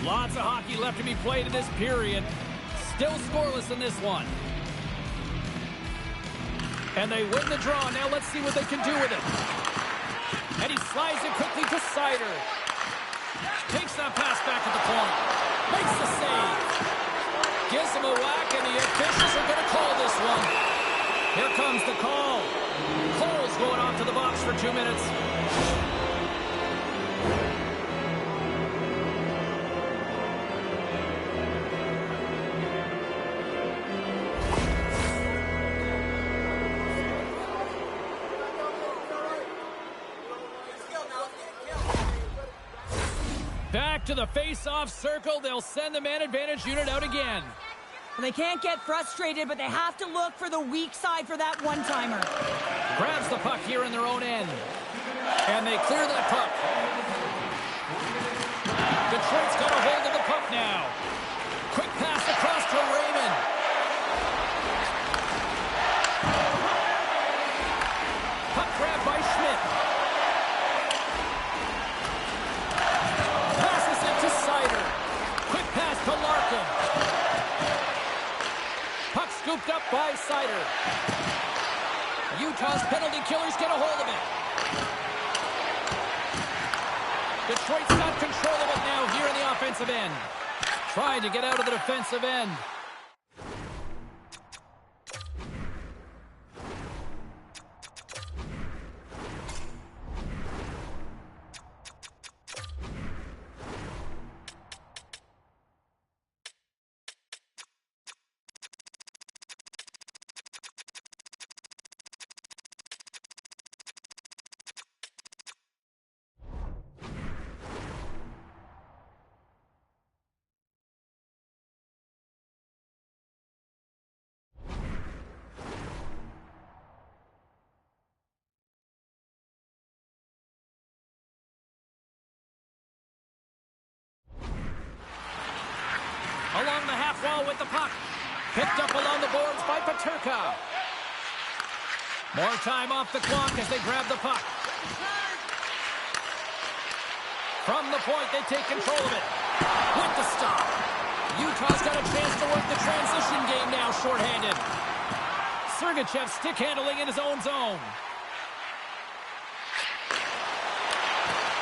Lots of hockey left to be played in this period. Still scoreless in this one. And they win the draw. Now let's see what they can do with it. And he slides it quickly to Seider. Takes that pass back at the point. Makes the save. Gives him a whack, and the officials are going to call this one. Here comes the call. Cole's going off to the box for 2 minutes. Back to the face-off circle. They'll send the man advantage unit out again. And they can't get frustrated, but they have to look for the weak side for that one-timer. Grabs the puck here in their own end. And they clear that puck. Detroit's got a hold of the puck now. Quick pass across to Raymond. Puck grab by Schmidt. Passes it to Seider. Quick pass to Larkin. Puck scooped up by Seider. Utah's penalty killers get a hold of it. Detroit's got control of it now here in the offensive end. Trying to get out of the defensive end. by Paterka. More time off the clock as they grab the puck. From the point, they take control of it. With the stop. Utah's got a chance to work the transition game now, shorthanded. Sergachev stick handling in his own zone.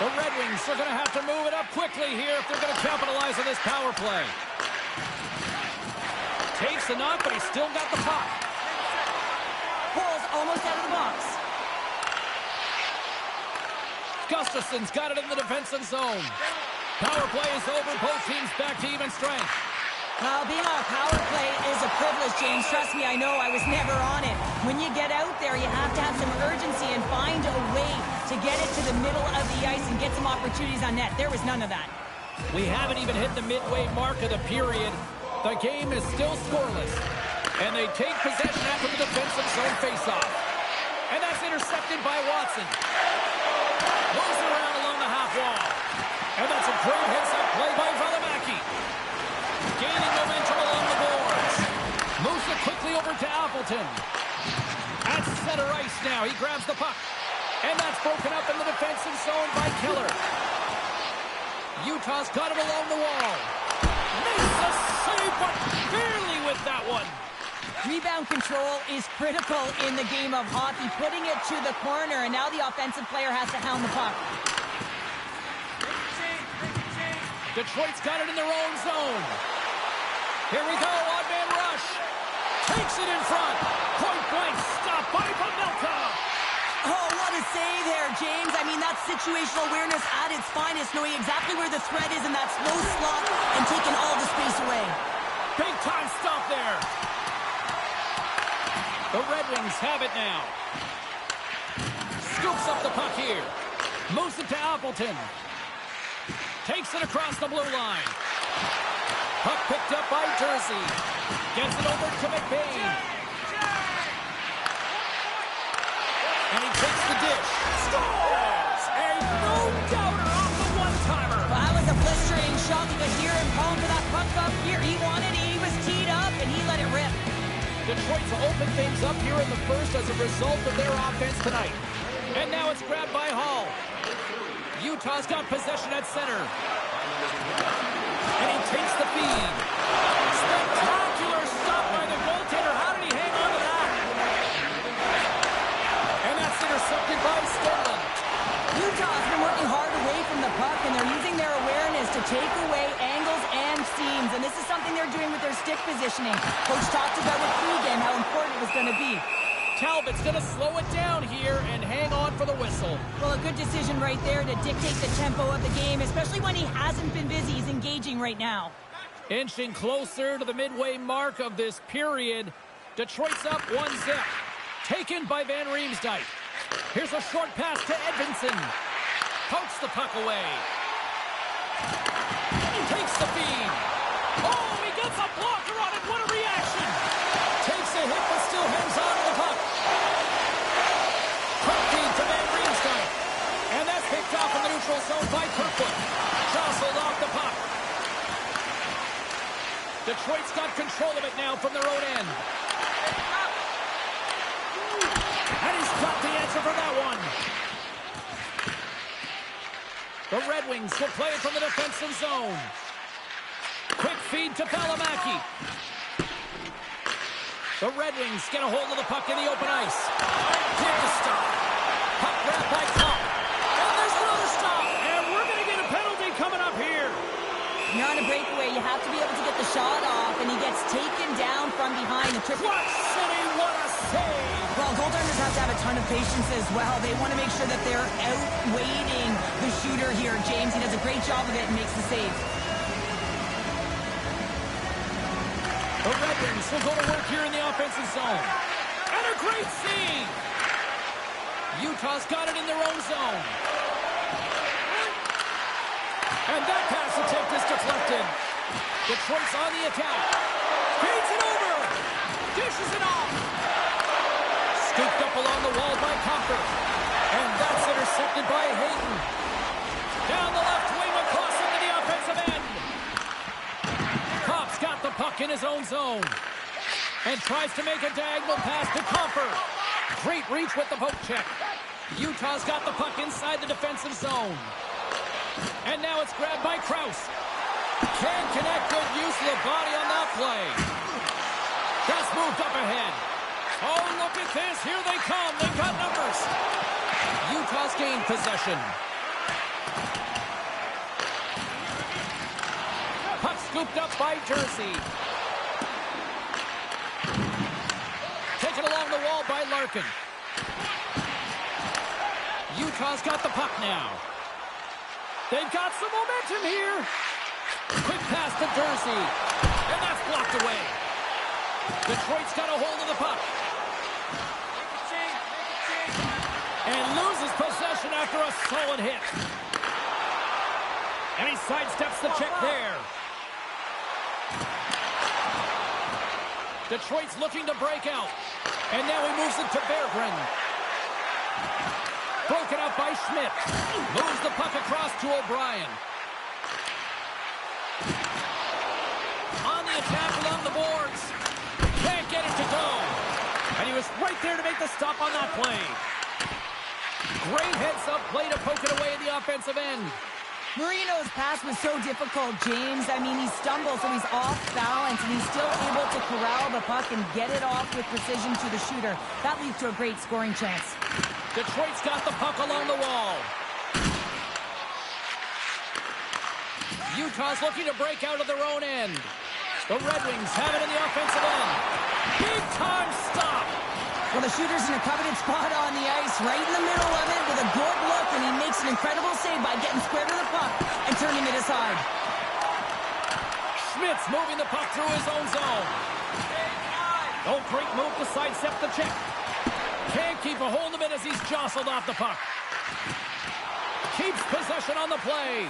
The Red Wings are going to have to move it up quickly here if they're going to capitalize on this power play. Takes the knock, but he's still got the puck. Paul's almost out of the box. Gustafson's got it in the defensive zone. Power play is over. Both teams back to even strength. Well, being on a power play is a privilege, James. Trust me, I know. I was never on it. When you get out there, you have to have some urgency and find a way to get it to the middle of the ice and get some opportunities on net. There was none of that. We haven't even hit the midway mark of the period. The game is still scoreless. And they take possession after the defensive zone faceoff. And that's intercepted by Watson. Moves around along the half wall. And that's a great heads-up play by Valimaki. Gaining momentum along the boards. Moves it quickly over to Appleton. At center ice now. He grabs the puck. And that's broken up in the defensive zone by Keller. Utah's got it along the wall. Makes the save, but barely with that one. Rebound control is critical in the game of hockey. Putting it to the corner, and now the offensive player has to hound the puck. Detroit's got it in their own zone. Here we go, odd-man rush. Takes it in front. Point-blank stop by Pavelka. Oh, what a save there, James. I mean, that's situational awareness at its finest, knowing exactly where the threat is in that slow slot and taking all the space away. Big-time stop there. The Red Wings have it now. Scoops up the puck here. Moves it to Appleton. Takes it across the blue line. Puck picked up by Jersey. Gets it over to McBain. And he takes the dish. Scores! A no-doubter off the one-timer. Well, that was a blistering shot. You could hear him calling for that puck up here. He wanted it. He was teed up, and he let it rip. Detroit's opened things up here in the first as a result of their offense tonight. And now it's grabbed by Hall. Utah's got possession at center. And he takes the feed. Spectacular stop by the goaltender. How did he hang on to that? And that's intercepted by Stenlund. Utah's been working hard away from the puck, and they're using their awareness to take away angles and seams. And this is something they're doing with their stick positioning. Coach talked about with pregame how important it was going to be. Talbot's going to slow it down here and hang on for the whistle. Well, a good decision right there to dictate the tempo of the game, especially when he hasn't been busy. He's engaging right now. Inching closer to the midway mark of this period. Detroit's up 1-0. Taken by Van Riemsdyk. Here's a short pass to Edvinsson. Pokes the puck away. Takes the feed. Oh, he gets a blocker on it. What a reaction. Takes a hit, but still hangs on to the puck. Quick feed to Van Riemsdyk. And that's picked off in the neutral zone by Kirkwood. Jostled off the puck. Detroit's got control of it now from their own end. And he's got the answer for that one. The Red Wings will play it from the defensive zone. Quick feed to Valimaki. The Red Wings get a hold of the puck in the open ice. Quick to stop. Puck grabbed by Kopp. And there's another stop. And we're going to get a penalty coming up here. When you're on a breakaway, you have to be able to get the shot off, and he gets taken down from behind. The triple. What city, what a save! Well, goaltenders have to have a ton of patience as well. They want to make sure that they're outweighting the shooter here. James, he does a great job of it and makes the save. The Red Wings will go to work here in the offensive zone. And a great save! Utah's got it in their own zone. And that pass attempt is deflected. Detroit's on the attack. Feeds it over. Dishes it off. Scooped up along the wall by Copper. And that's intercepted by Hayden. Down the left wing across into the offensive end. Kopp's got the puck in his own zone. And tries to make a diagonal pass to Comfort. Great reach with the poke check. Utah's got the puck inside the defensive zone. And now it's grabbed by Krause. Can't connect. Good use of the body on that play. That's moved up ahead. Oh, look at this. Here they come. They've got numbers. Utah's gained possession. Puck scooped up by Jersey. Taken along the wall by Larkin. Utah's got the puck now. They've got some momentum here. Quick pass to Jersey. And that's blocked away. Detroit's got a hold of the puck. And loses possession after a solid hit. And he sidesteps the check there. Detroit's looking to break out. And now he moves it to Berggren. Broken up by Schmidt. Moves the puck across to O'Brien. On the attack along the boards. Can't get it to go. And he was right there to make the stop on that play. Great heads-up play to poke it away at the offensive end. Marino's pass was so difficult, James. I mean, he stumbles, so he's off balance, and he's still able to corral the puck and get it off with precision to the shooter. That leads to a great scoring chance. Detroit's got the puck along the wall. Utah's looking to break out of their own end. The Red Wings have it in the offensive end. Big-time stop. Well, the shooter's in a coveted spot on the ice, right in the middle of it with a good look, and he makes an incredible save by getting square to the puck and turning it aside. Schmidt's moving the puck through his own zone. Oh, great move to sidestep the check. Can't keep a hold of it as he's jostled off the puck. Keeps possession on the play.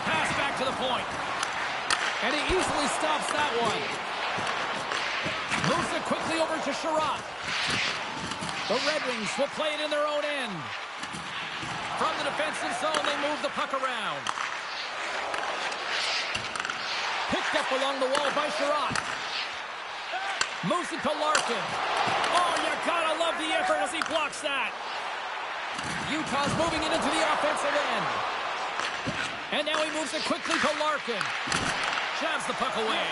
Pass back to the point. And he easily stops that one. Moves it quickly over to Sherratt. The Red Wings will play it in their own end. From the defensive zone, they move the puck around. Picked up along the wall by Sherratt. Moves it to Larkin. Oh, you gotta love the effort as he blocks that. Utah's moving it into the offensive end. And now he moves it quickly to Larkin. Jabs the puck away.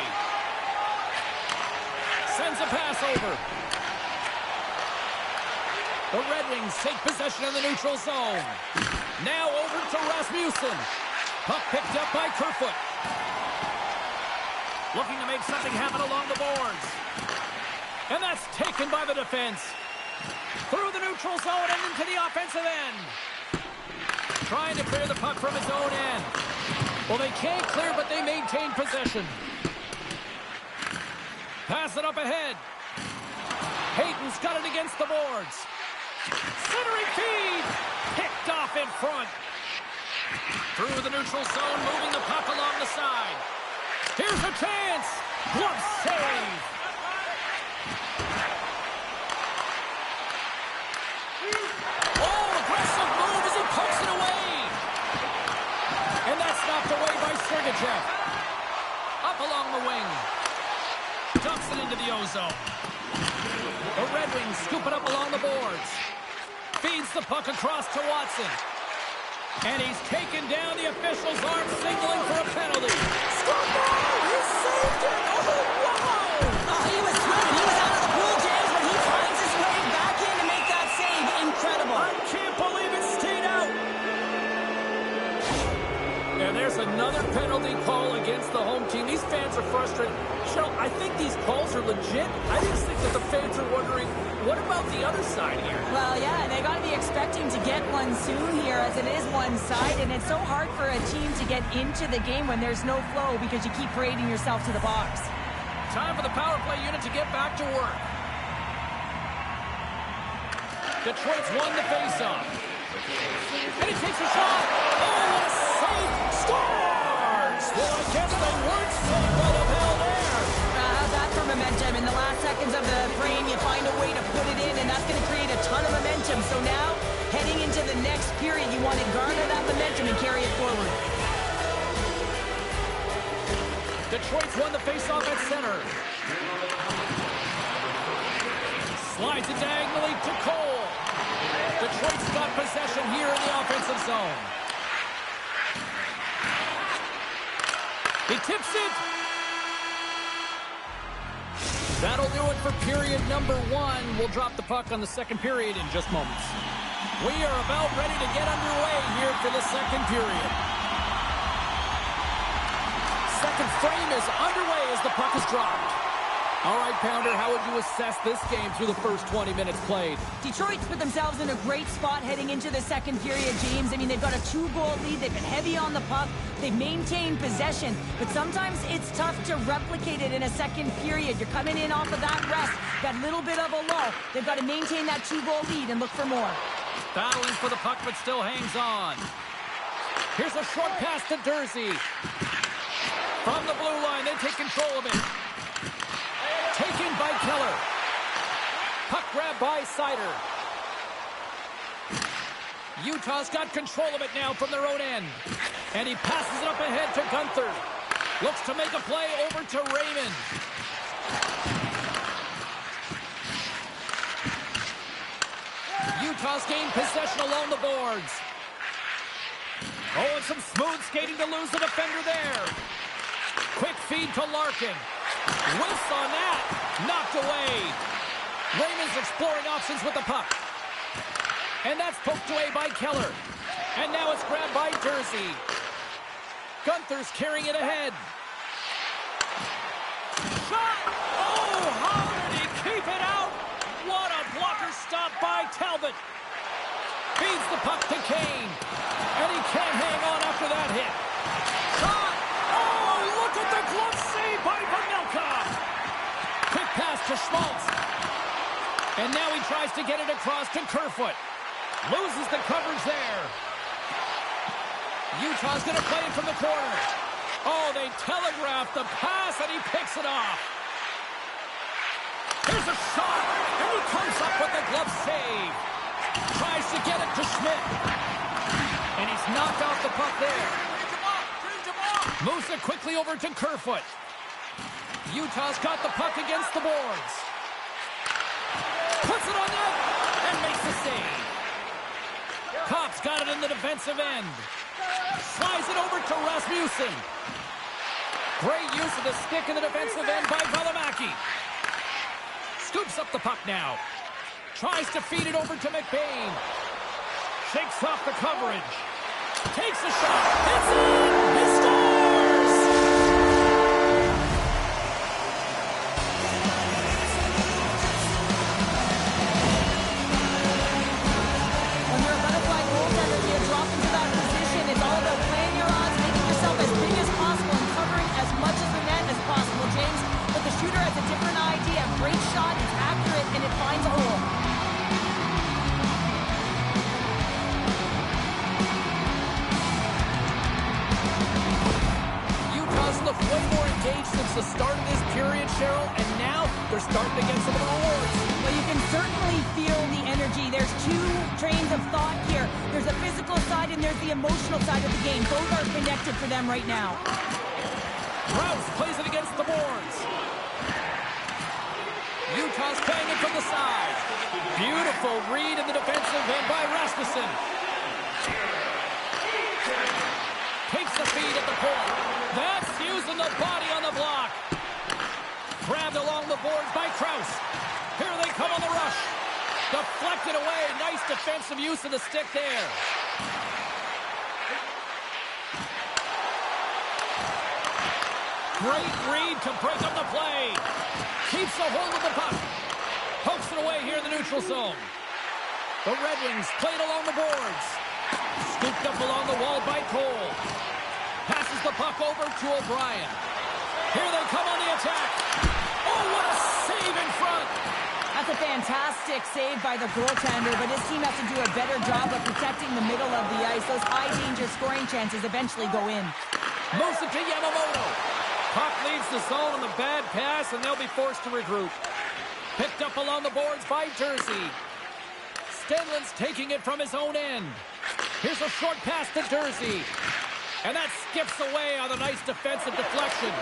Sends a pass over. The Red Wings take possession in the neutral zone. Now over to Rasmussen. Puck picked up by Kerfoot. Looking to make something happen along the boards. And that's taken by the defense. Through the neutral zone and into the offensive end. Trying to clear the puck from his own end. Well, they can't clear, but they maintain possession. Pass it up ahead. Hayton's got it against the boards. Centering feed. Picked off in front. Through the neutral zone, moving the puck along the side. Here's a chance. Glove save. Oh, aggressive move as he pokes it away. And that's knocked away by Sergachev. Up along the wing. Dumps it into the ozone. The Red Wings scoop it up along the boards. Feeds the puck across to Watson. And he's taken down. The official's arm signaling for a penalty. He saved it! Oh, wow! He was swimming. He was out of the pool, James, but he finds his way back in to make that save. Incredible. I can't believe it stayed out. And there's another penalty call against the home team. These fans are frustrated. Cheryl, I think these calls are legit. I just think that the fans are wondering, what about the other side here? Well, yeah, they got to be expecting to get one soon here as it is one side, and it's so hard for a team to get into the game when there's no flow because you keep parading yourself to the box. Time for the power play unit to get back to work. Detroit's won the faceoff. And he takes a shot. Oh, what a save. Scores! Well, I guess they weren't saved by the bell there. How's that for momentum? In the last seconds of the frame, you find a way to put it in, and that's going to create a ton of momentum. So now, heading into the next period, you want to garner that momentum and carry it forward. Detroit's won the faceoff at center. Slides it diagonally to Cole. Detroit's got possession here in the offensive zone. He tips it. That'll do it for period number 1. We'll drop the puck on the second period in just moments. We are about ready to get underway here for the second period. Second frame is underway as the puck is dropped. All right, Pounder, how would you assess this game through the first 20 minutes played? Detroit's put themselves in a great spot heading into the second period, James. I mean, they've got a 2-goal lead. They've been heavy on the puck. They've maintained possession. But sometimes it's tough to replicate it in a second period. You're coming in off of that rest, that little bit of a lull. They've got to maintain that 2-goal lead and look for more. Battling for the puck, but still hangs on. Here's a short pass to Dursey. From the blue line, they take control of it. Taken by Keller. Puck grab by Sider. Utah's got control of it now from their own end. And he passes it up ahead to Gunther. Looks to make a play over to Raymond. Utah's gained possession along the boards. Oh, and some smooth skating to lose the defender there. Quick feed to Larkin. Whiffs on that. Knocked away. Raymond's exploring options with the puck. And that's poked away by Keller. And now it's grabbed by Dursey. Gunther's carrying it ahead. Shot! Oh, how did he keep it out? What a blocker stop by Talbot. Feeds the puck to Kane. And he can't hang on after that hit. Shot! Oh, look at the glove save by Pavelka. Quick pass to Schmaltz. And now he tries to get it across to Kerfoot. Loses the coverage there. Utah's going to play it from the corner. Oh, they telegraphed the pass, and he picks it off. Here's a shot, and he comes up with the glove save. Tries to get it to Schmidt. And he's knocked off the puck there. Moves it quickly over to Kerfoot. Utah's got the puck against the boards. Puts it on net and makes the save. Kopp's got it in the defensive end. Slides it over to Rasmussen. Great use of the stick in the defensive end by Valimaki. Scoops up the puck now. Tries to feed it over to McBain. Shakes off the coverage. Takes a shot. It's in! He scores! When you're a butterfly goaltender, you drop into that position. It's all about playing your odds, making yourself as big as possible, and covering as much of the net as possible, James. But the shooter has a different idea. Great shot, it's accurate, and it finds a hole. Looked way more engaged since the start of this period, Cheryl, and now they're starting to get some of the rewards. Well, you can certainly feel the energy. There's two trains of thought here. There's a physical side and there's the emotional side of the game. Both are connected for them right now. Rouse plays it against the boards. Utah's playing it from the side. Beautiful read in the defensive end by Rasmussen. Takes the feed at the point. That's using the body on the block. Grabbed along the boards by Krause. Here they come on the rush. Deflected away. Nice defensive use of the stick there. Great read to break up the play. Keeps a hold of the puck. Pokes it away here in the neutral zone. The Red Wings played along the boards. Scooped up along the wall by Cole. Passes the puck over to O'Brien. Here they come on the attack. Oh, what a save in front. That's a fantastic save by the goaltender, but his team has to do a better job of protecting the middle of the ice. Those high-danger scoring chances eventually go in. Moves it to Yamamoto. Puck leaves the zone on the bad pass, and they'll be forced to regroup. Picked up along the boards by Dursey. Stenlin's taking it from his own end. Here's a short pass to Dursey. And that skips away on a nice defensive deflection.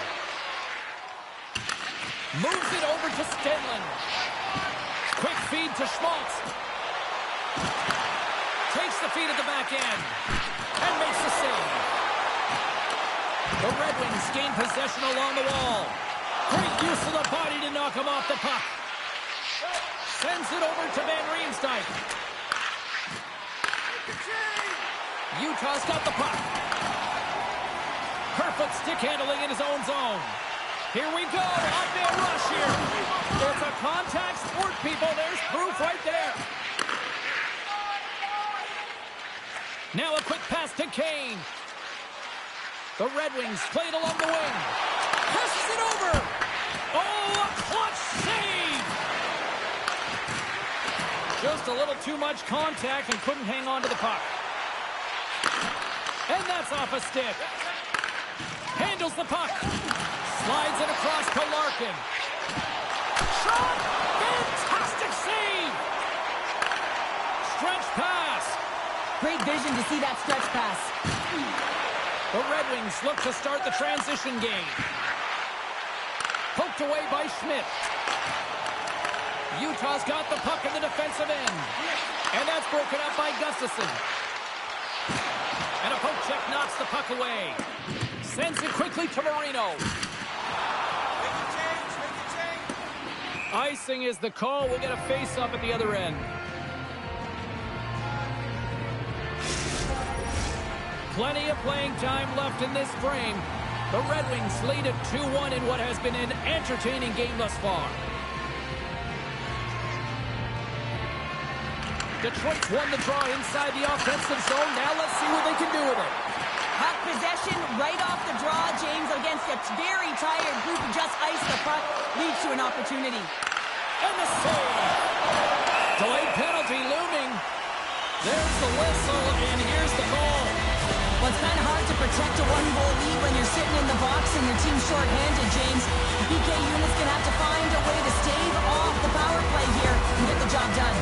Moves it over to Stenlin. Quick feed feed to Schmaltz. Takes the feed at the back end. And makes the save. The Red Wings gain possession along the wall. Great use of the body to knock him off the puck. Sends it over to Van Riemsdyk. Utah's got the puck. Kerfoot stick handling in his own zone. Here we go. On-man rush here. It's a contact sport, people. There's proof right there. Now a quick pass to Kane. The Red Wings play it along the wing. Passes it over. Oh, a clutch save. Just a little too much contact and couldn't hang on to the puck. And that's off a stick. Handles the puck. Slides it across to Larkin. Shot! Fantastic save! Stretch pass. Great vision to see that stretch pass. The Red Wings look to start the transition game. Poked away by Schmidt. Utah's got the puck in the defensive end. And that's broken up by Gustafsson. And a poke check knocks the puck away. Sends it quickly to Marino. Icing is the call. We'll get a face-up at the other end. Plenty of playing time left in this frame. The Red Wings lead at 2-1 in what has been an entertaining game thus far. Detroit's won the draw inside the offensive zone. Now let's see what they can do with it. Puck possession right off the draw, James, against a very tired group who just iced the puck, leads to an opportunity. And the save. Delayed penalty looming. There's the whistle, and here's the goal. Well, it's kind of hard to protect a one-goal lead when you're sitting in the box and your team's short-handed, James. The PK unit's going to have to find a way to stave off the power play here and get the job done.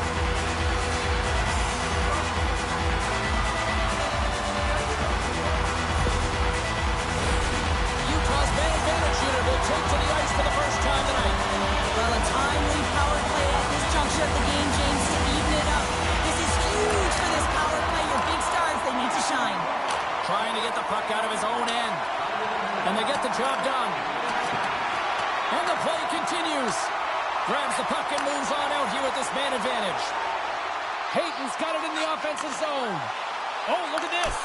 Utah's man advantage unit will take to the ice for the first time tonight. Well, a timely power play at this juncture of the game, James, to even it up. This is huge for this power play. Your big stars, they need to shine. Trying to get the puck out of his own end. And they get the job done. And the play continues. Grabs the puck and moves on out here with this man advantage. Hayton's got it in the offensive zone. Oh, look at this.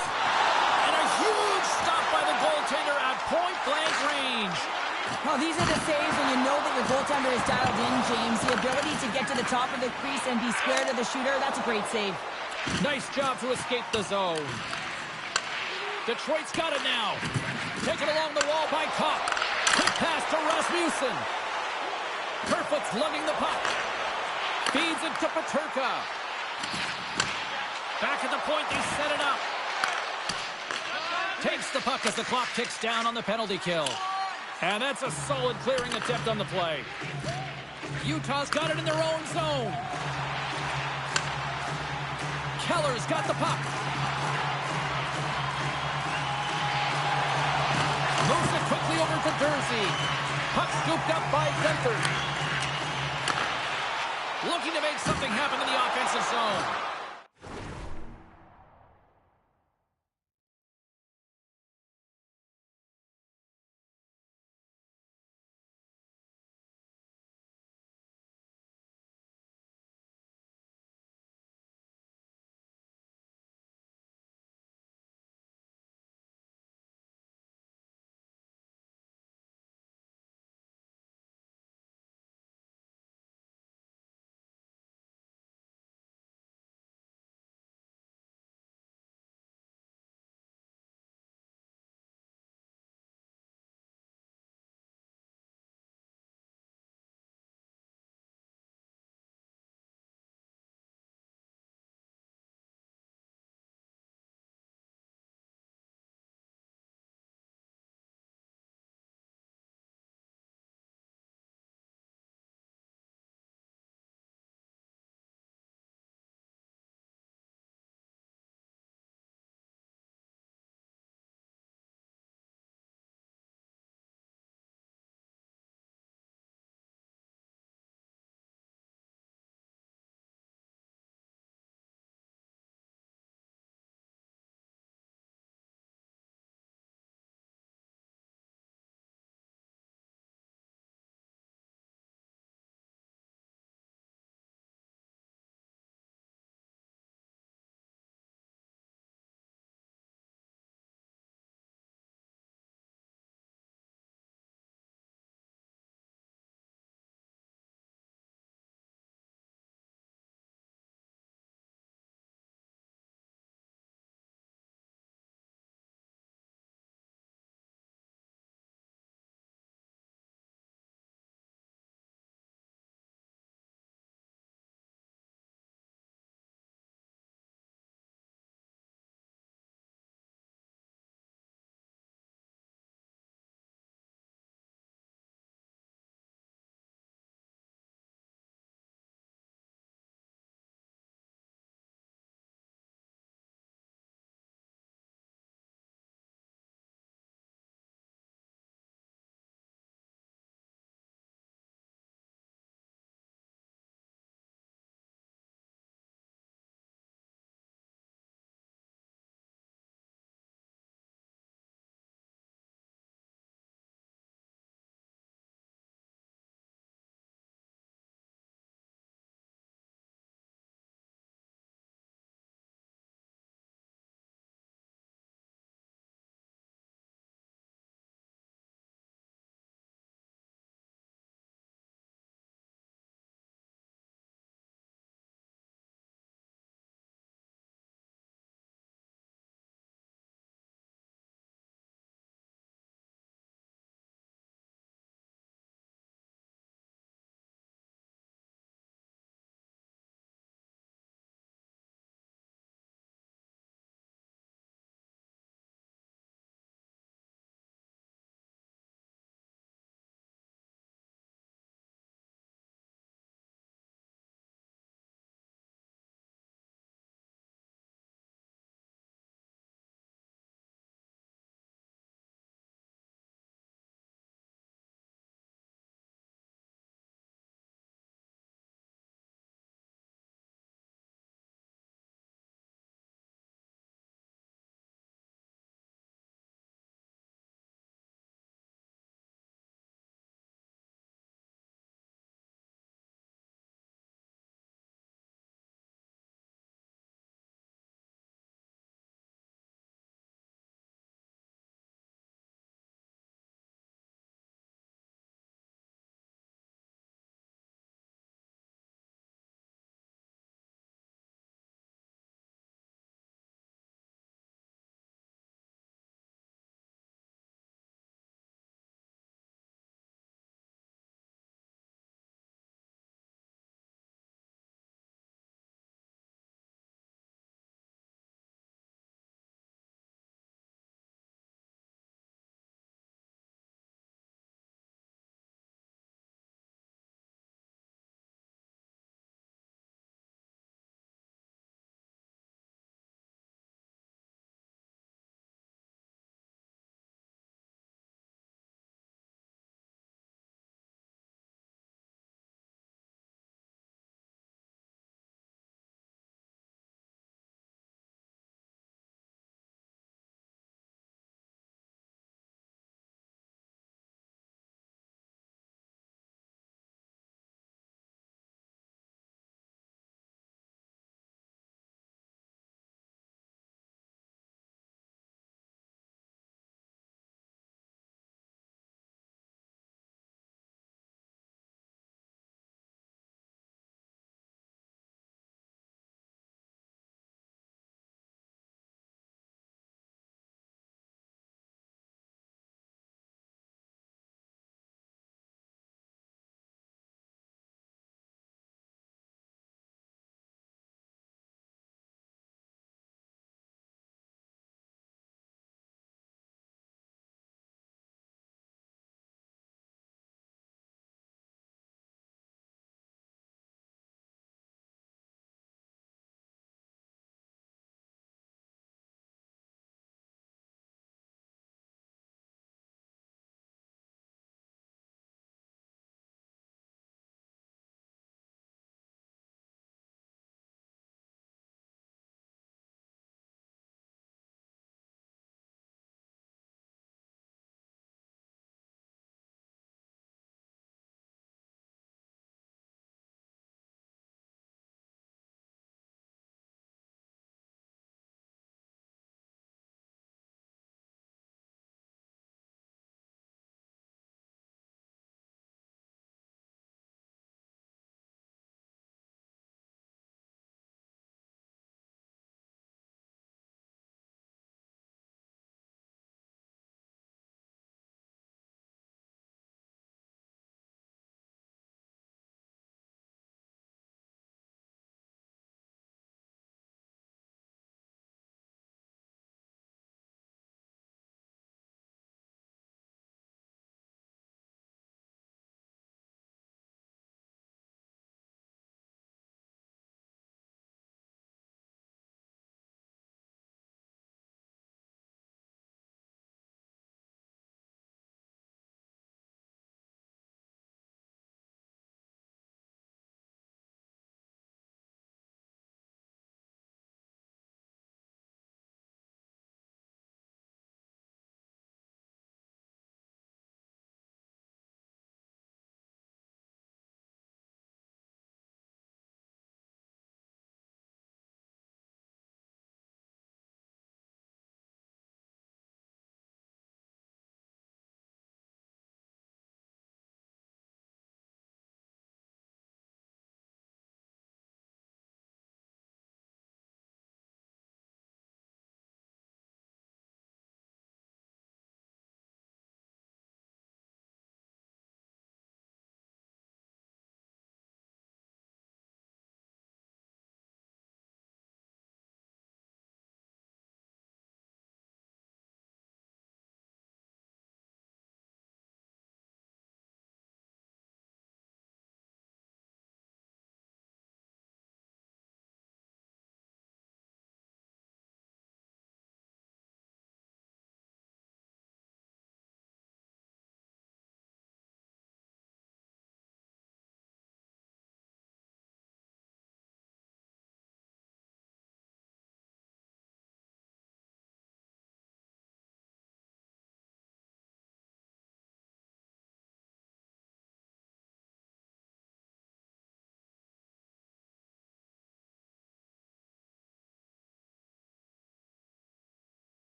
And a huge stop by the goaltender at point-blank range. Well, these are the saves when you know that your goaltender is dialed in, James. The ability to get to the top of the crease and be square to the shooter, that's a great save. Nice job to escape the zone. Detroit's got it now. Taken along the wall by Kopp. Quick pass to Rasmussen. Kerfoot's lugging the puck. Feeds it to Peterka. Back at the point, they set it up. Takes the puck as the clock ticks down on the penalty kill. And that's a solid clearing attempt on the play. Utah's got it in their own zone. Keller's got the puck. Moves it quickly over to Durzi. Puck scooped up by Gunther. Looking to make something happen in the offensive zone.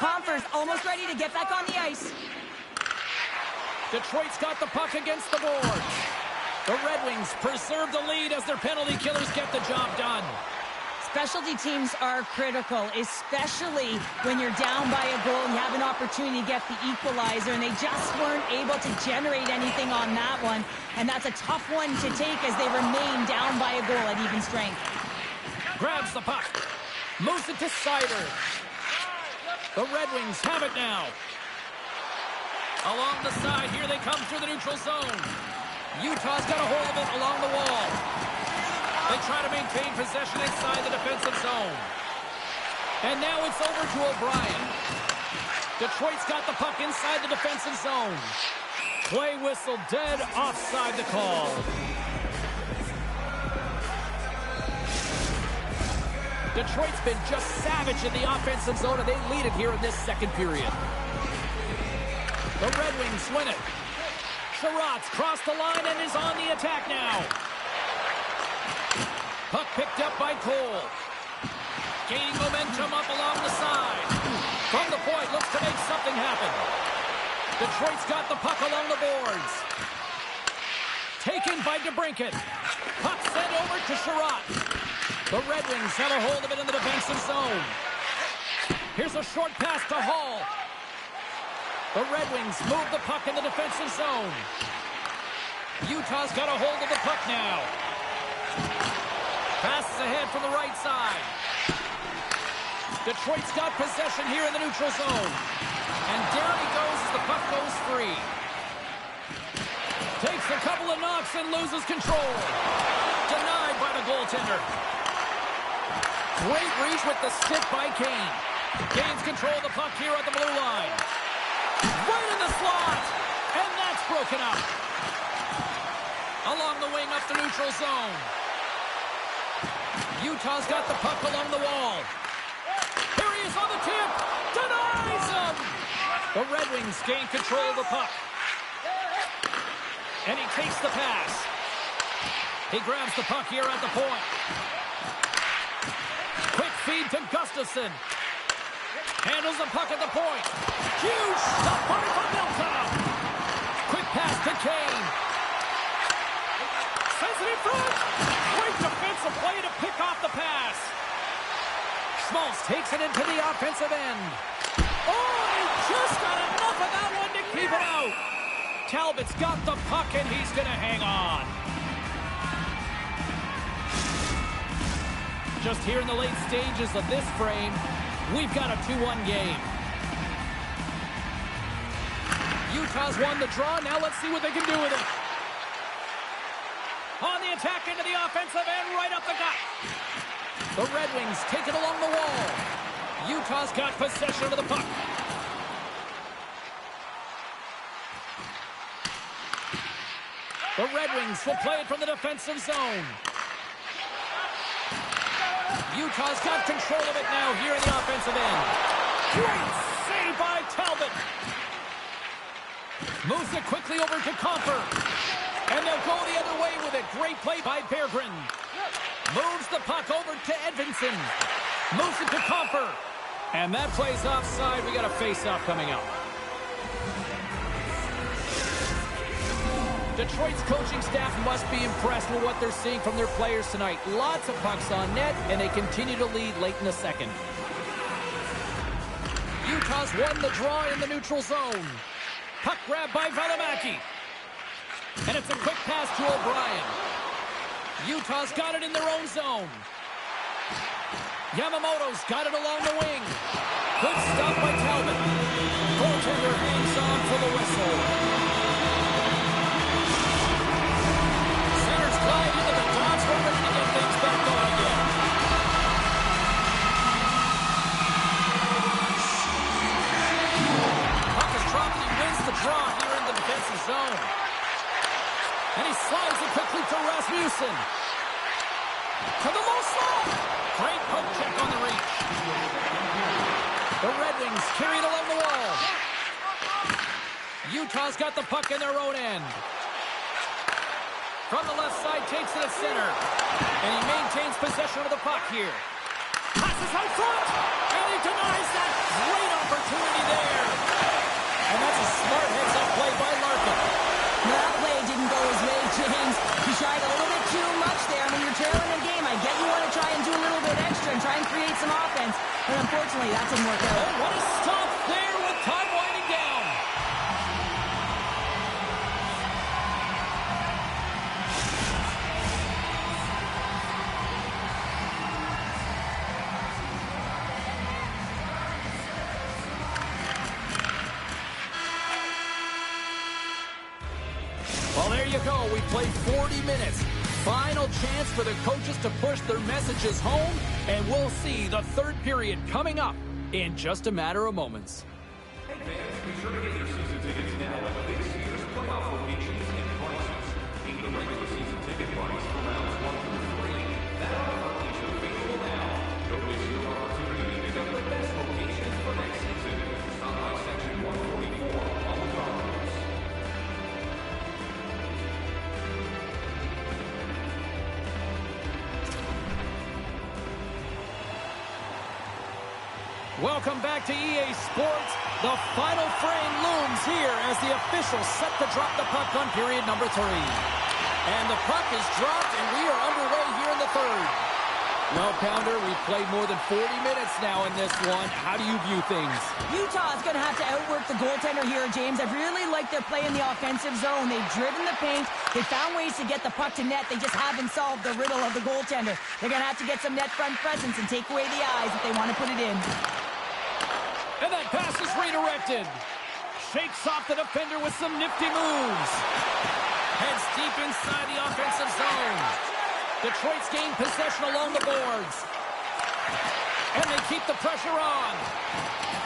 Confer's almost ready to get back on the ice. Detroit's got the puck against the boards. The Red Wings preserve the lead as their penalty killers get the job done. Specialty teams are critical, especially when you're down by a goal and you have an opportunity to get the equalizer, and they just weren't able to generate anything on that one. And that's a tough one to take as they remain down by a goal at even strength. Grabs the puck. Moves it to Sider. The Red Wings have it now. Along the side, here they come through the neutral zone. Utah's got a hold of it along the wall. They try to maintain possession inside the defensive zone. And now it's over to O'Brien. Detroit's got the puck inside the defensive zone. Play whistle dead offside the call. Detroit's been just savage in the offensive zone, and they lead it here in this second period. The Red Wings win it. Sherratt's crossed the line and is on the attack now. Puck picked up by Cole. Gaining momentum up along the side. From the point, looks to make something happen. Detroit's got the puck along the boards. Taken by DeBrincat. Puck sent over to Sherratt. The Red Wings have a hold of it in the defensive zone. Here's a short pass to Hall. The Red Wings move the puck in the defensive zone. Utah's got a hold of the puck now. Passes ahead from the right side. Detroit's got possession here in the neutral zone. And down he goes as the puck goes free. Takes a couple of knocks and loses control. Denied by the goaltender. Great reach with the stick by Kane. Gains control of the puck here at the blue line. Right in the slot. And that's broken up. Along the wing up the neutral zone. Utah's got the puck along the wall. Here he is on the tip. Denies him. The Red Wings gain control of the puck. And he takes the pass. He grabs the puck here at the point. Quick feed to Gustafsson. Handles the puck at the point. Huge stop coming from Milton. Quick pass to Kane. Sends it in front. Great defensive play to pick off the pass. Schmaltz takes it into the offensive end. Oh, he just got enough of that one to keep it out. Talbot's got the puck, and he's going to hang on. Just here in the late stages of this frame, we've got a 2-1 game. Utah's won the draw. Now let's see what they can do with it. On the attack into the offensive end, right up the gut. The Red Wings take it along the wall. Utah's got possession of the puck. The Red Wings will play it from the defensive zone. Utah's got control of it now here in the offensive end. Great save by Talbot. Moves it quickly over to Comfer. And they'll go the other way with it. Great play by Berggren. Moves the puck over to Edvinsson. Moves it to Comfer. And that play's offside. We got a face-off coming up. Detroit's coaching staff must be impressed with what they're seeing from their players tonight. Lots of pucks on net, and they continue to lead late in the second. Utah's won the draw in the neutral zone. Puck grab by Valimaki. And it's a quick pass to O'Brien. Utah's got it in their own zone. Yamamoto's got it along the wing. Good stop by Talbot. Goaltender hangs on for the whistle. Centers glide into the dots. We're ready to get things back going again. Puck is dropped and he wins the draw here in the defensive zone. And he slides it quickly to Rasmussen. To the low slot. Great poke check on the reach. The Red Wings carry it along the wall. Utah's got the puck in their own end. From the left side, takes it at center. And he maintains possession of the puck here. Passes out front. And he denies that great opportunity. opportunity there. And that's a smart heads-up play by Larkin. That play didn't go his way, James. He tried a little bit too much there. When you're trailing a game, I get you want to try and do a little bit extra and try and create some offense. But unfortunately, that didn't work out. Oh, what a stop there with time winding down. Well, there you go. We played 40 minutes. Final chance for the coaches to push their messages home, and we'll see the third period coming up in just a matter of moments. Hey fans, be sure to get your season tickets now at this year's playoff locations and prices. In the regular season ticket price for rounds 1 through 3. That offer is available now. Don't miss your opportunity to pick up the best locations for next season. Stop by section 144 on the Concourse. Welcome back to EA Sports. The final frame looms here as the officials set to drop the puck on period number 3. And the puck is dropped, and we are underway here in the third. Well, Pounder, we've played more than 40 minutes now in this one. How do you view things? Utah is going to have to outwork the goaltender here, James. I really like their play in the offensive zone. They've driven the paint. They found ways to get the puck to net. They just haven't solved the riddle of the goaltender. They're going to have to get some net front presence and take away the eyes if they want to put it in. And that pass is redirected. Shakes off the defender with some nifty moves. Heads deep inside the offensive zone. Detroit's gained possession along the boards. And they keep the pressure on.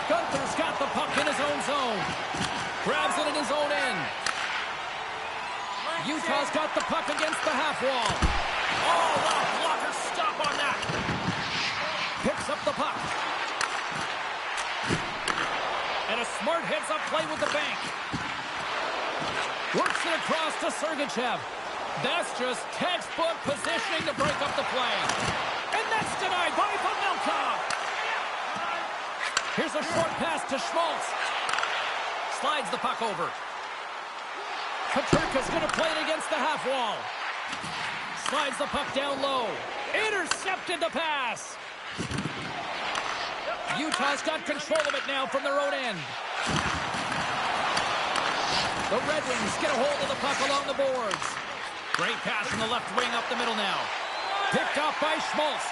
Gunther's got the puck in his own zone. Grabs it in his own end. Utah's got the puck against the half wall. Oh, what a blocker stop on that. Picks up the puck. And a smart heads-up play with the bank. Works it across to Sergachev. That's just textbook positioning to break up the play. And that's denied by Pavelka. Here's a short pass to Schmaltz. Slides the puck over. Peterka's going to play it against the half wall. Slides the puck down low. Intercepted the pass. Utah's got control of it now from their own end. The Red Wings get a hold of the puck along the boards. Great pass from the left wing up the middle now. Picked off by Schmaltz.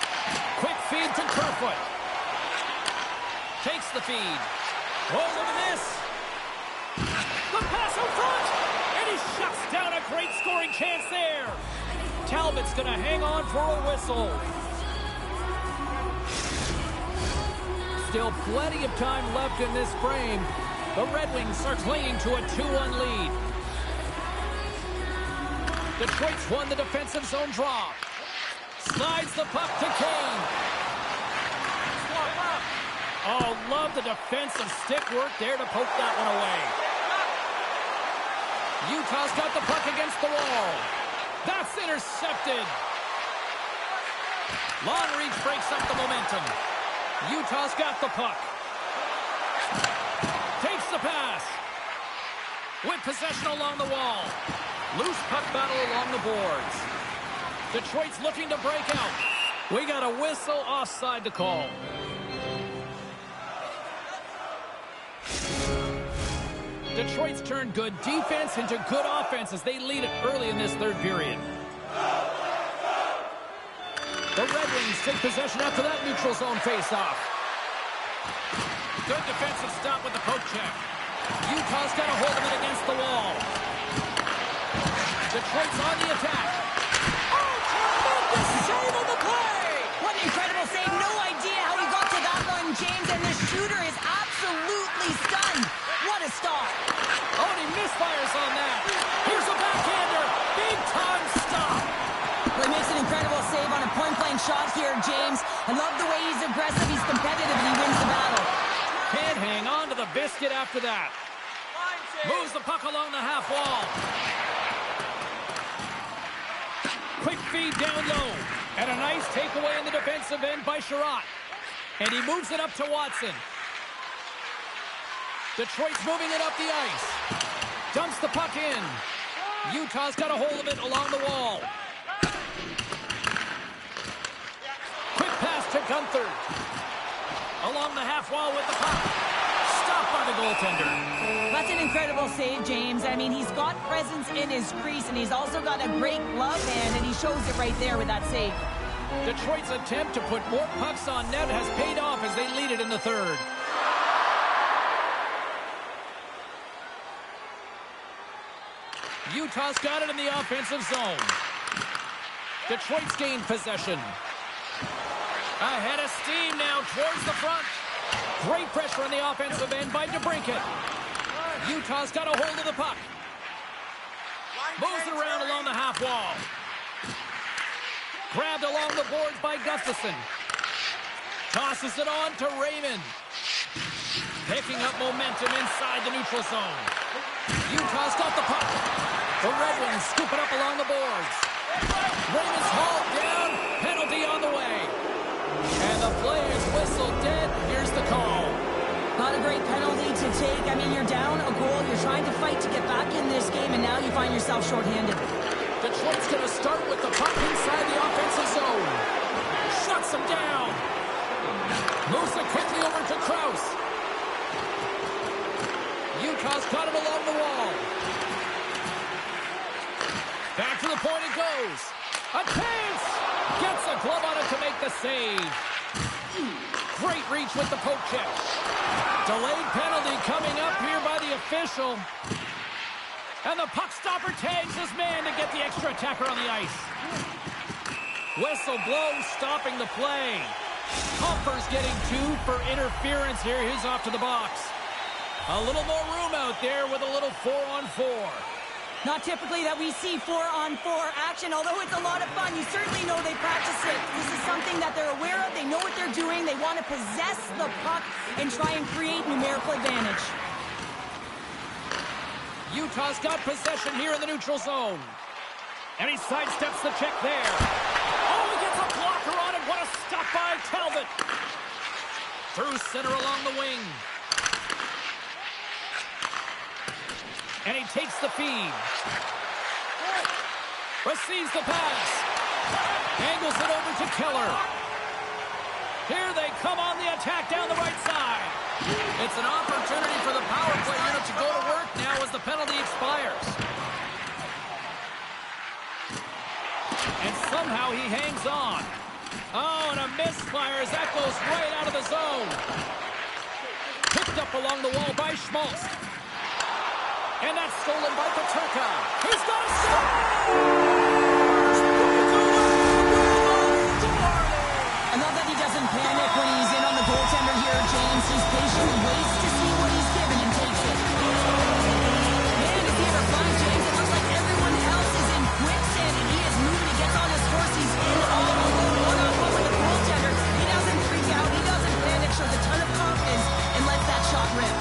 Quick feed to Kerfoot. Takes the feed. Oh, look at this. The pass out front. And he shuts down a great scoring chance there. Talbot's going to hang on for a whistle. Still plenty of time left in this frame. The Red Wings are clinging to a 2-1 lead. Detroit's won the defensive zone draw. Slides the puck to Kane. Oh, love the defensive stick work there to poke that one away. Utah's got the puck against the wall. That's intercepted. Long reach breaks up the momentum. Utah's got the puck. Takes the pass. With possession along the wall. Loose puck battle along the boards. Detroit's looking to break out. We got a whistle offside to call. Detroit's turned good defense into good offense as they lead it early in this third period. The Red Wings take possession after that neutral zone faceoff. Good defensive stop with the poke check. Utah's got a hold of it against the wall. Detroit's on the attack. Oh, tremendous save on the play! What an incredible save. No idea how he got to that one, James, and the shooter is absolutely stunned. What a stop. Oh, and he misfires on that. Here's a backhander. Big time stop. Well, he makes an incredible save on a point-blank shot here, James. I love the way he's aggressive, he's competitive, and he wins the battle. Can't hang on to the biscuit after that. Moves the puck along the half wall. Quick feed down low. And a nice takeaway in the defensive end by Sherratt. And he moves it up to Watson. Detroit's moving it up the ice. Dumps the puck in. Utah's got a hold of it along the wall. Quick pass to Gunther. Along the half wall with the puck. Stopped by the goaltender. That's an incredible save, James. I mean, he's got presence in his crease, and he's also got a great glove hand, and he shows it right there with that save. Detroit's attempt to put more pucks on net has paid off as they lead it in the third. Utah's got it in the offensive zone. Detroit's gained possession. Ahead of steam now towards the front. Great pressure on the offensive end by DeBrincat. Utah's got a hold of the puck. Moves it around along the half wall. Grabbed along the boards by Gustafson. Tosses it on to Raymond. Picking up momentum inside the neutral zone. Utah's got the puck. The Red Wings scoop it up along the boards. Raymond's hauled down. Penalty on the way. And the play is whistled dead. Here's the call. Not a great penalty to take. I mean, you're down a goal. You're trying to fight to get back in this game, and now you find yourself shorthanded. Detroit's going to start with the puck inside the offensive zone. Shuts him down. Moves it quickly over to Krause. Utah's got it along the wall. Back to the point it goes. A chance! Gets a glove on it to make the save. Great reach with the poke check. Delayed penalty coming up here by the official. And the puck stopper tags his man to get the extra attacker on the ice. Whistle blows, stopping the play. Humper's getting 2 for interference here. He's off to the box. A little more room out there with a little 4-on-4. Not typically that we see 4-on-4 action, although it's a lot of fun. You certainly know they practice it. This is something that they're aware of. They know what they're doing. They want to possess the puck and try and create numerical advantage. Utah's got possession here in the neutral zone. And he sidesteps the check there. Oh, he gets a blocker on it. What a stop by Talbot. Through center along the wing. And he takes the feed. Receives the pass. Angles it over to Keller. Here they come on the attack down the right side. It's an opportunity for the power play unit to go to work now as the penalty expires. And somehow he hangs on. Oh, and a misfire as that goes right out of the zone. Picked up along the wall by Schmaltz. And that's stolen by Peterka. He's got a save! I love that he doesn't panic when he's in on the goaltender here, James. He's patient, waits to see what he's given, and takes it. Man, if he ever finds James, it looks like everyone else is in quicksand, and he is moving. He gets on his horse. He's in all alone, one-on-one with the goaltender. He doesn't freak out. He doesn't panic. Shows a ton of confidence and lets that shot rip.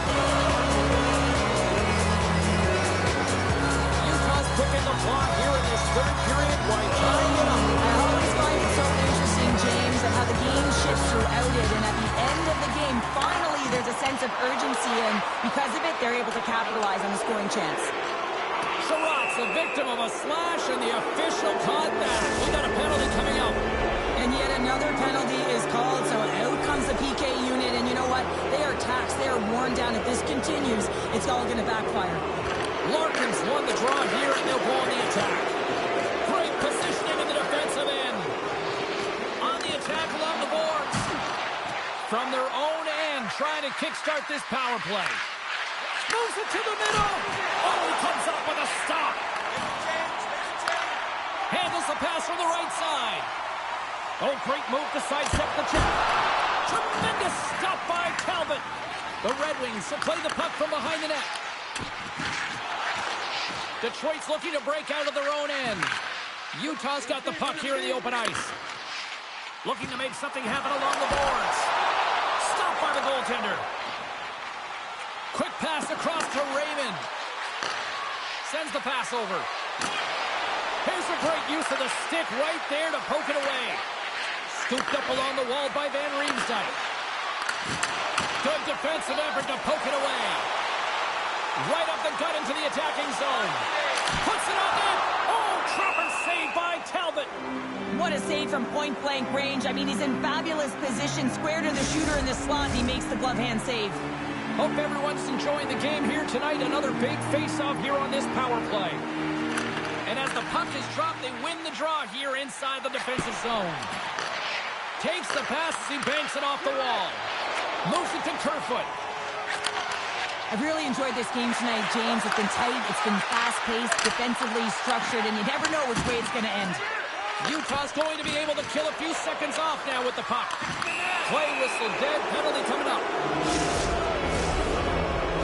Cooking the clock here in this third period while tying it up. I always find it so interesting, James, of how the game shifts throughout it, and at the end of the game, finally there's a sense of urgency, and because of it, they're able to capitalize on the scoring chance. Sherratt's a victim of a slash, and the official caught that. We got a penalty coming up. And yet another penalty is called, so out comes the PK unit, and you know what? They are taxed, they are worn down. If this continues, it's all going to backfire. Larkin's won the draw here, and they'll go on the attack. Great positioning in the defensive end. On the attack along the boards. From their own end, trying to kickstart this power play. Moves it to the middle. Oh, he comes up with a stop. Handles the pass from the right side. Oh, great move to sidestep the check. Tremendous stop by Talbot. The Red Wings will play the puck from behind the net. Detroit's looking to break out of their own end. Utah's got the puck here in the open ice. Looking to make something happen along the boards. Stopped by the goaltender. Quick pass across to Raymond. Sends the pass over. Here's a great use of the stick right there to poke it away. Scooped up along the wall by Van Riemsdyk. Good defensive effort to poke it away. Right up the gut into the attacking zone. Puts it on net. Oh, proper save by Talbot. What a save from point-blank range. I mean, he's in fabulous position, square to the shooter in the slot, and he makes the glove hand save. Hope everyone's enjoying the game here tonight. Another big face-off here on this power play. And as the puck is dropped, they win the draw here inside the defensive zone. Takes the pass as he banks it off the wall. Moves it to Kerfoot. I've really enjoyed this game tonight, James. It's been tight, it's been fast-paced, defensively structured, and you never know which way it's going to end. Utah's going to be able to kill a few seconds off now with the puck. Play whistle dead, penalty coming up.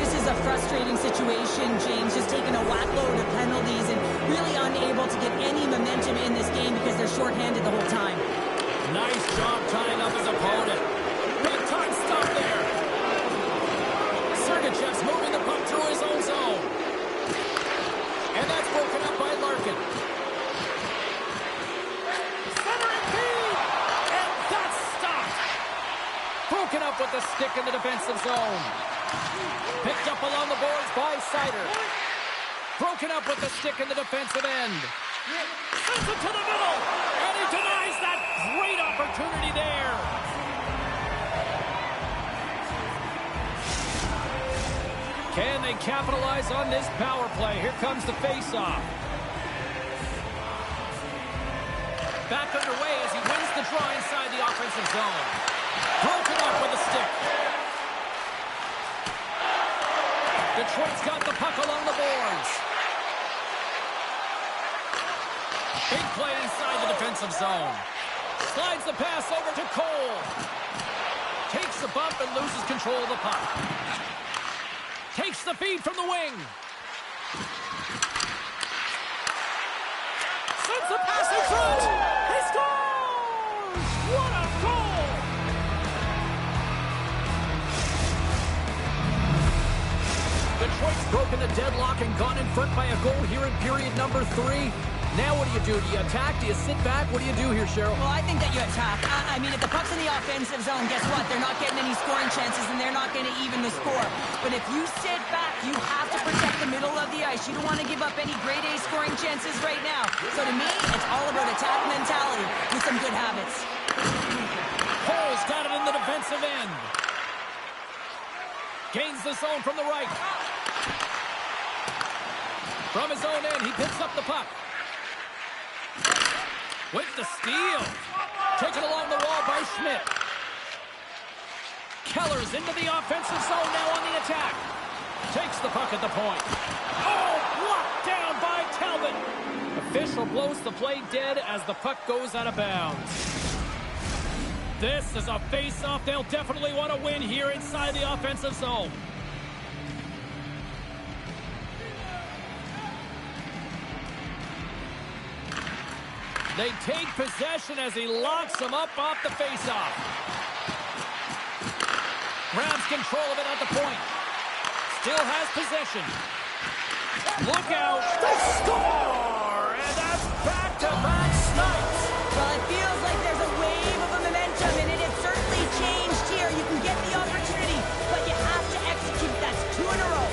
This is a frustrating situation, James, just taking a whack load of penalties and really unable to get any momentum in this game because they're shorthanded the whole time. Nice job tying up his opponent. Big time stop there. Sergachev's moving the puck through his own zone. And that's broken up by Larkin. Centering feed! And that's stopped. Broken up with the stick in the defensive zone. Picked up along the boards by Sider. Broken up with the stick in the defensive end. Sends it to the middle. And he denies that great opportunity there. Can they capitalize on this power play? Here comes the face-off. Back underway as he wins the draw inside the offensive zone. Broken up with a stick. Detroit's got the puck along the boards. Big play inside the defensive zone. Slides the pass over to Cole. Takes the bump and loses control of the puck. Takes the feed from the wing. Sends the pass in front. He scores! What a goal! Detroit's broken the deadlock and gone in front by a goal here in period number 3. Now what do? Do you attack? Do you sit back? What do you do here, Cheryl? Well, I think that you attack. I mean, if the puck's in the offensive zone, guess what? They're not getting any scoring chances, and they're not going to even the score. But if you sit back, you have to protect the middle of the ice. You don't want to give up any grade A scoring chances right now. So to me, it's all about attack mentality with some good habits. Cole's got it in the defensive end. Gains the zone from the right. From his own end, he picks up the puck. With the steal. Taken along the wall by Schmidt. Keller's into the offensive zone now on the attack. Takes the puck at the point. Oh, blocked down by Talbot. Official blows the play dead as the puck goes out of bounds. This is a face-off they'll definitely want to win here inside the offensive zone. They take possession as he locks him up off the face-off. Grabs control of it at the point. Still has possession. Look out. They score! And that's back-to-back snipes. Well, it feels like there's a wave of momentum, and it has certainly changed here. You can get the opportunity, but you have to execute. That's 2 in a row.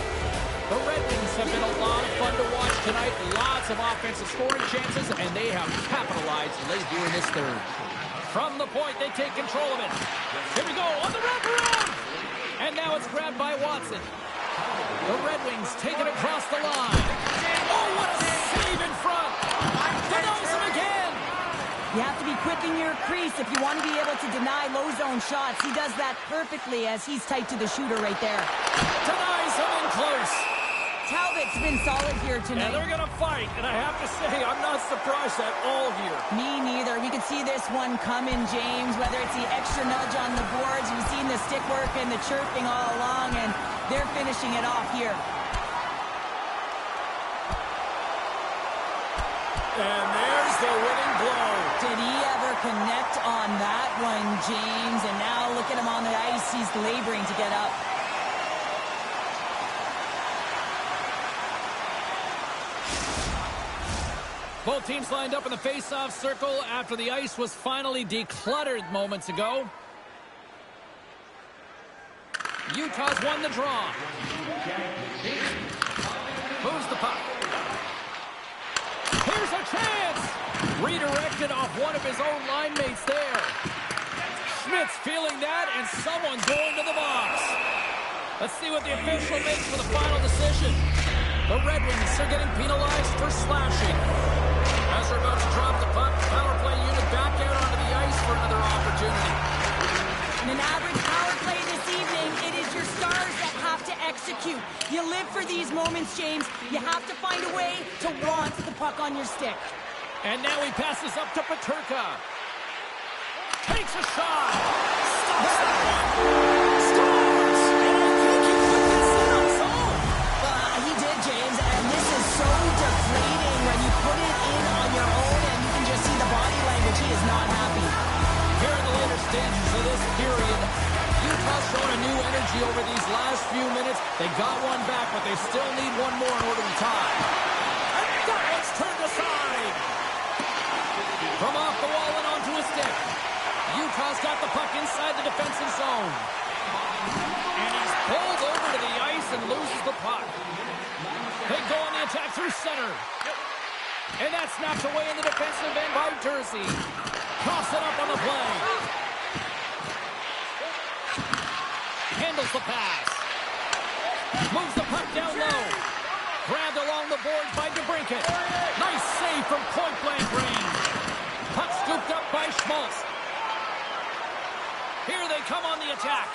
The Red Wings have been a lot of fun to watch tonight. Lots of offensive scoring chances, and they have capitalized late here in this third. From the point, they take control of it. Here we go on the wraparound. And now it's grabbed by Watson. The Red Wings take it across the line. Oh, what a save in front. Denies him again. You have to be quick in your crease if you want to be able to deny low zone shots. He does that perfectly as he's tight to the shooter right there. Denies him in close. Talbot's been solid here tonight. And they're going to fight, and I have to say, I'm not surprised at all here. Me neither. We could see this one coming, James, whether it's the extra nudge on the boards. We've seen the stick work and the chirping all along, and they're finishing it off here. And there's the winning blow. Did he ever connect on that one, James? And now look at him on the ice. He's laboring to get up. Both teams lined up in the face-off circle after the ice was finally decluttered moments ago. Utah's won the draw. Moves the puck. Here's a chance. Redirected off one of his own line mates there. Schmidt's feeling that, and someone's going to the box. Let's see what the official makes for the final decision. The Red Wings are getting penalized for slashing. As they're about to drop the puck, power play unit back out onto the ice for another opportunity. In an average power play this evening, it is your stars that have to execute. You live for these moments, James. You have to find a way to want the puck on your stick. And now he passes up to Peterka. Takes a shot. Stops that one. Scores! And I think he put this in on his own. He did, James, and this is so deflating when you put it in on your own and you can just see the body language. He is not happy. Here in the later stages of this period, Utah's shown a new energy over these last few minutes. They got one back, but they still need one more in order to tie. And that one's turned aside. From off the wall and onto a stick. Utah's got the puck inside the defensive zone. And he's pulled over to the ice and loses the puck. They go on the attack through center. And that's snapped away in the defensive end by Jersey. Toss it up on the play. Handles the pass. Moves the puck down low. Grabbed along the boards by DeBrincat. Nice save from point-blank range. Puck scooped up by Schmaltz. Here they come on the attack.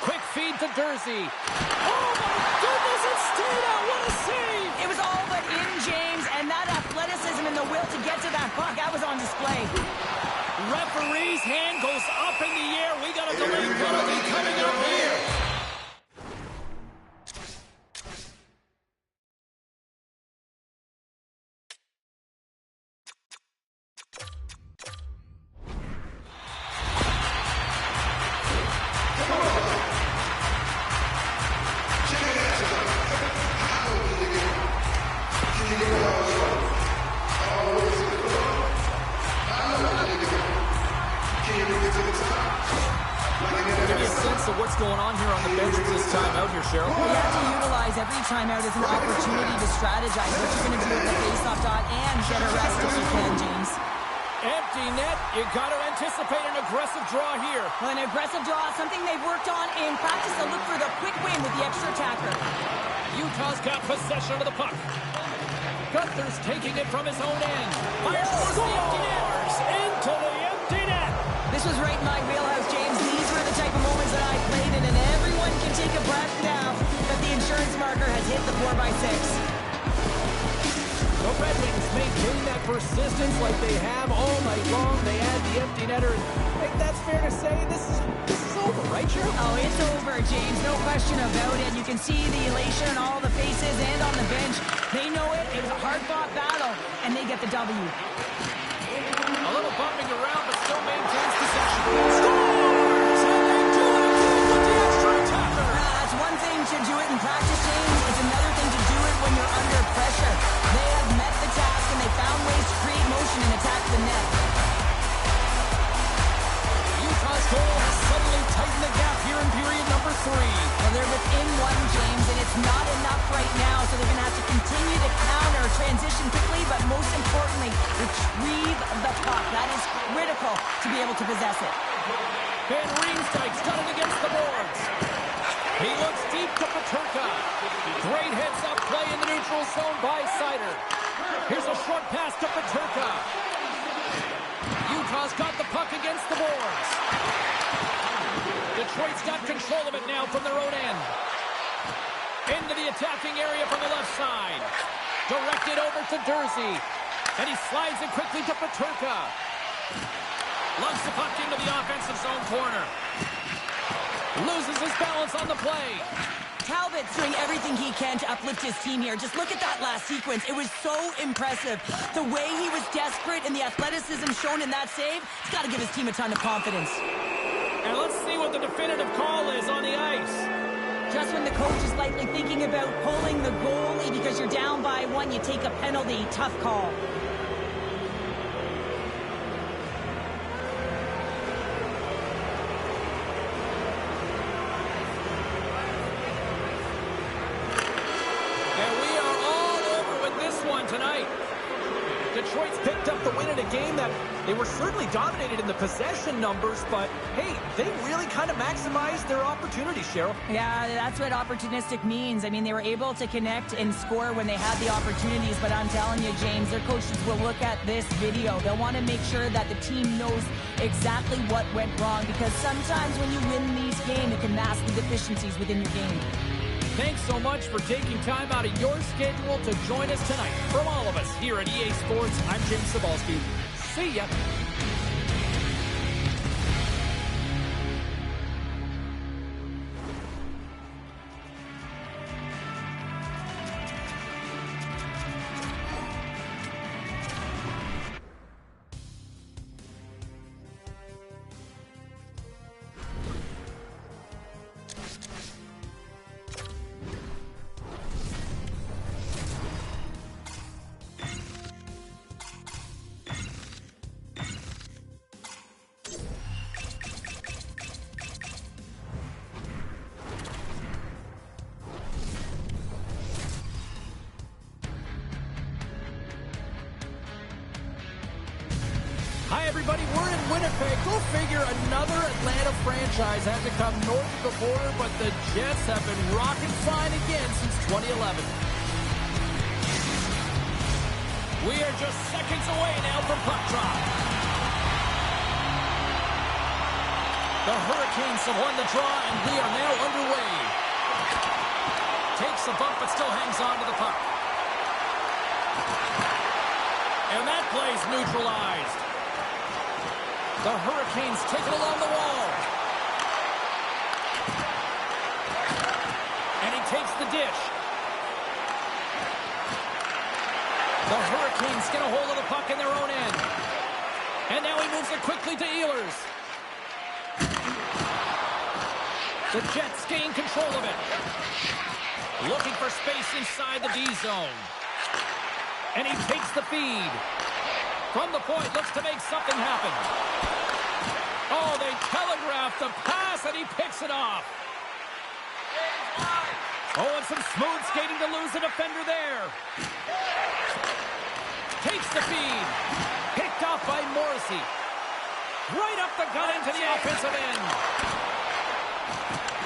Quick feed to Jersey. Oh, my goodness, it stayed out. What a save. It was all but in, James, and that athleticism and the will to get to that puck, that was on display. Referee's hand goes up in the air. We got a delayed penalty coming up here. What's going on here on the bench this time out here, Cheryl? You have to utilize every timeout as an opportunity to strategize what you're going to do at the faceoff dot and get a rest if you can, James. Empty net. You got to anticipate an aggressive draw here. Well, an aggressive draw, something they've worked on in practice. They'll look for the quick win with the extra attacker. Utah's got possession of the puck. Gunther's taking it from his own end. Fires towards the empty net. Into the empty net. This was right in my wheelhouse, James. These were the type of moments that I played in, and everyone can take a breath now that the insurance marker has hit the 4x6. The Red Wings maintain that persistence like they have all night long. They add the empty netter. I think that's fair to say. This is over, right, Cheryl? Oh, it's over, James. No question about it. You can see the elation on all the faces and on the bench. They know it. It was a hard-fought battle, and they get the W. A little bumping around, but still maintains possession. Scores! And they do it again with the extra attacker. It's one thing to do it in practice, James. It's another thing to do it when you're under pressure. They have met the task, and they found ways to create motion and attack the net. Utah's goal has suddenly tightened the gap here in period number 3. Well, they're within one, James, and it's not enough right now, so they're going to have to continue to counter, transition quickly, but most importantly, retrieve the puck. That is critical to be able to possess it. Van Riemsdyk's got it against the boards. He looks deep to Peterka. Great heads-up play in the neutral zone by Seider. Here's a short pass to Peterka. Utah's got the puck against the boards. Detroit's got control of it now from their own end. Into the attacking area from the left side. Directed over to Jersey. And he slides it quickly to Peterka. Lugs the puck into the offensive zone corner. Loses his balance on the play. Talbot's doing everything he can to uplift his team here. Just look at that last sequence. It was so impressive. The way he was desperate and the athleticism shown in that save, he's got to give his team a ton of confidence. And let's see what the definitive call is on the ice. Just when the coach is likely thinking about pulling the goalie because you're down by 1, you take a penalty. Tough call. And we tonight. Detroit's picked up the win in a game that they were certainly dominated in the possession numbers, but hey, they really kind of maximized their opportunities, Cheryl. Yeah, that's what opportunistic means. I mean, they were able to connect and score when they had the opportunities, but I'm telling you, James, their coaches will look at this video. They'll want to make sure that the team knows exactly what went wrong, because sometimes when you win these games, it can mask the deficiencies within your game. Thanks so much for taking time out of your schedule to join us tonight. From all of us here at EA Sports, I'm James Cybulski. See ya. Hi, everybody. We're in Winnipeg. Go figure, another Atlanta franchise had to come north of the border, but the Jets have been rocking fine again since 2011. We are just seconds away now from puck drop. The Hurricanes have won the draw, and we are now underway. Takes a bump, but still hangs on to the puck. And that play's neutralized. The Hurricanes take it along the wall. And he takes the dish. The Hurricanes get a hold of the puck in their own end. And now he moves it quickly to Ehlers. The Jets gain control of it. Looking for space inside the D zone. And he takes the feed. From the point, looks to make something happen. Oh, they telegraphed the pass, and he picks it off. Oh, and some smooth skating to lose the defender there. Takes the feed. Picked off by Morrissey. Right up the gut into the offensive end.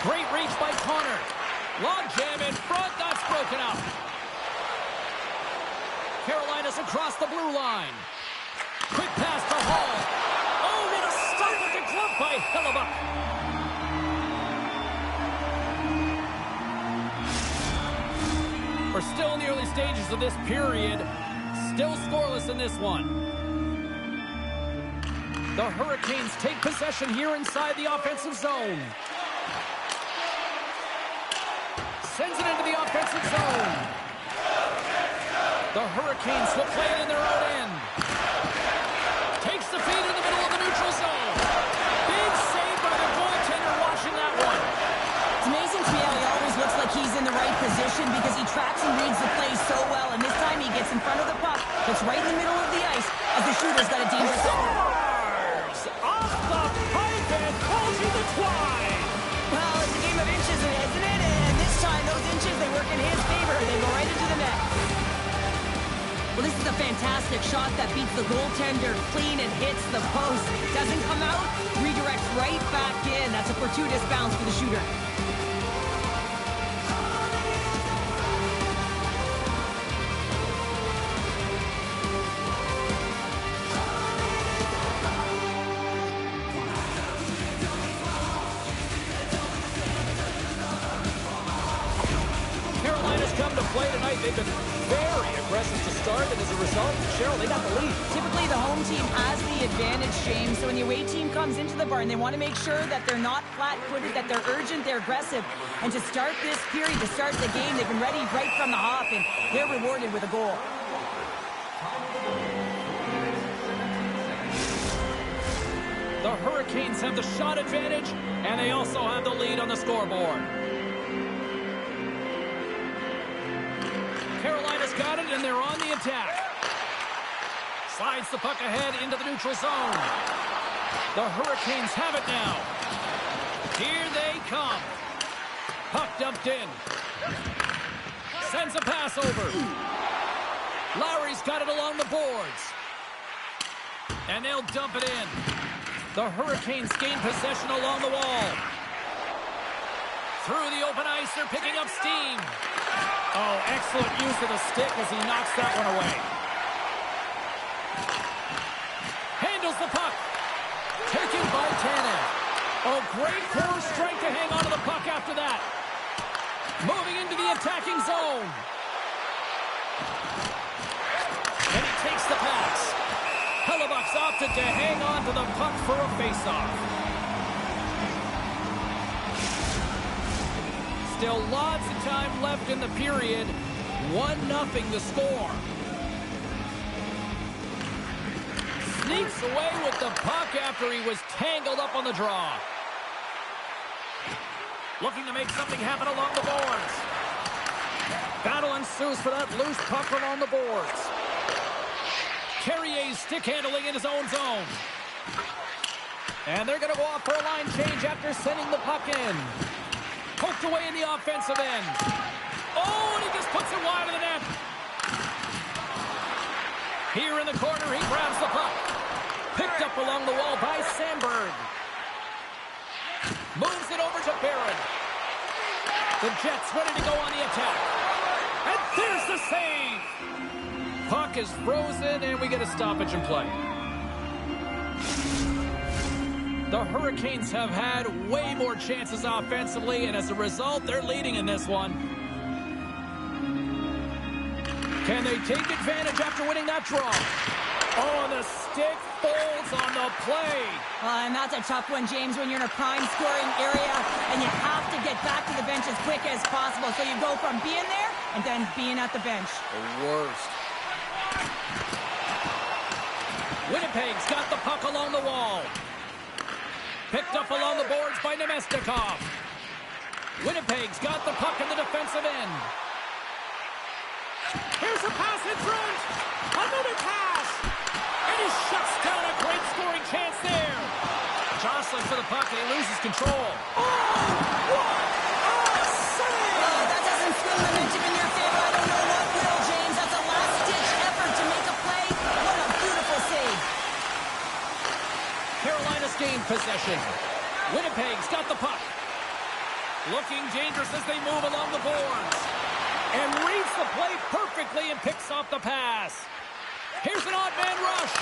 Great reach by Connor. Log jam in front, that's broken up. Carolina's across the blue line. Quick pass to Hall. Oh, what a start with the glove by Hellebuck. We're still in the early stages of this period. Still scoreless in this one. The Hurricanes take possession here inside the offensive zone. Sends it into the offensive zone. The Hurricanes will play it in their own end. Takes the feed in the middle of the neutral zone. Big save by the goaltender watching that one. It's amazing to me how he always looks like he's in the right position because he tracks and reads the play so well, and this time he gets in front of the puck that's right in the middle of the ice as the shooter's got a dangerous... Scores! Off the pipe and pulls you the twine. Well, it's a game of inches, isn't it? And this time, those inches, they work in his favor. They go right into the net. Well, this is a fantastic shot that beats the goaltender clean and hits the post. Doesn't come out, redirects right back in. That's a fortuitous bounce for the shooter. Carolina's come to play tonight. They've been very aggressive to start, and as a result, Cheryl, they got the lead. Typically, the home team has the advantage, James. So when the away team comes into the barn, they want to make sure that they're not flat-footed, that they're urgent, they're aggressive. And to start this period, to start the game, they've been ready right from the hop, and they're rewarded with a goal. The Hurricanes have the shot advantage, and they also have the lead on the scoreboard. Carolina's got it, and they're on the attack. Slides the puck ahead into the neutral zone. The Hurricanes have it now. Here they come. Puck dumped in. Sends a pass over. Lowry's got it along the boards. And they'll dump it in. The Hurricanes gain possession along the wall. Through the open ice, they're picking up steam. Oh, excellent use of the stick as he knocks that one away. Handles the puck. Taken by Tanev. Oh, great core strength to hang on to the puck after that. Moving into the attacking zone. And he takes the pass. Hellebuck's opted to hang on to the puck for a faceoff. Still lots of time left in the period. 1-0 the score. Sneaks away with the puck after he was tangled up on the draw. Looking to make something happen along the boards. Battle ensues for that loose puck along the boards. Carrier's stick handling in his own zone. And they're going to go off for a line change after sending the puck in. Poked away in the offensive end. Oh, and he just puts it wide of the net. Here in the corner, he grabs the puck. Picked up along the wall by Sandberg. Moves it over to Barron. The Jets ready to go on the attack. And there's the save. Puck is frozen, and we get a stoppage in play. The Hurricanes have had way more chances offensively, and as a result, they're leading in this one. Can they take advantage after winning that draw? Oh, and the stick folds on the play. And that's a tough one, James, when you're in a prime scoring area and you have to get back to the bench as quick as possible. So you go from being there and then being at the bench. The worst. Winnipeg's got the puck along the wall. Picked up along the boards by Nemestikov. Winnipeg's got the puck in the defensive end. Here's a pass in front. Another pass. And he shuts down a great scoring chance there. Jostling for the puck and he loses control. Oh, what a save! Oh, that doesn't swing momentum in your favor. I don't know what will, James. That's a last-ditch effort to make a play. What a beautiful save. Carolina's gained possession. Winnipeg's got the puck. Looking dangerous as they move along the boards. And reads the play perfectly and picks off the pass. Here's an odd man rush.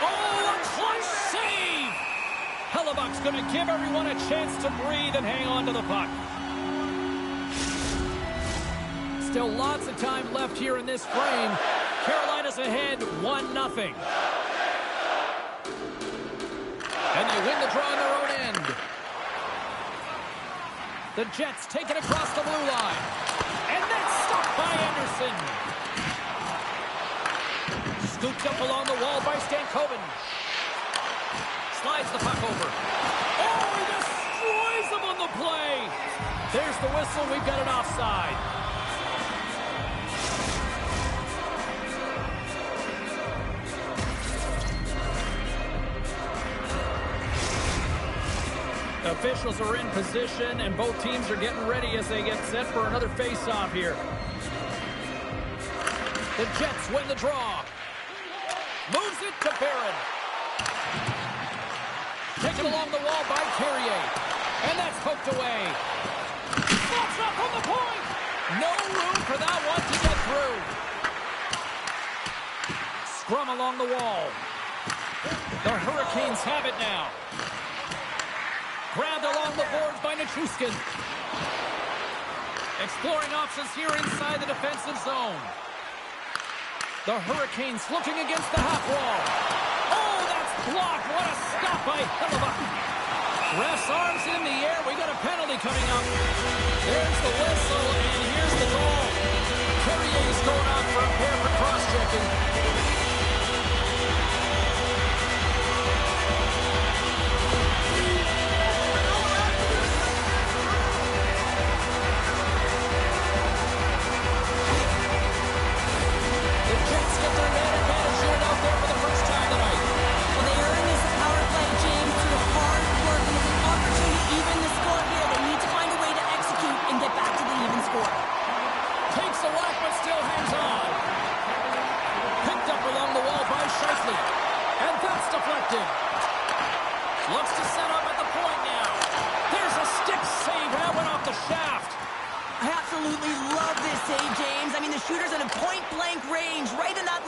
Oh, a clutch save! Hellebuck's going to give everyone a chance to breathe and hang on to the puck. Still lots of time left here in this frame. Carolina's ahead 1-0. And they win the draw on their own end. The Jets take it across the blue line. And that's stopped by Anderson. Scooped up along the wall by Stankoven. Slides the puck over. Oh, he destroys him on the play. There's the whistle. We've got an offside. Officials are in position, and both teams are getting ready as they get set for another face-off here. The Jets win the draw. Moves it to Barron. Taken along the wall by Carrier. And that's poked away. Slots up from the point. No room for that one to get through. Scrum along the wall. The Hurricanes have it now. Grabbed along the boards by Nichushkin. Exploring options here inside the defensive zone. The Hurricanes looking against the half wall. Oh, that's blocked. What a stop by Hellebuck. Ref's arms in the air. We got a penalty coming up. There's the whistle, and here's the goal. Carrier's going out for a pair for cross-checking.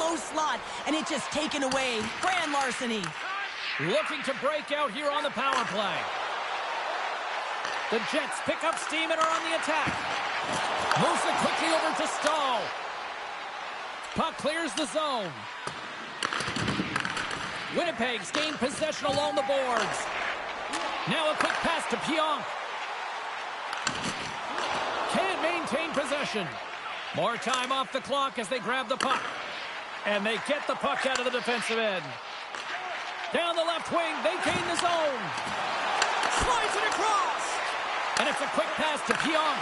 low slot, and it's just taken away. Grand larceny. Looking to break out here on the power play. The Jets pick up steam and are on the attack. Moves it quickly over to Stahl. Puck clears the zone. Winnipeg's gained possession along the boards. Now a quick pass to Pionk. Can't maintain possession. More time off the clock as they grab the puck. And they get the puck out of the defensive end. Down the left wing, they gain the zone. Slides it across. And it's a quick pass to Pionk.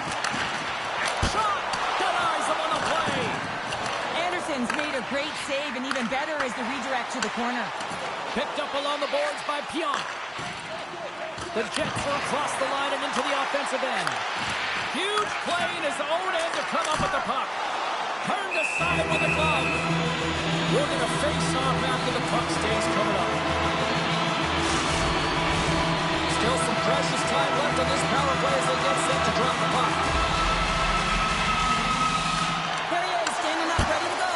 Shot! Denies him on the play. Anderson's made a great save, and even better is the redirect to the corner. Picked up along the boards by Pionk. The Jets are across the line and into the offensive end. Huge play in his own end to come up with the puck. Turned aside with the glove. We're going to face off after the puck stays coming up. Still some precious time left on this power play as they get set to drop the puck. There he is, standing up, ready to go.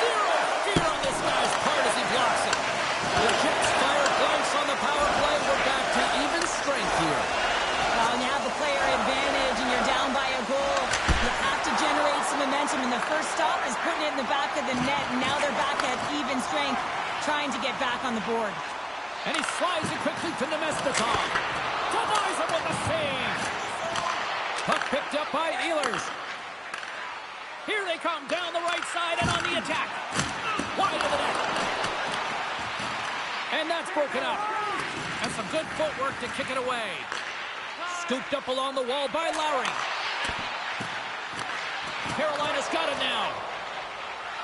Zero fear on this guy's part as he blocks it. The Jets fire blanks on the power play. We're back to even strength here. Well, when you have the player advantage and you're down by a goal, you have to generate some momentum, and the first stop is putting it in the back of the net, and now they're back at even strength, trying to get back on the board. And he slides it quickly to Nemestikov. Denies him with a save. Puck picked up by Ehlers. Here they come down the right side and on the attack. Wide of the net. And that's broken up. And some good footwork to kick it away. Scooped up along the wall by Lowry. Carolina's got it now.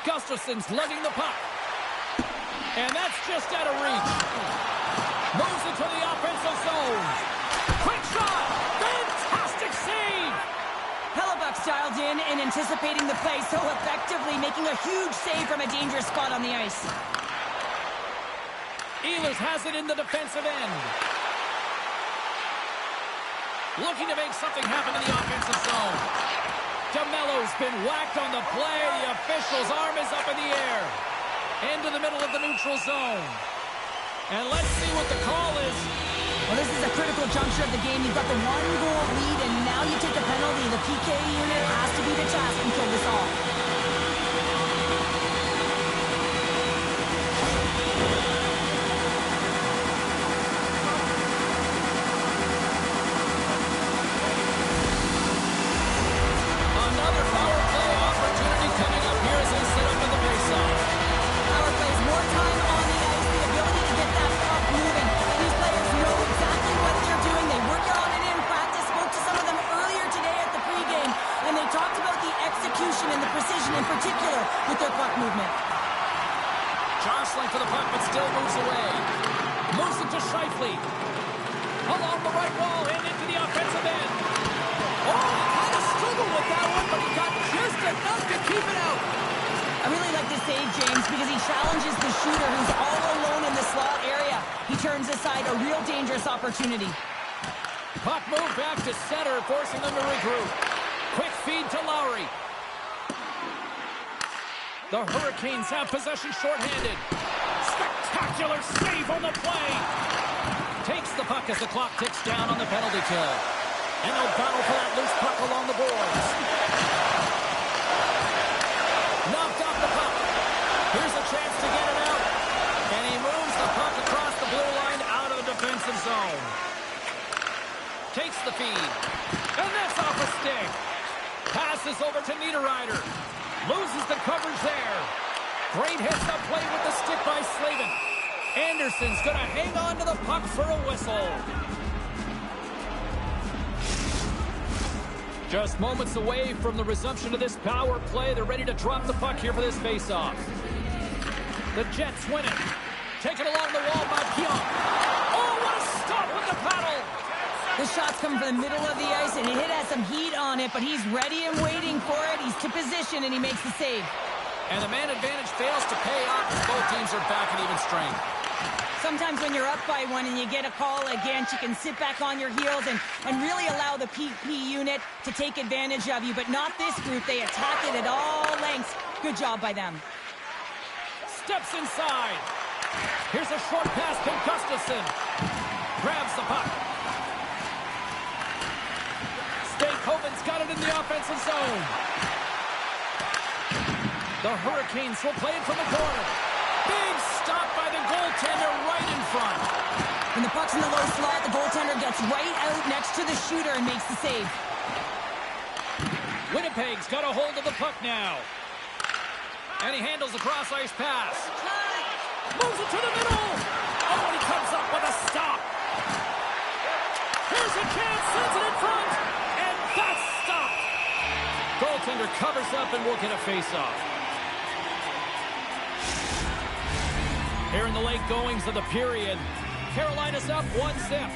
Gustafson's lugging the puck. And that's just out of reach. Moves into the offensive zone. Quick shot. Fantastic save. Hellebuck's dialed in and anticipating the play so effectively, making a huge save from a dangerous spot on the ice. Ehlers has it in the defensive end. Looking to make something happen in the offensive zone. DeMello's been whacked on the play. The official's arm is up in the air. Into the middle of the neutral zone. And let's see what the call is. Well, this is a critical juncture of the game. You've got the one-goal lead, and now you take a penalty. The PK unit has to be the task and kill this off. Another power play opportunity coming up here as they set up in the face-off. Power plays more time on the ice, the ability to get that puck moving. These players know exactly what they're doing. They work on it in practice. Spoke to some of them earlier today at the pregame, and they talked about the execution and the precision in particular with their puck movement. Jostling for the puck, but still moves away. Moves it to Scheifele. Along the right wall and into the offensive end. Oh, he kind of struggled with that one, but he got just enough to keep it out. I really like this save, James, because he challenges the shooter who's all alone in the slot area. He turns aside a real dangerous opportunity. Puck moved back to center, forcing them to regroup. Quick feed to Lowry. The Hurricanes have possession shorthanded. Spectacular save on the play. Takes the puck as the clock ticks down on the penalty kill. And they'll battle for that loose puck along the boards. Knocked off the puck. Here's a chance to get it out. And he moves the puck across the blue line out of the defensive zone. Takes the feed. And that's off a stick. Passes over to Niederreiter. Loses the coverage there. Great hits up play with the stick by Slavin. Anderson's going to hang on to the puck for a whistle. Just moments away from the resumption of this power play. They're ready to drop the puck here for this faceoff. The Jets win it. Taken along the wall by Pionk. Oh, what a stop with the paddle! The shot's coming from the middle of the ice, and it has some heat on it, but he's ready and waiting for it. He's to position, and he makes the save. And the man advantage fails to pay off as both teams are back at even strength. Sometimes when you're up by one and you get a call against, you can sit back on your heels and really allow the PP unit to take advantage of you, but not this group. They attack it at all lengths. Good job by them. Steps inside. Here's a short pass to Gustafsson. Grabs the puck. Stankoven's got it in the offensive zone. The Hurricanes will play it from the corner. Big stop by the goaltender right in front. When the puck's in the low slot, the goaltender gets right out next to the shooter and makes the save. Winnipeg's got a hold of the puck now. And he handles the cross-ice pass. Moves it to the middle. Oh, and he comes up with a stop. Here's a chance, sends it in front. And that's stopped. Goaltender covers up and will get a face-off. Here in the late goings of the period, Carolina's up 1-0.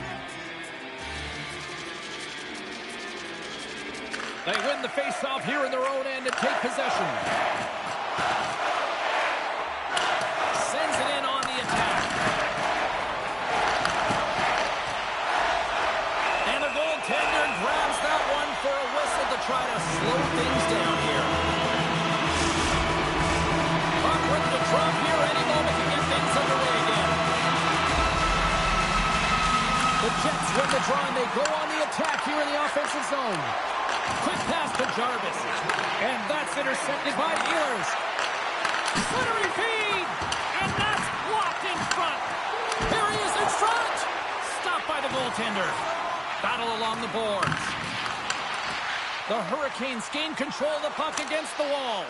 They win the face-off here in their own end and take possession. Sends it in on the attack. And the goaltender grabs that one for a whistle to try to slow things down here. Puck ready to drop here any moment to get things underway again. The Jets win the draw and they go on the attack here in the offensive zone. Quick pass to Jarvis. And that's intercepted by Ehlers. Centering feed. And that's blocked in front. Here he is in front. Stopped by the goaltender. Battle along the boards. The Hurricanes gain control of the puck against the wall.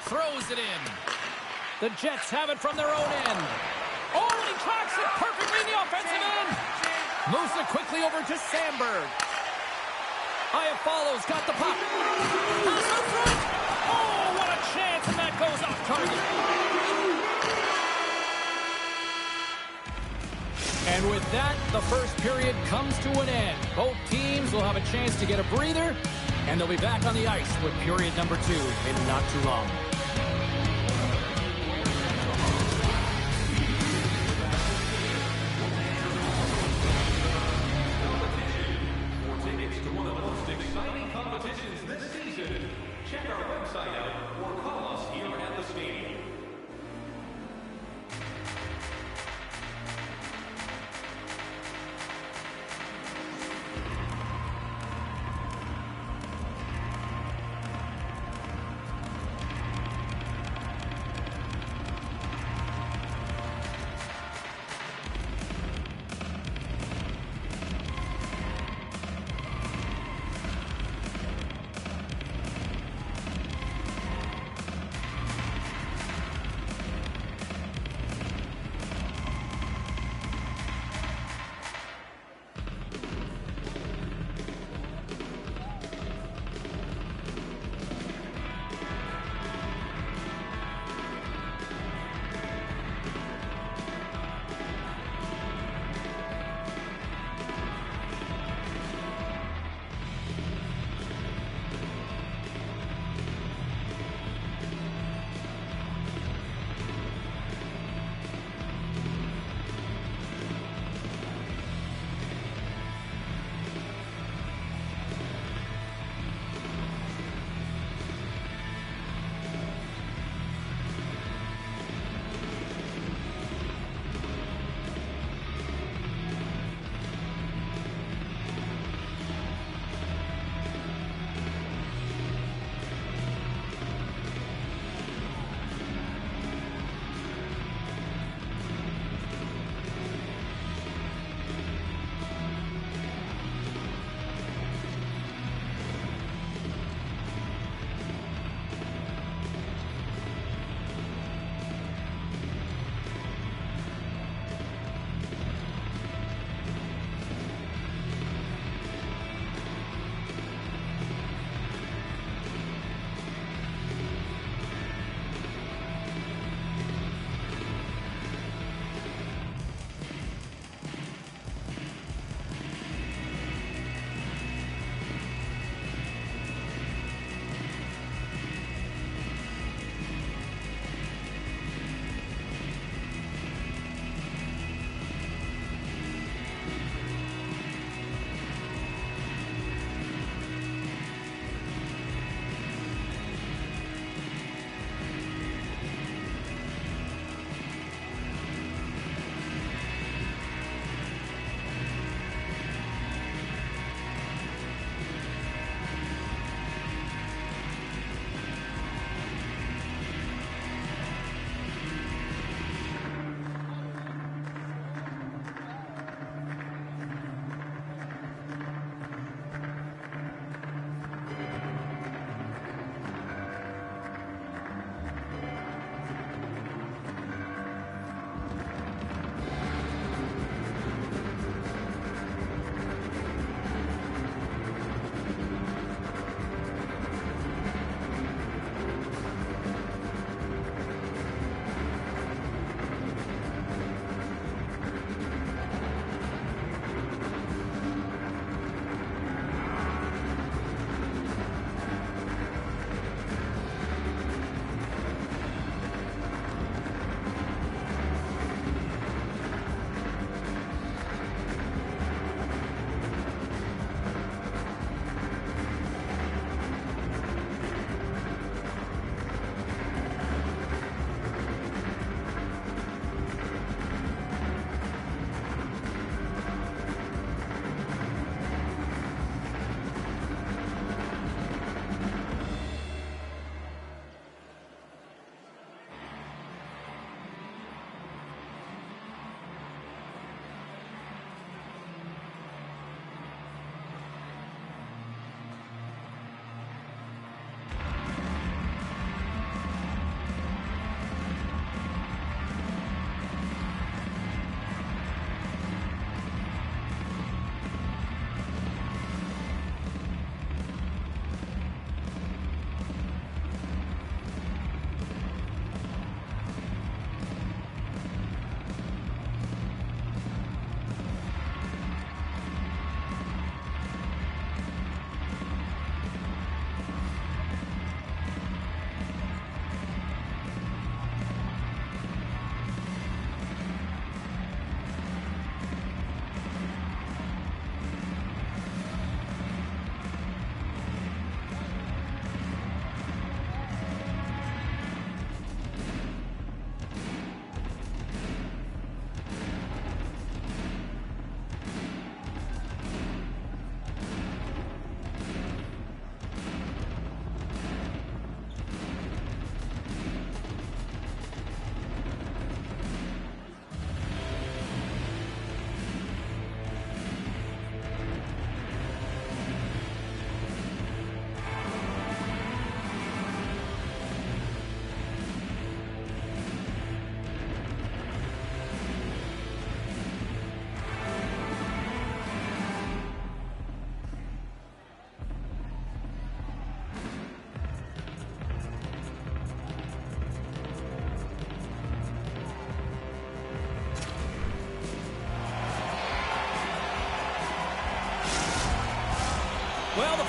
Throws it in. The Jets have it from their own end. Oh, and he tracks it perfectly in the offensive end. Moves it quickly over to Sandberg. Iafallo's got the puck. Pass up front. Oh, what a chance, and that goes off target. And with that, the first period comes to an end. Both teams will have a chance to get a breather, and they'll be back on the ice with period number 2 in not too long. Check our website out or call us here at the stadium.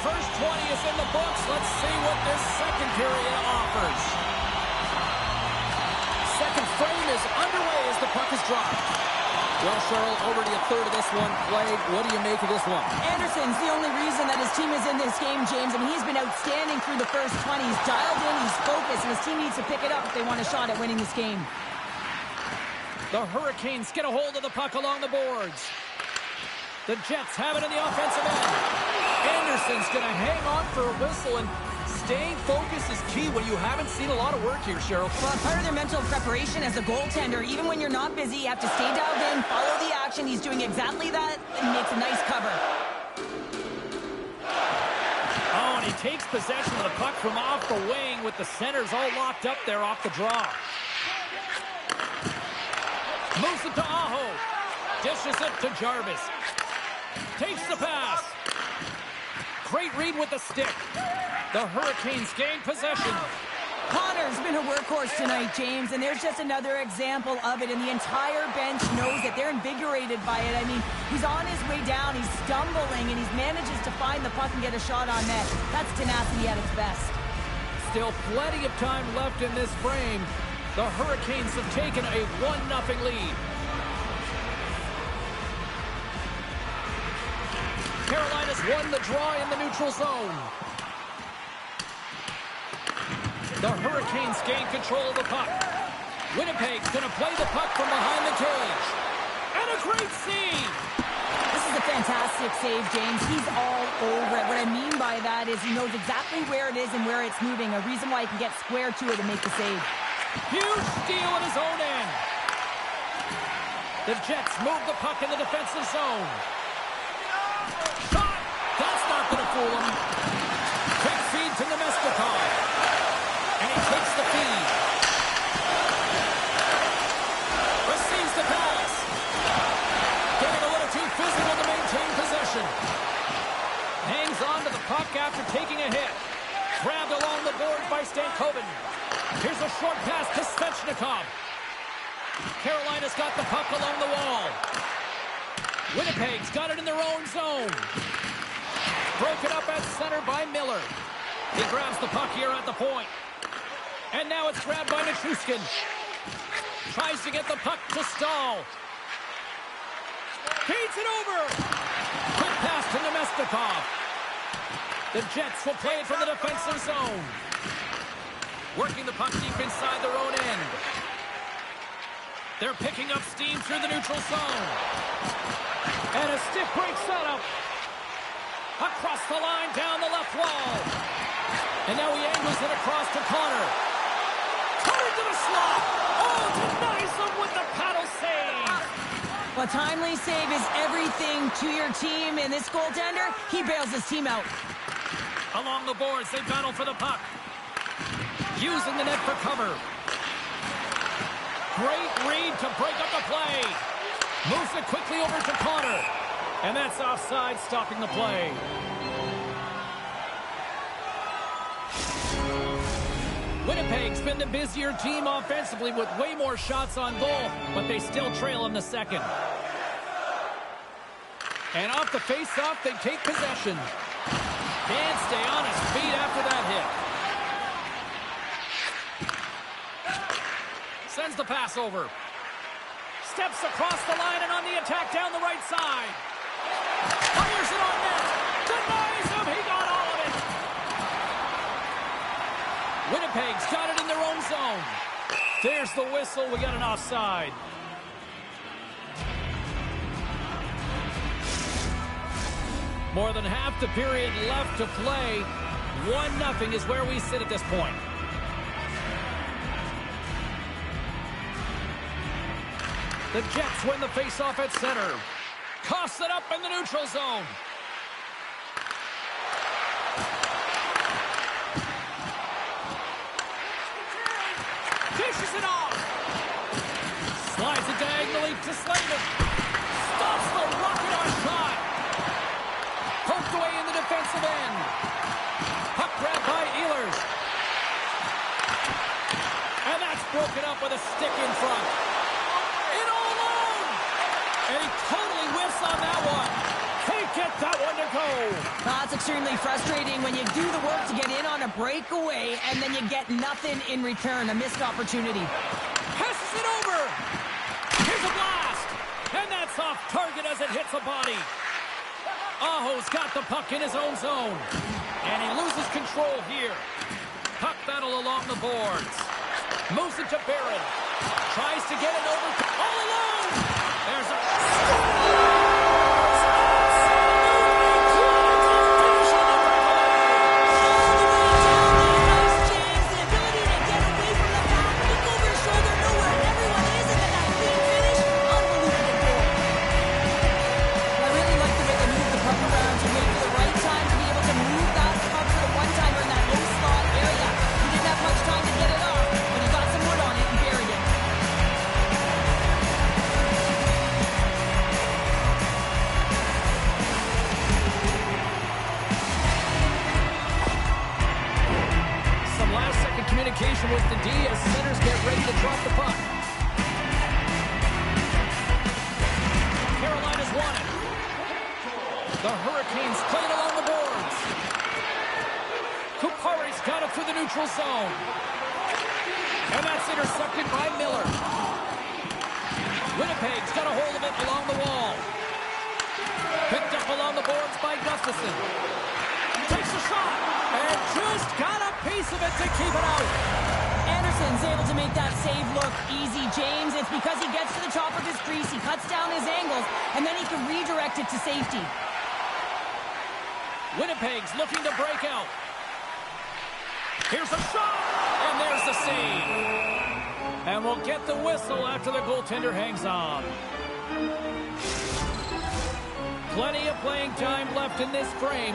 first 20 is in the books. Let's see what this second period offers. Second frame is underway as the puck is dropped. Well, Cheryl, already a third of this one played. What do you make of this one? Anderson's the only reason that his team is in this game, James, and he's been outstanding through the first 20. He's dialed in, he's focused, and his team needs to pick it up if they want a shot at winning this game. The Hurricanes get a hold of the puck along the boards. The Jets have it in the offensive end. Anderson's going to hang on for a whistle, and staying focused is key when you haven't seen a lot of work here, Cheryl. Well, part of their mental preparation as a goaltender, even when you're not busy, you have to stay dialed in, follow the action. He's doing exactly that, and he makes a nice cover. Oh, and he takes possession of the puck from off the wing with the centers all locked up there off the draw. Moves it to Aho. Dishes it to Jarvis. Takes the pass. Great read with the stick. The Hurricanes gain possession. Connor's been a workhorse tonight, James, and there's just another example of it, and the entire bench knows that they're invigorated by it. I mean, he's on his way down, he's stumbling, and he manages to find the puck and get a shot on net. That's tenacity at its best. Still plenty of time left in this frame. The Hurricanes have taken a 1-0 lead. Carolina's won the draw in the neutral zone. The Hurricanes gain control of the puck. Winnipeg's going to play the puck from behind the cage. And a great save! This is a fantastic save, James. He's all over it. What I mean by that is he knows exactly where it is and where it's moving. A reason why he can get square to it and make the save. Huge steal at his own end. The Jets move the puck in the defensive zone. Shot! That's not going to fool him. Quick feed to Nemestikov. And he takes the feed. Receives the pass. Getting a little too physical to maintain possession. Hangs on to the puck after taking a hit. Grabbed along the boards by Stankoven. Here's a short pass to Svechnikov. Carolina's got the puck along the wall. Winnipeg's got it in their own zone. Broken up at center by Miller. He grabs the puck here at the point. And now it's grabbed by Nichushkin. Tries to get the puck to Stahl. Feeds it over. Quick pass to Nemestikov. The Jets will play it from the defensive zone. Working the puck deep inside their own end. They're picking up steam through the neutral zone. And a stiff break setup. Across the line, down the left wall. And now he angles it across to Connor. Connor to the slot. Oh, denies him with the paddle save. Well, timely save is everything to your team, and this goaltender, he bails his team out. Along the boards, they battle for the puck. Using the net for cover. Great read to break up the play. Moves it quickly over to Connor. And that's offside, stopping the play. Winnipeg's been the busier team offensively with way more shots on goal, but they still trail in the second. And off the face-off, they take possession. Can't stay on his feet after that hit. Sends the pass over. Steps across the line and on the attack down the right side. Fires it on net. Denies him. He got all of it. Winnipeg's got it in their own zone. There's the whistle. We got an offside. More than half the period left to play. 1-0 is where we sit at this point. The Jets win the faceoff at center. Coughs it up in the neutral zone. Dishes it off. Slides it diagonally to Slavin. Stops the rocket-on shot. Poked away in the defensive end. Puck grabbed by Ehlers. And that's broken up with a stick in front. And he totally whiffs on that one. Can't get Got that one to go. That's extremely frustrating when you do the work to get in on a breakaway and then you get nothing in return. A missed opportunity. Passes it over. Here's a blast. And that's off target as it hits a body. Aho's got the puck in his own zone. And he loses control here. Puck battle along the boards. Moves it to Barron. Tries to get it over. All alone. There's a... with the D as centers get ready to drop the puck. Carolina's won it. The Hurricanes play it along the boards. Kupari's got it through the neutral zone. And that's intercepted by Miller. Winnipeg's got a hold of it along the wall. Picked up along the boards by Gustafsson. Takes a shot and just got a piece of it to keep it out. Anderson's able to make that save look easy, James. It's because he gets to the top of his crease, he cuts down his angles, and then he can redirect it to safety. Winnipeg's looking to break out. Here's a shot, and there's the save. And we'll get the whistle after the goaltender hangs on. Plenty of playing time left in this frame.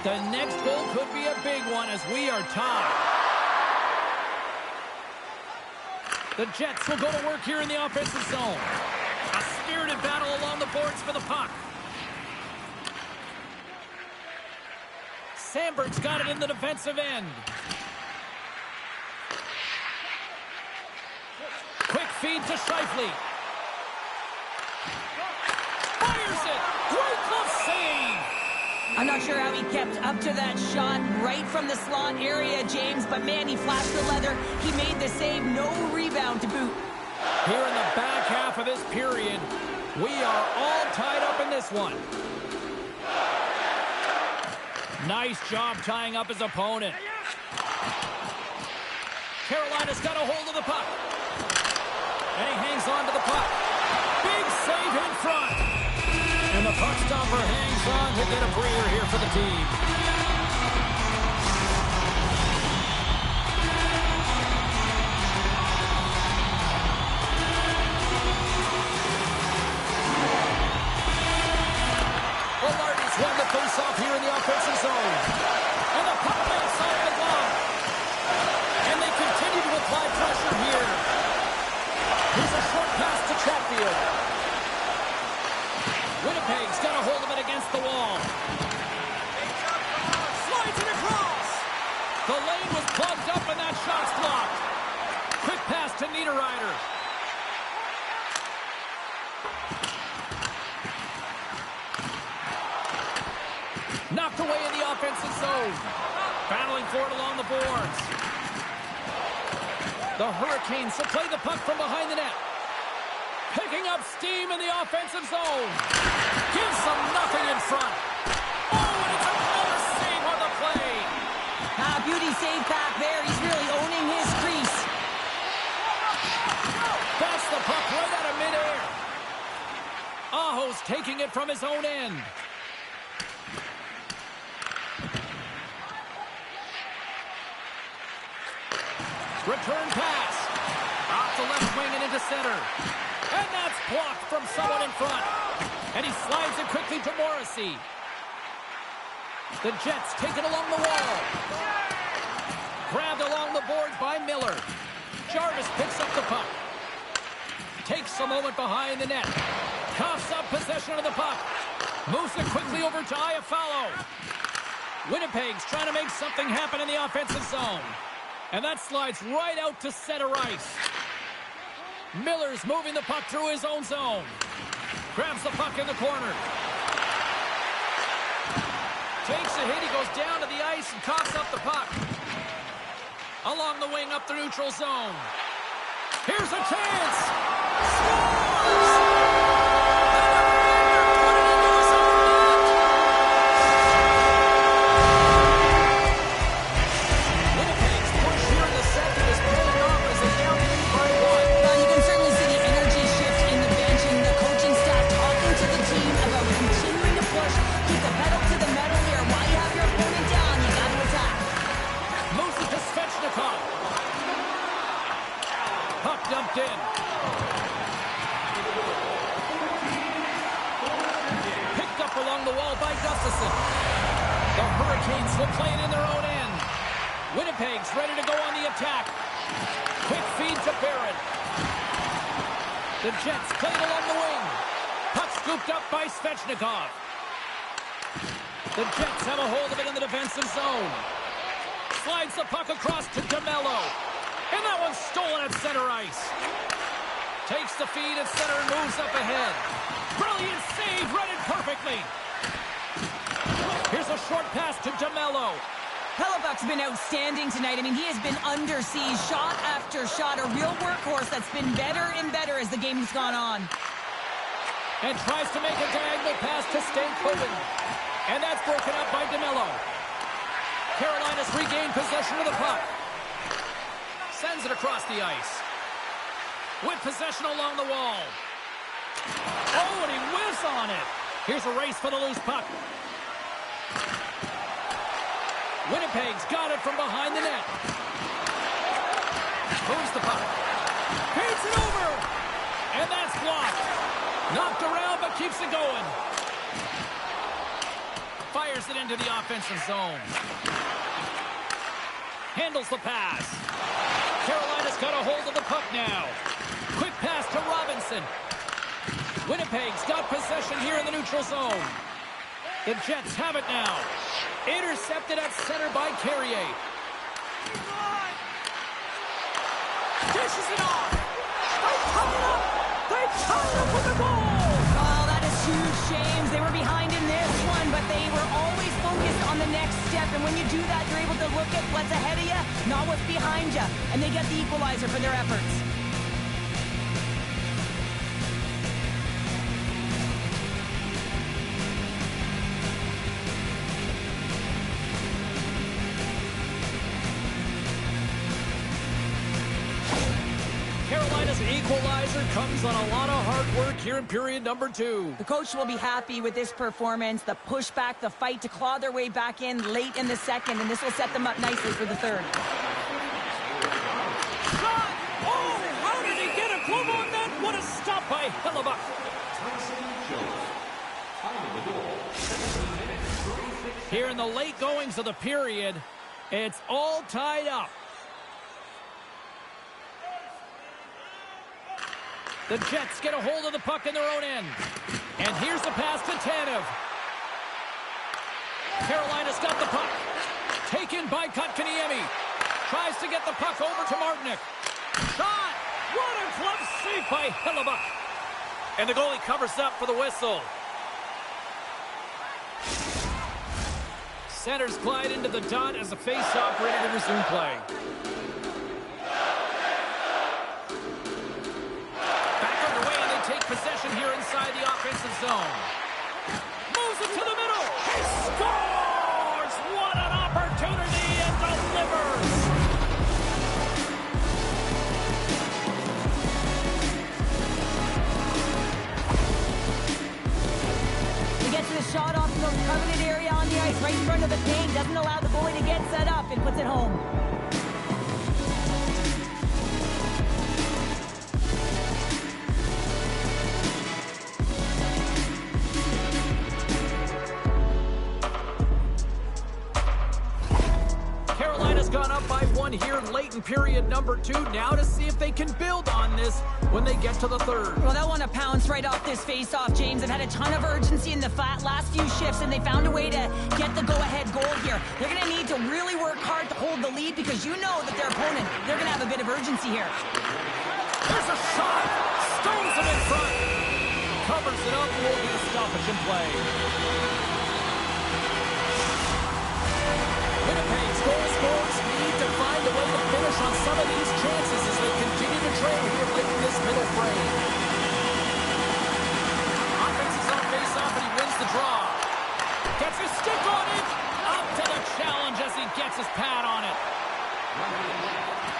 The next goal could be a big one as we are tied. The Jets will go to work here in the offensive zone. A spirited battle along the boards for the puck. Sandberg's got it in the defensive end. Quick feed to Scheifele. Fires it! Great glove save! I'm not sure how he kept up to that shot right from the slot area, James, but man, he flashed the leather. He made the save, no rebound to boot. Here in the back half of this period, we are all tied up in this one. Nice job tying up his opponent. Carolina's got a hold of the puck. And he hangs on to the puck. Big save in front. And the puck stopper hangs on to get a breather here for the team. Velarde's won the face-off here in the offensive zone. And the puck makes off the glove. And they continue to apply pressure here. Here's a short pass to Chatfield. Winnipeg's got a hold of it against the wall. Slides it across. The lane was plugged up and that shot's blocked. Quick pass to Niederreiter. Knocked away in the offensive zone. Battling for it along the boards. The Hurricanes will play the puck from behind the net. Picking up steam in the offensive zone. Gives them nothing in front. Oh, and it's another save on the play. Beauty save back there. He's really owning his crease. That's the puck right out of midair. Aho's taking it from his own end. Return pass. Off the left wing and into center. And that's blocked from someone in front. And he slides it quickly to Morrissey. The Jets take it along the wall. Grabbed along the boards by Miller. Jarvis picks up the puck. Takes a moment behind the net. Coughs up possession of the puck. Moves it quickly over to Iafallo. Winnipeg's trying to make something happen in the offensive zone. And that slides right out to center ice. Miller's moving the puck through his own zone. Grabs the puck in the corner. Takes a hit. He goes down to the ice and coughs up the puck. Along the wing up the neutral zone. Here's a chance. Scores! Dumped in. Picked up along the wall by Gustafson. The Hurricanes will play it in their own end. Winnipeg's ready to go on the attack. Quick feed to Barron. The Jets play it along the wing. Puck scooped up by Svechnikov. The Jets have a hold of it in the defensive zone. Slides the puck across to DeMello. And that one's stolen at center ice. Takes the feed at center and moves up ahead. Brilliant save, read it perfectly. Here's a short pass to DeMello. Hellebuck's been outstanding tonight. I mean, he has been under siege, shot after shot. A real workhorse that's been better and better as the game's gone on. And tries to make a diagonal pass to Stankoven. And that's broken up by DeMello. Carolina's regained possession of the puck. Sends it across the ice. With possession along the wall. Oh, and he whiffs on it. Here's a race for the loose puck. Winnipeg's got it from behind the net. Moves the puck. Feeds it over. And that's blocked. Knocked around, but keeps it going. Fires it into the offensive zone. Handles the pass. Carolina's got a hold of the puck now. Quick pass to Robinson. Winnipeg's got possession here in the neutral zone. The Jets have it now. Intercepted at center by Carrier. Dishes it off. They tie it up. They tie it up with the goal. Oh, that is huge, James. They were behind in this one, but they were always focused on the next step. And when you do that, you're able to look at what's ahead of you, not what's behind you. And they get the equalizer for their efforts. Carolina's equalizer comes on a lot of hard work here in period number 2. The coach will be happy with this performance, the pushback, the fight to claw their way back in late in the second, and this will set them up nicely for the third. Shot! Oh, how did he get a glove on that? What a stop by Hellebuck. Here in the late goings of the period, it's all tied up. The Jets get a hold of the puck in their own end. And here's the pass to Tanev. Carolina's got the puck. Taken by Kotkaniemi. Tries to get the puck over to Martinic. Shot! What a glove save by Hellebuck. And the goalie covers up for the whistle. Centers glide into the dot as the face-off ready to resume play. Possession here inside the offensive zone. Moves it to the middle. He scores! What an opportunity and delivers! He gets the shot off the coveted area on the ice right in front of the paint. Doesn't allow the goalie to get set up and puts it home. Gone up by 1 here late in period number 2. Now to see if they can build on this when they get to the third. Well, they'll want to pounce right off this face-off, James. They've had a ton of urgency in the last few shifts, and they found a way to get the go-ahead goal here. They're going to need to really work hard to hold the lead because you know that their opponent, they're going to have a bit of urgency here. There's a shot. Stones it in front. Covers it up. Will be a stoppage in play. Winnipeg's goal scorers need to find a way to finish on some of these chances as they continue to trail here late in this middle frame. Offense is on face-off, and he wins the draw. Gets his stick on it. Up to the challenge as he gets his pad on it.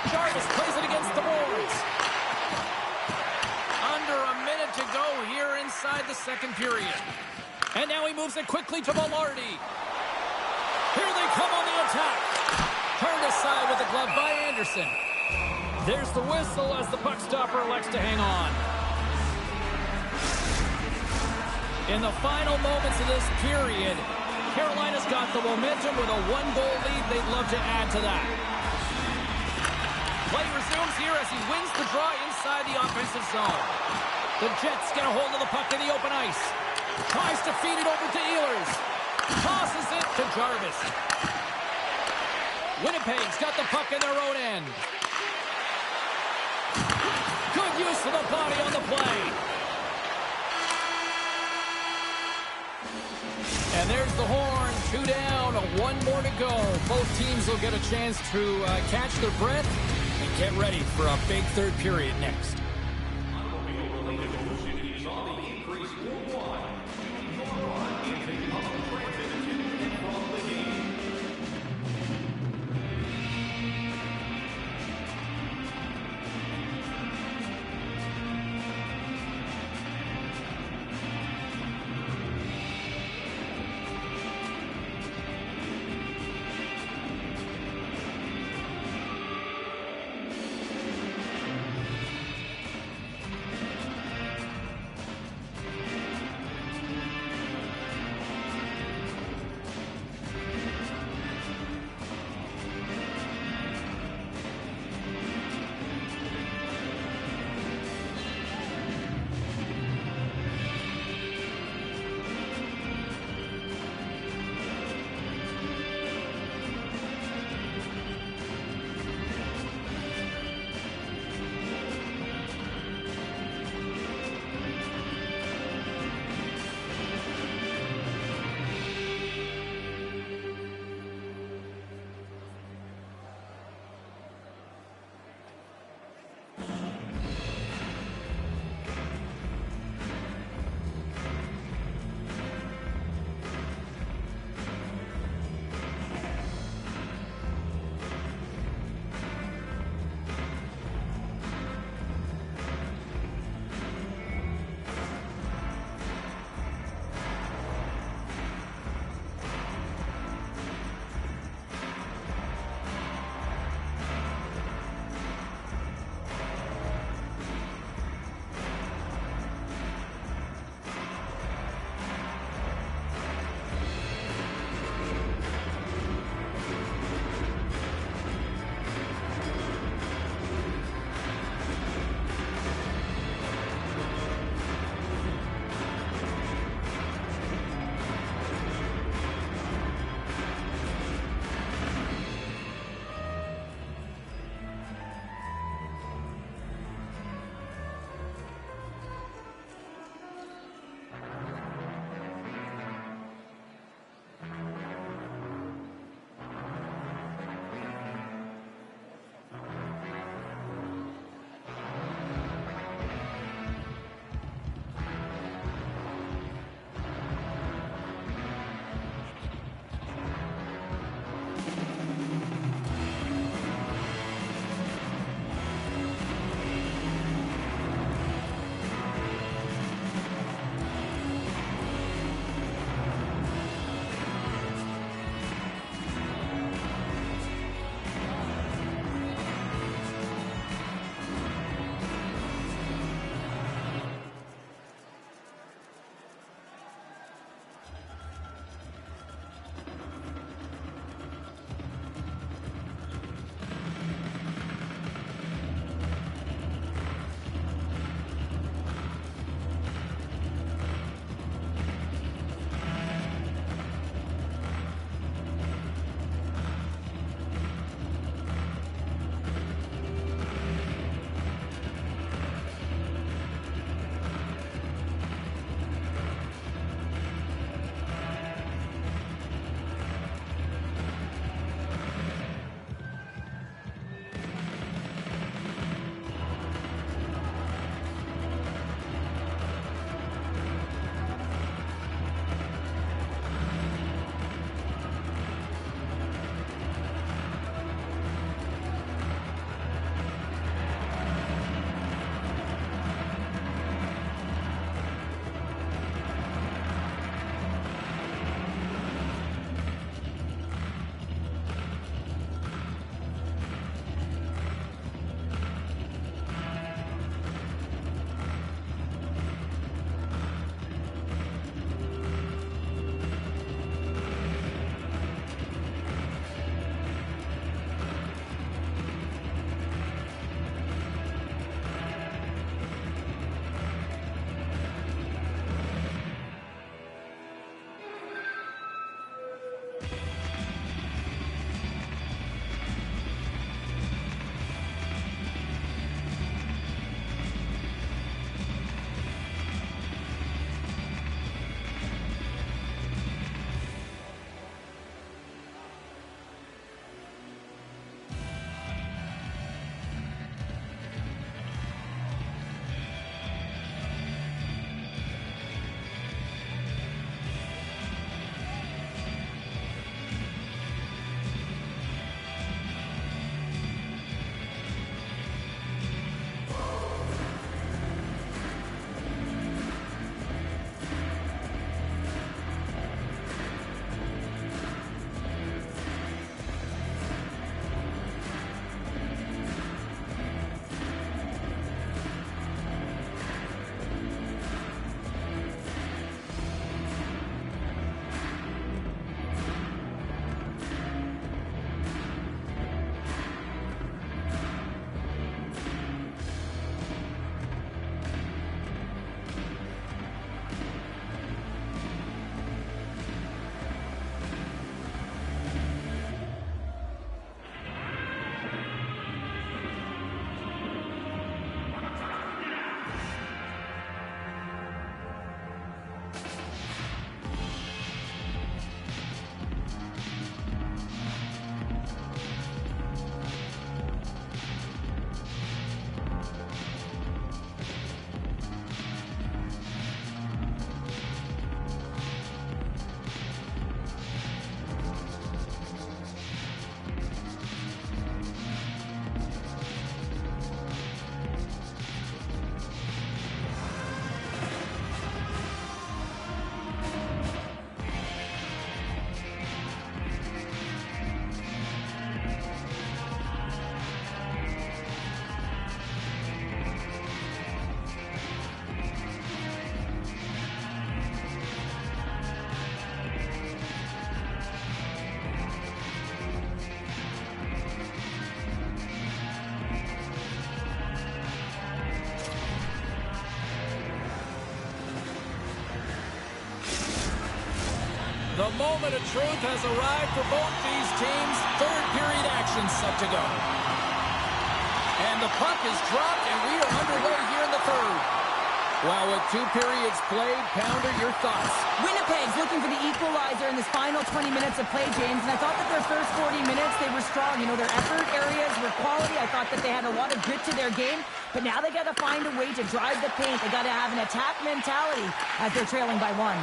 Jarvis plays it against the boards. Under a minute to go here inside the second period. And now he moves it quickly to Velarde. Here they come on the attack. Turned aside with the glove by Anderson. There's the whistle as the puck stopper elects to hang on. In the final moments of this period, Carolina's got the momentum with a one-goal lead. They'd love to add to that. Play resumes here as he wins the draw inside the offensive zone. The Jets get a hold of the puck in the open ice. Tries to feed it over to Ehlers. Tosses it to Jarvis. Winnipeg's got the puck in their own end. Good use of the body on the play. And there's the horn. 2 down, 1 more to go. Both teams will get a chance to catch their breath and get ready for a big third period next. The moment of truth has arrived for both these teams. Third period action set to go. And the puck is dropped, and we are underway here in the third. Well, with 2 periods played, Pounder, your thoughts? Winnipeg's looking for the equalizer in this final 20 minutes of play, James, and I thought that their first 40 minutes, they were strong. You know, their effort areas were quality. I thought that they had a lot of grit to their game, but now they got to find a way to drive the paint. They got to have an attack mentality as they're trailing by 1.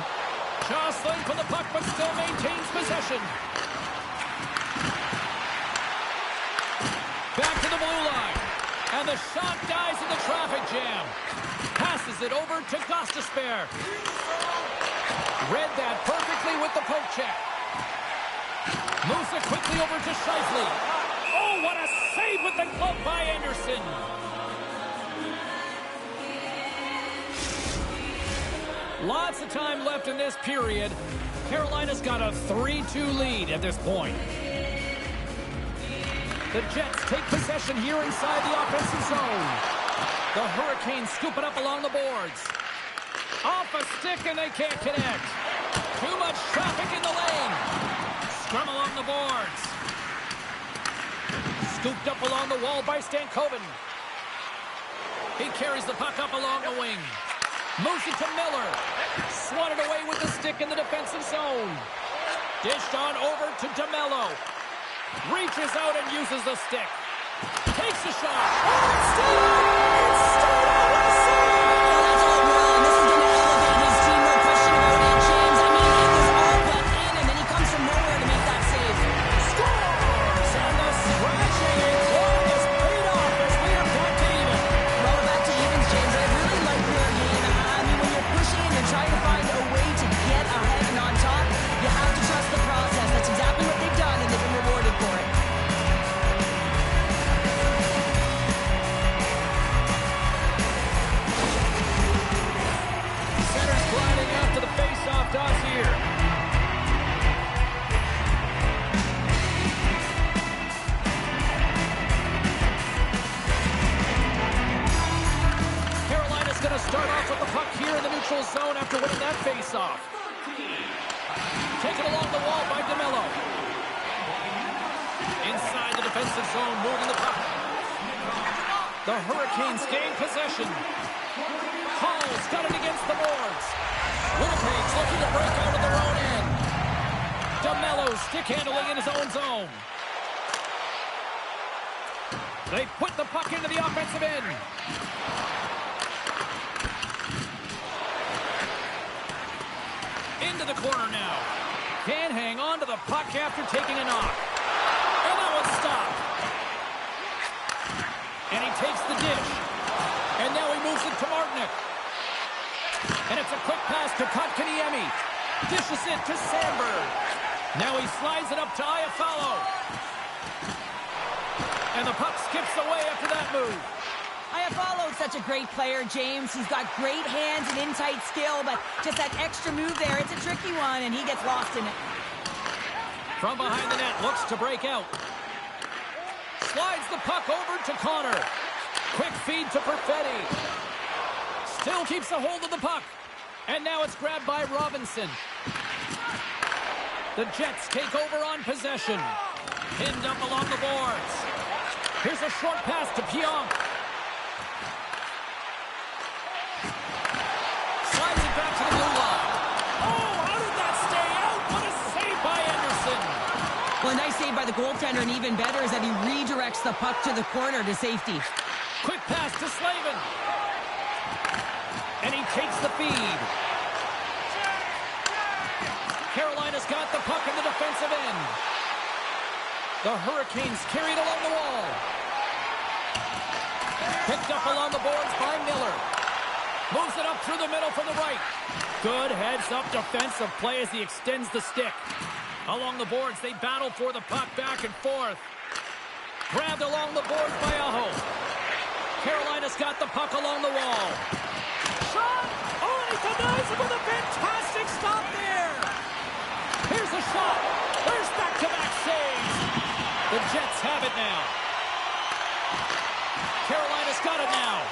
Jostling for the puck, but still maintains possession. Back to the blue line. And the shot dies in the traffic jam. Passes it over to Gostisbehere. Read that perfectly with the poke check. Moves it quickly over to Scheifele. Oh, what a save with the glove by Anderson. Lots of time left in this period. Carolina's got a 3-2 lead at this point. The Jets take possession here inside the offensive zone. The Hurricanes scoop it up along the boards. Off a stick and they can't connect. Too much traffic in the lane. Scrum along the boards. Scooped up along the wall by Stankoven. He carries the puck up along the wing. Moves it to Miller. Swatted away with the stick in the defensive zone. Dished on over to DeMello. Reaches out and uses the stick. Takes a shot. Oh, it's still out! It's still out! What a save! That's all well, and this is going to elevate his team, no question about it, James. I mean, it was all but in, and then he comes from nowhere to make that save. Scores! And the scratching and clawing is paid off as we are back to even. Well, we're back to evens, James. I really like your game. I mean, when you're pushing and you're trying to find a way to get ahead and on top, you have to trust the process. That's exactly what they've done, and they've been rewarded for it. Center's gliding out to the face-off toss here. Carolina's going to start off with the puck here in the neutral zone after winning that face-off. Taken along the wall by DeMello. Inside the defensive zone, moving the puck. The Hurricanes gain possession. Hall's got it against the boards. Winnipeg's looking to break out of their own end. DeMello stick handling in his own zone. They put the puck into the offensive end. Into the corner now. Can't hang on to the puck after taking a knock. And that one's stopped. And he takes the dish. And now he moves it to Martinick. And it's a quick pass to Kotkaniemi. Dishes it to Sandberg. Now he slides it up to Iafallo. And the puck skips away after that move. Iafallo's such a great player, James. He's got great hands and in-tight skill, but just that extra move there, it's a tricky one, and he gets lost in it. From behind the net, looks to break out. Slides the puck over to Connor. Quick feed to Perfetti. Still keeps a hold of the puck. And now it's grabbed by Robinson. The Jets take over on possession. Pinned up along the boards. Here's a short pass to Pionk. Slides it back to the blue line. Oh, how did that stay out? What a save by Anderson. Well, a nice save by the goaltender, and even better is that he redirects the puck to the corner to safety. Quick pass to Slavin. And he takes the feed. Carolina's got the puck in the defensive end. The Hurricanes carried along the wall. Picked up along the boards by Miller. Moves it up through the middle from the right. Good heads-up defensive play as he extends the stick. Along the boards, they battle for the puck back and forth. Grabbed along the boards by Aho. Carolina's got the puck along the wall. Shot! Oh, and he denies it with a fantastic stop there. Here's a shot. There's back-to-back saves. The Jets have it now. Carolina's got it now.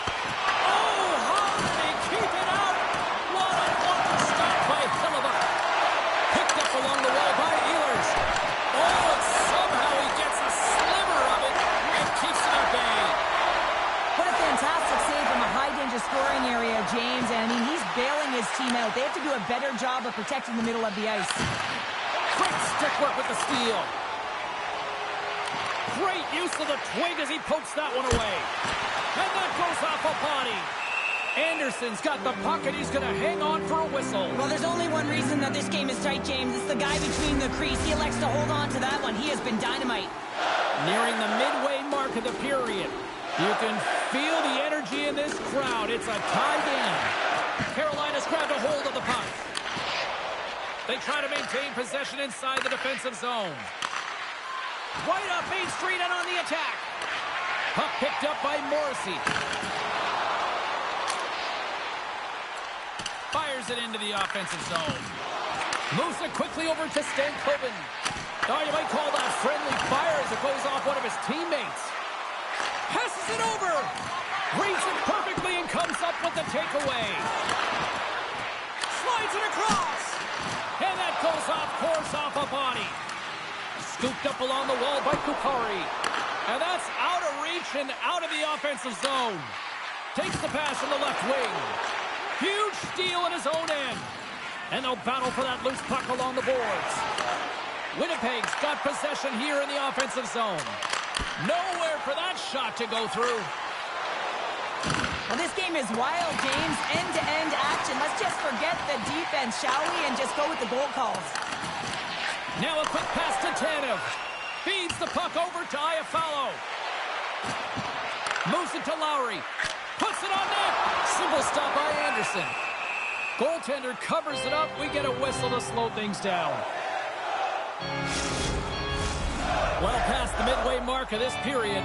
Oh, how did they keep it out? What a wonder stop by Hellebuyck. Picked up along the team out. They have to do a better job of protecting the middle of the ice. Great stick work with the steal. Great use of the twig as he pokes that one away. And that goes off a body. Anderson's got the puck, and he's going to hang on for a whistle. Well, there's only one reason that this game is tight, James. It's the guy between the crease. He elects to hold on to that one. He has been dynamite. Nearing the midway mark of the period. You can feel the energy in this crowd. It's a tie game. Carolina's grabbed a hold of the puck. They try to maintain possession inside the defensive zone. Right up Main Street and on the attack. Puck picked up by Morrissey. Fires it into the offensive zone. Moves it quickly over to Stankoven. Oh, you might call that friendly fire as it goes off one of his teammates. Passes it over. Reads it perfectly and comes up with the takeaway. Slides it across. And that goes off course off a body. Scooped up along the wall by Kukari. And that's out of reach and out of the offensive zone. Takes the pass from the left wing. Huge steal in his own end. And they'll battle for that loose puck along the boards. Winnipeg's got possession here in the offensive zone. Nowhere for that shot to go through. Well, this game is wild, James. End-to-end action. Let's just forget the defense, shall we? And just go with the goal calls. Now a quick pass to Tanev. Feeds the puck over to Iafallo. Moves it to Lowry. Puts it on net. Simple stop by Anderson. Goaltender covers it up. We get a whistle to slow things down. Well past the midway mark of this period,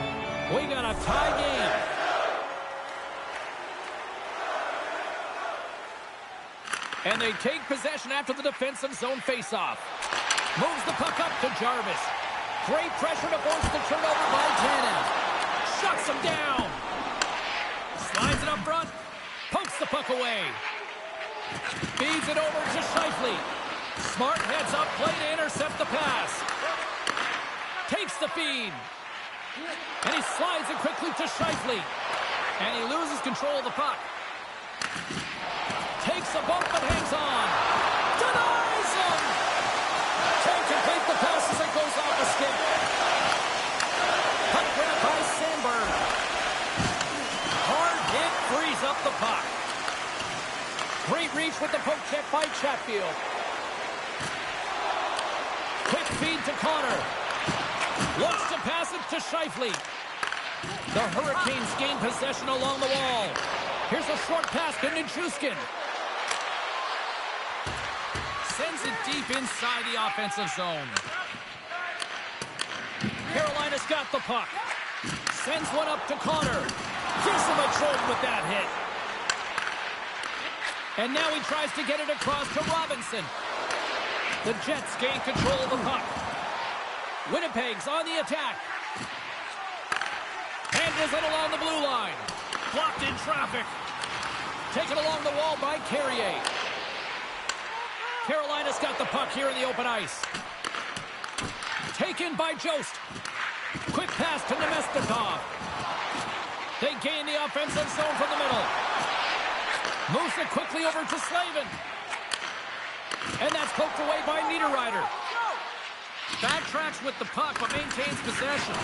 we got a tie game. And they take possession after the defensive zone faceoff. Moves the puck up to Jarvis. Great pressure to force the turnover by Tanev. Shuts him down. Slides it up front. Pokes the puck away. Feeds it over to Scheifele. Smart heads up play to intercept the pass. Takes the feed. And he slides it quickly to Scheifele. And he loses control of the puck. Takes a bump and hangs on. Denies him! Can't complete the pass as it goes off the stick. Puck grab by Sandberg. Hard hit frees up the puck. Great reach with the poke check by Chatfield. Quick feed to Connor. Looks to pass it to Scheifele. The Hurricanes gain possession along the wall. Here's a short pass to Nichushkin. Sends it deep inside the offensive zone. Carolina's got the puck. Sends one up to Connor. Gives him a jolt with that hit. And now he tries to get it across to Robinson. The Jets gain control of the puck. Winnipeg's on the attack. Handles it along the blue line. Blocked in traffic. Taken along the wall by Carrier. Carolina's got the puck here in the open ice. Taken by Jost. Quick pass to Nemestikov. They gain the offensive zone from the middle. Moves it quickly over to Slavin. And that's poked away by Niederreiter. Backtracks with the puck, but maintains possession.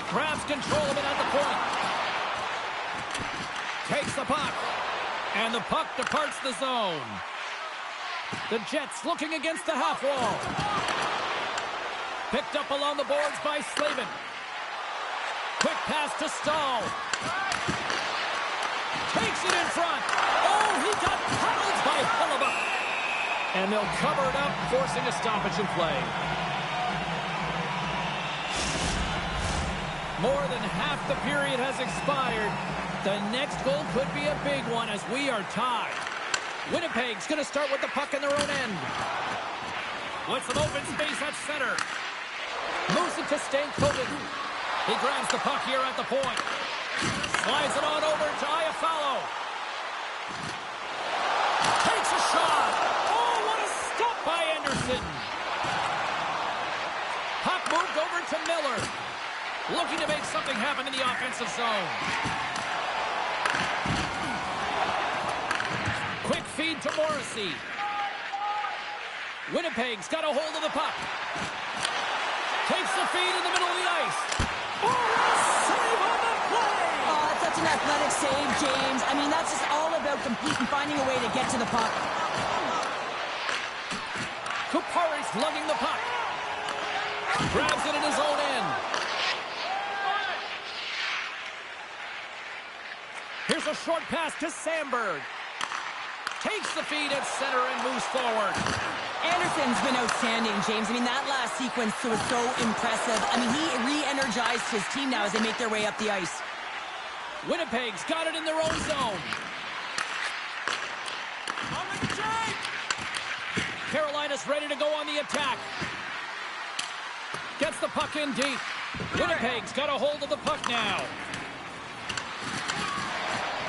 Grabs control of it at the point. Takes the puck. And the puck departs the zone. The Jets looking against the half wall. Picked up along the boards by Slavin. Quick pass to Stahl. Takes it in front. Oh, he got paddled by Hellebuyck. And they'll cover it up, forcing a stoppage in play. More than half the period has expired. The next goal could be a big one as we are tied. Winnipeg's going to start with the puck in their own end. With some open space at center. Moves it to Stankoven. He grabs the puck here at the point. Slides it on over to Iafallo. Takes a shot. Oh, what a stop by Anderson. Puck moved over to Miller. Looking to make something happen in the offensive zone. Quick feed feed to Morrissey. Winnipeg's got a hold of the puck. Takes the feed in the middle of the ice. Oh, a save on the play! Oh, that's such an athletic save, James. I mean, that's just all about competing, finding a way to get to the puck. Kupari's lugging the puck. Grabs it in his own end. Here's a short pass to Sandberg. Takes the feed at center and moves forward. Anderson's been outstanding, James. I mean, that last sequence was so impressive. I mean, he re-energized his team now as they make their way up the ice. Winnipeg's got it in their own zone. Carolina's ready to go on the attack. Gets the puck in deep. Winnipeg's got a hold of the puck now.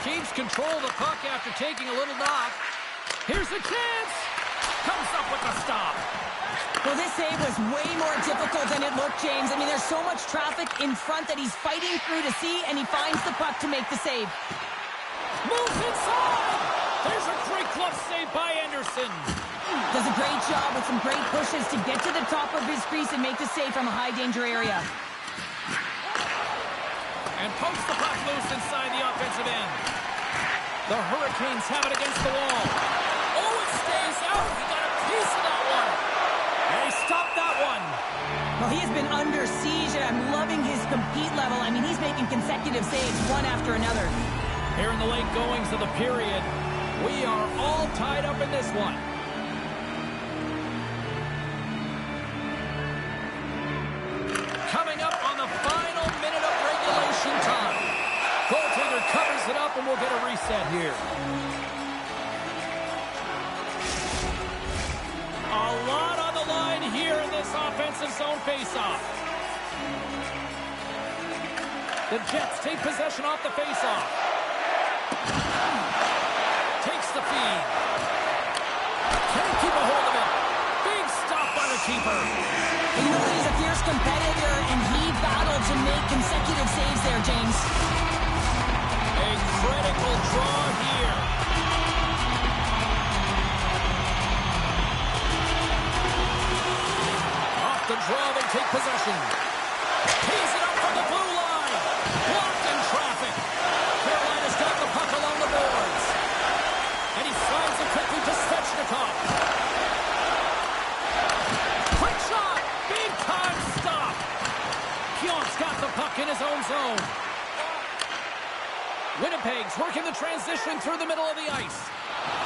Keeps control of the puck after taking a little knock. Here's a chance. Comes up with a stop. Well, this save was way more difficult than it looked, James. I mean, there's so much traffic in front that he's fighting through to see, and he finds the puck to make the save. Moves inside. There's a great glove save by Anderson. Does a great job with some great pushes to get to the top of his crease and make the save from a high-danger area. And pokes the puck loose inside the offensive end. The Hurricanes have it against the wall. Oh, it stays out. He got a piece of that one. And he stopped that one. Well, he has been under siege, and I'm loving his compete level. I mean, he's making consecutive saves, one after another. Here in the late goings of the period, we are all tied up in this one. Coming up on the final minute of regulation time. Goaltender covers it up, and we'll get a reset here. A lot on the line here in this offensive zone faceoff. The Jets take possession off the faceoff. Takes the feed. Can't keep a hold of it. Big stop by the keeper. You know, he's a fierce competitor, and he battled to make consecutive saves there, James. A critical draw here. Off the draw, they take possession. Tees it up from the blue line. Blocked in traffic. Carolina's got the puck along the boards. And he slides it quickly to Svechnikov. Quick shot. Big time stop. Pionk's got the puck in his own zone. Winnipeg's working the transition through the middle of the ice.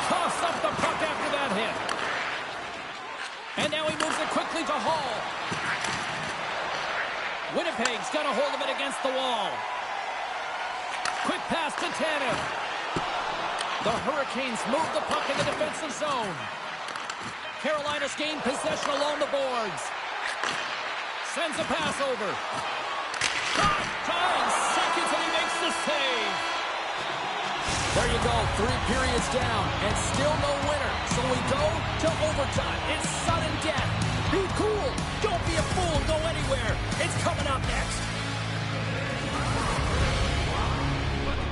Toss up the puck after that hit. And now he moves it quickly to Hall. Winnipeg's got a hold of it against the wall. Quick pass to Tanev. The Hurricanes move the puck in the defensive zone. Carolina's gained possession along the boards. Sends a pass over. Shot, 9 seconds, and he makes the save. There you go, 3 periods down, and still no winner. So we go to overtime. It's sudden death. Be cool. Don't be a fool. Go anywhere. It's coming up next.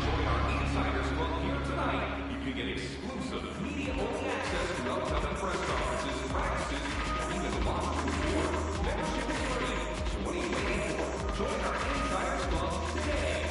Join our Insiders Club here tonight. You can get exclusive media-only access to upcoming press conferences, practices, or even watch the report. Membership is free. So what are you waiting for? Join our Insiders Club today.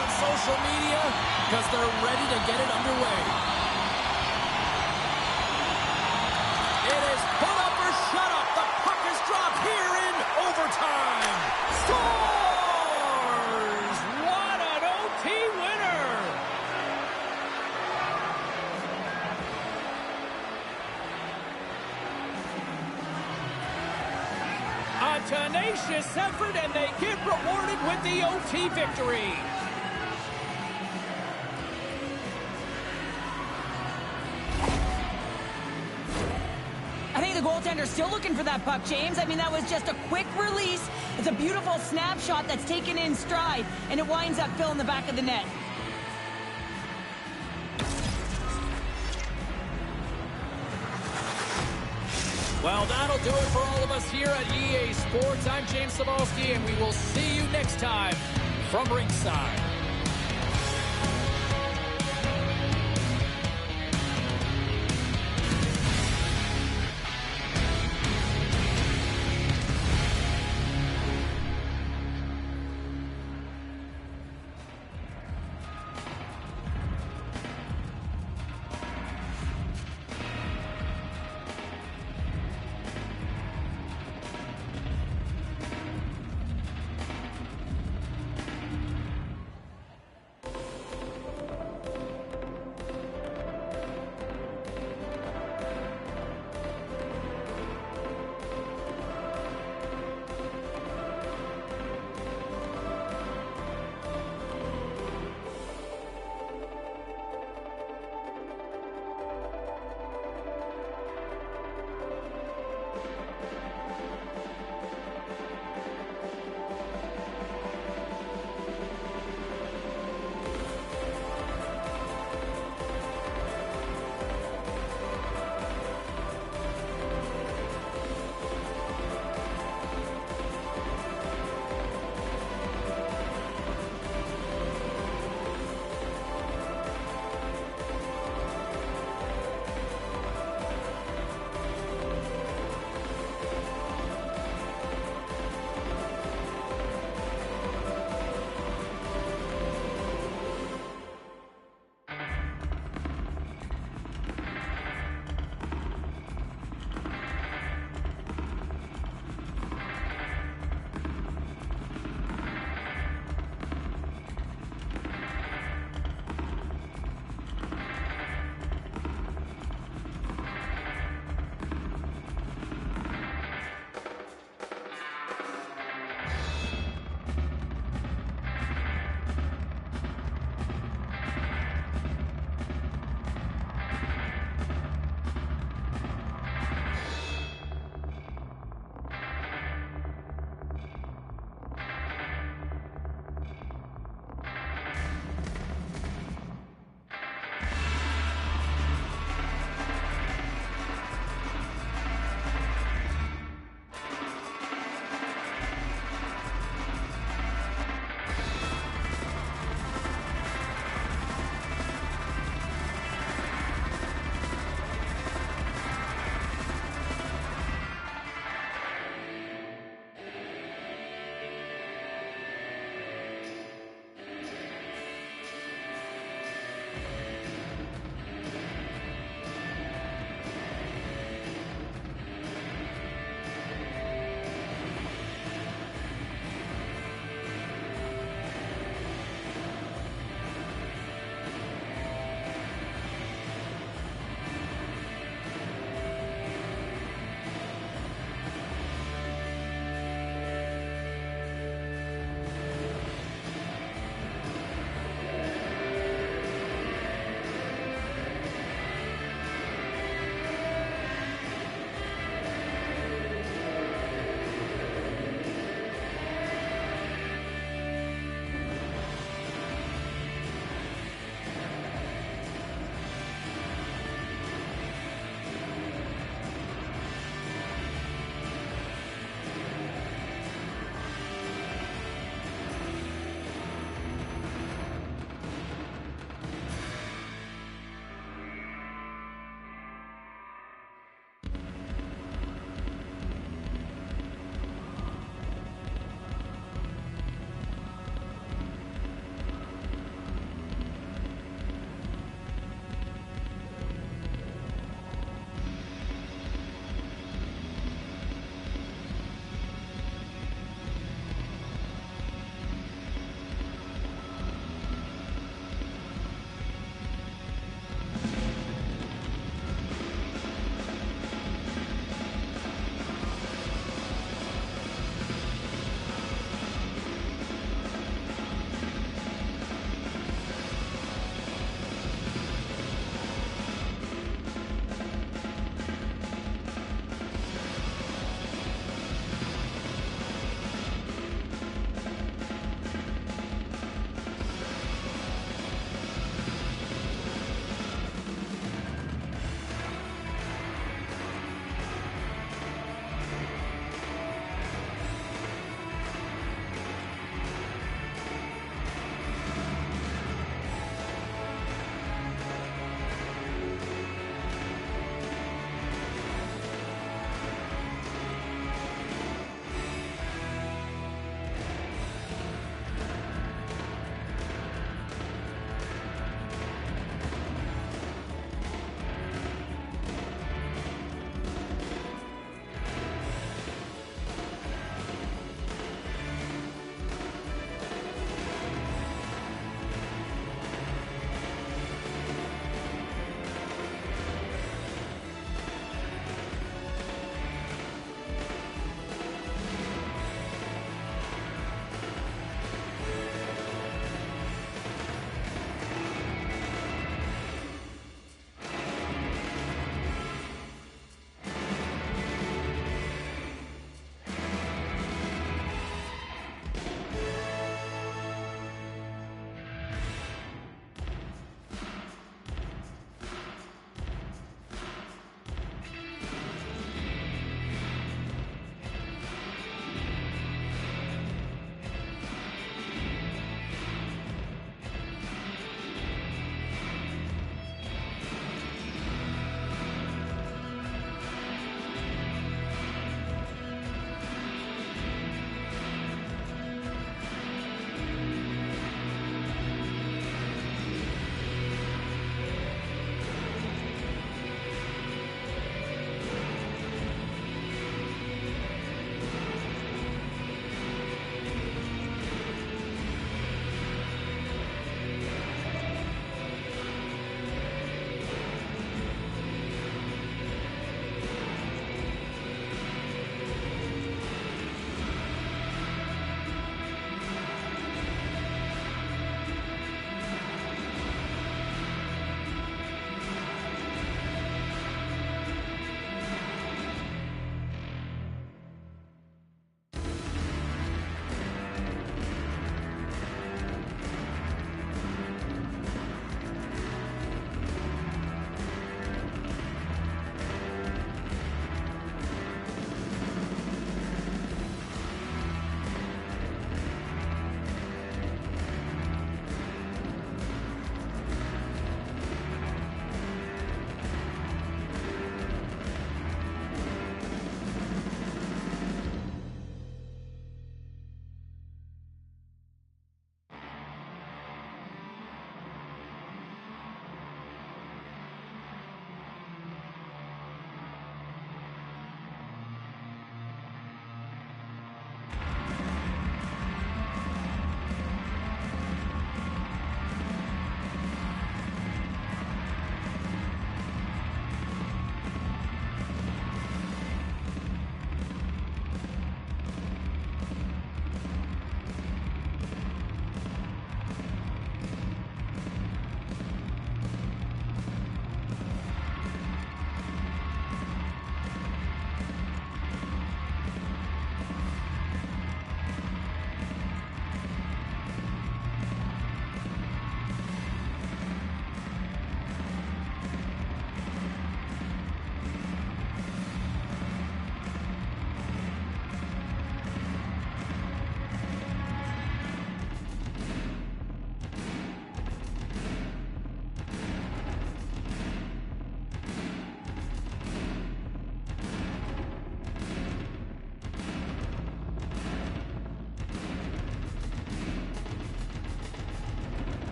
on social media because they're ready to get it underway. It is put up or shut up. The puck is dropped here in overtime. Scores! What an OT winner! A tenacious effort, and they get rewarded with the OT victory. I think the goaltender's still looking for that puck, James. I mean, that was just a quick release. It's a beautiful snapshot that's taken in stride, and it winds up filling the back of the net. Well, that'll do it for all of us here at EA Sports. I'm James Cebulski, and we will see you next time from ringside.